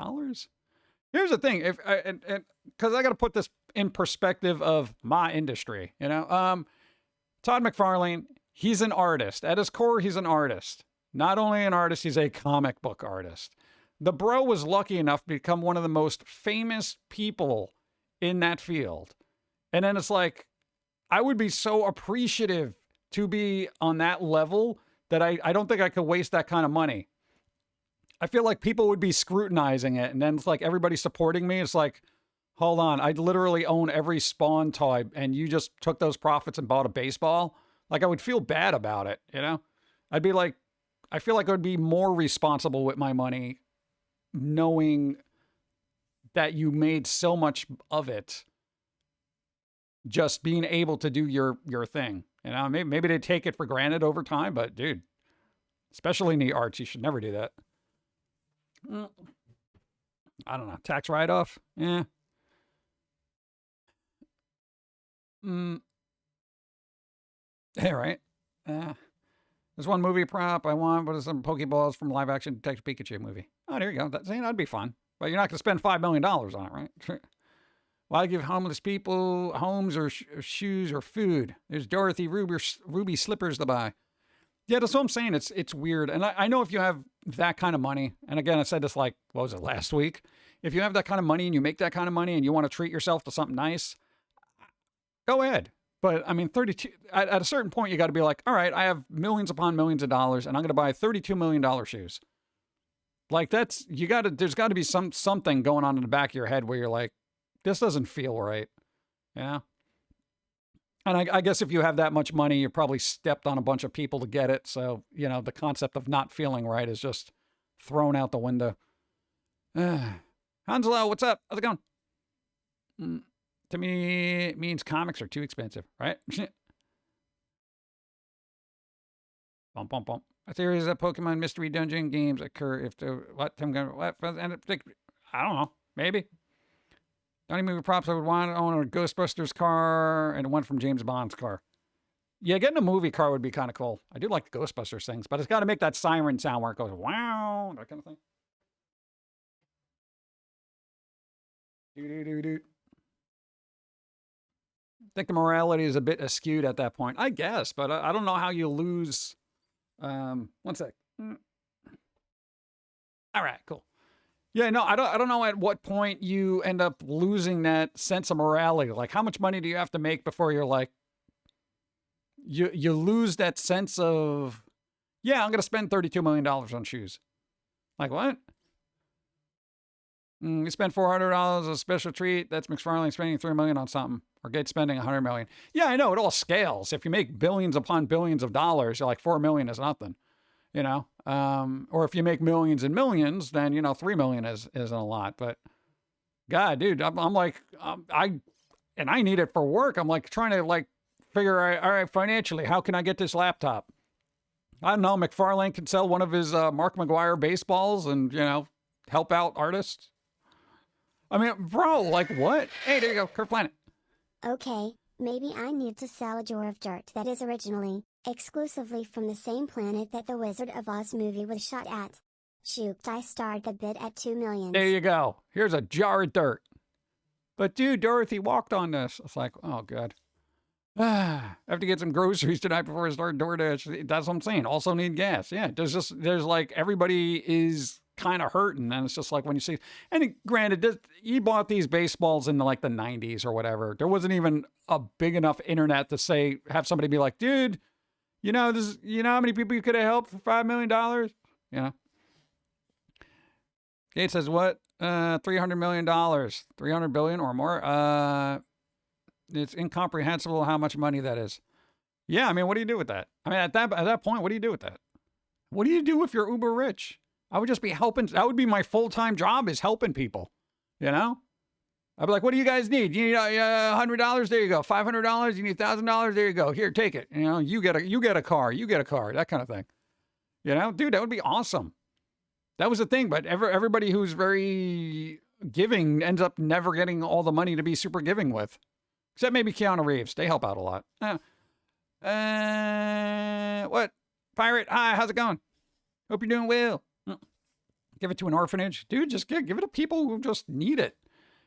Here's the thing. Because I got to put this in perspective of my industry. You know, Todd McFarlane, he's an artist. At his core, he's an artist. Not only an artist, he's a comic book artist. The bro was lucky enough to become one of the most famous people in that field. And then it's like, I would be so appreciative to be on that level that I don't think I could waste that kind of money. I feel like people would be scrutinizing it. And then it's like everybody supporting me. It's like, hold on, I literally own every Spawn toy and you just took those profits and bought a baseball. Like I would feel bad about it, you know? I'd be like, I feel like I would be more responsible with my money knowing that you made so much of it just being able to do your thing. You know, maybe they take it for granted over time, but dude, especially in the arts, you should never do that. I don't know. Tax write-off? Yeah. Yeah, right. There's one movie prop I want, but it's some Pokeballs from live action Detective Pikachu movie. Oh, there you go. That'd be fun. But you're not going to spend $5 million on it, right? Why give homeless people homes or shoes or food? There's Dorothy Ruby slippers to buy. Yeah, that's what I'm saying. It's weird. And I know if you have that kind of money, and again, I said this like, what was it, last week? If you have that kind of money and you make that kind of money and you want to treat yourself to something nice, go ahead. But I mean, 32, at a certain point, you got to be like, all right, I have millions upon millions of dollars and I'm going to buy $32 million shoes. Like there's got to be something going on in the back of your head where you're like, this doesn't feel right. Yeah. And I guess if you have that much money, you probably stepped on a bunch of people to get it. So, you know, the concept of not feeling right is just thrown out the window. Hanselo, what's up? How's it going? To me, it means comics are too expensive, right? Bum, bum, bum. A series of Pokemon Mystery Dungeon games occur if the I don't know, maybe. The only movie props I would want to own a Ghostbusters car and one from James Bond's car. Yeah, getting a movie car would be kind of cool. I do like the Ghostbusters things, but it's got to make that siren sound where it goes, wow, that kind of thing. Do. I think the morality is a bit askewed at that point, I guess, but I don't know how you lose. One sec. All right, cool. Yeah, no, I don't know at what point you end up losing that sense of morality. Like, how much money do you have to make before you're like, you lose that sense of, yeah, I'm going to spend $32 million on shoes. Like, what? You spend $400 a special treat. That's McFarlane spending $3 million on something, or Gates spending $100 million. Yeah, I know it all scales. If you make billions upon billions of dollars, you're like $4 million is nothing, you know. Or if you make millions and millions, then you know $3 million isn't a lot. But God, dude, I'm like I need it for work. I'm like trying to like figure out, all right, financially, how can I get this laptop? I don't know. McFarlane can sell one of his Mark McGuire baseballs and, you know, help out artists. I mean, bro, like what? Hey, there you go, Curve Planet. Okay, maybe I need to sell a drawer of dirt that is originally, exclusively from the same planet that the Wizard of Oz movie was shot at. Shoot, I started the bid at $2 million. There you go. Here's a jar of dirt. But dude, Dorothy walked on this. It's like, oh God. I have to get some groceries tonight before I start DoorDash. That's what I'm saying. Also need gas. Yeah, there's like everybody is kind of hurting, and it's just like when you see. And granted, you bought these baseballs in like the '90s or whatever. There wasn't even a big enough internet to have somebody be like, dude, you know how many people you could have helped for $5 million? You know. Gates says what? $300 million, 300 billion or more. It's incomprehensible how much money that is. Yeah, I mean, what do you do with that? I mean, at that point, what do you do with that? What do you do if you're uber rich? I would just be helping. That would be my full-time job, is helping people. You know? I'd be like, what do you guys need? You need $100? There you go. $500? You need $1,000? There you go. Here, take it. You know, you get a car. You get a car. That kind of thing. You know? Dude, that would be awesome. That was the thing, but everybody who's very giving ends up never getting all the money to be super giving with. Except maybe Keanu Reeves. They help out a lot. What? Pirate, hi, how's it going? Hope you're doing well. Give it to an orphanage. Dude, just give it to people who just need it.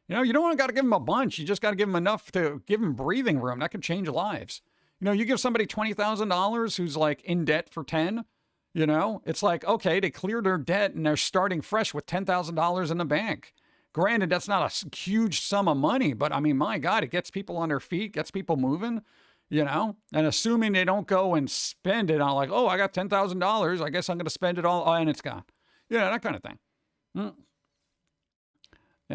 You know, you don't got to give them a bunch. You just got to give them enough to give them breathing room. That could change lives. You know, you give somebody $20,000 who's like in debt for 10, you know, it's like, okay, they cleared their debt and they're starting fresh with $10,000 in the bank. Granted, that's not a huge sum of money, but I mean, my God, it gets people on their feet, gets people moving, you know, and assuming they don't go and spend it on like, oh, I got $10,000. I guess I'm going to spend it all. Oh, and it's gone. You know, that kind of thing. You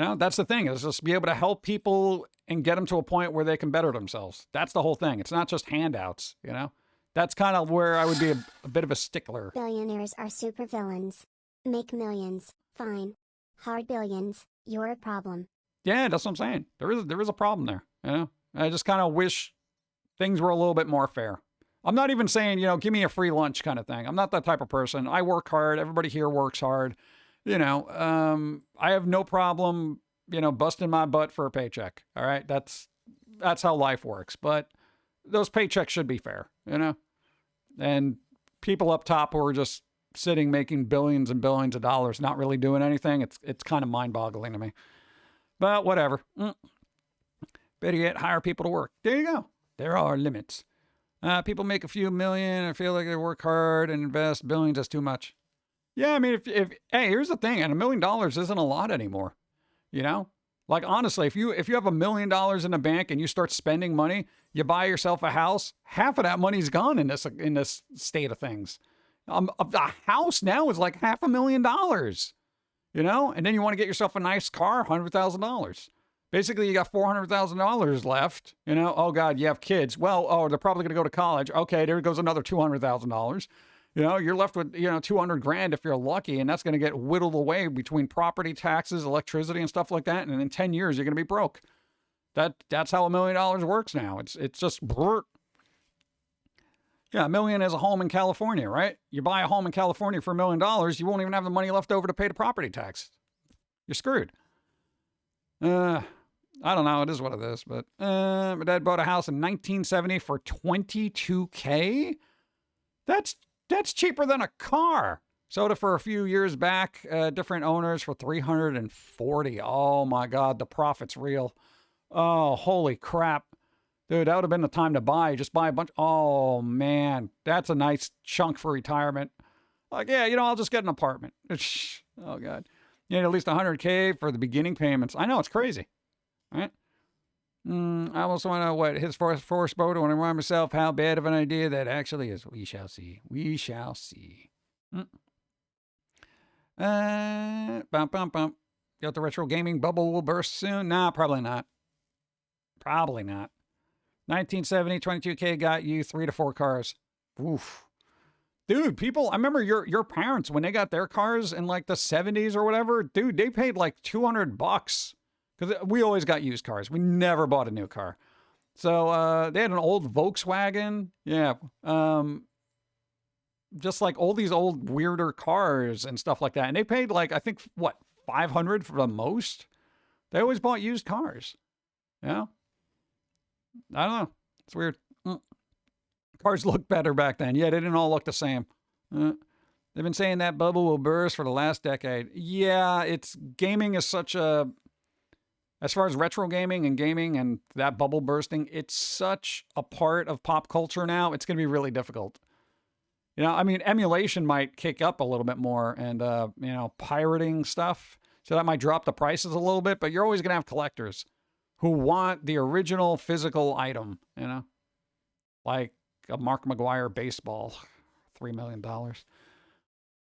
know, that's the thing, is just be able to help people and get them to a point where they can better themselves. That's the whole thing. It's not just handouts, you know. That's kind of where I would be a bit of a stickler. Billionaires are supervillains. Make millions, fine. Hard billions, you're a problem. Yeah, that's what I'm saying. There is a problem there. You know, I just kind of wish things were a little bit more fair. I'm not even saying, you know, give me a free lunch kind of thing. I'm not that type of person. I work hard. Everybody here works hard. You know, I have no problem, you know, busting my butt for a paycheck. All right, that's how life works. But those paychecks should be fair, you know. And people up top who are just sitting making billions and billions of dollars, not really doing anything, it's kind of mind-boggling to me. But whatever. Better yet, hire people to work. There you go. There are limits. People make a few million and feel like they work hard and invest billions. That's too much. Yeah, I mean, if hey, here's the thing, and $1 million isn't a lot anymore. You know, like honestly, if you have $1 million in the bank and you start spending money, you buy yourself a house, half of that money's gone in this state of things. A house now is like $500,000. You know, and then you want to get yourself a nice car, $100,000. Basically, you got $400,000 left. You know, oh God, you have kids. Well, oh, they're probably going to go to college. Okay, there goes another $200,000. You know, you're left with, you know, $200,000 if you're lucky, and that's going to get whittled away between property taxes, electricity, and stuff like that. And in 10 years, you're going to be broke. That's how $1 million works now. It's just brrrt. Yeah, $1 million is a home in California, right? You buy a home in California for $1 million, you won't even have the money left over to pay the property tax. You're screwed. I don't know. It is what it is. But my dad bought a house in 1970 for $22K. That's cheaper than a car. Sold it for a few years back. Different owners for $340. Oh my God, the profit's real. Oh, holy crap. Dude, that would have been the time to buy. Just buy a bunch. Oh, man. That's a nice chunk for retirement. Like, yeah, you know, I'll just get an apartment. Oh, God. You need at least $100K for the beginning payments. I know, it's crazy. Right? I almost want to know what his force motor and remind myself how bad of an idea that actually is. We shall see. We shall see. Bump, bump, bump. Got the retro gaming bubble will burst soon? Nah, probably not. Probably not. 1970, 22K got you 3 to 4 cars. Oof. Dude, people, I remember your parents, when they got their cars in like the 70s or whatever, dude, they paid like $200. Because we always got used cars. We never bought a new car. So they had an old Volkswagen. Yeah. Just like all these old weirder cars and stuff like that. And they paid like, I think, what, $500 for the most? They always bought used cars. Yeah. I don't know. It's weird. Cars looked better back then. Yeah, they didn't all look the same. They've been saying that bubble will burst for the last decade. Yeah, gaming is such a, as far as retro gaming and that bubble bursting, it's such a part of pop culture now. It's going to be really difficult. You know, I mean, emulation might kick up a little bit more and, you know, pirating stuff. So that might drop the prices a little bit, but you're always going to have collectors who want the original physical item, you know, like a Mark McGuire baseball, $3 million.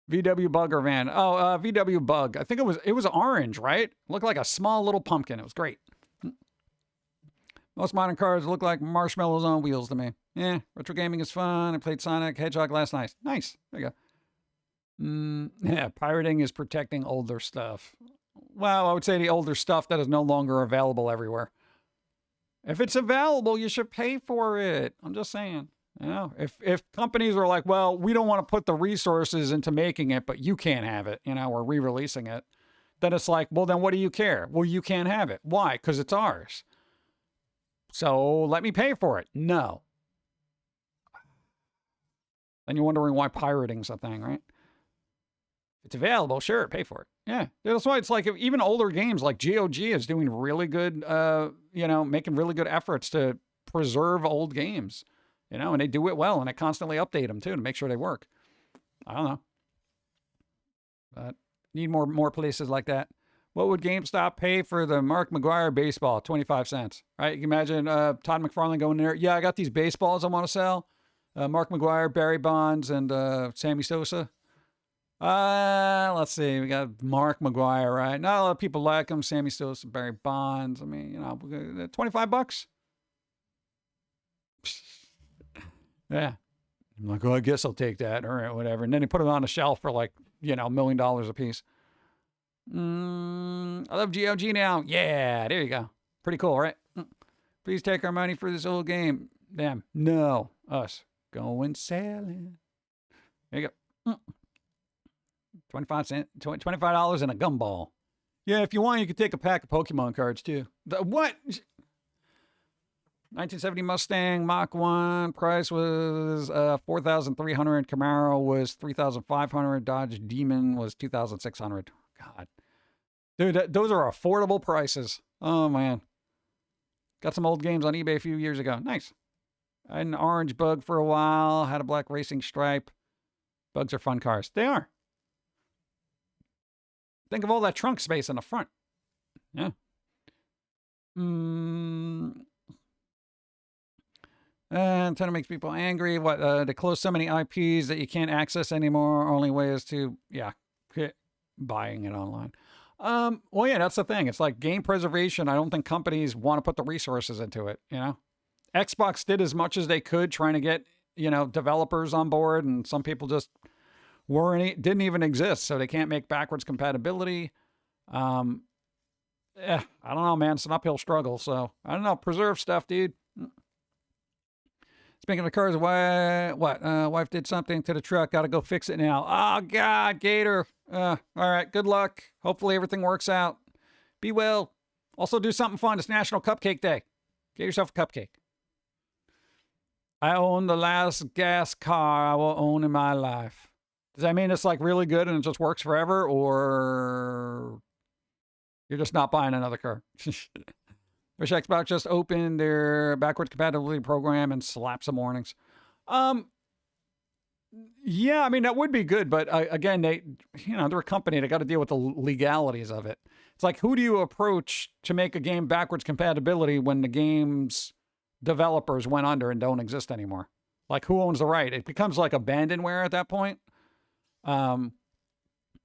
VW Bug or van? Oh, VW Bug. I think it was orange, right? Looked like a small little pumpkin. It was great. Most modern cars look like marshmallows on wheels to me. Yeah, retro gaming is fun. I played Sonic Hedgehog last night. Nice. There you go. Yeah, pirating is protecting older stuff. Well, I would say the older stuff that is no longer available everywhere. If it's available, you should pay for it. I'm just saying. You know, if companies are like, well, we don't want to put the resources into making it, but you can't have it, you know, or re-releasing it, then it's like, well, then what do you care? Well, you can't have it. Why? Because it's ours. So let me pay for it. No. Then you're wondering why pirating's a thing, right? It's available, sure, pay for it. Yeah, that's why it's like even older games like GOG is doing really good, you know, making really good efforts to preserve old games, you know, and they do it well and they constantly update them too to make sure they work. I don't know, but need more places like that. What would GameStop pay for the Mark McGuire baseball? 25 cents, right? You can imagine Todd McFarlane going there. Yeah, I got these baseballs I want to sell. Mark McGuire, Barry Bonds, and Sammy Sosa. Let's see. We got Mark McGuire, right? Not a lot of people like him. Sammy Sosa, Barry Bonds. I mean, you know, $25. Yeah. I'm like, oh, I guess I'll take that or whatever. And then he put it on the shelf for like, you know, $1 million a piece. I love GOG now. Yeah, there you go. Pretty cool, right? Please take our money for this old game. Damn. No. Us. Going sailing. There you go. $25 and a gumball. Yeah, if you want, you could take a pack of Pokemon cards too. What? 1970 Mustang Mach 1 price was $4,300. Camaro was $3,500. Dodge Demon was $2,600. God, dude, those are affordable prices. Oh man, got some old games on eBay a few years ago. Nice. I had an orange Bug for a while. Had a black racing stripe. Bugs are fun cars. They are. Think of all that trunk space in the front. Yeah. And it makes people angry. What? They close so many IPs that you can't access anymore. Only way is to, yeah, quit buying it online. Well, yeah, that's the thing. It's like game preservation. I don't think companies want to put the resources into it, you know? Xbox did as much as they could trying to get, you know, developers on board, and some people just didn't even exist, so they can't make backwards compatibility. I don't know, man. It's an uphill struggle, so I don't know. Preserve stuff, dude. Speaking of cars, wife did something to the truck. Got to go fix it now. Oh, God, Gator. All right, good luck. Hopefully everything works out. Be well. Also do something fun. It's National Cupcake Day. Get yourself a cupcake. I own the last gas car I will own in my life. Does that mean it's like really good and it just works forever, or you're just not buying another car? Wish Xbox just opened their backwards compatibility program and slap some warnings. Yeah, I mean, that would be good. But again, they're a company. They got to deal with the legalities of it. It's like, who do you approach to make a game backwards compatibility when the game's developers went under and don't exist anymore? Like, who owns the right? It becomes like abandonware at that point. And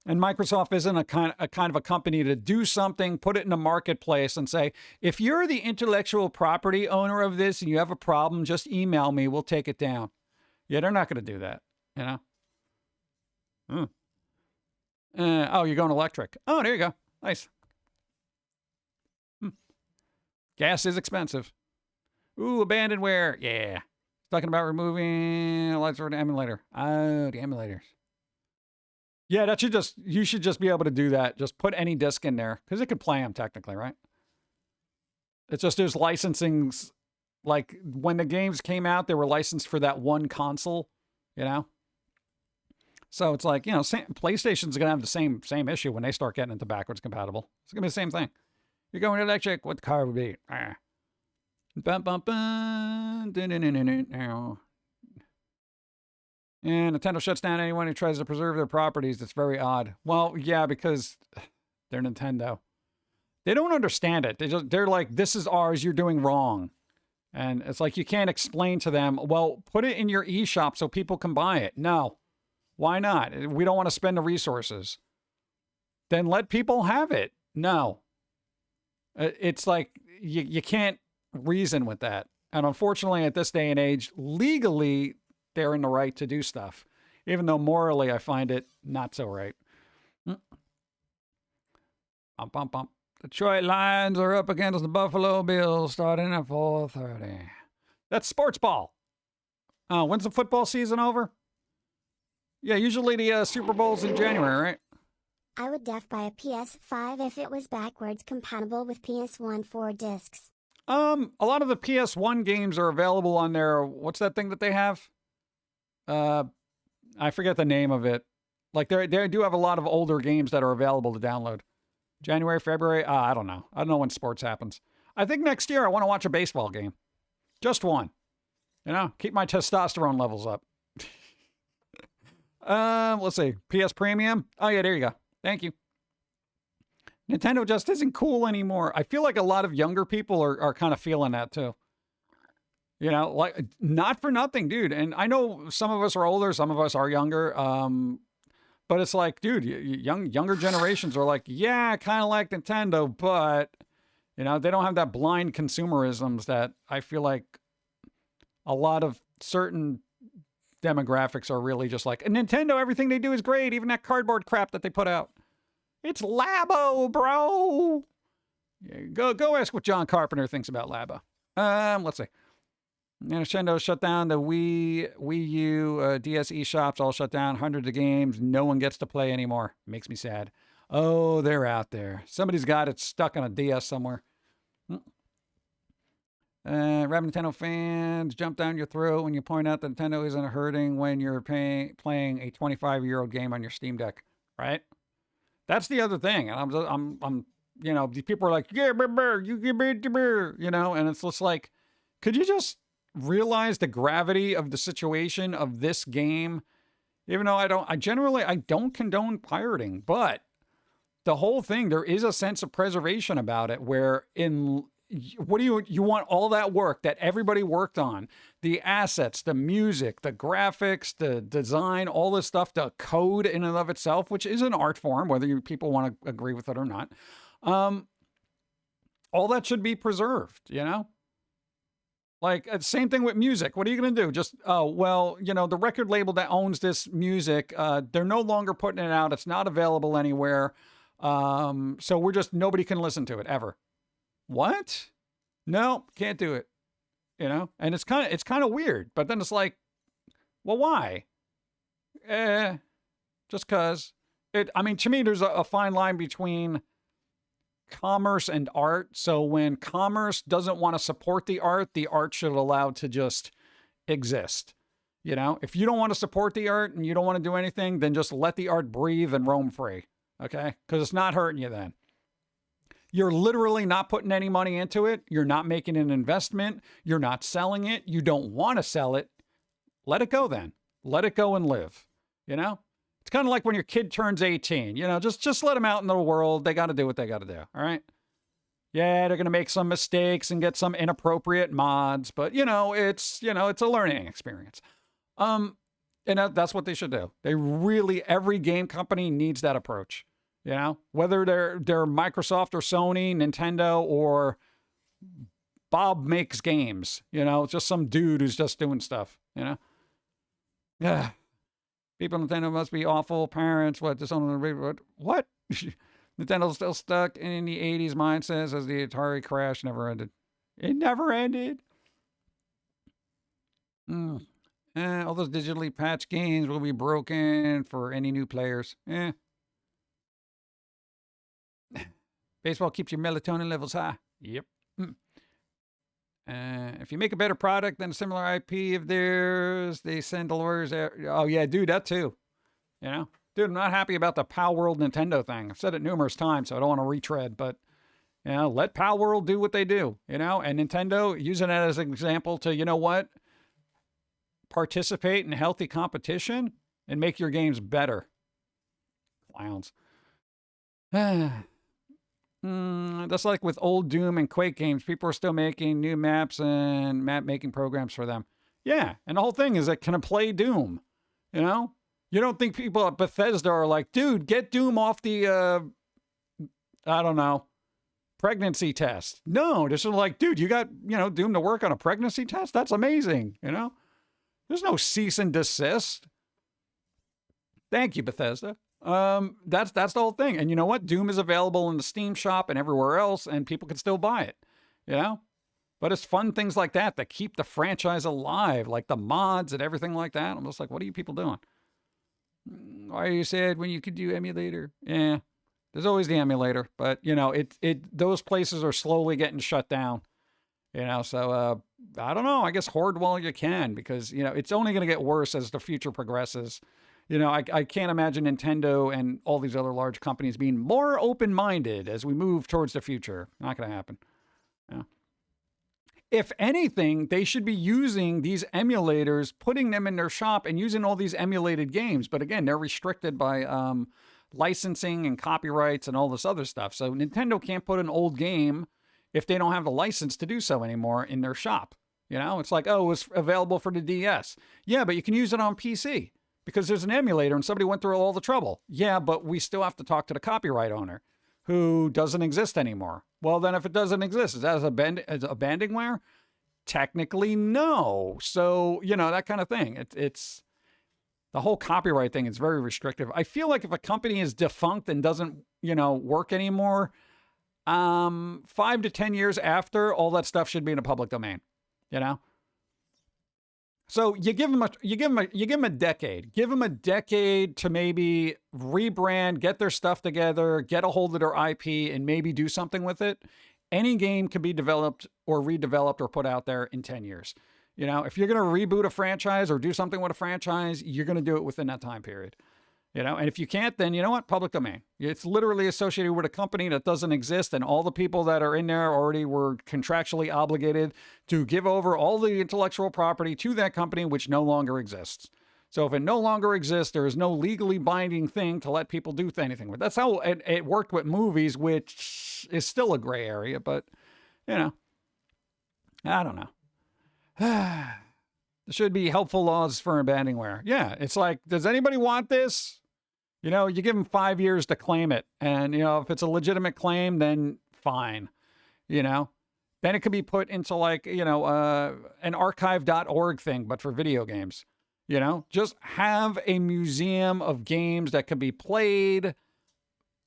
Microsoft isn't a kind of a company to do something, put it in a marketplace and say, if you're the intellectual property owner of this and you have a problem, just email me. We'll take it down. Yeah, they're not going to do that, you know? Oh, you're going electric. Oh, there you go. Nice. Gas is expensive. Ooh, abandonware. Yeah. Talking about removing lights or the emulator. Oh, the emulators. Yeah, you should just be able to do that. Just put any disc in there because it could play them technically, right? It's just there's licensings. Like when the games came out, they were licensed for that one console, you know? So it's like, you know, PlayStation's going to have the same issue when they start getting into backwards compatible. It's going to be the same thing. You're going electric, what the car would be? Bum, bum, bum. And Nintendo shuts down anyone who tries to preserve their properties. It's very odd. Well, yeah, because they're Nintendo. They don't understand it. They're like, this is ours, you're doing wrong. And it's like, you can't explain to them, well, put it in your eShop so people can buy it. No. Why not? We don't want to spend the resources. Then let people have it. No. It's like, you can't reason with that. And unfortunately, at this day and age, legally, they're in the right to do stuff. Even though morally, I find it not so right. Detroit Lions are up against the Buffalo Bills starting at 4:30. That's sports ball. When's the football season over? Yeah, usually the Super Bowl's in January, right? I would def buy a PS5 if it was backwards compatible with PS1 4 discs. A lot of the PS1 games are available on their, what's that thing that they have? I forget the name of it. Like they do have a lot of older games that are available to download. January, February, I don't know. I don't know when sports happens. I think next year I want to watch a baseball game. Just one. You know, keep my testosterone levels up. Let's see. PS Premium. Oh yeah, there you go. Thank you. Nintendo just isn't cool anymore. I feel like a lot of younger people are kind of feeling that too. You know, like not for nothing, dude. And I know some of us are older, some of us are younger. But it's like, dude, younger generations are like, yeah, I kind of like Nintendo, but you know, they don't have that blind consumerisms that I feel like a lot of certain demographics are really just like, Nintendo, everything they do is great, even that cardboard crap that they put out. It's Labo, bro. Yeah, go ask what John Carpenter thinks about Labo. Let's see. Nintendo shut down the Wii U, DS eShops all shut down. Hundreds of games. No one gets to play anymore. Makes me sad. Oh, they're out there. Somebody's got it stuck on a DS somewhere. Rabid Nintendo fans jump down your throat when you point out that Nintendo isn't hurting when you're playing a 25-year-old game on your Steam Deck, right? That's the other thing. And I'm you know, people are like, yeah, you give me the beer, you know, and it's just like, could you just realize the gravity of the situation of this game? Even though I generally don't condone pirating, but the whole thing, there is a sense of preservation about it where what do you want all that work that everybody worked on, the assets, the music, the graphics, the design, all this stuff, the code in and of itself, which is an art form, whether people want to agree with it or not. All that should be preserved, you know? Like, same thing with music. What are you going to do? Just, oh, well, you know, the record label that owns this music, they're no longer putting it out. It's not available anywhere. So nobody can listen to it ever. What? No, can't do it. You know? And it's kind of weird. But then it's like, well, why? Just cause. I mean, to me, there's a fine line between commerce and art. So when commerce doesn't want to support the art should allow to just exist. You know, if you don't want to support the art and you don't want to do anything, then just let the art breathe and roam free. Okay? Because it's not hurting you then. You're literally not putting any money into it. You're not making an investment. You're not selling it. You don't want to sell it. Let it go then. Let it go and live. You know? It's kind of like when your kid turns 18, just let them out in the world. They got to do what they got to do. All right. Yeah, they're going to make some mistakes and get some inappropriate mods, but it's a learning experience. And that's what they should do. Every game company needs that approach. Whether they're Microsoft or Sony, Nintendo, or Bob makes games, it's just some dude who's just doing stuff, Yeah. People at Nintendo must be awful parents. What? What? Nintendo's still stuck in the 80s mindset as the Atari crash never ended. It never ended. All those digitally patched games will be broken for any new players. Baseball keeps your melatonin levels high. Yep. If you make a better product than a similar IP of theirs, they send the lawyers out. Oh, yeah, dude, that too. Dude, I'm not happy about the Pal World Nintendo thing. I've said it numerous times, so I don't want to retread, but, let Pal World do what they do, and Nintendo using it as an example to, participate in healthy competition and make your games better. Clowns. That's like with old Doom and Quake games. People are still making new maps and map making programs for them. Yeah, and the whole thing is that can I play Doom? You don't think people at Bethesda are like, dude, get Doom off the, I don't know, pregnancy test. No, they're sort of like, dude, you got, Doom to work on a pregnancy test? That's amazing, There's no cease and desist. Thank you, Bethesda. That's the whole thing. And you know what? Doom is available in the Steam shop and everywhere else, and people can still buy it, But it's fun things like that keep the franchise alive, like the mods and everything like that. I'm just like, what are you people doing? Why are you sad when you could do emulator? Yeah, there's always the emulator, but those places are slowly getting shut down. So I don't know. I guess hoard while you can, because it's only going to get worse as the future progresses. I can't imagine Nintendo and all these other large companies being more open-minded as we move towards the future. Not going to happen. Yeah. If anything, they should be using these emulators, putting them in their shop and using all these emulated games. But again, they're restricted by licensing and copyrights and all this other stuff. So Nintendo can't put an old game if they don't have the license to do so anymore in their shop. It's like, oh, it's available for the DS. Yeah, but you can use it on PC because there's an emulator and somebody went through all the trouble. Yeah, but we still have to talk to the copyright owner who doesn't exist anymore. Well, then if it doesn't exist, is that as abandonware? Technically, no. So, that kind of thing. It's the whole copyright thing is very restrictive. I feel like if a company is defunct and doesn't, work anymore, 5 to 10 years after, all that stuff should be in a public domain, So you give them a decade. Give them a decade to maybe rebrand, get their stuff together, get a hold of their IP, and maybe do something with it. Any game can be developed or redeveloped or put out there in 10 years. If you're going to reboot a franchise or do something with a franchise, you're going to do it within that time period. And if you can't, then you know what? Public domain. It's literally associated with a company that doesn't exist, and all the people that are in there already were contractually obligated to give over all the intellectual property to that company, which no longer exists. So if it no longer exists, there is no legally binding thing to let people do anything with. That's how it worked with movies, which is still a gray area, but, I don't know. There should be helpful laws for abandonware. Yeah, it's like, does anybody want this? You give them 5 years to claim it. And, if it's a legitimate claim, then fine. Then it could be put into like, an archive.org thing, but for video games. Just have a museum of games that can be played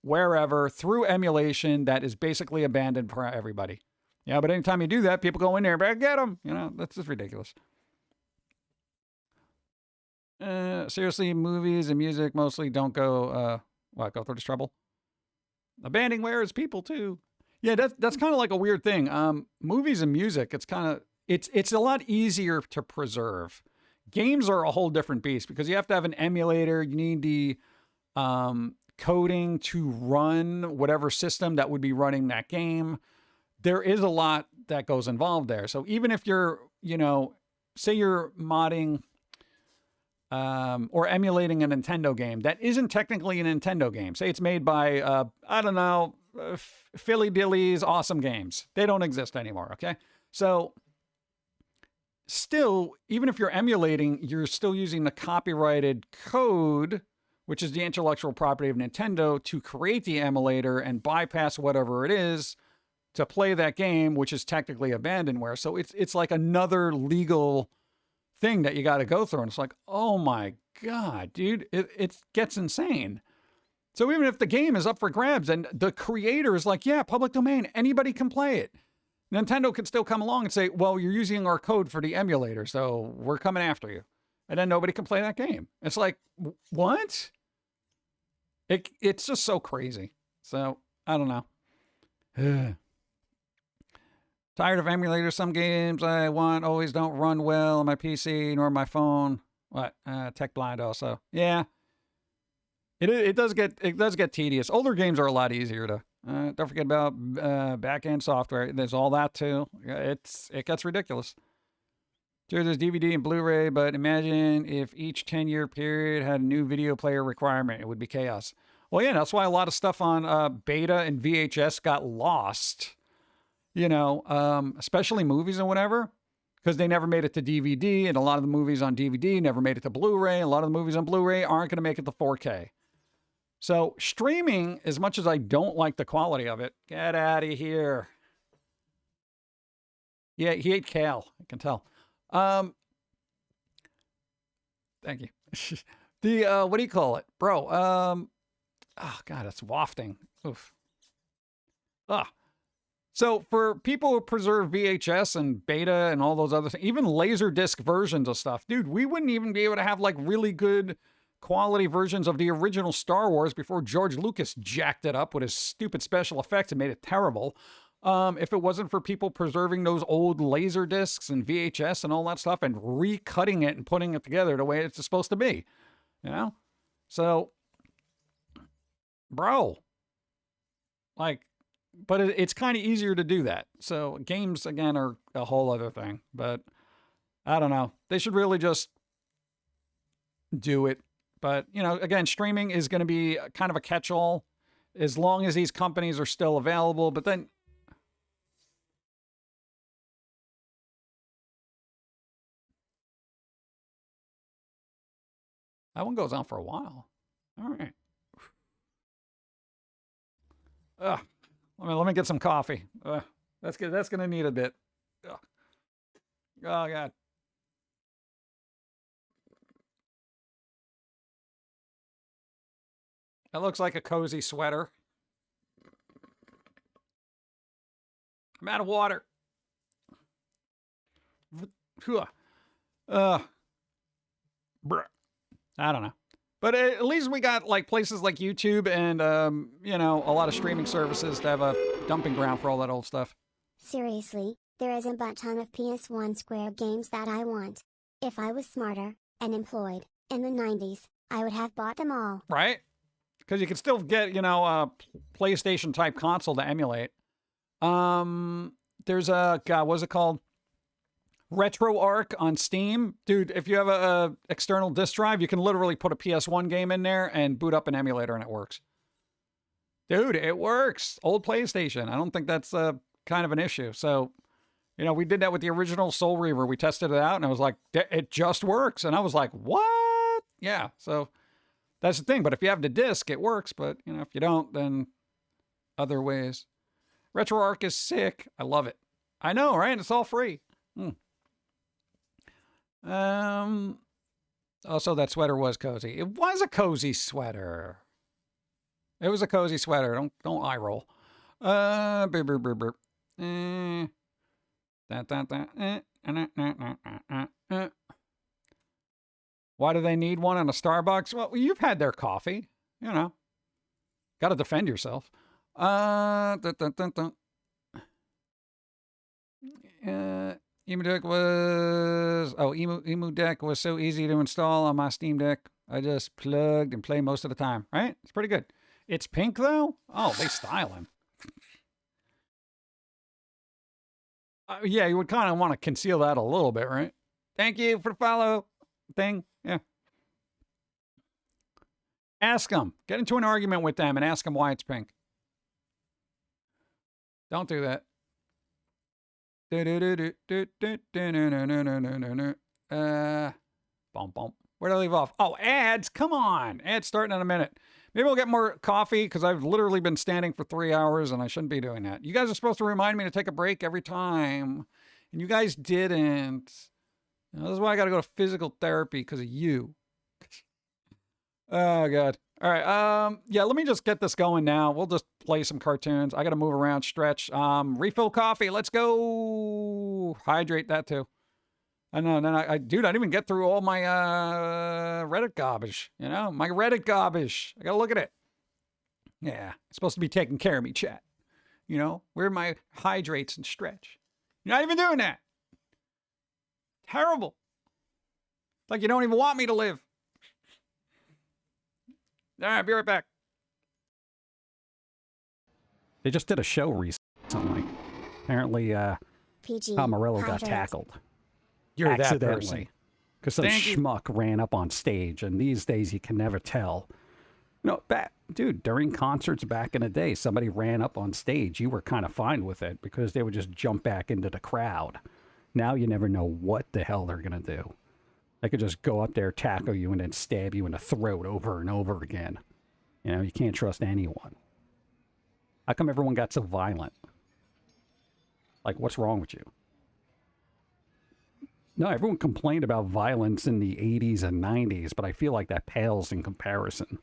wherever through emulation that is basically abandoned for everybody. Yeah, but anytime you do that, people go in there and get them. That's just ridiculous. Seriously, movies and music mostly don't go through this trouble. Abandonware is people too. Yeah, that's kind of like a weird thing. Movies and music, it's a lot easier to preserve. Games are a whole different beast because you have to have an emulator. You need the coding to run whatever system that would be running that game. There is a lot that goes involved there. So even if you're, say you're modding or emulating a Nintendo game that isn't technically a Nintendo game. Say it's made by, I don't know, Philly Dilly's Awesome Games. They don't exist anymore, okay? So still, even if you're emulating, you're still using the copyrighted code, which is the intellectual property of Nintendo, to create the emulator and bypass whatever it is to play that game, which is technically abandonware. So it's like another legal thing that you got to go through. And it's like, oh my God, dude, it gets insane. So even if the game is up for grabs and the creator is like, yeah, public domain, anybody can play it, Nintendo can still come along and say, well, you're using our code for the emulator, so we're coming after you. And then nobody can play that game. It's like, what? It's just so crazy. So, I don't know. Tired of emulators. Some games I want always don't run well on my PC nor my phone. What? Tech blind also. Yeah. It does get tedious. Older games are a lot easier to. Don't forget about back-end software. There's all that too. It gets ridiculous. Sure, there's DVD and Blu-ray, but imagine if each 10-year period had a new video player requirement. It would be chaos. Well, yeah, that's why a lot of stuff on beta and VHS got lost. You know, especially movies and whatever, because they never made it to DVD, and a lot of the movies on DVD never made it to Blu-ray. A lot of the movies on Blu-ray aren't going to make it to 4K. So streaming, as much as I don't like the quality of it, get out of here. Yeah, he ate kale. I can tell. Thank you. The, what do you call it? Bro, oh God, it's wafting. Oof. So for people who preserve VHS and beta and all those other things, even Laserdisc versions of stuff, dude, we wouldn't even be able to have like really good quality versions of the original Star Wars before George Lucas jacked it up with his stupid special effects and made it terrible. If it wasn't for people preserving those old laser discs and VHS and all that stuff and recutting it and putting it together the way it's supposed to be, you know? So, bro, like, but it's kind of easier to do that. So games, again, are a whole other thing, but I don't know. They should really just do it. But, you know, again, streaming is going to be kind of a catch-all as long as these companies are still available. But then that one goes on for a while. All right. Let me get some coffee. That's good. That's going to need a bit. Ugh. Oh, God. That looks like a cozy sweater. I'm out of water. I don't know. But at least we got like places like YouTube and, you know, a lot of streaming services to have a dumping ground for all that old stuff. Seriously, there isn't but ton of PS1 Square games that I want. If I was smarter and employed in the 90s, I would have bought them all. Right? Because you can still get, you know, a PlayStation type console to emulate. There's a, God, what's it called? RetroArch on Steam. Dude, if you have a external disk drive, you can literally put a PS1 game in there and boot up an emulator and it works. Dude, it works. Old PlayStation. I don't think that's kind of an issue. So, you know, we did that with the original Soul Reaver. We tested it out and I was like, it just works. And I was like, what? Yeah. So that's the thing. But if you have the disc, it works. But, you know, if you don't, then other ways. RetroArch is sick. I love it. I know, right? It's all free. Also, that sweater was cozy. It was a cozy sweater. It was a cozy sweater. Don't eye roll. Burp, burp, burp, burp. Why do they need one in a Starbucks? Well, you've had their coffee. You know. Got to defend yourself. Emu Deck was... Oh, Emu Deck was so easy to install on my Steam Deck. I just plugged and play most of the time, right? It's pretty good. It's pink, though? Oh, they style him. Yeah, you would kind of want to conceal that a little bit, right? Thank you for the follow thing. Yeah. Ask them. Get into an argument with them and ask them why it's pink. Don't do that. Bum, bum. Where did I leave off? Oh, ads. Come on. Ads starting in a minute. Maybe we'll get more coffee because I've literally been standing for 3 hours and I shouldn't be doing that. You guys are supposed to remind me to take a break every time. And you guys didn't. You know, this is why I got to go to physical therapy because of you. Oh, God. All right. Yeah, let me just get this going now. We'll just play some cartoons. I got to move around, stretch. Refill coffee. Let's go. Hydrate that too. I know. Then dude, I didn't even get through all my Reddit garbage. You know, my Reddit garbage. I got to look at it. Yeah. It's supposed to be taking care of me, chat. You know, where are my hydrates and stretch? You're not even doing that. Terrible. Like you don't even want me to live. All right, be right back. They just did a show recently. Apparently, PG. Morello got hydrate. tackled. You're that person. Accidentally. Because some Thank you. schmuck ran up on stage, and these days you can never tell. You know, dude, during concerts back in the day, somebody ran up on stage. You were kind of fine with it because they would just jump back into the crowd. Now you never know what the hell they're going to do. They could just go up there, tackle you, and then stab you in the throat over and over again. You know, you can't trust anyone. How come everyone got so violent? Like, what's wrong with you? No, everyone complained about violence in the 80s and 90s, but I feel like that pales in comparison.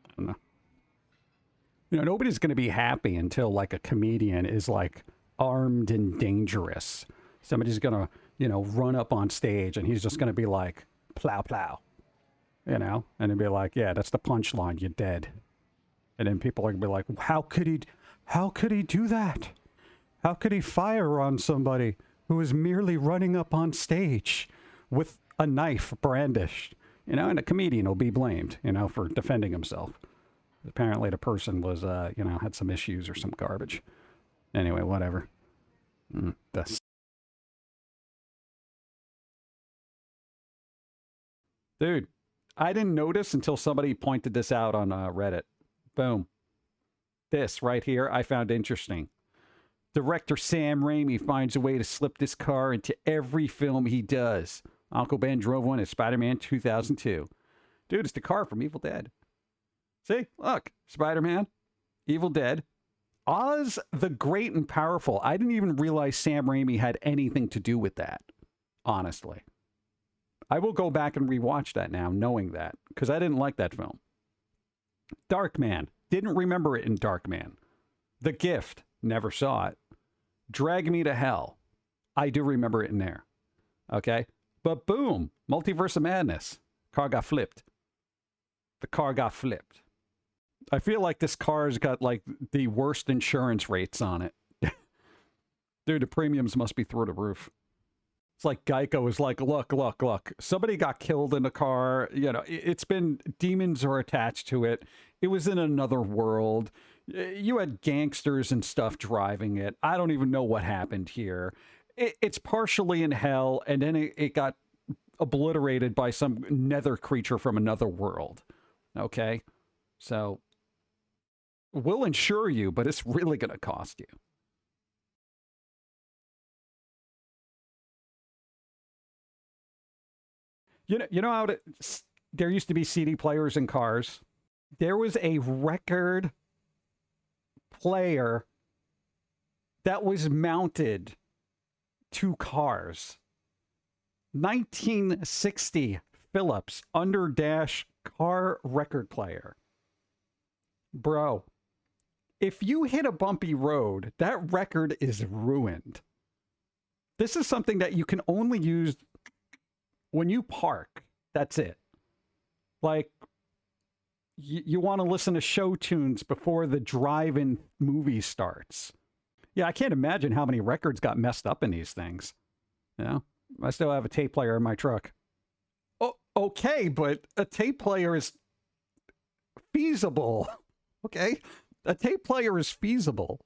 I don't know. You know, nobody's going to be happy until, like, a comedian is, like, armed and dangerous. Somebody's going to, you know, run up on stage and he's just going to be like, plow, plow. You know? And it'd be like, yeah, that's the punchline. You're dead. And then people are going to be like, how could he do that? How could he fire on somebody who is merely running up on stage with a knife brandished? You know, and a comedian will be blamed, you know, for defending himself. Apparently the person was, you know, had some issues or some garbage. Anyway, whatever. That's... Dude, I didn't notice until somebody pointed this out on Reddit. Boom. This right here, I found interesting. Director Sam Raimi finds a way to slip this car into every film he does. Uncle Ben drove one at Spider-Man 2002. Dude, it's the car from Evil Dead. See? Look. Spider-Man, Evil Dead, Oz the Great and Powerful. I didn't even realize Sam Raimi had anything to do with that, honestly. I will go back and rewatch that now, knowing that, because I didn't like that film. Darkman. Didn't remember it in Darkman. The Gift. Never saw it. Drag Me to Hell. I do remember it in there. Okay? But boom. Multiverse of Madness. Car got flipped. The car got flipped. I feel like this car's got, like, the worst insurance rates on it. Dude, the premiums must be through the roof. It's like Geico is like, look. Somebody got killed in a car. You know, it's been, demons are attached to it. It was in another world. You had gangsters and stuff driving it. I don't even know what happened here. It's partially in hell, and then it got obliterated by some nether creature from another world. Okay? So, we'll insure you, but it's really going to cost you. You know how there used to be CD players in cars? There was a record player that was mounted to cars. 1960 Philips Underdash car record player. Bro, if you hit a bumpy road, that record is ruined. This is something that you can only use when you park. That's it. Like, you want to listen to show tunes before the drive-in movie starts. Yeah, I can't imagine how many records got messed up in these things. You know, I still have a tape player in my truck. Oh, okay, but a tape player is feasible. Okay, a tape player is feasible.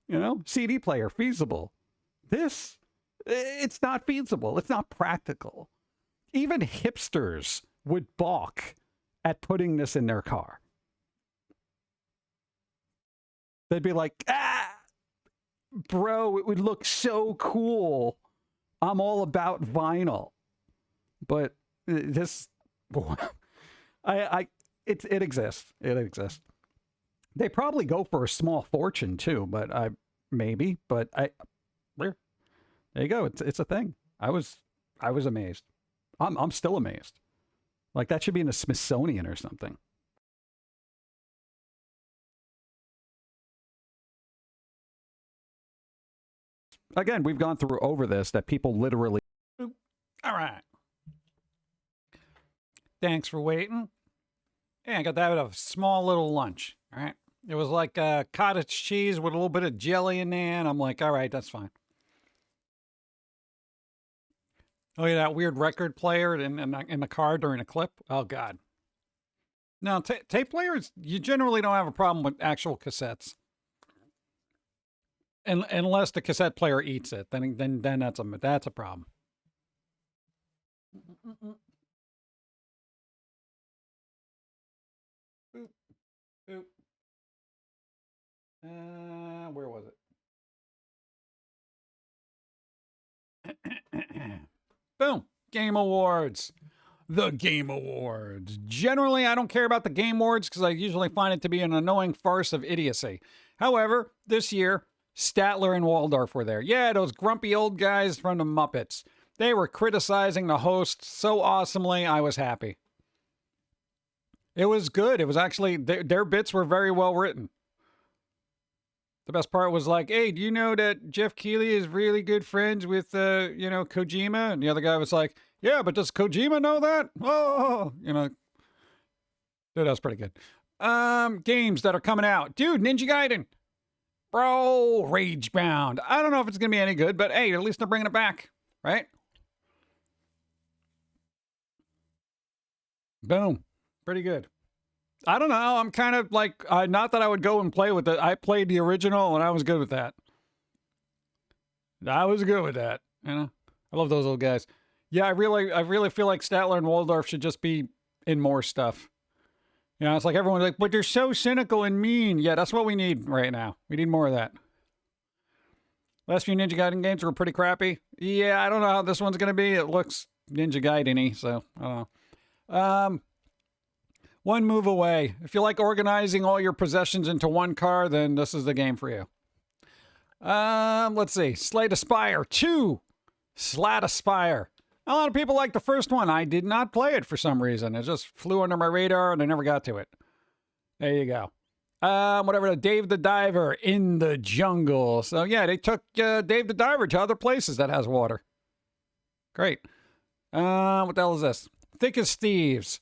You know, CD player, feasible. This, it's not feasible. It's not practical. Even hipsters would balk at putting this in their car. They'd be like, bro, it would look so cool. I'm all about vinyl. But this, it exists. It exists. They probably go for a small fortune too, but maybe. But there you go. It's a thing. I was amazed. I'm still amazed. Like that should be in the Smithsonian or something. Again, we've gone through over this that people literally. All right. Thanks for waiting. Yeah, I got that with a small little lunch. All right. It was like cottage cheese with a little bit of jelly in there, and I'm like, all right, that's fine. Oh, yeah, that weird record player in the car during a clip. Oh, God. No, tape players, you generally don't have a problem with actual cassettes. Unless the cassette player eats it, then that's a problem. Boop, boop. Where was it? Boom. Game Awards. The Game Awards. Generally, I don't care about the Game Awards because I usually find it to be an annoying farce of idiocy. However, this year, Statler and Waldorf were there. Yeah, those grumpy old guys from the Muppets. They were criticizing the host so awesomely, I was happy. It was good. It was actually, their bits were very well written. The best part was like, hey, do you know that Jeff Keighley is really good friends with, Kojima? And the other guy was like, yeah, but does Kojima know that? Oh, dude, that was pretty good. Games that are coming out. Dude, Ninja Gaiden. Bro, Ragebound. I don't know if it's going to be any good, but hey, at least they're bringing it back, right? Boom. Pretty good. I don't know. I'm kind of like, not that I would go and play with it. I played the original and I was good with that. I was good with that. I love those old guys. Yeah, I really feel like Statler and Waldorf should just be in more stuff. It's like everyone's like, but they're so cynical and mean. Yeah, that's what we need right now. We need more of that. Last few Ninja Gaiden games were pretty crappy. Yeah, I don't know how this one's going to be. It looks Ninja Gaiden-y, so I don't know. One move away. If you like organizing all your possessions into one car, then this is the game for you. Let's see. Slay the Spire 2. Slay Spire. A lot of people like the first one. I did not play it for some reason. It just flew under my radar and I never got to it. There you go. Whatever, Dave the Diver in the Jungle. So yeah, they took Dave the Diver to other places that has water. Great. What the hell is this? Thick as Thieves.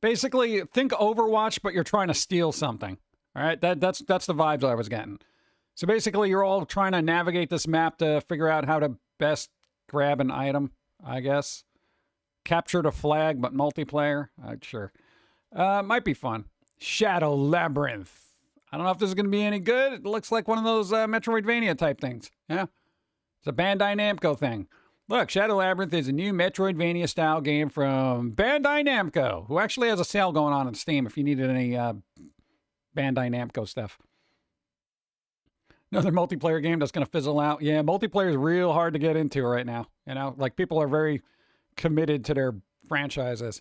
Basically, think Overwatch, but you're trying to steal something. All right, that's the vibes I was getting. So basically, you're all trying to navigate this map to figure out how to best grab an item, I guess. Capture the flag, but multiplayer. Sure. Might be fun. Shadow Labyrinth. I don't know if this is going to be any good. It looks like one of those Metroidvania type things. Yeah. It's a Bandai Namco thing. Look, Shadow Labyrinth is a new Metroidvania style game from Bandai Namco, who actually has a sale going on Steam if you needed any Bandai Namco stuff. Another multiplayer game that's going to fizzle out. Yeah, multiplayer is real hard to get into right now. Like people are very committed to their franchises.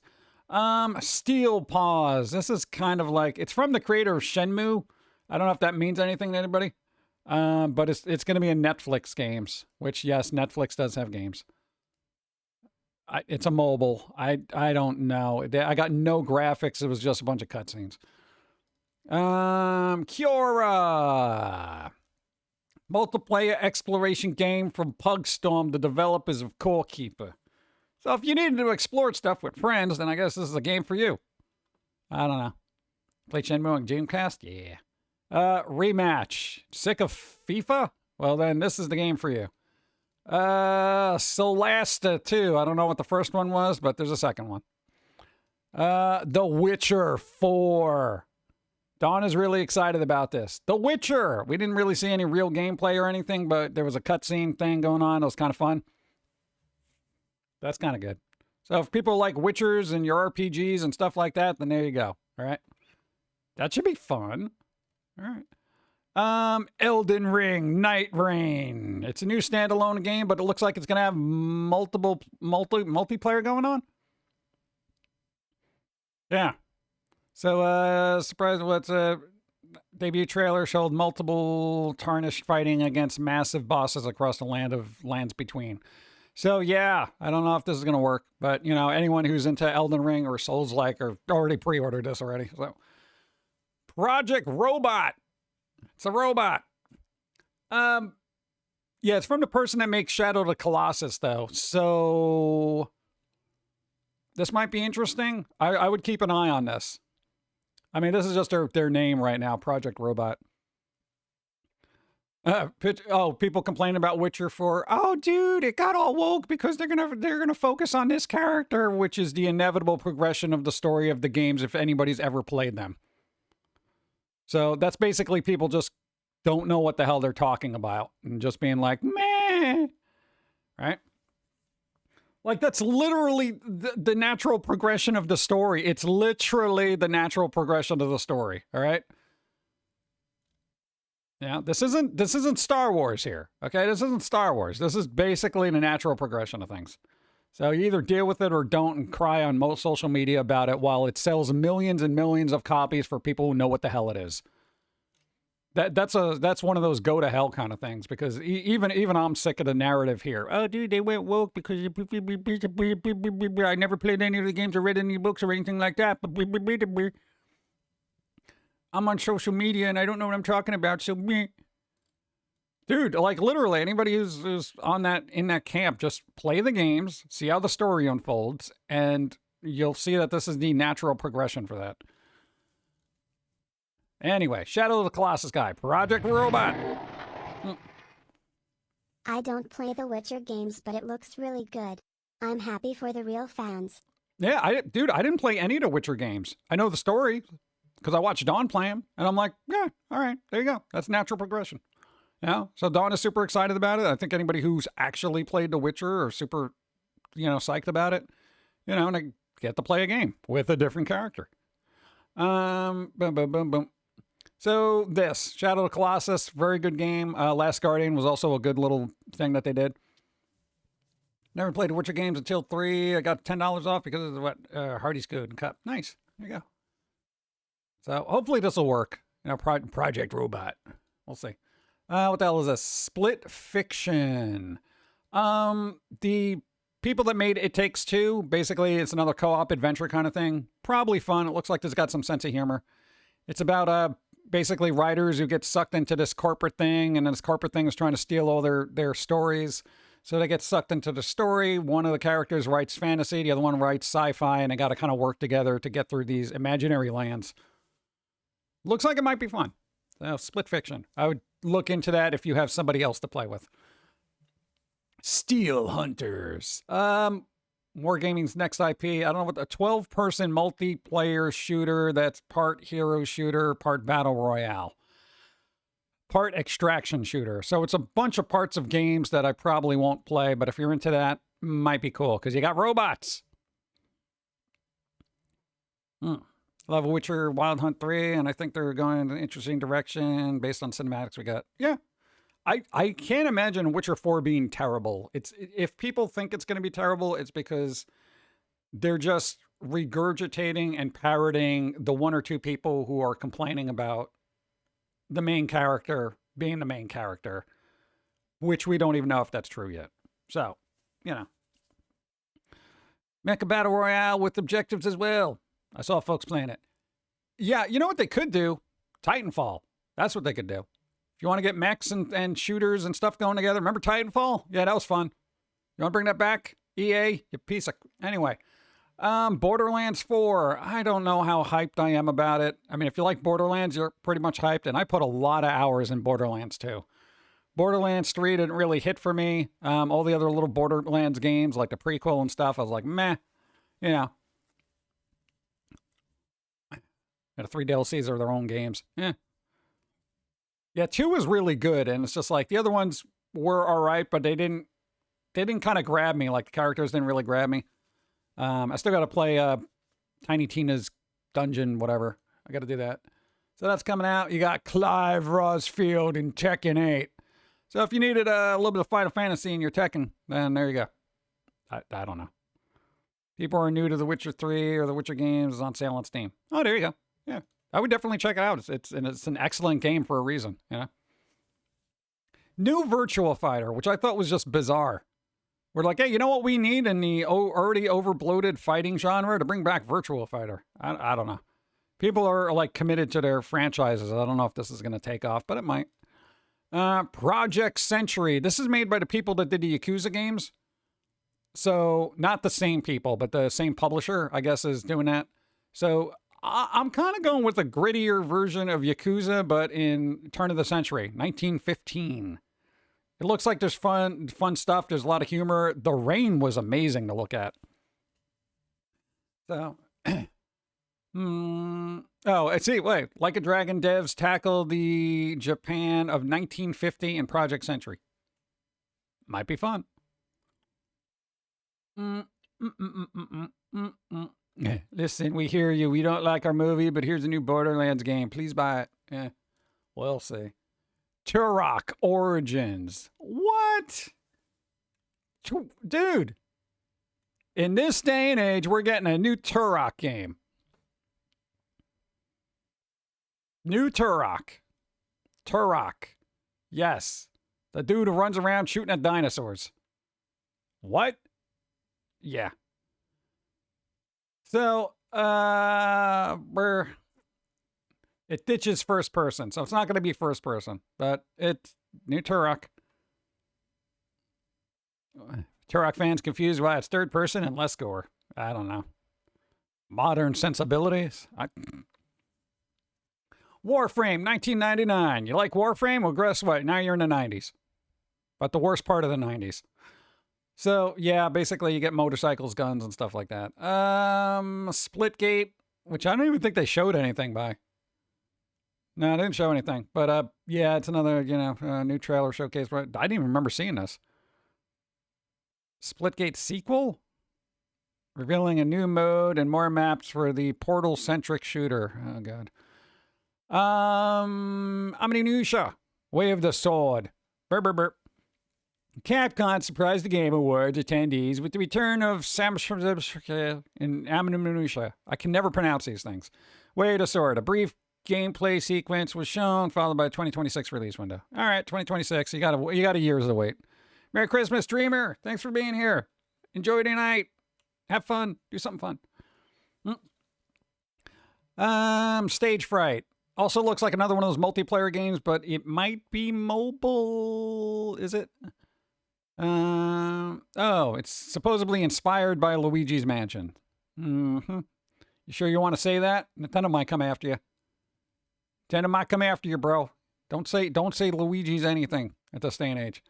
Steel Paws. This is kind of like, it's from the creator of Shenmue. I don't know if that means anything to anybody. But it's going to be in Netflix games, which yes, Netflix does have games. It's a mobile. I don't know. I got no graphics. It was just a bunch of cutscenes. Kiora. Multiplayer exploration game from Pugstorm, the developers of Core Keeper. So if you needed to explore stuff with friends, then I guess this is a game for you. I don't know. Play Shenmue and Dreamcast? Yeah. Rematch. Sick of FIFA? Well, then this is the game for you. Solasta 2. I don't know what the first one was, but there's a second one. The Witcher 4. Dawn is really excited about this. The Witcher. We didn't really see any real gameplay or anything, but there was a cutscene thing going on. It was kind of fun. That's kind of good. So if people like Witchers and your RPGs and stuff like that, then there you go. All right. That should be fun. All right. Elden Ring Night Rain. It's a new standalone game, but it looks like it's gonna have multiplayer going on. Yeah. So surprise what's debut trailer showed multiple tarnished fighting against massive bosses across the lands between. So yeah, I don't know if this is gonna work, but you know, anyone who's into Elden Ring or Souls-like or already pre-ordered this already. So Project Robot. It's a robot. Yeah, it's from the person that makes Shadow of the Colossus, though. So this might be interesting. I would keep an eye on this. I mean, this is just their name right now, Project Robot. People complaining about Witcher 4. Oh, dude, it got all woke because they're gonna focus on this character, which is the inevitable progression of the story of the games if anybody's ever played them. So that's basically people just don't know what the hell they're talking about and just being like, meh, right? Like that's literally the natural progression of the story. It's literally the natural progression of the story. All right. Yeah, this isn't Star Wars here. Okay, this isn't Star Wars. This is basically the natural progression of things. So you either deal with it or don't and cry on most social media about it while it sells millions and millions of copies for people who know what the hell it is. That's one of those go to hell kind of things because even I'm sick of the narrative here. Oh, dude, they went woke because I never played any of the games or read any books or anything like that. I'm on social media and I don't know what I'm talking about. So meh. Dude, like literally anybody who's on in that camp, just play the games, see how the story unfolds, and you'll see that this is the natural progression for that. Anyway, Shadow of the Colossus guy, Project Robot. I don't play the Witcher games, but it looks really good. I'm happy for the real fans. Yeah, I didn't play any of the Witcher games. I know the story because I watched Dawn play them, and I'm like, yeah, all right, there you go. That's natural progression. Yeah, so Dawn is super excited about it. I think anybody who's actually played The Witcher are super, psyched about it. And I get to play a game with a different character. Boom, boom, boom, boom. So this, Shadow of the Colossus, very good game. Last Guardian was also a good little thing that they did. Never played The Witcher games until 3. I got $10 off because of what Hardy's Good Cup. Nice. There you go. So hopefully this will work. Project Robot. We'll see. What the hell is this? Split Fiction. The people that made It Takes Two, basically it's another co-op adventure kind of thing. Probably fun. It looks like it's got some sense of humor. It's about basically writers who get sucked into this corporate thing, and then this corporate thing is trying to steal all their stories. So they get sucked into the story. One of the characters writes fantasy, the other one writes sci-fi, and they got to kind of work together to get through these imaginary lands. Looks like it might be fun. So, Split Fiction. I would look into that if you have somebody else to play with. Steel Hunters. Wargaming's next IP. I don't know what a 12-person multiplayer shooter that's part hero shooter, part battle royale, part extraction shooter. So it's a bunch of parts of games that I probably won't play, but if you're into that, might be cool because you got robots. Love Witcher Wild Hunt 3, and I think they're going in an interesting direction based on cinematics we got. Yeah. I can't imagine Witcher 4 being terrible. If people think it's going to be terrible, it's because they're just regurgitating and parroting the one or two people who are complaining about the main character being the main character, which we don't even know if that's true yet. So, Mecha Battle Royale with objectives as well. I saw folks playing it. Yeah, you know what they could do? Titanfall. That's what they could do. If you want to get mechs and shooters and stuff going together, remember Titanfall? Yeah, that was fun. You want to bring that back? EA, you piece of... Anyway. Borderlands 4. I don't know how hyped I am about it. I mean, if you like Borderlands, you're pretty much hyped, and I put a lot of hours in Borderlands 2. Borderlands 3 didn't really hit for me. All the other little Borderlands games, like the prequel and stuff, I was like, meh. The 3 DLCs are their own games. Yeah, 2 was really good, and it's just like the other ones were all right, but they didn't kind of grab me. Like the characters didn't really grab me. I still got to play Tiny Tina's Dungeon, whatever. I got to do that. So that's coming out. You got Clive Rosfield in Tekken 8. So if you needed a little bit of Final Fantasy in your Tekken, then there you go. I don't know. People are new to The Witcher 3 or The Witcher games. It's on sale on Steam. Oh, there you go. Yeah, I would definitely check it out. It's an excellent game for a reason. You know. New Virtual Fighter, which I thought was just bizarre. We're like, hey, you know what we need in the already overbloated fighting genre? To bring back Virtual Fighter. I don't know. People are like committed to their franchises. I don't know if this is going to take off, but it might. Project Century. This is made by the people that did the Yakuza games. So not the same people, but the same publisher, I guess, is doing that. So I'm kind of going with a grittier version of Yakuza, but in turn of the century, 1915. It looks like there's fun stuff. There's a lot of humor. The rain was amazing to look at. So, oh, see, wait. Like a Dragon devs tackle the Japan of 1950 in Project Century. Might be fun. Listen, we hear you. We don't like our movie, but here's a new Borderlands game. Please buy it. Yeah, we'll see. Turok Origins. What? Dude. In this day and age, we're getting a new Turok game. New Turok. Turok. Yes. The dude who runs around shooting at dinosaurs. What? Yeah. So, it ditches first person, so it's not going to be first person, but it's new Turok. Turok fans confused why it's third person and less gore. I don't know. Modern sensibilities. Warframe 1999. You like Warframe? Well, guess what? Now you're in the 90s. But the worst part of the 90s. So, yeah, basically you get motorcycles, guns, and stuff like that. Splitgate, which I don't even think they showed anything by. No, I didn't show anything. But, yeah, it's another, new trailer showcase. I didn't even remember seeing this. Splitgate sequel? Revealing a new mode and more maps for the Portal-centric shooter. Oh, God. Aminusha. Way of the Sword. Burp, burp, burp. Capcom surprised the Game Awards attendees with the return of Samus in Aminusha. I can never pronounce these things. Way of the Sword. A brief gameplay sequence was shown, followed by a 2026 release window. All right, 2026. You got a years to wait. Merry Christmas, Dreamer. Thanks for being here. Enjoy your night. Have fun. Do something fun. Stage Fright. Also looks like another one of those multiplayer games, but it might be mobile. Is it? Oh, it's supposedly inspired by Luigi's Mansion. Mm-hmm. You sure you want to say that? Nintendo might come after you. Nintendo might come after you, bro. Don't say Luigi's anything at this day and age.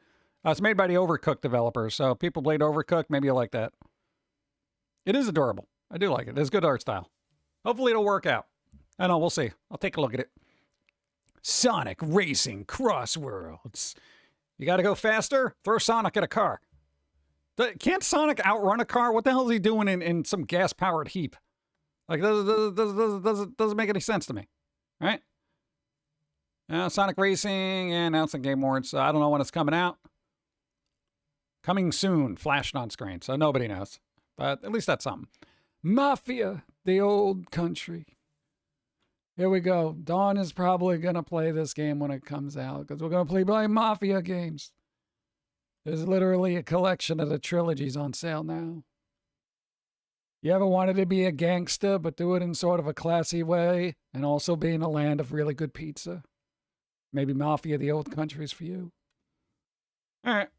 It's made by the Overcooked developers, so people played Overcooked. Maybe you like that. It is adorable. I do like it. It's good art style. Hopefully it'll work out. I know, we'll see. I'll take a look at it. Sonic Racing Crossworlds. You got to go faster? Throw Sonic at a car. Can't Sonic outrun a car? What the hell is he doing in some gas-powered heap? Like, doesn't make any sense to me. Right? Sonic Racing and announcing Game Awards. I don't know when it's coming out. Coming soon, flashed on screen, so nobody knows. But at least that's something. Mafia, the old country. Here we go. Dawn is probably going to play this game when it comes out, because we're going to play Mafia games. There's literally a collection of the trilogies on sale now. You ever wanted to be a gangster, but do it in sort of a classy way, and also be in a land of really good pizza? Maybe Mafia, the old country is for you. All right.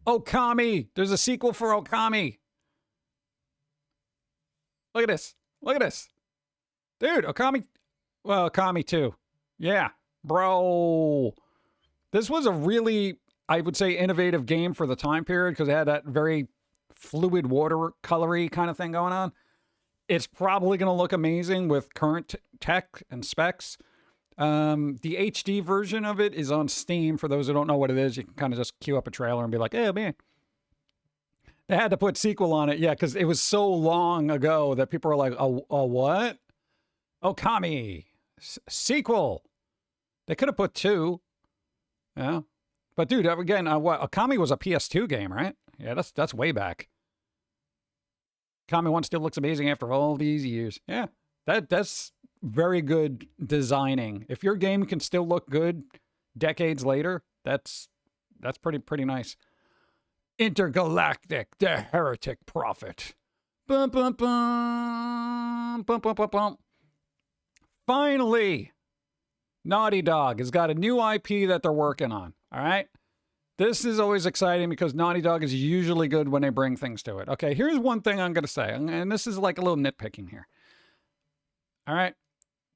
Okami. There's a sequel for Okami. Look at this. Look at this. Dude, Okami. Well, Okami 2. Yeah, bro. This was a really, I would say, innovative game for the time period because it had that very fluid watercolory kind of thing going on. It's probably going to look amazing with current tech and specs. The HD version of it is on Steam. For those who don't know what it is, you can kind of just queue up a trailer and be like, "Oh man." They had to put sequel on it, yeah, because it was so long ago that people were like, "Oh, what? Okami sequel." They could have put 2, yeah. But dude, again, what Okami was a PS2 game, right? Yeah, that's way back. Okami 1 still looks amazing after all these years. Yeah, that's very good designing. If your game can still look good decades later, that's pretty nice. Intergalactic, the Heretic Prophet. Bum, bum, bum. Bum, bum, bum, bum. Finally, Naughty Dog has got a new IP that they're working on. All right? This is always exciting because Naughty Dog is usually good when they bring things to it. Okay, here's one thing I'm going to say, and this is like a little nitpicking here. All right?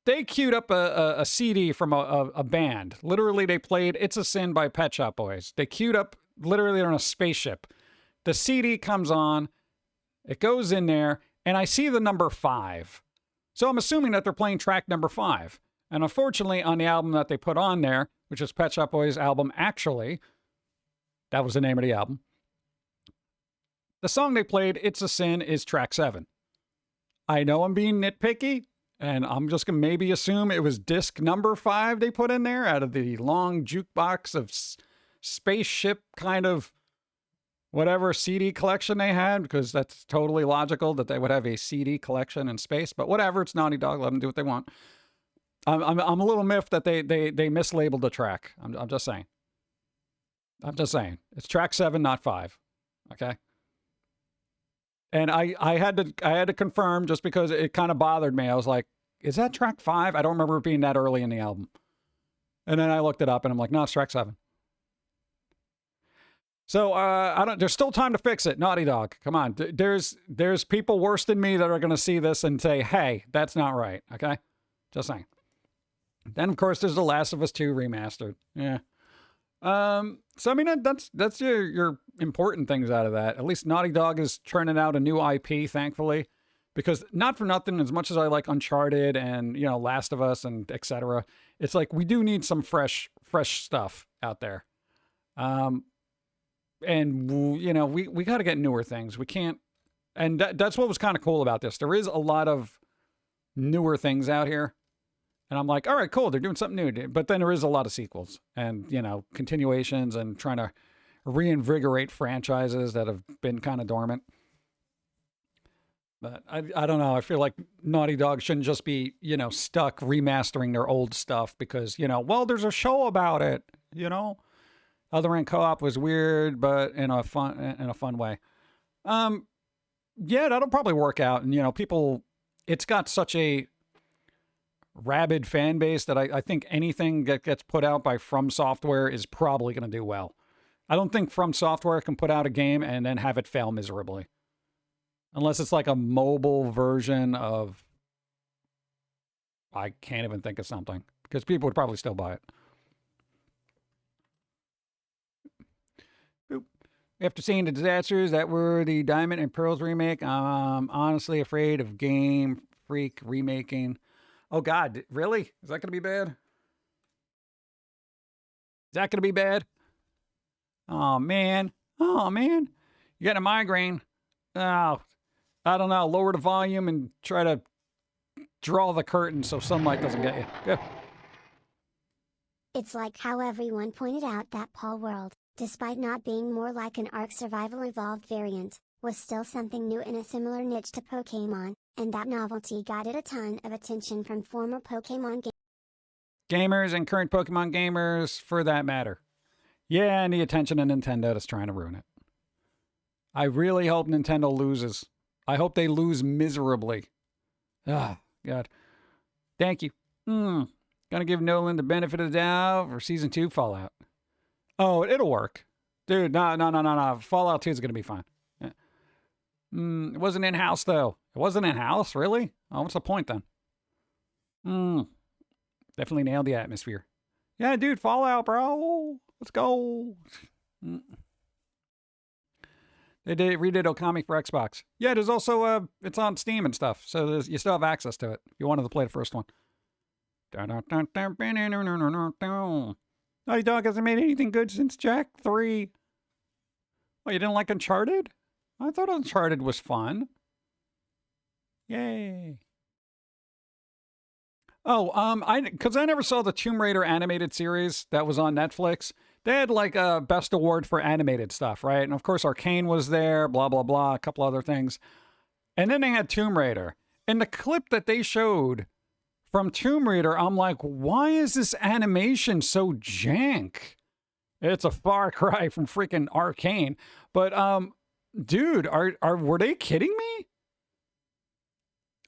They queued up a CD from a band. Literally, they played It's a Sin by Pet Shop Boys. They queued up literally on a spaceship. The CD comes on, it goes in there, and I see the number 5. So I'm assuming that they're playing track number 5. And unfortunately, on the album that they put on there, which is Pet Shop Boys' album, Actually, that was the name of the album. The song they played, It's a Sin, is track 7. I know I'm being nitpicky, and I'm just going to maybe assume it was disc number 5 they put in there out of the long jukebox of spaceship kind of whatever CD collection they had, because that's totally logical that they would have a CD collection in space. But whatever, it's Naughty Dog. Let them do what they want. I'm a little miffed that they mislabeled the track. I'm just saying. I'm just saying. It's track 7, not 5. Okay. And I had to confirm just because it kind of bothered me. I was like, is that track 5? I don't remember it being that early in the album. And then I looked it up and I'm like, no, it's track 7. So there's still time to fix it. Naughty Dog. Come on. There's people worse than me that are going to see this and say, hey, that's not right. Okay. Just saying. Then of course there's The Last of Us 2 remastered. Yeah. So I mean, that's your important things out of that. At least Naughty Dog is churning out a new IP, thankfully, because not for nothing, as much as I like Uncharted and, you know, Last of Us and etc., it's like we do need some fresh stuff out there. And you know, we got to get newer things. We can't, and that's what was kind of cool about this. There is a lot of newer things out here. And I'm like, all right, cool. They're doing something new. But then there is a lot of sequels and, you know, continuations and trying to reinvigorate franchises that have been kind of dormant. But I don't know. I feel like Naughty Dog shouldn't just be, you know, stuck remastering their old stuff because, you know, well, there's a show about it, you know. Other End Co-op was weird, but in a fun way. Yeah, that'll probably work out. And, you know, people, it's got such a rabid fan base that I think anything that gets put out by From Software is probably going to do well. I don't think From Software can put out a game and then have it fail miserably. Unless it's like a mobile version of... I can't even think of something. Because people would probably still buy it. Boop. After seeing the disasters that were the Diamond and Pearls remake, I'm honestly afraid of Game Freak remaking... Oh, God, really? Is that going to be bad? Is that going to be bad? Oh, man. Oh, man. You got a migraine. Oh, I don't know. Lower the volume and try to draw the curtain so sunlight doesn't get you. Go. It's like how everyone pointed out that Paul World, despite not being more like an Ark Survival Evolved variant, was still something new in a similar niche to Pokemon. And that novelty got it a ton of attention from former Pokemon gamers and current Pokemon gamers, for that matter. Yeah, and the attention of Nintendo that's trying to ruin it. I really hope Nintendo loses. I hope they lose miserably. Ah, God. Thank you. Gonna give Nolan the benefit of the doubt for Season 2 Fallout. Oh, it'll work. Dude, no. Fallout 2 is gonna be fine. It wasn't in-house, though. It wasn't in-house? Really? Oh, what's the point, then? Definitely nailed the atmosphere. Yeah, dude, Fallout, bro. Let's go. They redid Okami for Xbox. Yeah, there's also, it's on Steam and stuff, so you still have access to it if you wanted to play the first one. Naughty Dog hasn't made anything good since Jack 3. Oh, you didn't like Uncharted? I thought Uncharted was fun. Yay. Oh, because I never saw the Tomb Raider animated series that was on Netflix. They had like a best award for animated stuff, right? And of course, Arcane was there, blah, blah, blah, a couple other things. And then they had Tomb Raider. And the clip that they showed from Tomb Raider, I'm like, why is this animation so jank? It's a far cry from freaking Arcane. But, dude, were they kidding me?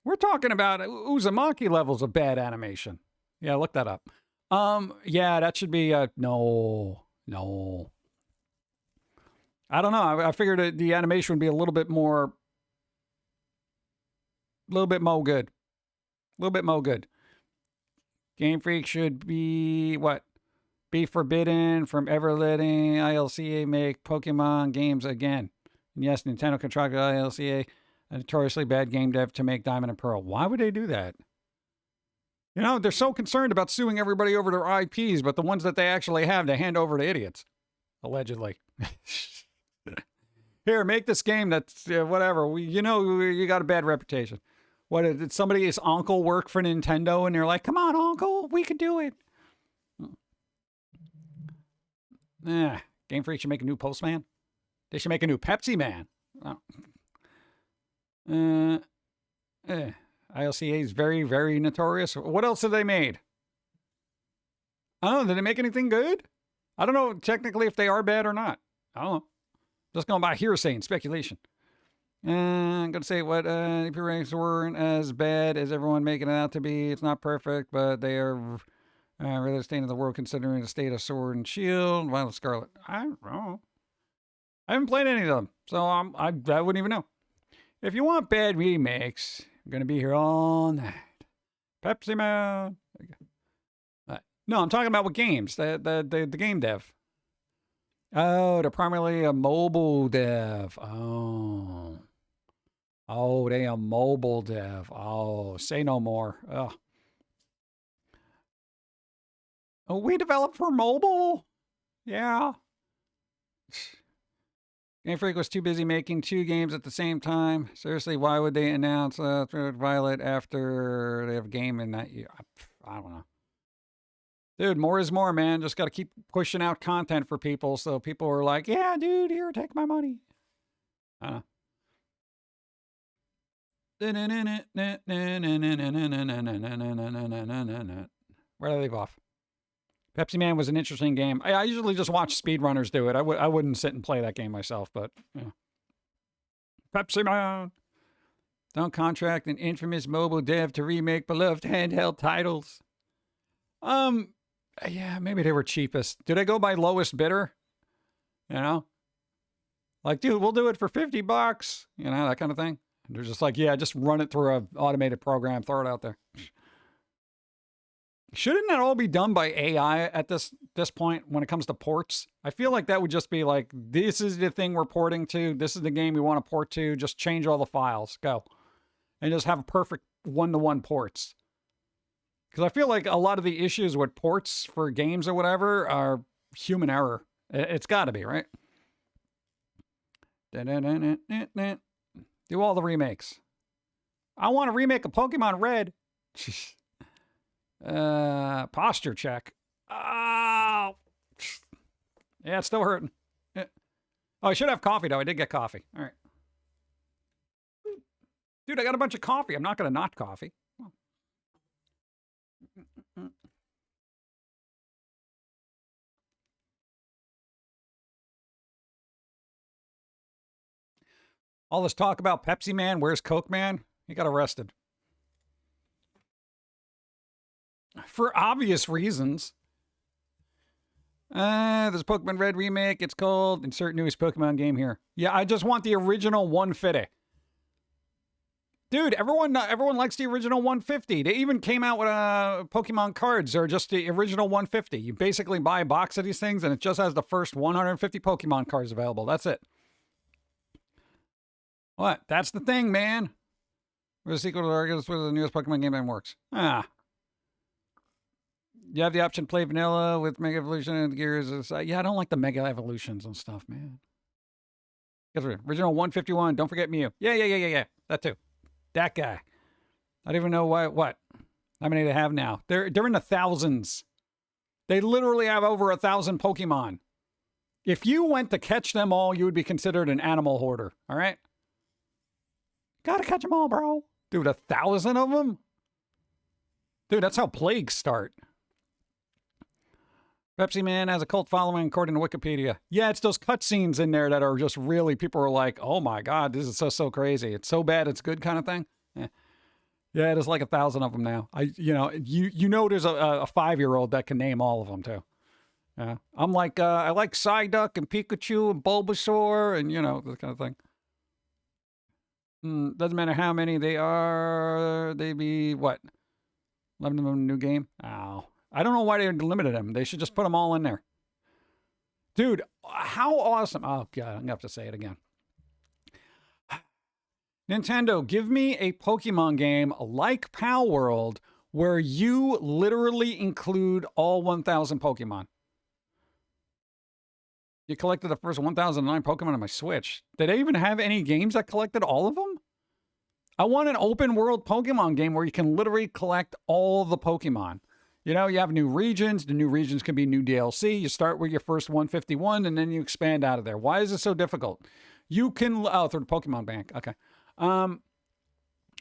We're talking about Uzumaki levels of bad animation. Yeah, look that up. Yeah, that should be, no. I don't know. I figured the animation would be a little bit more good. A little bit more good. Game Freak should be, what? Be forbidden from ever letting ILCA make Pokemon games again. And yes, Nintendo contracted ILCA, a notoriously bad game dev, to make Diamond and Pearl. Why would they do that? You know, they're so concerned about suing everybody over their IPs, but the ones that they actually have, they hand over to idiots. Allegedly. Here, make this game that's whatever. You got a bad reputation. What, did somebody's uncle work for Nintendo and they're like, come on, uncle, we could do it. Game Freak should make a new Postman. They should make a new Pepsi Man. ILCA is very, very notorious. What else have they made? I don't know. Did they make anything good? I don't know technically if they are bad or not. I don't know. Just going by hearsay and speculation. I'm going to say what if your ranks weren't as bad as everyone making it out to be. It's not perfect, but they are really staying in the world considering the state of Sword and Shield, Violet Scarlet. I don't know. I haven't played any of them, so I wouldn't even know. If you want bad remakes, I'm going to be here all night. Pepsi Man. No, I'm talking about with games. The game dev. Oh, they're primarily a mobile dev. Oh, they a mobile dev. Oh, say no more. Ugh. Oh, we develop for mobile? Yeah. Game Freak was too busy making 2 games at the same time. Seriously, why would they announce Violet after they have a game in that year? I don't know. Dude, more is more, man. Just got to keep pushing out content for people so people are like, yeah, dude, here, take my money. I don't know. Where do I leave off? Pepsi Man was an interesting game. I usually just watch speedrunners do it. I wouldn't sit and play that game myself, but yeah. Pepsi Man. Don't contract an infamous mobile dev to remake beloved handheld titles. Yeah, maybe they were cheapest. Do they go by lowest bidder? You know? Like, dude, we'll do it for $50. You know, that kind of thing. And they're just like, yeah, just run it through an automated program, throw it out there. Shouldn't that all be done by AI at this point when it comes to ports? I feel like that would just be like, this is the thing we're porting to. This is the game we want to port to. Just change all the files. Go. And just have perfect one-to-one ports. Because I feel like a lot of the issues with ports for games or whatever are human error. It's got to be, right? Do all the remakes. I want to remake a Pokemon Red. Posture check. Oh. Yeah, it's still hurting. Yeah. Oh, I should have coffee, though. I did get coffee. All right. Dude, I got a bunch of coffee. I'm not going to not coffee. All this talk about Pepsi Man, where's Coke Man? He got arrested. For obvious reasons. There's a Pokemon Red remake. It's called insert newest Pokemon game here. Yeah, I just want the original 150. Dude, everyone likes the original 150. They even came out with Pokemon cards or just the original 150. You basically buy a box of these things and it just has the first 150 Pokemon cards available. That's it. What? That's the thing, man. Where's the sequel to Arceus with the newest Pokemon game that works? You have the option to play vanilla with Mega Evolution and Gears. Yeah, I don't like the Mega Evolutions and stuff, man. Original 151. Don't forget Mew. Yeah. That too. That guy. I don't even know what. How many they have now? They're in the thousands. They literally have over 1,000 Pokemon. If you went to catch them all, you would be considered an animal hoarder. All right? Gotta catch them all, bro. Dude, 1,000 of them? Dude, that's how plagues start. Pepsi Man has a cult following according to Wikipedia. Yeah, it's those cutscenes in there that are just really, people are like, oh my God, this is so crazy. It's so bad, it's good kind of thing. Yeah, there's like 1,000 of them now. You know there's a 5-year-old that can name all of them too. Yeah, I'm like, I like Psyduck and Pikachu and Bulbasaur and, this kind of thing. Doesn't matter how many they are. They be, what? 11 of them in a new game? Oh. I don't know why they limited them. They should just put them all in there. Dude, how awesome. Oh, God, I'm going to have to say it again. Nintendo, give me a Pokemon game like Pal World where you literally include all 1,000 Pokemon. You collected the first 1,009 Pokemon on my Switch. Did they even have any games that collected all of them? I want an open world Pokemon game where you can literally collect all the Pokemon. You have new regions. The new regions can be new DLC. You start with your first 151 and then you expand out of there. Why is it so difficult? You can, through the Pokemon Bank. Okay.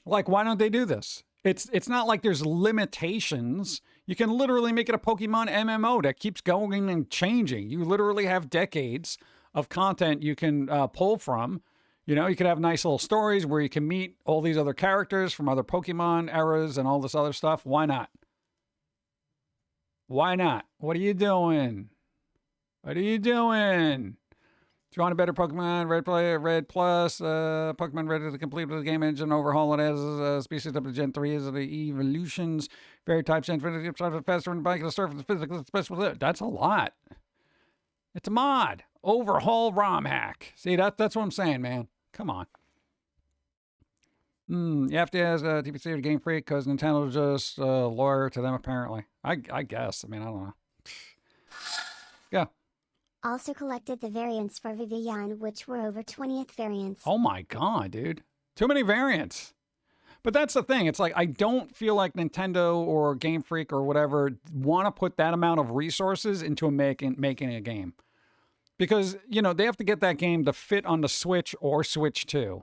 Why don't they do this? It's not like there's limitations. You can literally make it a Pokemon MMO that keeps going and changing. You literally have decades of content you can pull from. You could have nice little stories where you can meet all these other characters from other Pokemon eras and all this other stuff. Why not? Why not? What are you doing? What are you doing? If you want a better Pokemon Red Plus, Pokemon Red is complete with the game engine overhaul. It has species up to Gen 3 as the evolutions, fairy types, infinity, faster than bike, the surface, physical, special. That's a lot. It's a mod. Overhaul ROM hack. See, that's what I'm saying, man. Come on. You have to ask TPC or Game Freak because Nintendo's just lawyer to them, apparently. I guess. I mean, I don't know. Yeah. Also collected the variants for Vivillon, which were over 20th variants. Oh my God, dude. Too many variants. But that's the thing. It's like, I don't feel like Nintendo or Game Freak or whatever want to put that amount of resources into making a game. Because, they have to get that game to fit on the Switch or Switch 2.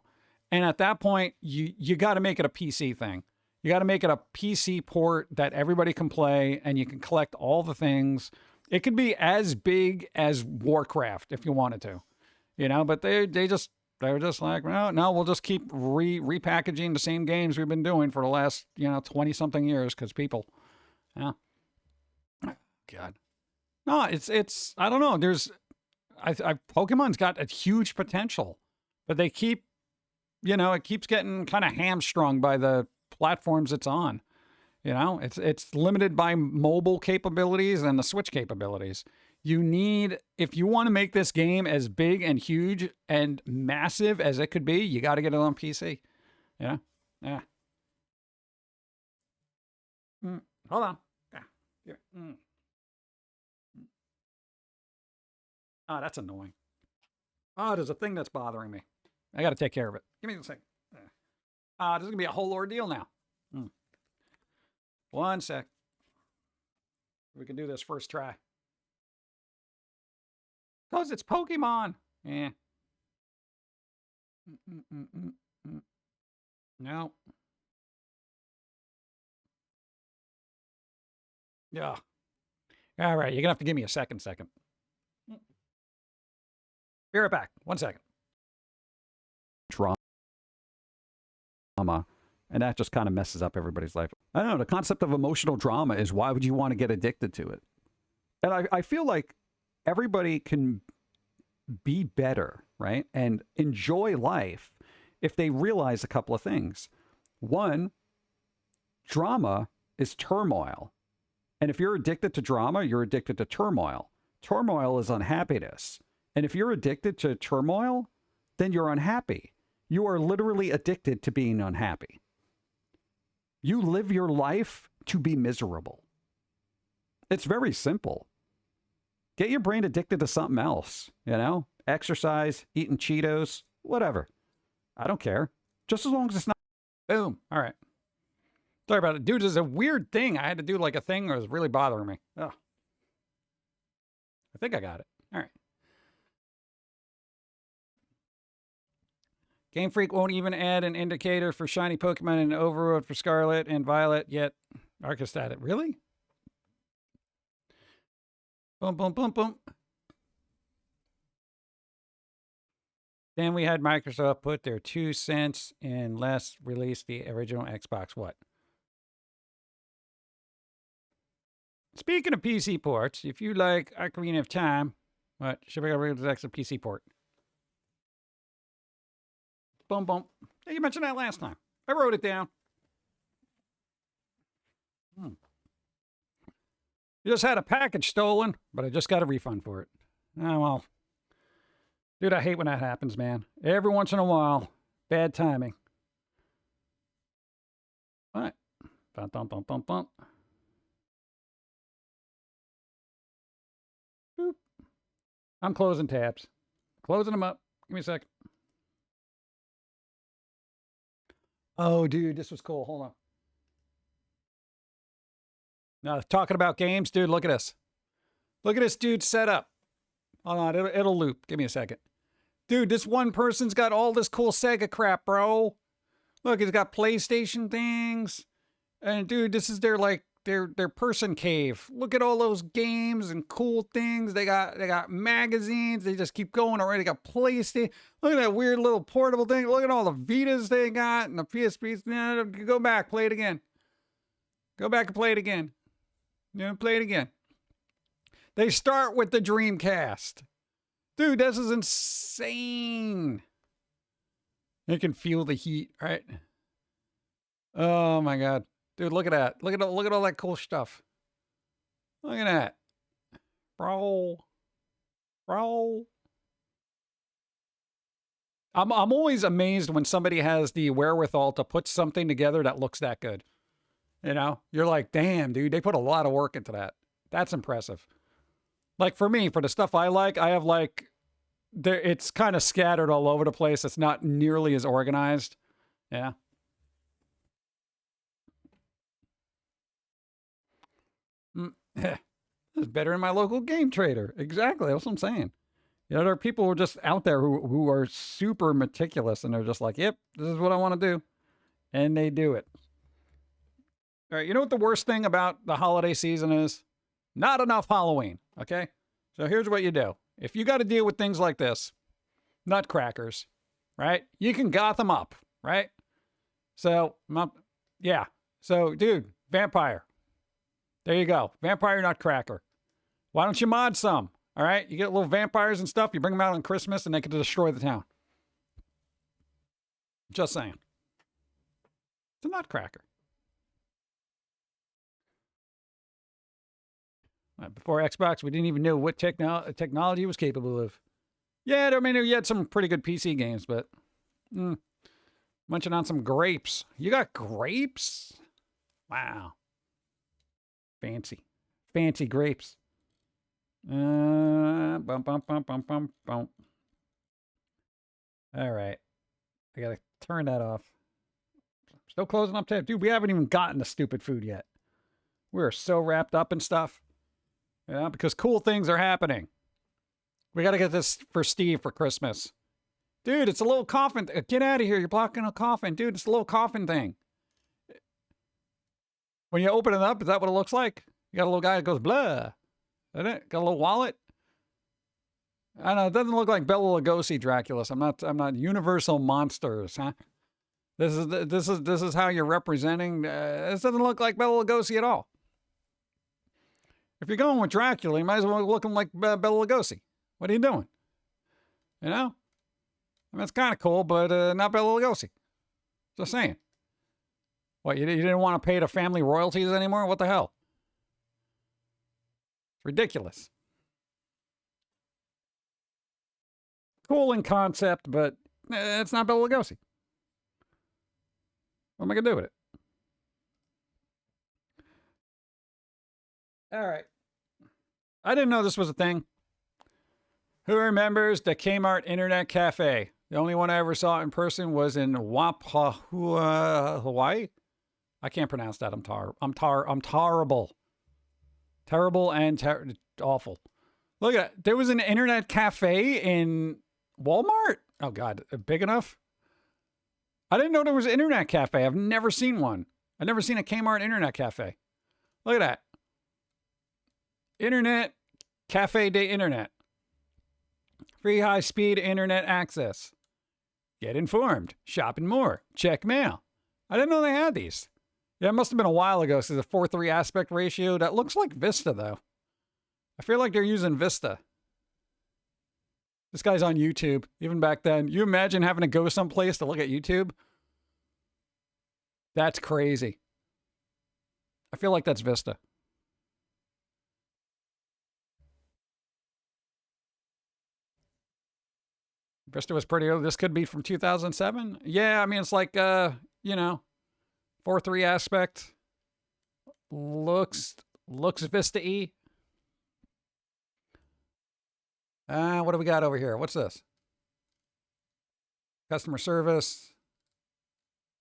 And at that point, you got to make it a PC thing. You got to make it a PC port that everybody can play and you can collect all the things. It could be as big as Warcraft if you wanted to, but they were just like, no, we'll just keep repackaging the same games we've been doing for the last, 20 something years. Cause people, yeah. God, no, it's, I don't know. Pokemon's got a huge potential, but they keep, it keeps getting kind of hamstrung by the platforms it's on. It's limited by mobile capabilities and the Switch capabilities. If you want to make this game as big and huge and massive as it could be, you got to get it on PC. Yeah. Hold on. Here. Oh, that's annoying. Oh, there's a thing that's bothering me. I got to take care of it. Give me a second. This is going to be a whole ordeal now. 1 sec. We can do this first try. Because it's Pokemon. Yeah. No. Yeah. All right. You're going to have to give me a second. Be right back. 1 second. Drama. And that just kind of messes up everybody's life. I don't know. The concept of emotional drama is why would you want to get addicted to it? And I feel like everybody can be better, right? And enjoy life if they realize a couple of things. One, drama is turmoil. And if you're addicted to drama, you're addicted to turmoil. Turmoil is unhappiness. And if you're addicted to turmoil, then you're unhappy. You are literally addicted to being unhappy. You live your life to be miserable. It's very simple. Get your brain addicted to something else, exercise, eating Cheetos, whatever. I don't care. Just as long as it's not. Boom. All right. Sorry about it. Dude, there's a weird thing. I had to do like a thing that was really bothering me. Oh. I think I got it. All right. Game Freak won't even add an indicator for shiny Pokemon in Overworld for Scarlet and Violet yet. Arcus added. Really? Boom, boom, boom, boom. Then we had Microsoft put their 2 cents and less release the original Xbox. What? Speaking of PC ports, if you like Ocarina of Time, what? Should we go rid of the extra PC port? Boom, boom. Hey, you mentioned that last time. I wrote it down. You just had a package stolen, but I just got a refund for it. Oh, well. Dude, I hate when that happens, man. Every once in a while. Bad timing. All right. Dun, dun, dun, dun, dun. Boop. I'm closing tabs. Closing them up. Give me a sec. Oh, dude, this was cool. Hold on. Now, talking about games, dude, look at this. Look at this dude's setup. Hold on, it'll loop. Give me a second. Dude, this one person's got all this cool Sega crap, bro. Look, he's got PlayStation things. And dude, this is their person cave. Look at all those games and cool things. They got magazines. They just keep going already. They got PlayStation. Look at that weird little portable thing. Look at all the Vitas they got and the PSPs. Go back, play it again. Go back and play it again. Play it again. They start with the Dreamcast. Dude, this is insane. You can feel the heat, right? Oh my God. Dude, look at that. Look at all that cool stuff. Look at that. Bro. I'm always amazed when somebody has the wherewithal to put something together that looks that good. You know, you're like, damn, dude, they put a lot of work into that. That's impressive. Like for me, for the stuff I like, I have like, it's kind of scattered all over the place. It's not nearly as organized. Yeah. It's better in my local game trader. Exactly. That's what I'm saying. You know, there are people who are just out there who are super meticulous and they're just like, yep, this is what I want to do. And they do it. All right, you know what the worst thing about the holiday season is? Not enough Halloween, okay? So here's what you do. If you got to deal with things like this, nutcrackers, right? You can goth them up, right? So, yeah. So, dude, vampire. There you go. Vampire nutcracker. Why don't you mod some, all right? You get little vampires and stuff, you bring them out on Christmas, and they can destroy the town. Just saying. It's a nutcracker. Before Xbox, we didn't even know what technology was capable of. Yeah, I mean, you had some pretty good PC games, but munching on some grapes. You got grapes? Wow. Fancy grapes. Bum, bum, bum, bum, bum, bum. All right. I got to turn that off. Still closing up tab. Dude, we haven't even gotten the stupid food yet. We're so wrapped up in stuff. Yeah, because cool things are happening. We got to get this for Steve for Christmas. Dude, it's a little coffin. Get out of here. You're blocking a coffin. Dude, it's a little coffin thing. When you open it up, is that what it looks like? You got a little guy that goes, blah. Isn't it? Got a little wallet? I don't know. It doesn't look like Bela Lugosi Dracula. I'm not Universal Monsters, huh? This is how you're representing. This doesn't look like Bela Lugosi at all. If you're going with Dracula, you might as well look like Bela Lugosi. What are you doing? You know? I mean, it's kind of cool, but not Bela Lugosi. Just saying. What, you didn't want to pay the family royalties anymore? What the hell? It's ridiculous. Cool in concept, but it's not Bela Lugosi. What am I going to do with it? All right. I didn't know this was a thing. Who remembers the Kmart Internet Cafe? The only one I ever saw in person was in Wapahua, Hawaii. I can't pronounce that. I'm terrible. Terrible and awful. Look at it. There was an internet cafe in Walmart. Oh, God. Big enough? I didn't know there was an internet cafe. I've never seen one. I've never seen a Kmart internet cafe. Look at that. Internet Cafe de Internet. Free high-speed internet access. Get informed. Shop and more. Check mail. I didn't know they had these. Yeah, it must have been a while ago. So the 4:3 aspect ratio. That looks like Vista, though. I feel like they're using Vista. This guy's on YouTube. Even back then. You imagine having to go someplace to look at YouTube? That's crazy. I feel like that's Vista. Vista was pretty old. This could be from 2007. Yeah, I mean, it's like, 4:3 aspect. Looks Vista-y. What do we got over here? What's this? Customer service.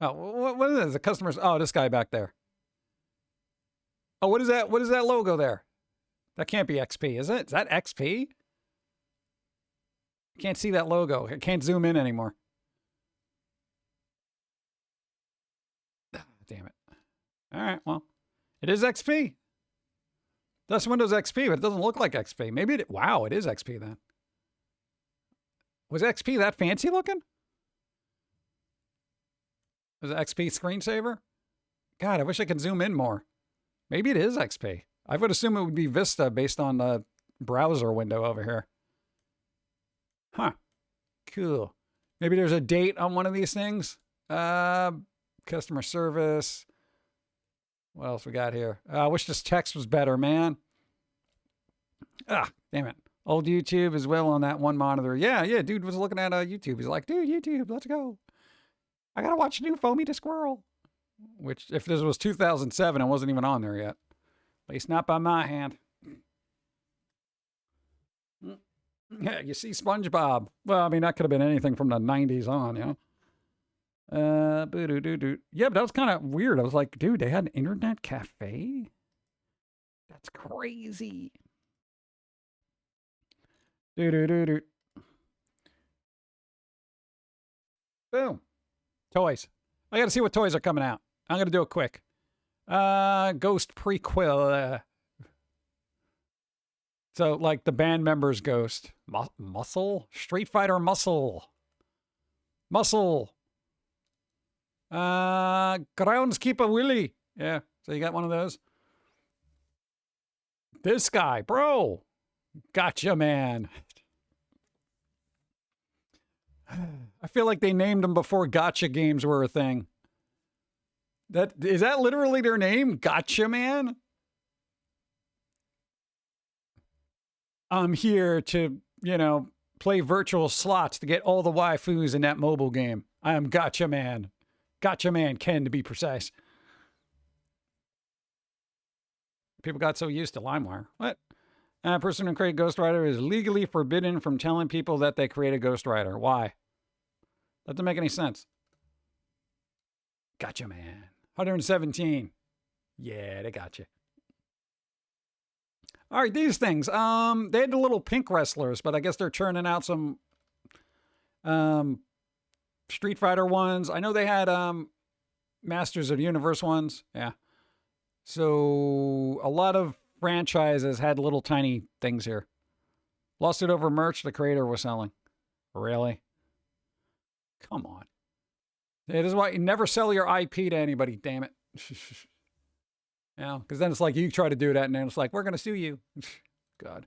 Oh, what is this? The customers. Oh, this guy back there. Oh, what is that? What is that logo there? That can't be XP, is it? Is that XP? I can't see that logo. I can't zoom in anymore. Damn it. All right, well, it is XP. That's Windows XP, but it doesn't look like XP. Maybe it, wow, it is XP then. Was XP that fancy looking? Was it XP screensaver? God, I wish I could zoom in more. Maybe it is XP. I would assume it would be Vista based on the browser window over here. Huh. Cool. Maybe there's a date on one of these things. Customer service. What else we got here? I wish this text was better, man. Ah, damn it. Old YouTube as well on that one monitor. Yeah, dude was looking at YouTube. He's like, dude, YouTube, let's go. I gotta watch new Foamy the Squirrel. Which, if this was 2007, it wasn't even on there yet. At least not by my hand. Yeah, you see SpongeBob. Well, I mean, that could have been anything from the 90s on, you know? Yeah, but that was kind of weird. I was like, dude, they had an internet cafe? That's crazy. Boom. Toys. I got to see what toys are coming out. I'm going to do it quick. Ghost prequel. So, like the band members Ghost. Muscle? Street Fighter Muscle. Muscle. Groundskeeper Willie. Yeah, so you got one of those. This guy, bro. Gotcha, man. I feel like they named them before gotcha games were a thing. Is that literally their name? Gotcha, man? I'm here to, play virtual slots to get all the waifus in that mobile game. I am Gotcha Man. Gotcha Man Ken, to be precise. People got so used to LimeWire. What? A person who created Ghost Rider is legally forbidden from telling people that they created Ghost Rider. Why? That doesn't make any sense. Gotcha, man. 117. Yeah, they got you. All right, these things. They had the little pink wrestlers, but I guess they're churning out some Street Fighter ones. I know they had Masters of the Universe ones. Yeah. So a lot of franchises had little tiny things here. Lawsuit over merch the creator was selling. Really? Come on. This is why you never sell your IP to anybody, damn it. Because then it's like you try to do that and then it's like, we're going to sue you. God.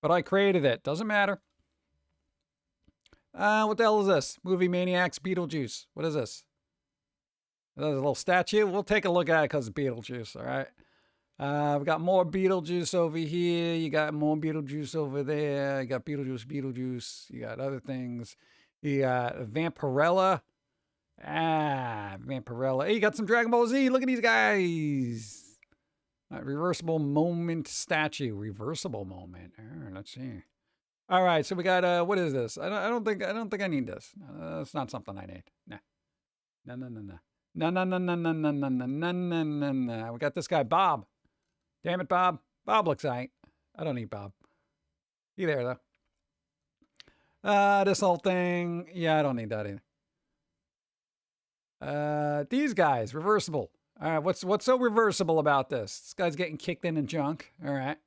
But I created it. Doesn't matter. What the hell is this? Movie Maniacs Beetlejuice. What is this? There's a little statue. We'll take a look at it because it's Beetlejuice, all right? We got more Beetlejuice over here. You got more Beetlejuice over there. You got Beetlejuice. You got other things. You got Vampirella. Vampirella. Hey, you got some Dragon Ball Z. Look at these guys. Reversible moment statue. Reversible moment. Let's see. All right, so we got what is this? I don't think I need this. It's not something I need. Nah. No, no, no, no. No, no, no, no, no, no, no, no, no, no, no, no. We got this guy, Bob. Damn it, Bob. Bob looks right. I don't need Bob. You there, though. This whole thing. Yeah, I don't need that either. These guys, reversible. All right, what's so reversible about this? This guy's getting kicked in the junk. All right.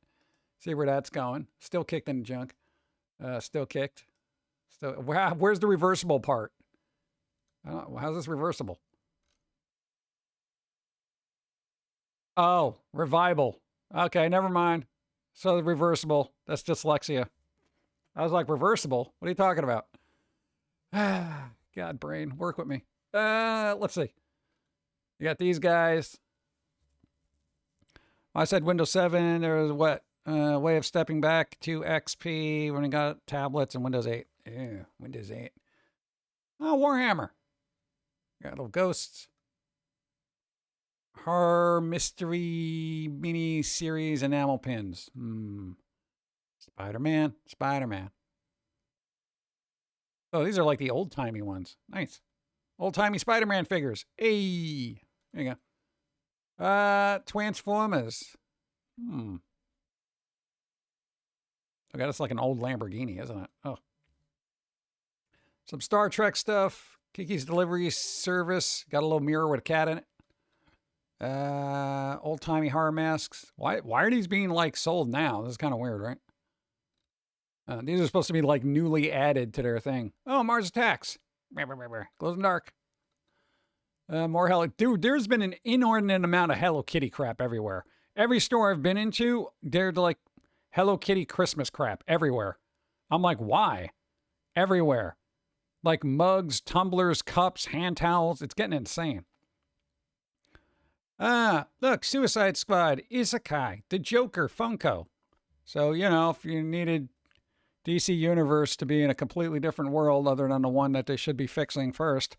See where that's going. Still kicked in the junk. Still kicked. Still, where's the reversible part? How's this reversible? Oh, revival. Okay, never mind. So reversible. That's dyslexia. I was like, reversible? What are you talking about? God, brain, work with me. Let's see. You got these guys. I said Windows 7. There was what? Way of stepping back to XP when we got tablets and Windows 8. Yeah, Windows 8. Oh, Warhammer. Got little ghosts. Horror mystery mini series enamel pins. Spider-Man. Spider-Man. Oh, these are like the old-timey ones. Nice. Old-timey Spider-Man figures. Hey. There you go. Transformers. Okay, that's like an old Lamborghini, isn't it? Oh. Some Star Trek stuff. Kiki's Delivery Service. Got a little mirror with a cat in it. Old-timey horror masks. Why are these being like sold now? This is kind of weird, right? These are supposed to be like newly added to their thing. Oh, Mars Attacks. Glows in the dark. More Hello. Dude, there's been an inordinate amount of Hello Kitty crap everywhere. Every store I've been into, they're like Hello Kitty Christmas crap everywhere. I'm like, why? Everywhere. Like mugs, tumblers, cups, hand towels. It's getting insane. Look, Suicide Squad, Isekai, The Joker, Funko. So, you know, if you needed DC Universe to be in a completely different world other than the one that they should be fixing first,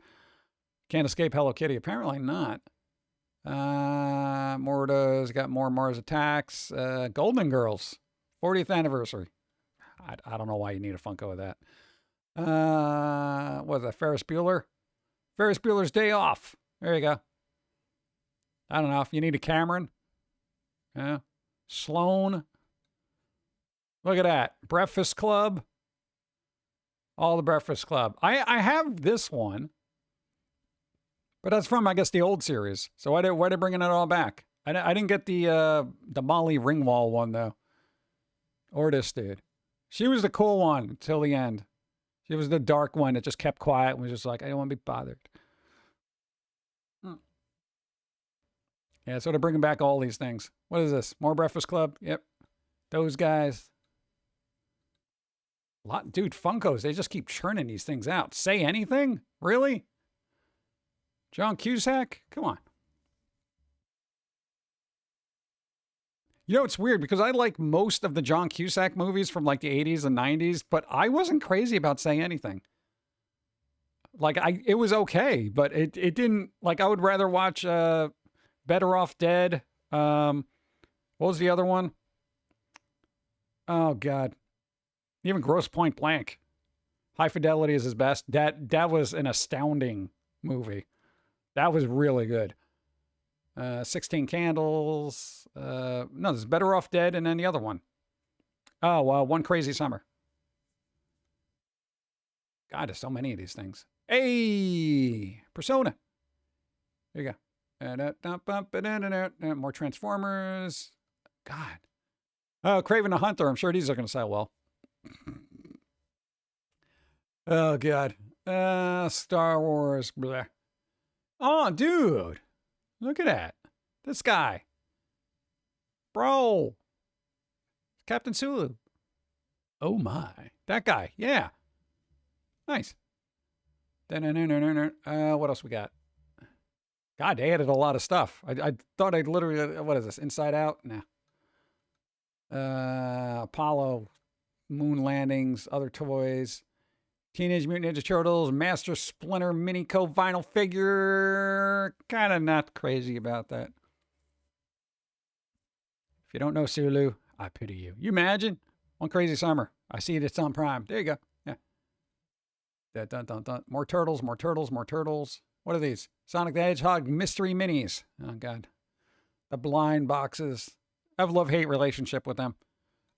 can't escape Hello Kitty. Apparently not. Morta's got more Mars Attacks. Golden Girls, 40th anniversary. I don't know why you need a Funko of that. What is that, Ferris Bueller? Ferris Bueller's Day Off. There you go. I don't know if you need a Cameron. Yeah. Sloan. Look at that. Breakfast Club. All the Breakfast Club. I have this one. But that's from, I guess, the old series. So why are they bringing it all back? I didn't get the Molly Ringwald one, though. Or this dude. She was the cool one until the end. She was the dark one that just kept quiet and was just like, I don't want to be bothered. Yeah, so they're bringing back all these things. What is this? More Breakfast Club? Yep. Those guys. Dude, Funkos, they just keep churning these things out. Say Anything? Really? John Cusack? Come on. You know, it's weird because I like most of the John Cusack movies from like the 80s and 90s, but I wasn't crazy about Say Anything. Like, it was okay, but it didn't, like, I would rather watch Better Off Dead. What was the other one? Oh, God. Even Gross Point Blank. High Fidelity is his best. That was an astounding movie. That was really good. 16 Candles. No, there's Better Off Dead and then the other one. Oh, One Crazy Summer. God, there's so many of these things. Hey, Persona. There you go. More Transformers. God. Oh, Kraven the Hunter. I'm sure these are going to sell well. Oh, God. Star Wars. Blah. Oh, dude. Look at that. This guy. Bro. Captain Sulu. Oh, my. That guy. Yeah. Nice. What else we got? God, they added a lot of stuff. I thought I'd literally, what is this? Inside Out? Nah. Apollo, moon landings, other toys. Teenage Mutant Ninja Turtles, Master Splinter Mini Co. vinyl figure. Kind of not crazy about that. If you don't know Sulu, I pity you. You imagine? One Crazy Summer. I see it. It's on Prime. There you go. Yeah. Dun, dun, dun, dun. More turtles, more turtles, more turtles. What are these? Sonic the Hedgehog mystery minis. Oh, God. The blind boxes. I have a love-hate relationship with them.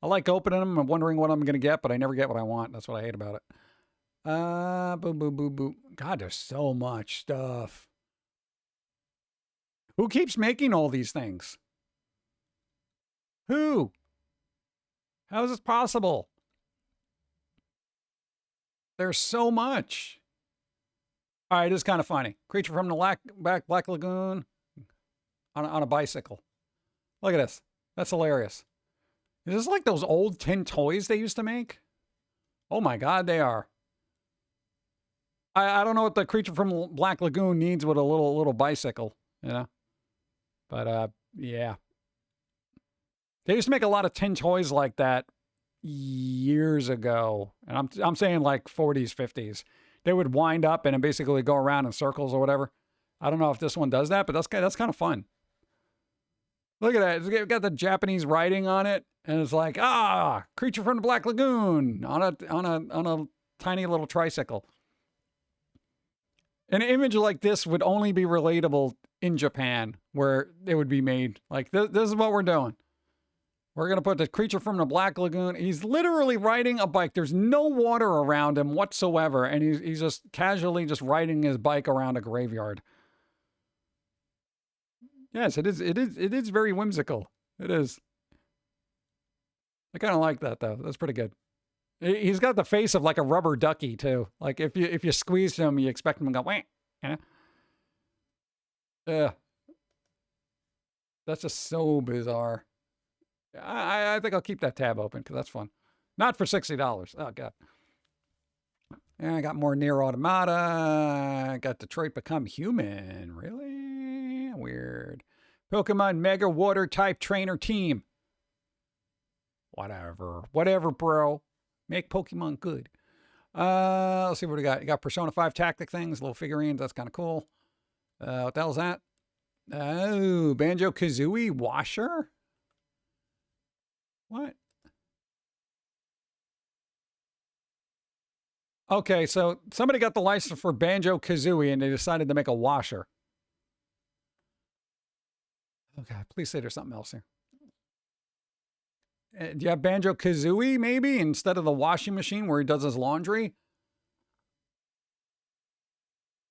I like opening them and wondering what I'm going to get, but I never get what I want. That's what I hate about it. Boom, boom, boom, boom. God, there's so much stuff. Who keeps making all these things? Who? How is this possible? There's so much. All right, it's kind of funny. Creature from the Black Lagoon on a bicycle. Look at this. That's hilarious. Is this like those old tin toys they used to make? Oh my God, they are. I don't know what the Creature from Black Lagoon needs with a little bicycle, you know? But yeah. They used to make a lot of tin toys like that years ago. And I'm saying like 40s, 50s. They would wind up and basically go around in circles or whatever. I don't know if this one does that, but that's kind of fun. Look at that. It's got the Japanese writing on it. And it's like, Creature from the Black Lagoon on a tiny little tricycle. An image like this would only be relatable in Japan, where it would be made. Like, this is what we're doing. We're going to put the Creature from the Black Lagoon. He's literally riding a bike. There's no water around him whatsoever. And he's just casually just riding his bike around a graveyard. Yes, it is very whimsical. It is. I kind of like that, though. That's pretty good. He's got the face of like a rubber ducky, too. Like, if you squeeze him, you expect him to go, wah, you know? Yeah. That's just so bizarre. I think I'll keep that tab open, because that's fun. Not for $60. Oh, God. And I got more Nier Automata. I got Detroit Become Human. Really? Weird. Pokemon Mega Water Type Trainer Team. Whatever, bro. Make Pokemon good. Let's see what we got. You got Persona 5 Tactic things, little figurines. That's kind of cool. What the hell is that? Oh, Banjo-Kazooie washer? What? Okay, so somebody got the license for Banjo-Kazooie and they decided to make a washer. Okay, please say there's something else here. Do you have Banjo-Kazooie, maybe, instead of the washing machine where he does his laundry?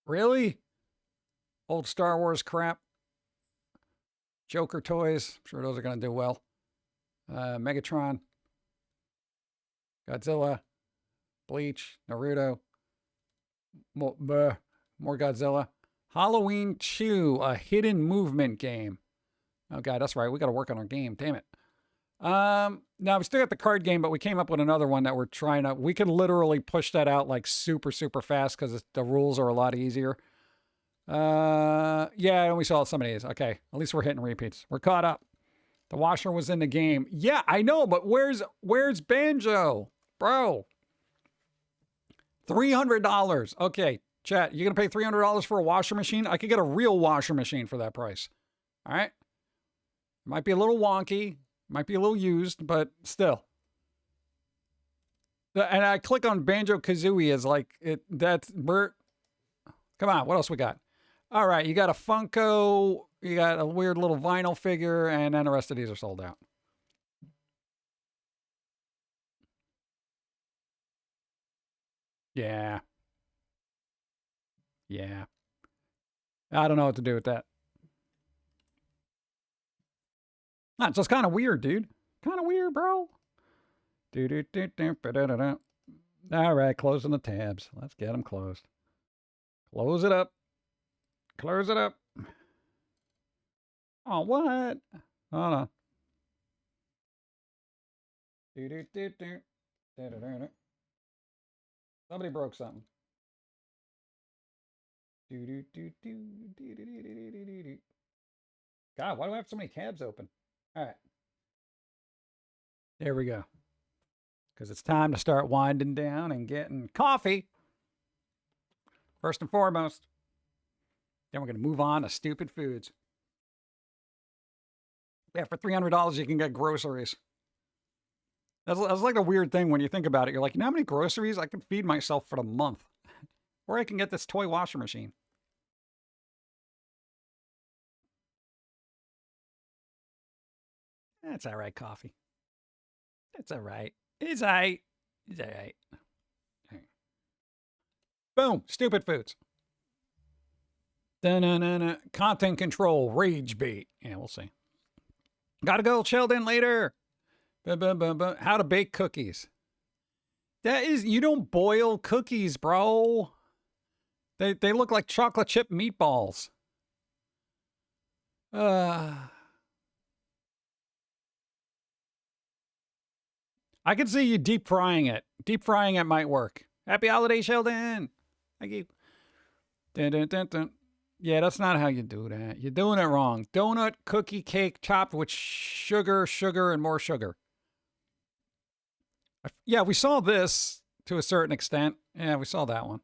Really? Old Star Wars crap. Joker toys. I'm sure those are going to do well. Megatron. Godzilla. Bleach. Naruto. More Godzilla. Halloween Chew, a hidden movement game. Oh, God, that's right. We got to work on our game. Damn it. Now we still got the card game, but we came up with another one that we're trying to, we can literally push that out like super, super fast because the rules are a lot easier. Yeah, and we saw some of these. Okay. At least we're hitting repeats. We're caught up. The washer was in the game. Yeah, I know, but where's Banjo? Bro. $300. Okay. Chat, you going to pay $300 for a washer machine? I could get a real washer machine for that price. All right. It might be a little wonky. Might be a little used, but still. And I click on Banjo-Kazooie as like, come on, what else we got? All right, you got a Funko, you got a weird little vinyl figure, and then the rest of these are sold out. Yeah. Yeah. I don't know what to do with that. That's just kind of weird, dude. Kind of weird, bro. All right, closing the tabs. Let's get them closed. Close it up. Close it up. Oh, what? Hold on. Somebody broke something. God, why do I have so many tabs open? All right. There we go. Because it's time to start winding down and getting coffee. First and foremost. Then we're going to move on to stupid foods. Yeah, for $300, you can get groceries. That's like a weird thing when you think about it. You're like, you know how many groceries I can feed myself for the month? Or I can get this toy washing machine. That's all right, coffee. That's all right. It's all right. It's all right. Boom. Stupid foods. Da-na-na-na. Content control. Rage bait. Yeah, we'll see. Gotta go, Sheldon, later. How to bake cookies. That is, you don't boil cookies, bro. They look like chocolate chip meatballs. I can see you deep frying it. Deep frying it might work. Happy holiday, Sheldon. Thank you. Dun, dun, dun, dun. Yeah, that's not how you do that. You're doing it wrong. Donut, cookie, cake, topped with sugar, and more sugar. Yeah, we saw this to a certain extent. Yeah, we saw that one.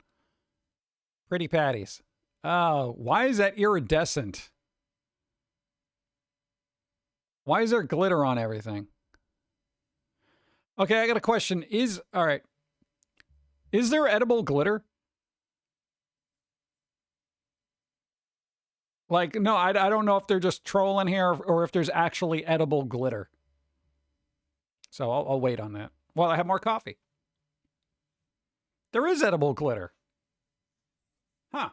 Pretty patties. Oh, why is that iridescent? Why is there glitter on everything? Okay, I got a question. All right. Is there edible glitter? Like, no, I don't know if they're just trolling here or if there's actually edible glitter. So I'll wait on that. Well, I have more coffee. There is edible glitter. Huh.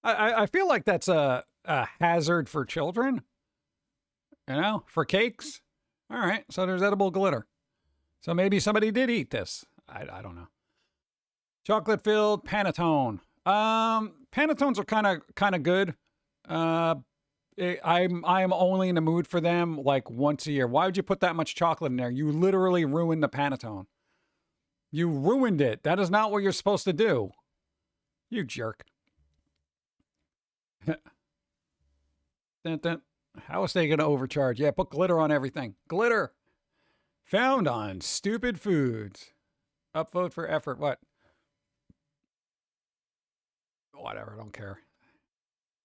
I feel like that's a hazard for children. You know, for cakes. All right, so there's edible glitter. So maybe somebody did eat this. I don't know. Chocolate filled panettone. Panettones are kind of good. I'm only in the mood for them like once a year. Why would you put that much chocolate in there? You literally ruined the panettone. You ruined it. That is not what you're supposed to do. You jerk. Dun, dun. How is they going to overcharge? Yeah, put glitter on everything. Glitter. Found on stupid foods. Upvote for effort. What? Whatever, I don't care.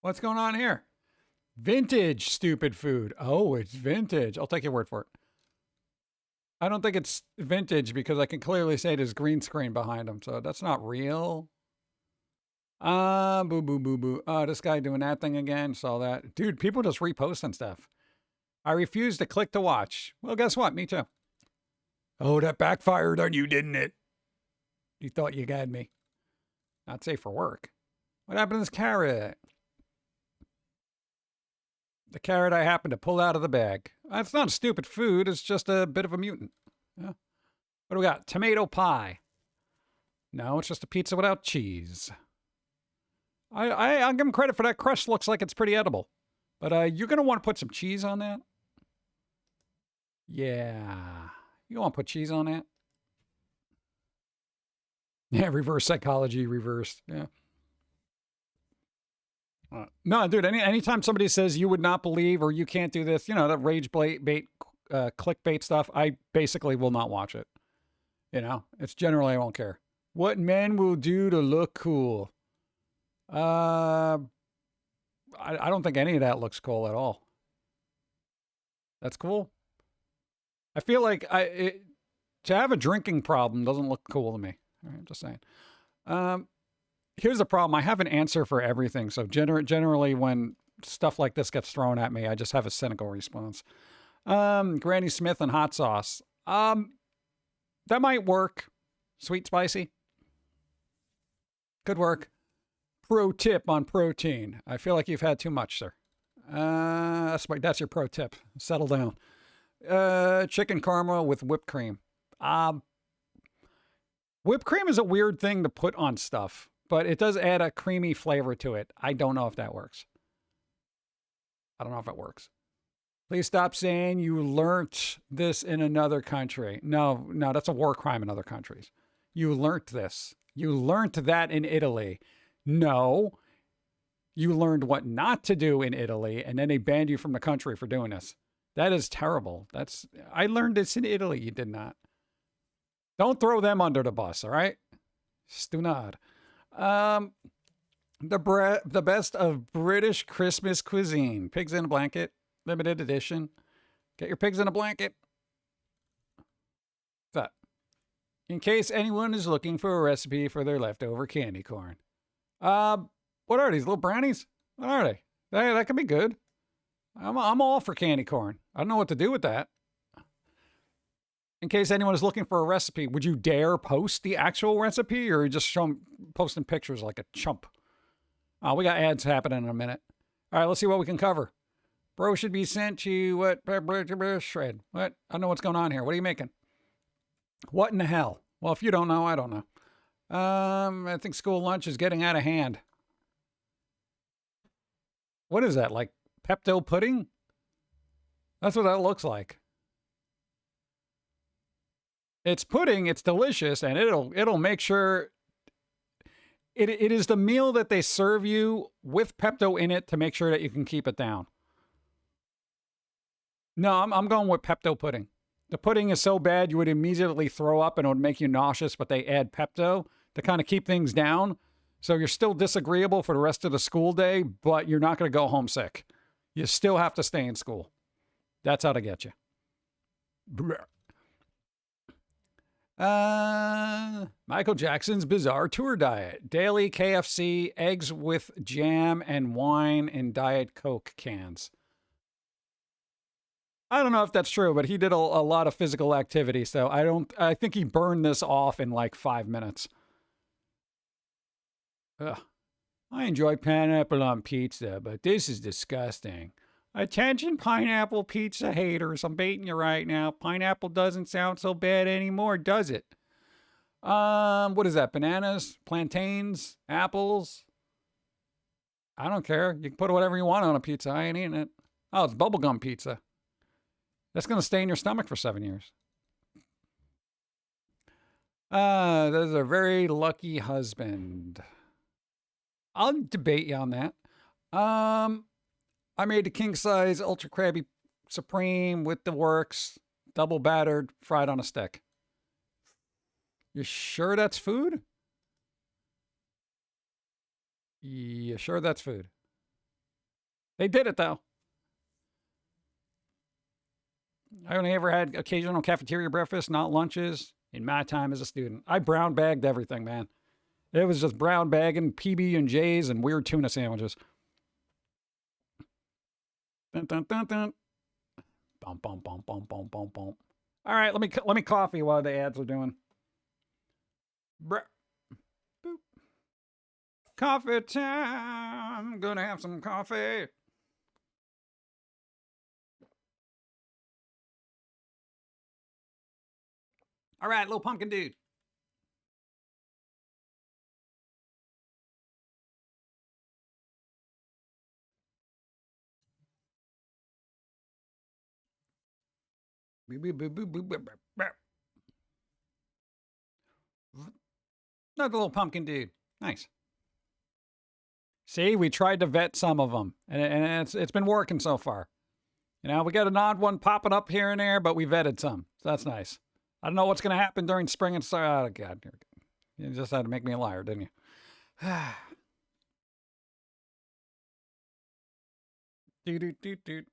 What's going on here? Vintage stupid food. Oh, it's vintage. I'll take your word for it. I don't think it's vintage because I can clearly say there's green screen behind them, so that's not real. Boo, boo, boo, boo. Oh, this guy doing that thing again. Saw that. Dude, people just reposting stuff. I refuse to click to watch. Well, guess what? Me too. Oh, that backfired on you, didn't it? You thought you got me. Not safe for work. What happened to this carrot? The carrot I happened to pull out of the bag. It's not a stupid food. It's just a bit of a mutant. Yeah. What do we got? Tomato pie. No, it's just a pizza without cheese. I'll give him credit for that. Crust looks like it's pretty edible. But you're going to want to put some cheese on that? Yeah. You want to put cheese on that? Yeah, reverse psychology, reversed. Yeah. No, dude, anytime somebody says you would not believe or you can't do this, you know, that rage bait, clickbait stuff, I basically will not watch it. You know, it's generally I won't care. What men will do to look cool. I don't think any of that looks cool at all. That's cool. I feel like to have a drinking problem doesn't look cool to me. All right, just saying. Here's the problem. I have an answer for everything. So generally when stuff like this gets thrown at me, I just have a cynical response. Granny Smith and hot sauce. That might work. Sweet, spicy. Could work. Pro tip on protein. I feel like you've had too much, sir. That's your pro tip. Settle down. Chicken caramel with whipped cream. Whipped cream is a weird thing to put on stuff, but it does add a creamy flavor to it. I don't know if that works. I don't know if it works. Please stop saying you learnt this in another country. No, that's a war crime in other countries. You learnt this. You learnt that in Italy. No, you learned what not to do in Italy, and then they banned you from the country for doing this. That is terrible. I learned this in Italy. You did not. Don't throw them under the bus, all right? Stunad. The best of British Christmas cuisine. Pigs in a blanket. Limited edition. Get your pigs in a blanket. That. In case anyone is looking for a recipe for their leftover candy corn. What are these, little brownies? What are they? That could be good. I'm all for candy corn. I don't know what to do with that. In case anyone is looking for a recipe, would you dare post the actual recipe, or just posting pictures like a chump? Oh, we got ads happening in a minute. All right, let's see what we can cover. Bro should be sent to what? Shred. What? I don't know what's going on here. What are you making? What in the hell? Well, if you don't know, I don't know. I think school lunch is getting out of hand. What is that, like Pepto pudding? That's what that looks like. It's pudding, it's delicious, and it'll make sure it is the meal that they serve you with Pepto in it to make sure that you can keep it down. No, I'm going with Pepto pudding. The pudding is so bad you would immediately throw up and it would make you nauseous, but they add Pepto to kind of keep things down. So you're still disagreeable for the rest of the school day, but you're not going to go home sick. You still have to stay in school. That's how to get you. Michael Jackson's Bizarre Tour Diet. Daily KFC, eggs with jam and wine in Diet Coke cans. I don't know if that's true, but he did a lot of physical activity, so I think he burned this off in like 5 minutes. Ugh. I enjoy pineapple on pizza, but this is disgusting. Attention, pineapple pizza haters. I'm baiting you right now. Pineapple doesn't sound so bad anymore, does it? What is that? Bananas? Plantains? Apples? I don't care. You can put whatever you want on a pizza. I ain't eating it. Oh, it's bubblegum pizza. That's going to stay in your stomach for 7 years. There's a very lucky husband. I'll debate you on that. I made the king size ultra crabby supreme with the works, double battered, fried on a stick. You sure that's food? You sure that's food? They did it though. I only ever had occasional cafeteria breakfast, not lunches, in my time as a student. I brown bagged everything, man. It was just brown bagging PB&Js and weird tuna sandwiches. Dun, dun, dun, dun. Bum, bum, bum, bum, bum, bum, bum. All right, let me coffee while the ads are doing. Boop. Coffee time. Gonna have some coffee. All right, little pumpkin dude. Another little pumpkin dude. Nice. See, we tried to vet some of them, and it's been working so far. You know, we got an odd one popping up here and there, but we vetted some. So that's nice. I don't know what's going to happen during spring and summer. Oh, God. You just had to make me a liar, didn't you? Doot.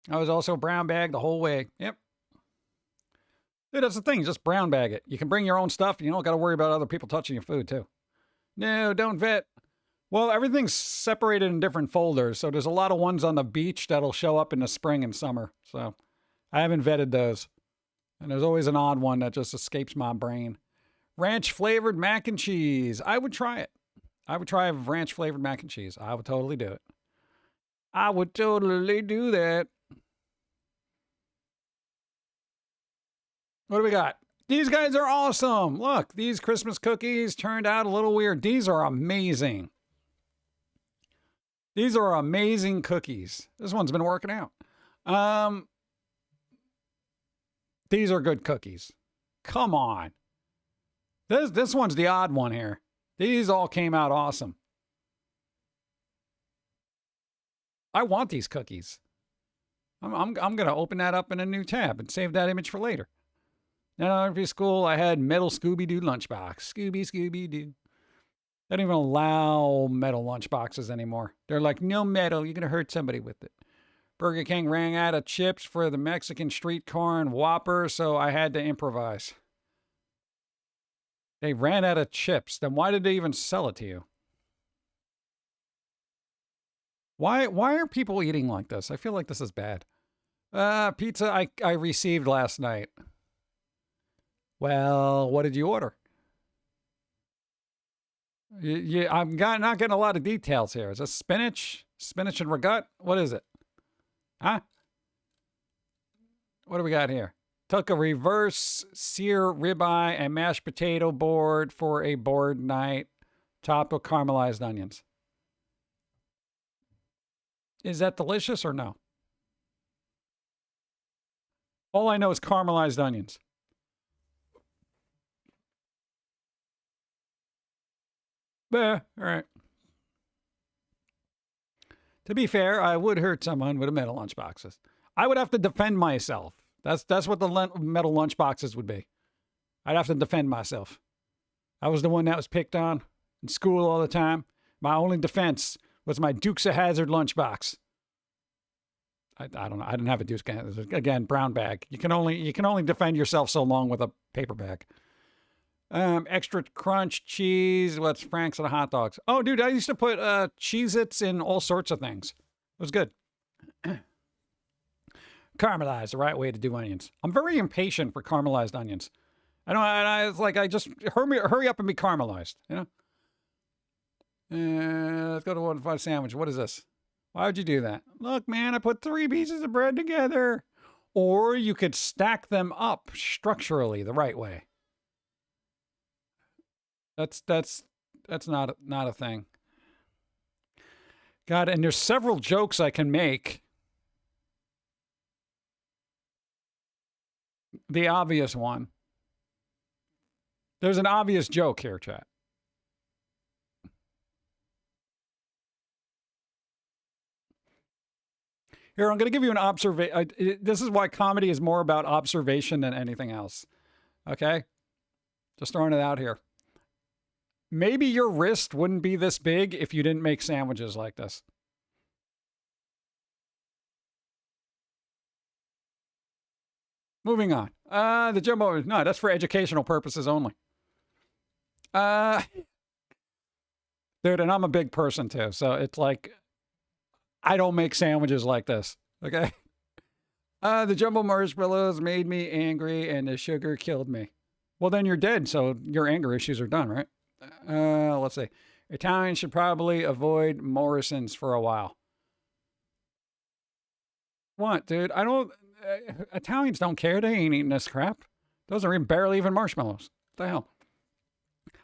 I was also brown bagged the whole way. Yep. Dude, that's the thing. Just brown bag it. You can bring your own stuff. You don't got to worry about other people touching your food, too. No, don't vet. Well, everything's separated in different folders, so there's a lot of ones on the beach that'll show up in the spring and summer. So I haven't vetted those. And there's always an odd one that just escapes my brain. Ranch flavored mac and cheese. I would try it. I would try a ranch flavored mac and cheese. I would totally do it. I would totally do that. What do we got? These guys are awesome. Look, these Christmas cookies turned out a little weird. These are amazing. These are amazing cookies. This one's been working out. These are good cookies. Come on. This one's the odd one here. These all came out awesome. I want these cookies. I'm going to open that up in a new tab and save that image for later. In elementary school, I had metal Scooby-Doo lunchbox. Scooby-Doo. They don't even allow metal lunchboxes anymore. They're like, no metal, you're going to hurt somebody with it. Burger King ran out of chips for the Mexican street corn Whopper, so I had to improvise. They ran out of chips. Then why did they even sell it to you? Why are people eating like this? I feel like this is bad. Pizza I received last night. Well, what did you order? I'm not getting a lot of details here. Is this spinach? Spinach and ragut? What is it? Huh? What do we got here? Took a reverse sear ribeye and mashed potato board for a board night, topped with caramelized onions. Is that delicious or no? All I know is caramelized onions. All right. To be fair, I would hurt someone with a metal lunchboxes. I would have to defend myself. That's what the metal lunchboxes would be. I'd have to defend myself. I was the one that was picked on in school all the time. My only defense was my Dukes of Hazzard lunchbox. I don't know. I didn't have a Dukes of Hazzard. Again, brown bag. You can only defend yourself so long with a paper bag. Extra crunch cheese. What's Frank's and hot dogs? Oh, dude, I used to put Cheez-Its in all sorts of things. It was good. Caramelized, the right way to do onions. I'm very impatient for caramelized onions. It's like I just hurry up and be caramelized. You know. Let's go to 1-5 sandwich. What is this? Why would you do that? Look, man, I put 3 pieces of bread together. Or you could stack them up structurally the right way. That's not a thing. God, and there's several jokes I can make. The obvious one. There's an obvious joke here, chat. Here, I'm going to give you an observation. This is why comedy is more about observation than anything else. Okay? Just throwing it out here. Maybe your wrist wouldn't be this big if you didn't make sandwiches like this. Moving on. The jumbo, no, that's for educational purposes only. Dude, and I'm a big person too, so it's like, I don't make sandwiches like this, okay? The jumbo marshmallows made me angry and the sugar killed me. Well, then you're dead, so your anger issues are done, right? Let's see. Italians should probably avoid Morrison's for a while. What, dude? Italians don't care. They ain't eating this crap. Those are barely even marshmallows. What the hell?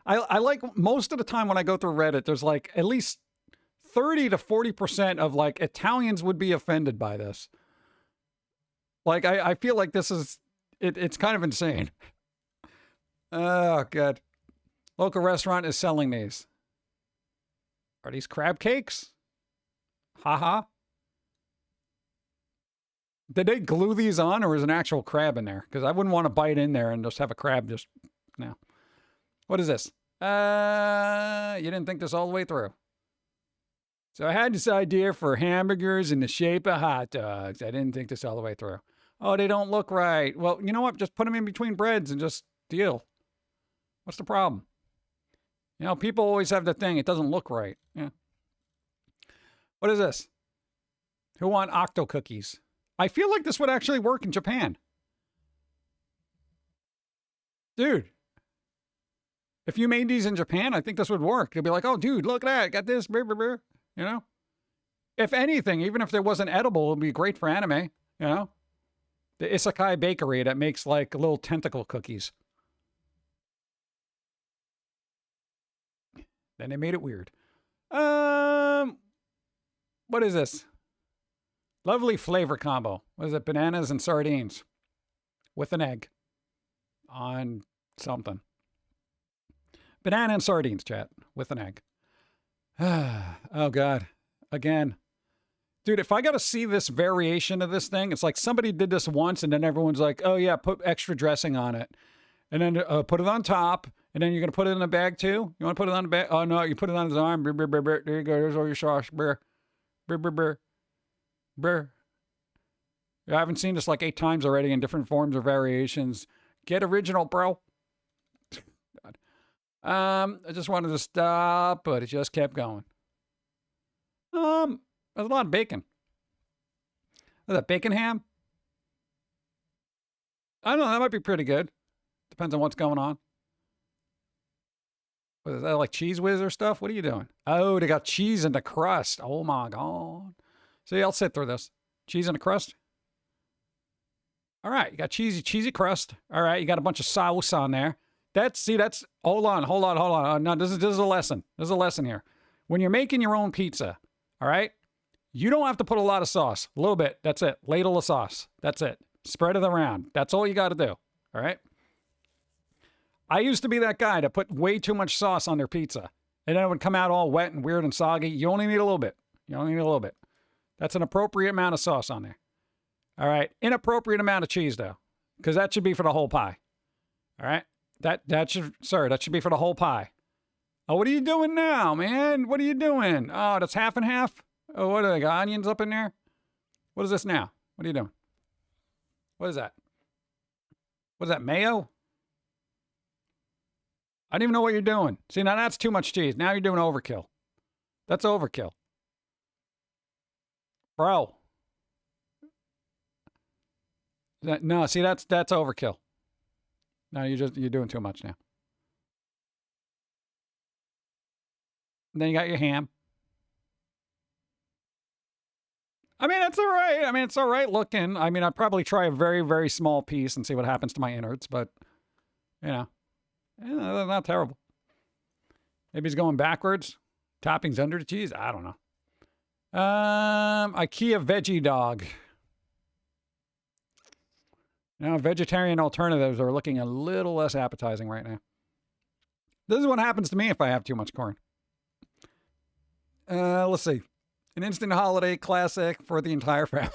I like most of the time when I go through Reddit, there's like at least 30 to 40% of like Italians would be offended by this. Like, I feel like this is, it's kind of insane. Oh, God. Local restaurant is selling these. Are these crab cakes? Haha. Did they glue these on or is an actual crab in there? Because I wouldn't want to bite in there and just have a crab just now. What is this? You didn't think this all the way through. So I had this idea for hamburgers in the shape of hot dogs. I didn't think this all the way through. Oh, they don't look right. Well, you know what? Just put them in between breads and just deal. What's the problem? You know, people always have the thing, it doesn't look right. Yeah. What is this? Who want octo cookies? I feel like this would actually work in Japan. Dude. If you made these in Japan, I think this would work. They'd be like, oh, dude, look at that. I got this. Brr, brr, brr. You know? If anything, even if there wasn't edible, it would be great for anime. You know? The Isekai Bakery that makes like little tentacle cookies. Then they made it weird. What is this? Lovely flavor combo. What is it? Bananas and sardines. With an egg. On something. Banana and sardines, chat. With an egg. Oh, God. Again. Dude, if I got to see this variation of this thing, it's like somebody did this once and then everyone's like, oh, yeah, put extra dressing on it. And then put it on top. And then you're going to put it in a bag, too? You want to put it on the bag? Oh, no, you put it on his arm. Brr, brr, brr, brr. There you go. There's all your sauce. Brr. Brr, brr, brr. Brr. I haven't seen this like 8 times already in different forms or variations. Get original, bro. God. I just wanted to stop, but it just kept going. There's a lot of bacon. Is that bacon ham? I don't know. That might be pretty good. Depends on what's going on. What is that, like Cheese Whiz or stuff? What are you doing? Oh, they got cheese in the crust. Oh my God. See, I'll sit through this. Cheese in the crust. All right, you got cheesy crust. All right, you got a bunch of sauce on there. Hold on. No, this is a lesson. This is a lesson here. When you're making your own pizza, all right, you don't have to put a lot of sauce. A little bit. That's it. Ladle of sauce. That's it. Spread it around. That's all you got to do. All right. I used to be that guy to put way too much sauce on their pizza. And then it would come out all wet and weird and soggy. You only need a little bit. That's an appropriate amount of sauce on there. All right. Inappropriate amount of cheese, though, because that should be for the whole pie. All right. That should be for the whole pie. Oh, what are you doing now, man? What are you doing? Oh, that's half and half. Oh, what are they got? Onions up in there? What is this now? What are you doing? What is that? What is that, mayo? I don't even know what you're doing. See, now that's too much cheese. Now you're doing overkill. That's overkill. Bro. No, see, that's overkill. No, you're doing too much now. And then you got your ham. I mean, it's all right. I mean, it's all right looking. I mean, I'd probably try a very, very small piece and see what happens to my innards, but, not terrible. Maybe he's going backwards. Toppings under the cheese. I don't know. IKEA veggie dog. Now, vegetarian alternatives are looking a little less appetizing right now. This is what happens to me if I have too much corn. Let's see. An instant holiday classic for the entire family.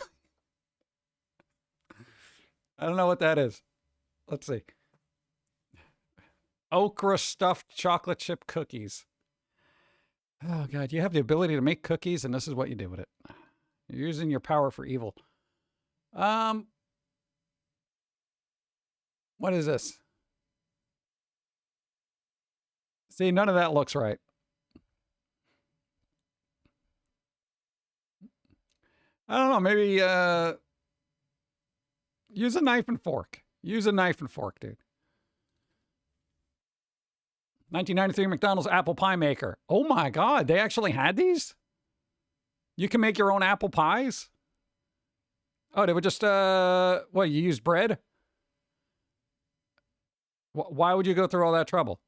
I don't know what that is. Let's see. Okra stuffed chocolate chip cookies. Oh, God. You have the ability to make cookies, and this is what you do with it. You're using your power for evil. What is this? See, none of that looks right. I don't know. Maybe use a knife and fork. Use a knife and fork, dude. 1993 McDonald's apple pie maker. Oh my God, they actually had these? You can make your own apple pies? Oh, they would just, what, you use bread? Why would you go through all that trouble?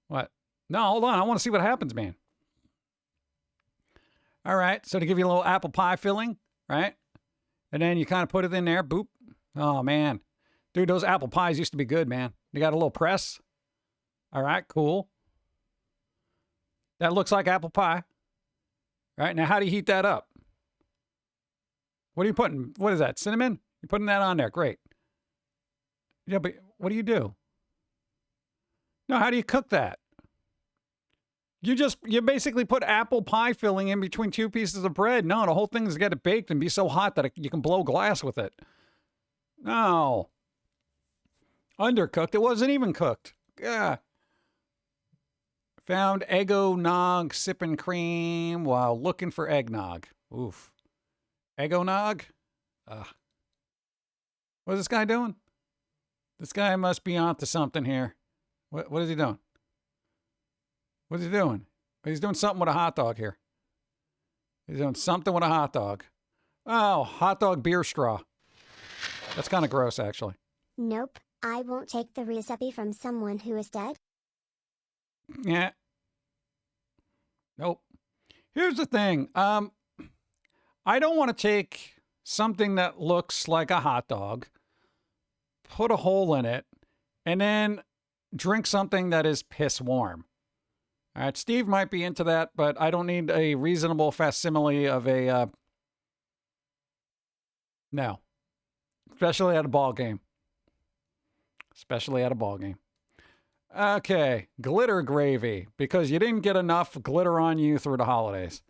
What? No, hold on. I want to see what happens, man. All right. So to give you a little apple pie filling, right? And then you kind of put it in there. Boop. Oh, man. Dude, those apple pies used to be good, man. They got a little press. All right. Cool. That looks like apple pie. Right. Now, how do you heat that up? What are you putting? What is that? Cinnamon? You're putting that on there. Great. Yeah, but what do you do? No, how do you cook that? You basically put apple pie filling in between 2 pieces of bread. No, the whole thing's got to bake and be so hot that you can blow glass with it. No. Undercooked. It wasn't even cooked. Yeah. Found Eggo-nog sipping cream while looking for eggnog. Oof. Eggo-nog? What is this guy doing? This guy must be onto something here. What is he doing? What is he doing? He's doing something with a hot dog here. He's doing something with a hot dog. Oh, hot dog beer straw. That's kind of gross, actually. Nope, I won't take the recipe from someone who is dead. Yeah. Nope. Here's the thing. I don't want to take something that looks like a hot dog, put a hole in it, and then drink something that is piss warm. All right, Steve might be into that, but I don't need a reasonable facsimile of a, no. Especially at a ball game. Okay, glitter gravy, because you didn't get enough glitter on you through the holidays.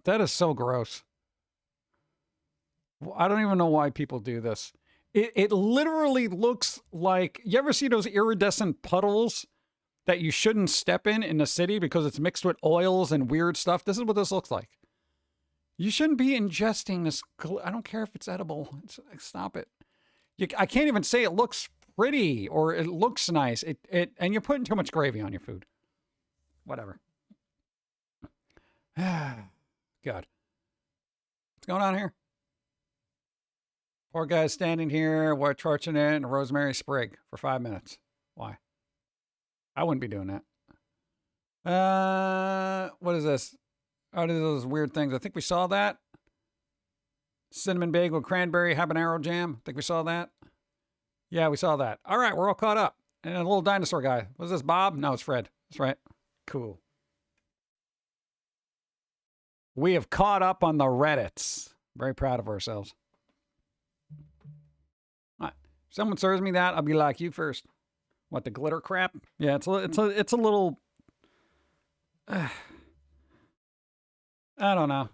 That is so gross. I don't even know why people do this. It literally looks like, you ever see those iridescent puddles that you shouldn't step in the city because it's mixed with oils and weird stuff? This is what this looks like. You shouldn't be ingesting this. I don't care if it's edible. Stop it. I can't even say it looks pretty or it looks nice. And you're putting too much gravy on your food. Whatever. God. What's going on here? Poor guy standing here, we're torching it in a rosemary sprig for 5 minutes. Why? I wouldn't be doing that. What is this? Oh, those weird things. I think we saw that. Cinnamon bagel, cranberry, habanero jam. I think we saw that. Yeah, we saw that. All right, we're all caught up. And a little dinosaur guy. Was this Bob? No, it's Fred. That's right. Cool. We have caught up on the Reddits. Very proud of ourselves. All right. If someone serves me that, I'll be like, you first. What, the glitter crap? Yeah, it's a little... I don't know.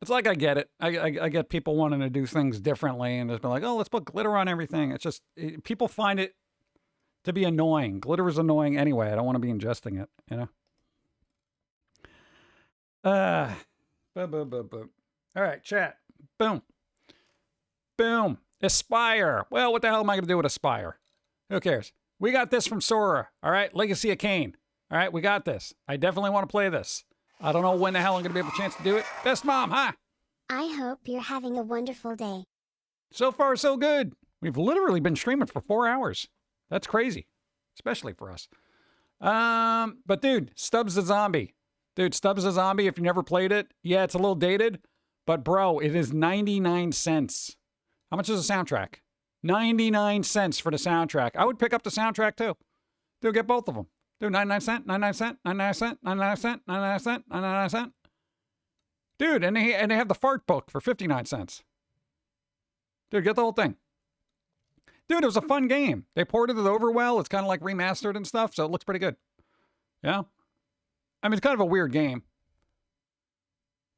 It's like I get it. I get people wanting to do things differently and just be like, oh, let's put glitter on everything. It's just, people find it to be annoying. Glitter is annoying anyway. I don't want to be ingesting it, you know? All right, chat. Boom. Boom. Aspire. Well, what the hell am I going to do with Aspire? Who cares? We got this from Sora. All right, Legacy of Kain. All right, we got this. I definitely want to play this. I don't know when the hell I'm going to be able to chance to do it. Best mom, hi. I hope you're having a wonderful day. So far, so good. We've literally been streaming for 4 hours. That's crazy, especially for us. But dude, Stubbs the Zombie. Dude, Stubbs the Zombie, if you never played it, yeah, it's a little dated, but bro, it is 99 cents. How much is the soundtrack? 99 cents for the soundtrack. I would pick up the soundtrack too. Dude, get both of them. Dude, 99 cent, 99 cent, 99 cent, 99 cent, 99 cent, 99 cent. Dude, and they have the fart book for 59 cents. Dude, get the whole thing. Dude, it was a fun game. They ported it over well. It's kind of like remastered and stuff, so it looks pretty good. Yeah? I mean, it's kind of a weird game.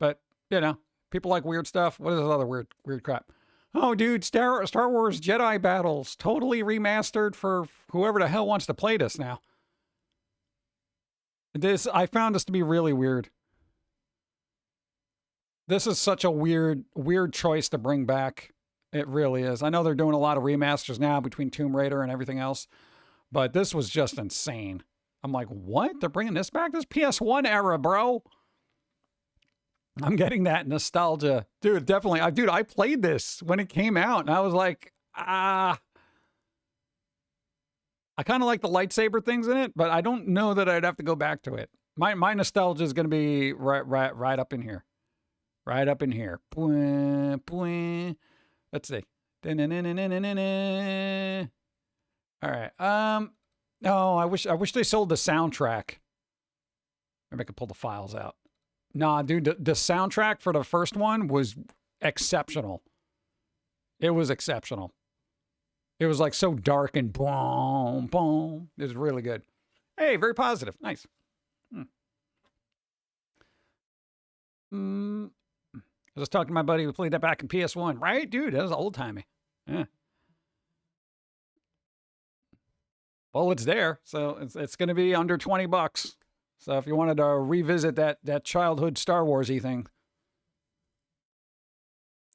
But, you know, people like weird stuff. What is this other weird crap? Oh, dude, Star Wars Jedi Battles. Totally remastered for whoever the hell wants to play this now. I found this to be really weird. This is such a weird choice to bring back. It really is. I know they're doing a lot of remasters now between Tomb Raider and everything else, but this was just insane. I'm like, what? They're bringing this back? This PS1 era, bro. I'm getting that nostalgia. Dude, definitely. I played this when it came out, and I was like, I kind of like the lightsaber things in it, but I don't know that I'd have to go back to it. My nostalgia is going to be right up in here. Right up in here. Let's see. All right. No, I wish they sold the soundtrack. Maybe I could pull the files out. Nah, dude, the soundtrack for the first one was exceptional. It was exceptional. It was like so dark and boom, boom. It was really good. Hey, very positive. Nice. I was talking to my buddy who played that back in PS1. Right, dude? That was old-timey. Yeah. Well, it's there, so it's going to be under $20. So if you wanted to revisit that childhood Star Wars-y thing.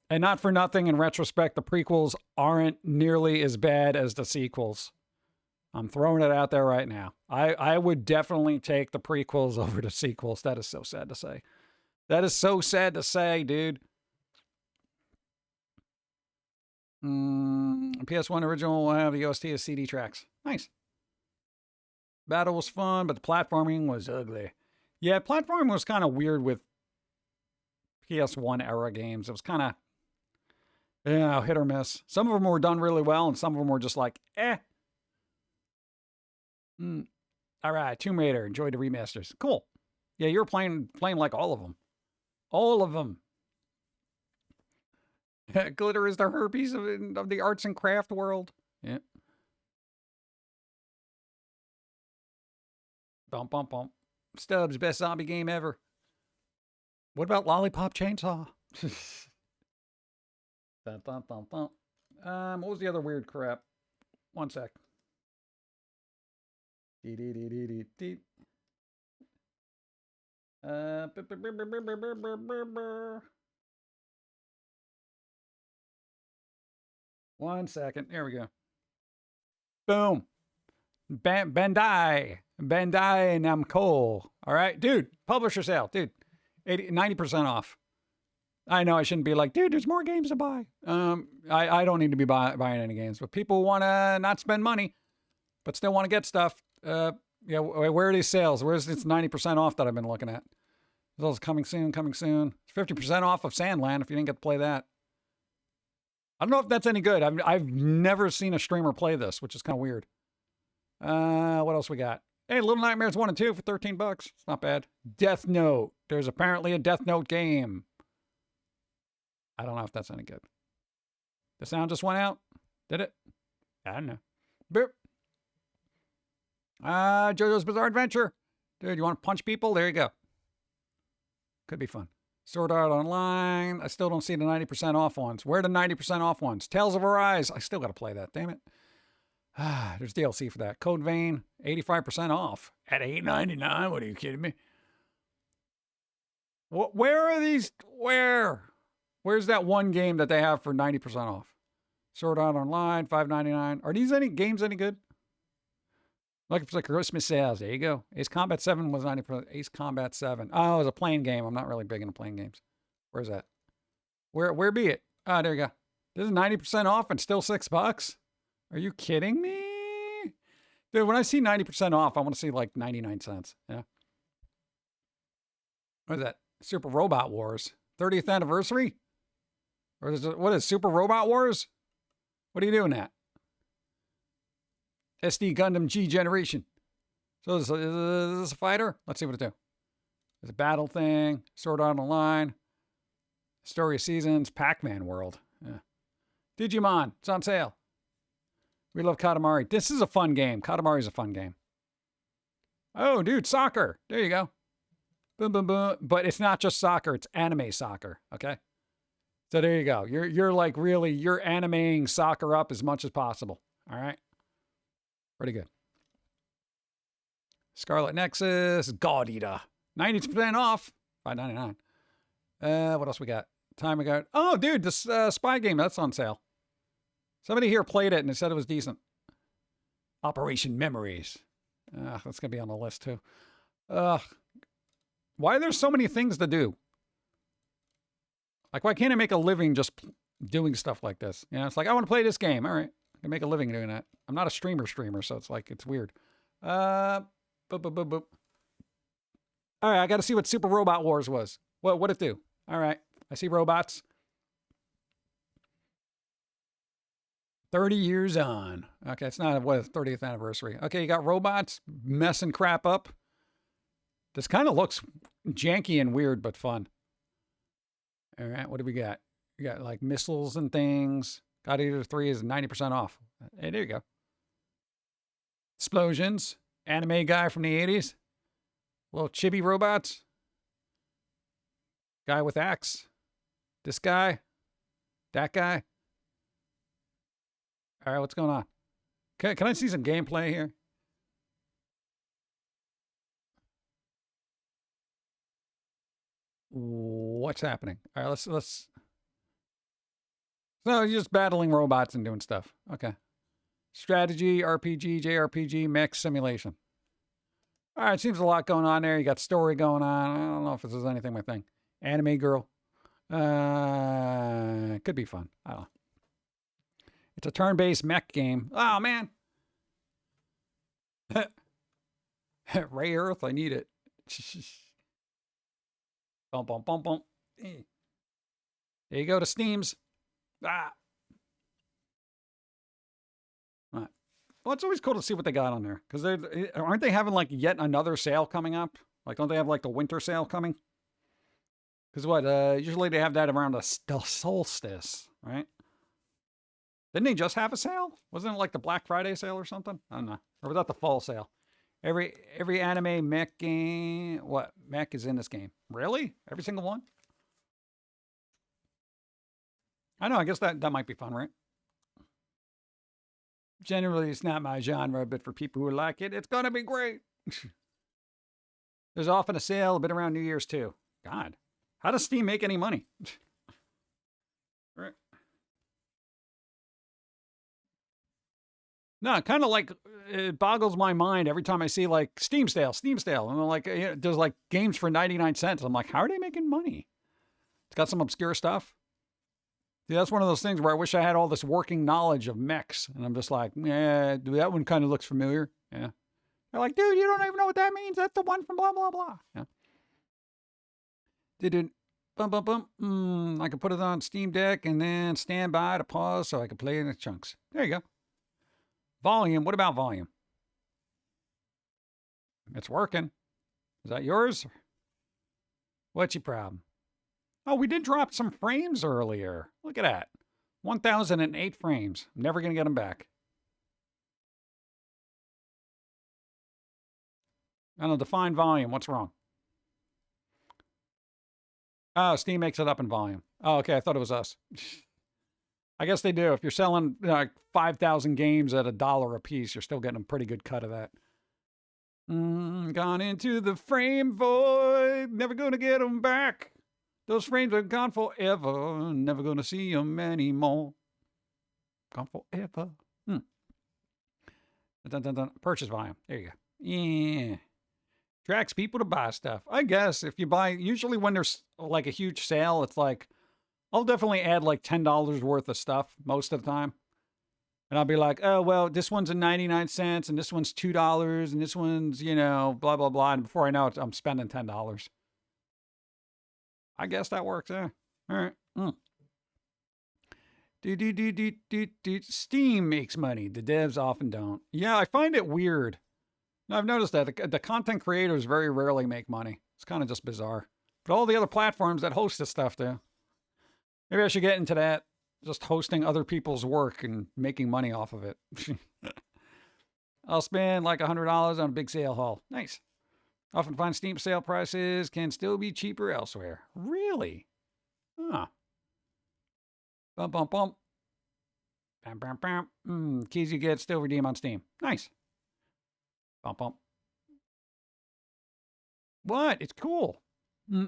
And not for nothing, in retrospect, the prequels aren't nearly as bad as the sequels. I'm throwing it out there right now. I would definitely take the prequels over the sequels. That is so sad to say. That is so sad to say, dude. PS1 original will have the OST as CD tracks. Nice. Battle was fun, but the platforming was ugly. Yeah, platforming was kind of weird with PS1 era games. It was kind of, hit or miss. Some of them were done really well, and some of them were just like, eh. All right, Tomb Raider. Enjoyed the remasters. Cool. Yeah, you were playing like all of them. All of them. Glitter is the herpes of the arts and craft world. Yeah. Bump, bump, bump. Stubbs, best zombie game ever. What about Lollipop Chainsaw? Dun, dun, dun, dun. What was the other weird crap? One sec. Dee, dee, dee, dee, dee, dee. One second. There we go. Boom. Bandai Namco. All right, dude. Publisher sale, dude. 90% off. I know I shouldn't be like, dude, there's more games to buy. I don't need to be buying any games, but people want to not spend money, but still want to get stuff. Yeah, where are these sales? Where's this 90% off that I've been looking at? Those coming soon, coming soon. 50% off of Sandland if you didn't get to play that. I don't know if that's any good. I've never seen a streamer play this, which is kind of weird. What else we got? Hey, Little Nightmares 1 and 2 for $13. It's not bad. Death Note. There's apparently a Death Note game. I don't know if that's any good. The sound just went out. Did it? I don't know. Boop. JoJo's Bizarre Adventure. Dude, you want to punch people? There you go. Could be fun. Sword Art Online. I still don't see the 90% off ones. Where are the 90% off ones? Tales of Arise. I still got to play that. Damn it. There's DLC for that. Code Vein. 85% off. At $8.99. What, are you kidding me? Where are these? Where's that one game that they have for 90% off? Sword Art Online. $5.99. Are these games any good? Looking for the Christmas sales. There you go. Ace Combat 7 was 90%. Ace Combat 7. Oh, it was a playing game. I'm not really big into playing games. Where's that? Where be it? Oh, there you go. This is 90% off and still $6. Are you kidding me? Dude, when I see 90% off, I want to see like 99 cents. Yeah. What is that? Super Robot Wars. 30th anniversary? Or is it, what is Super Robot Wars? What are you doing at? SD Gundam G Generation. So is this a fighter? Let's see what it do. There's a battle thing. Sword Art Online. Story of Seasons. Pac-Man World. Yeah. Digimon. It's on sale. We love Katamari. This is a fun game. Katamari's a fun game. Oh, dude, soccer. There you go. Boom, boom, boom. But it's not just soccer. It's anime soccer. Okay? So there you go. You're like really, you're animating soccer up as much as possible. All right? Pretty good. Scarlet Nexus, God Eater. 90% off. $5.99. What else we got? Time we got. Oh, dude, this spy game, that's on sale. Somebody here played it and they said it was decent. Operation Memories. That's going to be on the list too. Why are there so many things to do? Like, why can't I make a living just doing stuff like this? You know, it's like, I want to play this game. All right. I can make a living doing that. I'm not a streamer, so it's like, it's weird. Boop, boop, boop, boop. All right, I got to see what Super Robot Wars was. What'd it do? All right, I see robots. 30 years on. Okay, it's not what, 30th anniversary. Okay, you got robots messing crap up. This kind of looks janky and weird, but fun. All right, what do we got? We got like missiles and things. God Eater 3 is 90% off. Hey, there you go. Explosions. Anime guy from the 80s. Little chibi robots. Guy with axe. This guy. That guy. All right, what's going on? Can I see some gameplay here? What's happening? All right, let's. No, you're just battling robots and doing stuff. Okay. Strategy, RPG, JRPG, mech simulation. All right, seems a lot going on there. You got story going on. I don't know if this is anything my thing. Anime girl. Could be fun. I don't know. It's a turn-based mech game. Oh, man. Ray Earth, I need it. Bum, bum, bum, bum. There you go to Steams. Ah. All right. Well, it's always cool to see what they got on there. Because aren't they having like yet another sale coming up? Like, don't they have like the winter sale coming? Because what? Usually they have that around the solstice, right? Didn't they just have a sale? Wasn't it like the Black Friday sale or something? I don't know. Or was that the fall sale? Every anime mech game. What mech is in this game? Really? Every single one? I know. I guess that might be fun, right? Generally, it's not my genre, but for people who like it, it's gonna be great. There's often a sale a bit around New Year's too. God, how does Steam make any money? Right. No, kind of like it boggles my mind every time I see like Steam sale, and I'm like, there's like games for 99 cents. I'm like, how are they making money? It's got some obscure stuff. See, that's one of those things where I wish I had all this working knowledge of mechs, and I'm just like, yeah, that one kind of looks familiar. Yeah, they're like, dude, you don't even know what that means. That's the one from blah blah blah. Yeah. Did it? Bum bum bum. I could put it on Steam Deck and then stand by to pause so I could play it in chunks. There you go. Volume. What about volume? It's working. Is that yours? What's your problem? Oh, we did drop some frames earlier. Look at that. 1,008 frames. I'm never going to get them back. I don't know, define volume. What's wrong? Oh, Steam makes it up in volume. Oh, okay. I thought it was us. I guess they do. If you're selling like 5,000 games at $1 a piece, you're still getting a pretty good cut of that. Gone into the frame void. Never going to get them back. Those frames are gone forever. Never going to see them anymore. Gone forever. Dun, dun, dun. Purchase volume. There you go. Yeah. Attracts people to buy stuff. I guess if you buy, usually when there's like a huge sale, it's like, I'll definitely add like $10 worth of stuff most of the time. And I'll be like, oh, well, this one's a 99 cents and this one's $2 and this one's, blah, blah, blah. And before I know it, I'm spending $10. I guess that works, yeah. All right. Steam makes money. The devs often don't. Yeah, I find it weird. I've noticed that the content creators very rarely make money. It's kind of just bizarre. But all the other platforms that host this stuff do. Maybe I should get into that. Just hosting other people's work and making money off of it. I'll spend like $100 on a big sale haul. Nice. Often find Steam sale prices can still be cheaper elsewhere. Really? Huh. Bum, bum, bum. Bam, bam, bam. Keys you get still redeem on Steam. Nice. Bump, bump. What? It's cool. Yeah,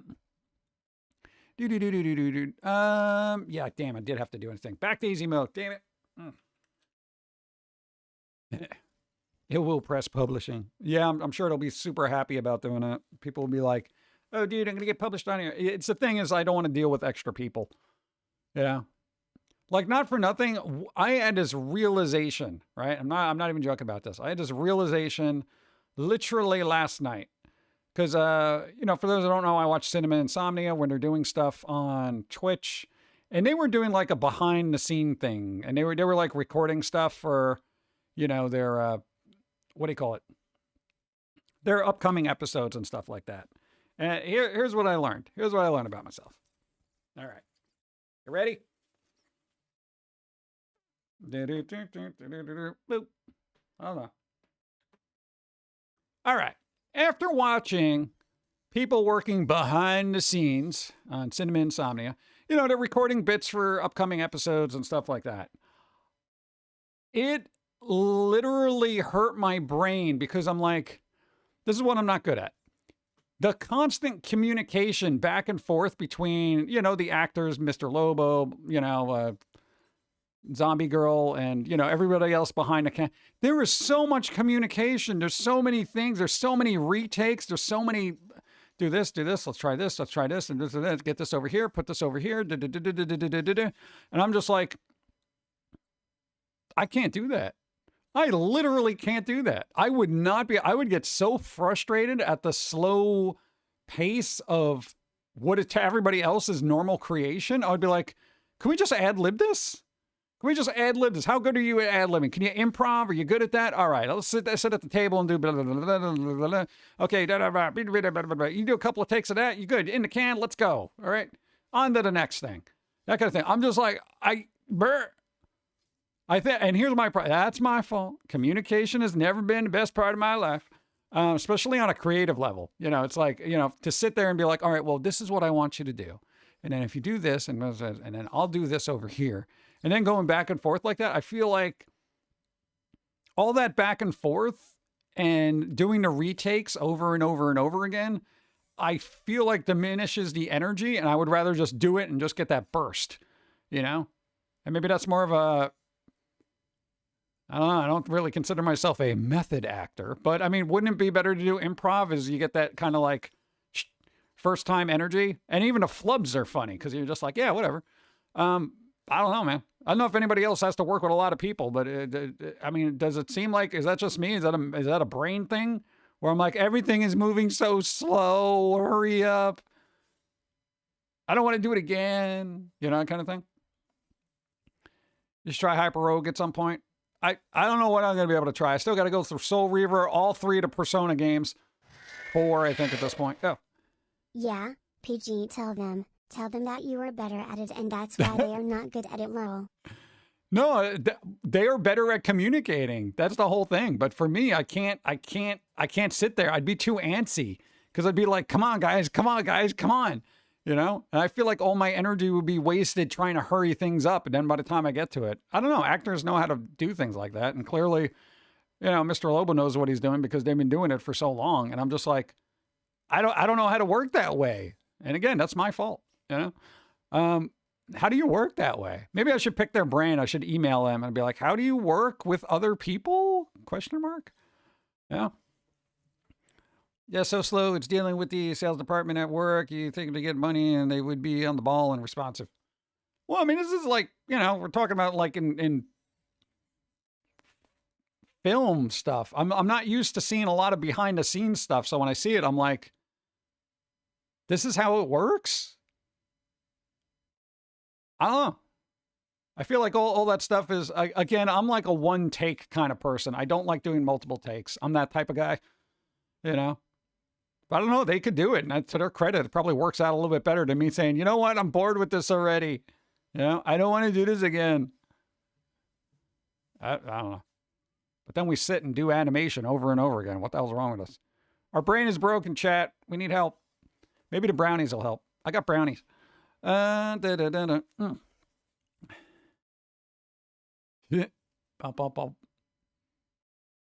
damn, I did have to do anything. Back to easy mode. Damn it. It will press publishing. Yeah, I'm sure it'll be super happy about doing it. People will be like, oh, dude, I'm going to get published on here. It's the thing is I don't want to deal with extra people. Yeah. Like, not for nothing, I had this realization, right? I'm not even joking about this. I had this realization literally last night. Because, for those that don't know, I watch Cinema Insomnia when they're doing stuff on Twitch. And they were doing like a behind the scene thing. And they were like recording stuff for, their, what do you call it? Their upcoming episodes and stuff like that. And here's what I learned. Here's what I learned about myself. All right. You ready? Boop. Hold on. All right. After watching people working behind the scenes on Cinema Insomnia, they're recording bits for upcoming episodes and stuff like that. It literally hurt my brain because I'm like, this is what I'm not good at. The constant communication back and forth between, the actors, Mr. Lobo, Zombie Girl, and, everybody else behind the camera. There is so much communication. There's so many things. There's so many retakes. There's so many, do this. Let's try this, and this, get this over here, put this over here. And I'm just like, I can't do that. I literally can't do that. I would get so frustrated at the slow pace of what to everybody else's normal creation. I would be like, can we just ad-lib this? Can we just ad-lib this? How good are you at ad-libbing? Can you improv? Are you good at that? All right, let's sit at the table and do blah, blah, blah, blah, blah, blah. Okay, you do a couple of takes of that, you good. In the can, let's go. All right, on to the next thing. That kind of thing. I'm just like, I think, and here's my problem. That's my fault. Communication has never been the best part of my life. especially on a creative level. You know, it's like, you know, to sit there and be like, all right, well, this is what I want you to do. And then if you do this and then I'll do this over here. And then going back and forth like that, I feel like all that back and forth and doing the retakes over and over and over again, I feel like diminishes the energy, and I would rather just do it and just get that burst, you know? And maybe that's more of a, I don't know, I don't really consider myself a method actor, but I mean, wouldn't it be better to do improv as you get that kind of like first time energy? And even the flubs are funny because you're just like, yeah, whatever. I don't know, man. I don't know if anybody else has to work with a lot of people, but I mean, does it seem like, is that just me? Is that a brain thing where I'm like, everything is moving so slow, hurry up. I don't want to do it again, you know, that kind of thing. Just try Hyper Rogue at some point. I don't know what I'm going to be able to try. I still got to go through Soul Reaver, all 3 of the Persona games. 4, I think, at this point. Go. Yeah, PG, tell them that you are better at it and that's why they are not good at it, lol. No, they are better at communicating. That's the whole thing. But for me, I can't sit there. I'd be too antsy because I'd be like, come on, guys, come on. You know, and I feel like all my energy would be wasted trying to hurry things up. And then by the time I get to it, I don't know. Actors know how to do things like that. And clearly, you know, Mr. Lobo knows what he's doing because they've been doing it for so long. And I'm just like, I don't know how to work that way. And again, that's my fault. You know, how do you work that way? Maybe I should pick their brain. I should email them and be like, how do you work with other people? Question mark. Yeah. Yeah, so slow. It's dealing with the sales department at work. You think to get money and they would be on the ball and responsive. Well, I mean, this is like, you know, we're talking about like in film stuff. I'm not used to seeing a lot of behind the scenes stuff. So when I see it, I'm like, this is how it works? I don't know. I feel like all that stuff is, again, I'm like a one take kind of person. I don't like doing multiple takes. I'm that type of guy, you know? But I don't know. They could do it. And to their credit, it probably works out a little bit better than me saying, you know what? I'm bored with this already. You know, I don't want to do this again. I don't know. But then we sit and do animation over and over again. What the hell's wrong with us? Our brain is broken, chat. We need help. Maybe the brownies will help. I got brownies. Yeah.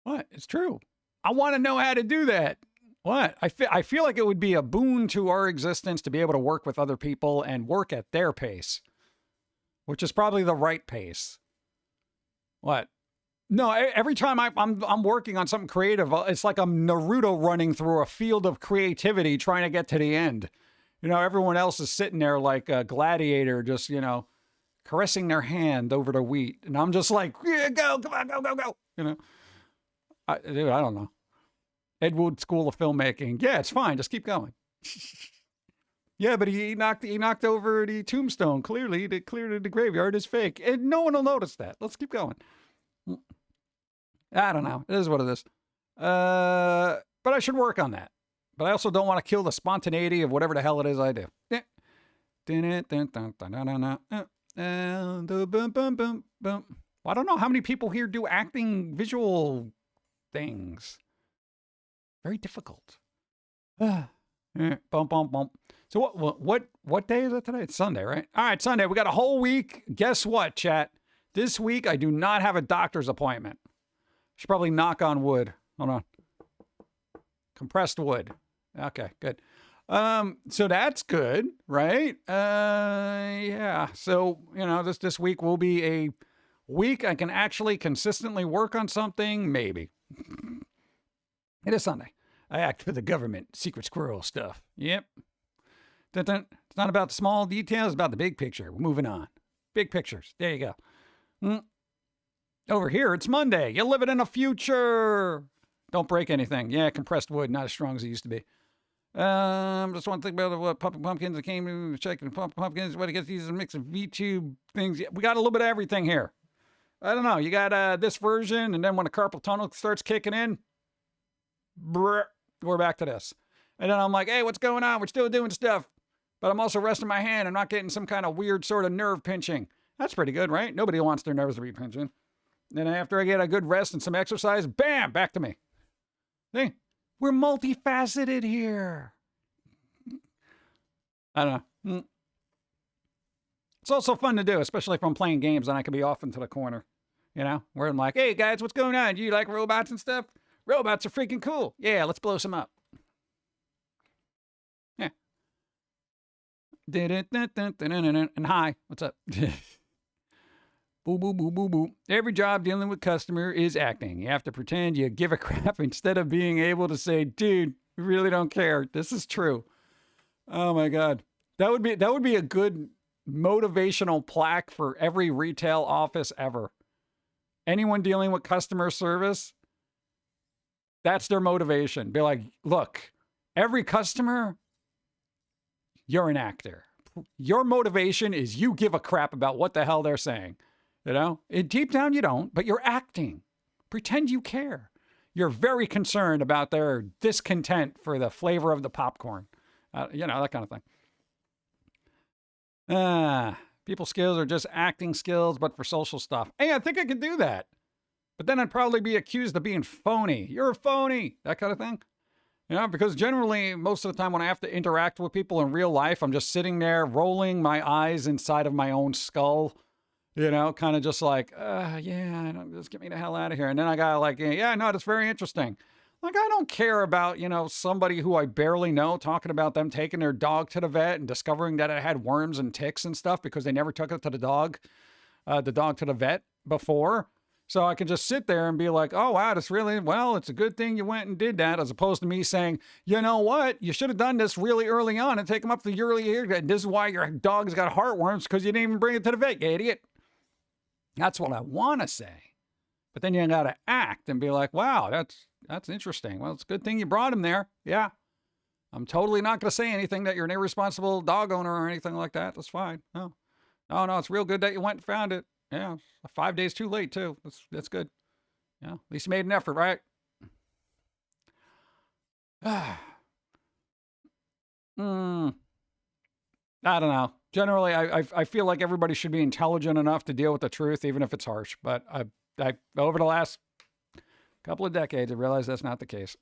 What? It's true. I want to know how to do that. What? I feel like it would be a boon to our existence to be able to work with other people and work at their pace, which is probably the right pace. What? No, every time I'm working on something creative, it's like I'm Naruto running through a field of creativity trying to get to the end. You know, everyone else is sitting there like a gladiator, just, you know, caressing their hand over the wheat. And I'm just like, yeah, go, come on, go. You know, dude, I don't know. Ed Wood School of Filmmaking. Yeah, it's fine. Just keep going. Yeah, but he knocked over the tombstone. Clearly, the graveyard is fake. And no one will notice that. Let's keep going. I don't know. It is what it is. But I should work on that. But I also don't want to kill the spontaneity of whatever the hell it is I do. Well, I don't know how many people here do acting visual things. Very difficult. So what day is it today? It's Sunday, right? All right, Sunday. We got a whole week. Guess what, chat? This week I do not have a doctor's appointment. Should probably knock on wood. Hold on. Compressed wood. Okay, good. So that's good, right? Yeah. So, you know, this week will be a week I can actually consistently work on something, maybe. It is Sunday. I act for the government, secret squirrel stuff. Yep. It's not about the small details, it's about the big picture. We're moving on. Big pictures. There you go. Over here, it's Monday. You're living in a future. Don't break anything. Yeah, compressed wood, not as strong as it used to be. Just want to think about what Pumpkins came to check and Pumpkins. What to get these a mix of VTube things. We got a little bit of everything here. I don't know. You got this version, and then when the carpal tunnel starts kicking in, we're back to this. And then I'm like, hey, what's going on? We're still doing stuff, but I'm also resting my hand. I'm not getting some kind of weird sort of nerve pinching. That's pretty good, right? Nobody wants their nerves to be pinching. Then after I get a good rest and some exercise, bam, back to me. See? We're multifaceted here. I don't know. It's also fun to do, especially if I'm playing games and I can be off into the corner. You know, where I'm like, hey guys, what's going on? Do you like robots and stuff? Robots are freaking cool. Yeah, let's blow some up. Yeah. And hi, what's up? Boo, boo, boo, boo, boo. Every job dealing with customer is acting. You have to pretend you give a crap instead of being able to say, dude, we really don't care. This is true. Oh my God. That would be a good motivational plaque for every retail office ever. Anyone dealing with customer service, that's their motivation. Be like, look, every customer, you're an actor. Your motivation is you give a crap about what the hell they're saying. You know, deep down you don't, but you're acting. Pretend you care. You're very concerned about their discontent for the flavor of the popcorn. You know, that kind of thing. People skills are just acting skills, but for social stuff. Hey, I think I could do that. But then I'd probably be accused of being phony. You're a phony. That kind of thing. You know, because generally, most of the time when I have to interact with people in real life, I'm just sitting there rolling my eyes inside of my own skull. You know, kind of just like, yeah, just get me the hell out of here. And then I got like, yeah, no, that's very interesting. Like, I don't care about, you know, somebody who I barely know talking about them taking their dog to the vet and discovering that it had worms and ticks and stuff because they never took it to the dog to the vet before. So I can just sit there and be like, oh, wow, that's really, well, it's a good thing you went and did that, as opposed to me saying, you know what, you should have done this really early on and take them up to the early year. This is why your dog's got heartworms, because you didn't even bring it to the vet, you idiot. That's what I want to say. But then you got to act and be like, wow, that's interesting. Well, it's a good thing you brought him there. Yeah. I'm totally not going to say anything that you're an irresponsible dog owner or anything like that. That's fine. No, it's real good that you went and found it. Yeah. 5 days too late, too. That's good. Yeah. At least you made an effort, right? I don't know. Generally, I feel like everybody should be intelligent enough to deal with the truth, even if it's harsh. But I over the last couple of decades, I realized that's not the case.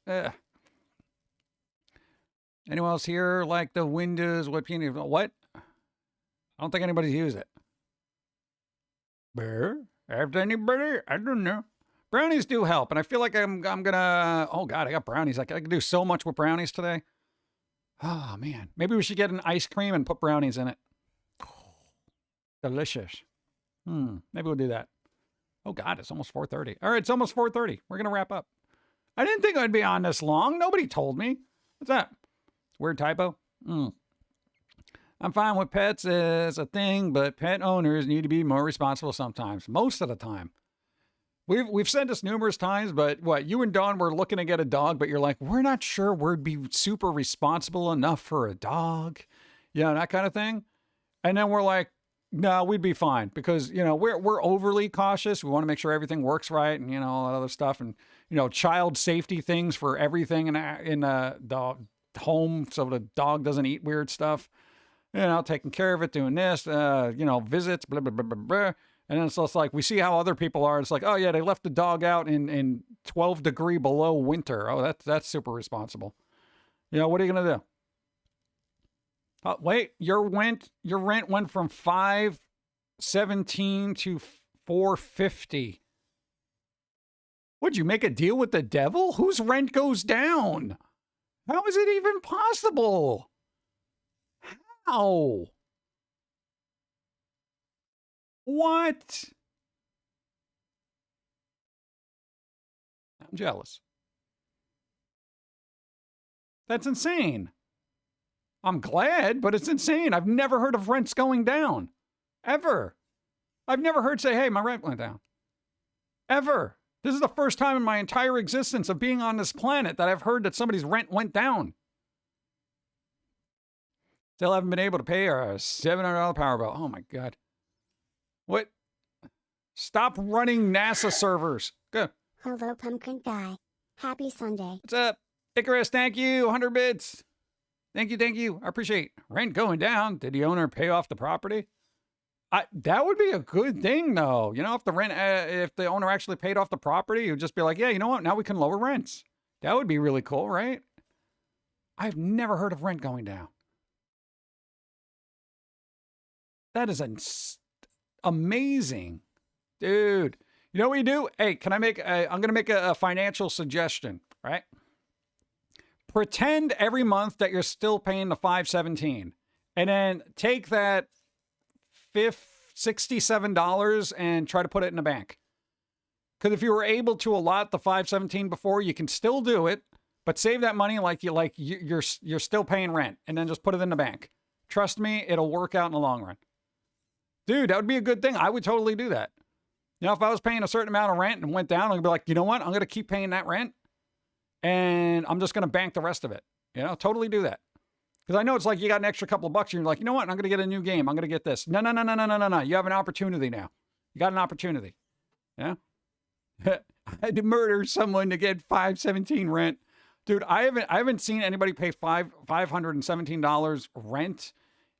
Anyone else here like the Windows? What? I don't think anybody's used it. Bear? Have anybody? I don't know. Brownies do help, and I feel like I'm gonna. Oh God, I got brownies. I can do so much with brownies today. Oh man, maybe we should get an ice cream and put brownies in it. Delicious. Maybe we'll do that. Oh God, it's almost 4:30. All right, it's almost 4:30. We're gonna wrap up. I didn't think I'd be on this long. Nobody told me. What's that? Weird typo. I'm fine with pets as a thing, but pet owners need to be more responsible sometimes. Most of the time. We've said this numerous times, but what, you and Dawn were looking to get a dog, but you're like, we're not sure we'd be super responsible enough for a dog. You know, that kind of thing. And then we're like, no, we'd be fine because, you know, we're overly cautious. We want to make sure everything works right and, you know, all that other stuff. And, you know, child safety things for everything in the home so the dog doesn't eat weird stuff. You know, taking care of it, doing this, you know, visits, blah, blah, blah, blah, blah. And then it's just like, we see how other people are. It's like, oh yeah, they left the dog out in 12 degree below winter. Oh, that's super responsible. You know, what are you going to do? Oh, wait, your rent went from $517 to $450. Would you make a deal with the devil? Whose rent goes down? How is it even possible? How? What? I'm jealous. That's insane. I'm glad, but it's insane. I've never heard of rents going down. Ever. I've never heard say, hey, my rent went down. Ever. This is the first time in my entire existence of being on this planet that I've heard that somebody's rent went down. Still haven't been able to pay our $700 power bill. Oh my God. What? Stop running NASA servers. Good. Hello, Pumpkin Guy. Happy Sunday. What's up? Icarus, thank you. 100 bits. Thank you. I appreciate rent going down. Did the owner pay off the property? That would be a good thing, though. You know, if the owner actually paid off the property, it would just be like, yeah, you know what? Now we can lower rents. That would be really cool, right? I've never heard of rent going down. That is amazing. Dude, you know what you do? Hey, can I I'm going to make a financial suggestion, right? Pretend every month that you're still paying the $517 and then take that $67 and try to put it in the bank. Because if you were able to allot the $517 before, you can still do it, but save that money you're still paying rent, and then just put it in the bank. Trust me, it'll work out in the long run. Dude, that would be a good thing. I would totally do that. You know, if I was paying a certain amount of rent and went down, I'd be like, you know what? I'm going to keep paying that rent, and I'm just going to bank the rest of it. You know, totally do that. Because I know it's like you got an extra couple of bucks, and you're like, you know what? I'm going to get a new game. I'm going to get this. No. You have an opportunity now. You got an opportunity. Yeah. I had to murder someone to get $517 rent. Dude, I haven't seen anybody pay $517 rent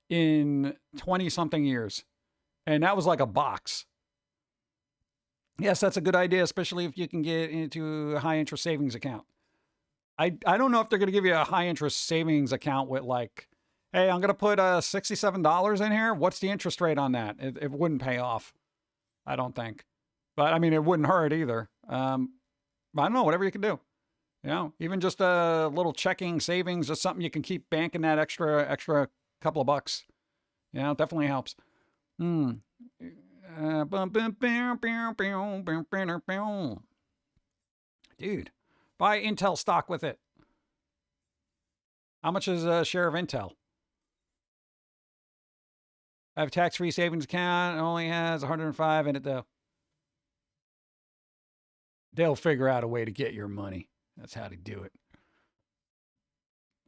in 20-something years. And that was like a box. Yes, that's a good idea, especially if you can get into a high interest savings account. I don't know if they're going to give you a high interest savings account with like, hey, I'm going to put $67 in here. What's the interest rate on that? It wouldn't pay off. I don't think. But I mean, it wouldn't hurt either. But I don't know, whatever you can do. You know, even just a little checking savings or something you can keep banking that extra couple of bucks. You know, it definitely helps. Dude, buy Intel stock with it. How much is a share of Intel? I have a tax-free savings account. It only has 105 in it, though. They'll figure out a way to get your money. That's how to do it.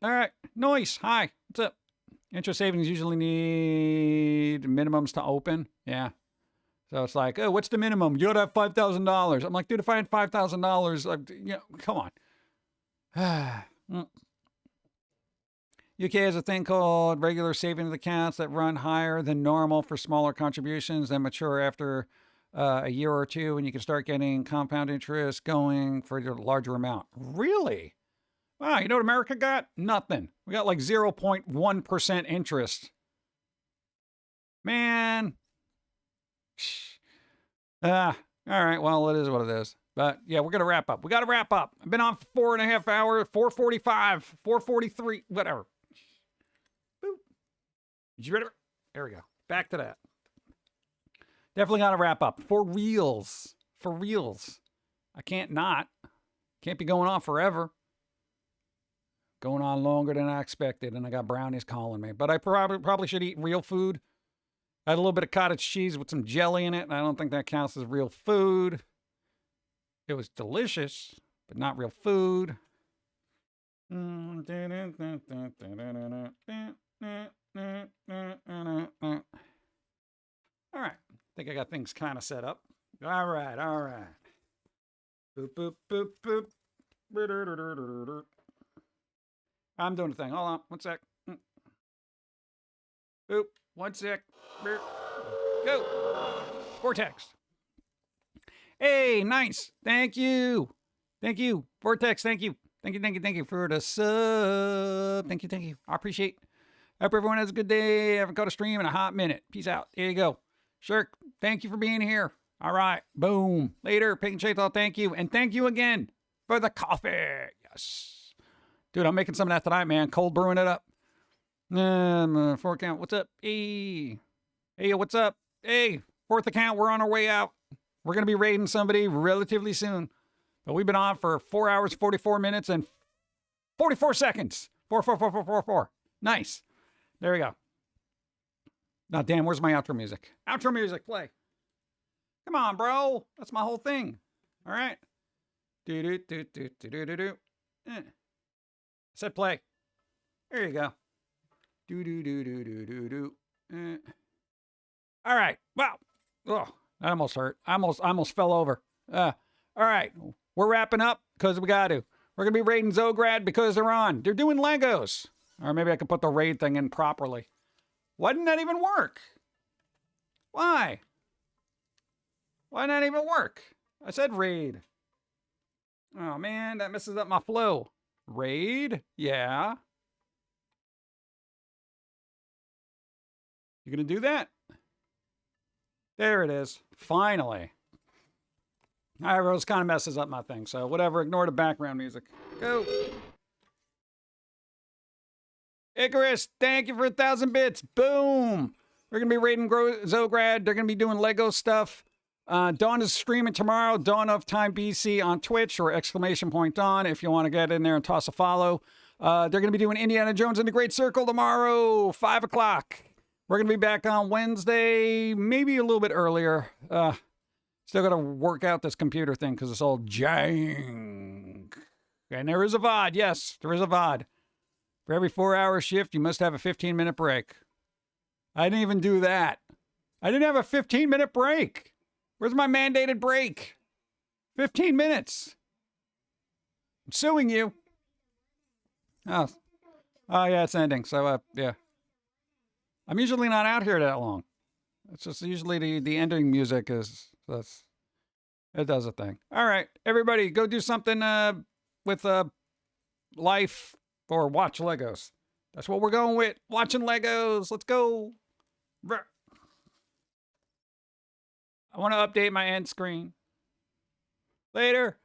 All right. Noise. Hi. What's up? Interest savings usually need minimums to open. Yeah. So it's like, oh, what's the minimum? You ought to have $5,000. I'm like, dude, if I had $5,000, you know, come on. UK has a thing called regular savings accounts that run higher than normal for smaller contributions and mature after a year or two, and you can start getting compound interest going for your larger amount. Really? Wow, you know what America got? Nothing. We got like 0.1% interest. Man. All right, well, it is what it is. But yeah, we're going to wrap up. We got to wrap up. I've been on for 4.5 hours, 4:45, 4:43, whatever. Boop. Did you ready? There we go. Back to that. Definitely got to wrap up. For reals. For reals. I can't not. Can't be going on forever. Going on longer than I expected, and I got brownies calling me. But I probably should eat real food. I had a little bit of cottage cheese with some jelly in it, and I don't think that counts as real food. It was delicious, but not real food. All right. I think I got things kind of set up. All right. Boop, boop, boop, boop. I'm doing the thing. Hold on. 1 sec. Boop. 1 sec. Go. Vortex. Hey, nice. Thank you. Vortex, thank you. Thank you for the sub. Thank you. I appreciate it. Hope everyone has a good day. I haven't caught a stream in a hot minute. Peace out. There you go. Shirk, thank you for being here. All right. Boom. Later. Pig and Shaythal, thank you. And thank you again for the coffee. Yes. Dude, I'm making some of that tonight, man. Cold brewing it up. 4th account. What's up? Hey, what's up? Hey, 4th account. We're on our way out. We're going to be raiding somebody relatively soon. But we've been on for 4 hours, 44 minutes, and 44 seconds. 4. Nice. There we go. Now, damn, where's my outro music? Outro music, play. Come on, bro. That's my whole thing. All right. Do. Said play. There you go. Do. All right. Wow. Oh, that almost hurt. I almost fell over. All right. We're wrapping up because we got to. We're going to be raiding Zograd because they're on. They're doing Legos. Or maybe I could put the raid thing in properly. Why didn't that even work? Why? Why didn't that even work? I said raid. Oh man, that messes up my flow. Raid? Yeah. You gonna do that? There it is. Finally. All right, Rose kind of messes up my thing, so whatever. Ignore the background music. Go. Icarus, thank you for 1,000 bits. Boom. We're going to be raiding Zograd. They're going to be doing Lego stuff. Dawn is streaming tomorrow. Dawn of Time BC on Twitch or !Dawn if you want to get in there and toss a follow. They're going to be doing Indiana Jones and the Great Circle tomorrow, 5 o'clock. We're going to be back on Wednesday, maybe a little bit earlier. Still got to work out this computer thing because it's all jank. And there is a VOD. Yes, there is a VOD. For every 4-hour shift, you must have a 15-minute break. I didn't even do that. I didn't have a 15-minute break. Where's my mandated break? 15 minutes. I'm suing you. Oh yeah, it's ending. So, yeah. I'm usually not out here that long. It's just usually the ending music is, it does a thing. All right, everybody, go do something with life or watch Legos. That's what we're going with. Watching Legos. Let's go. I want to update my end screen. Later.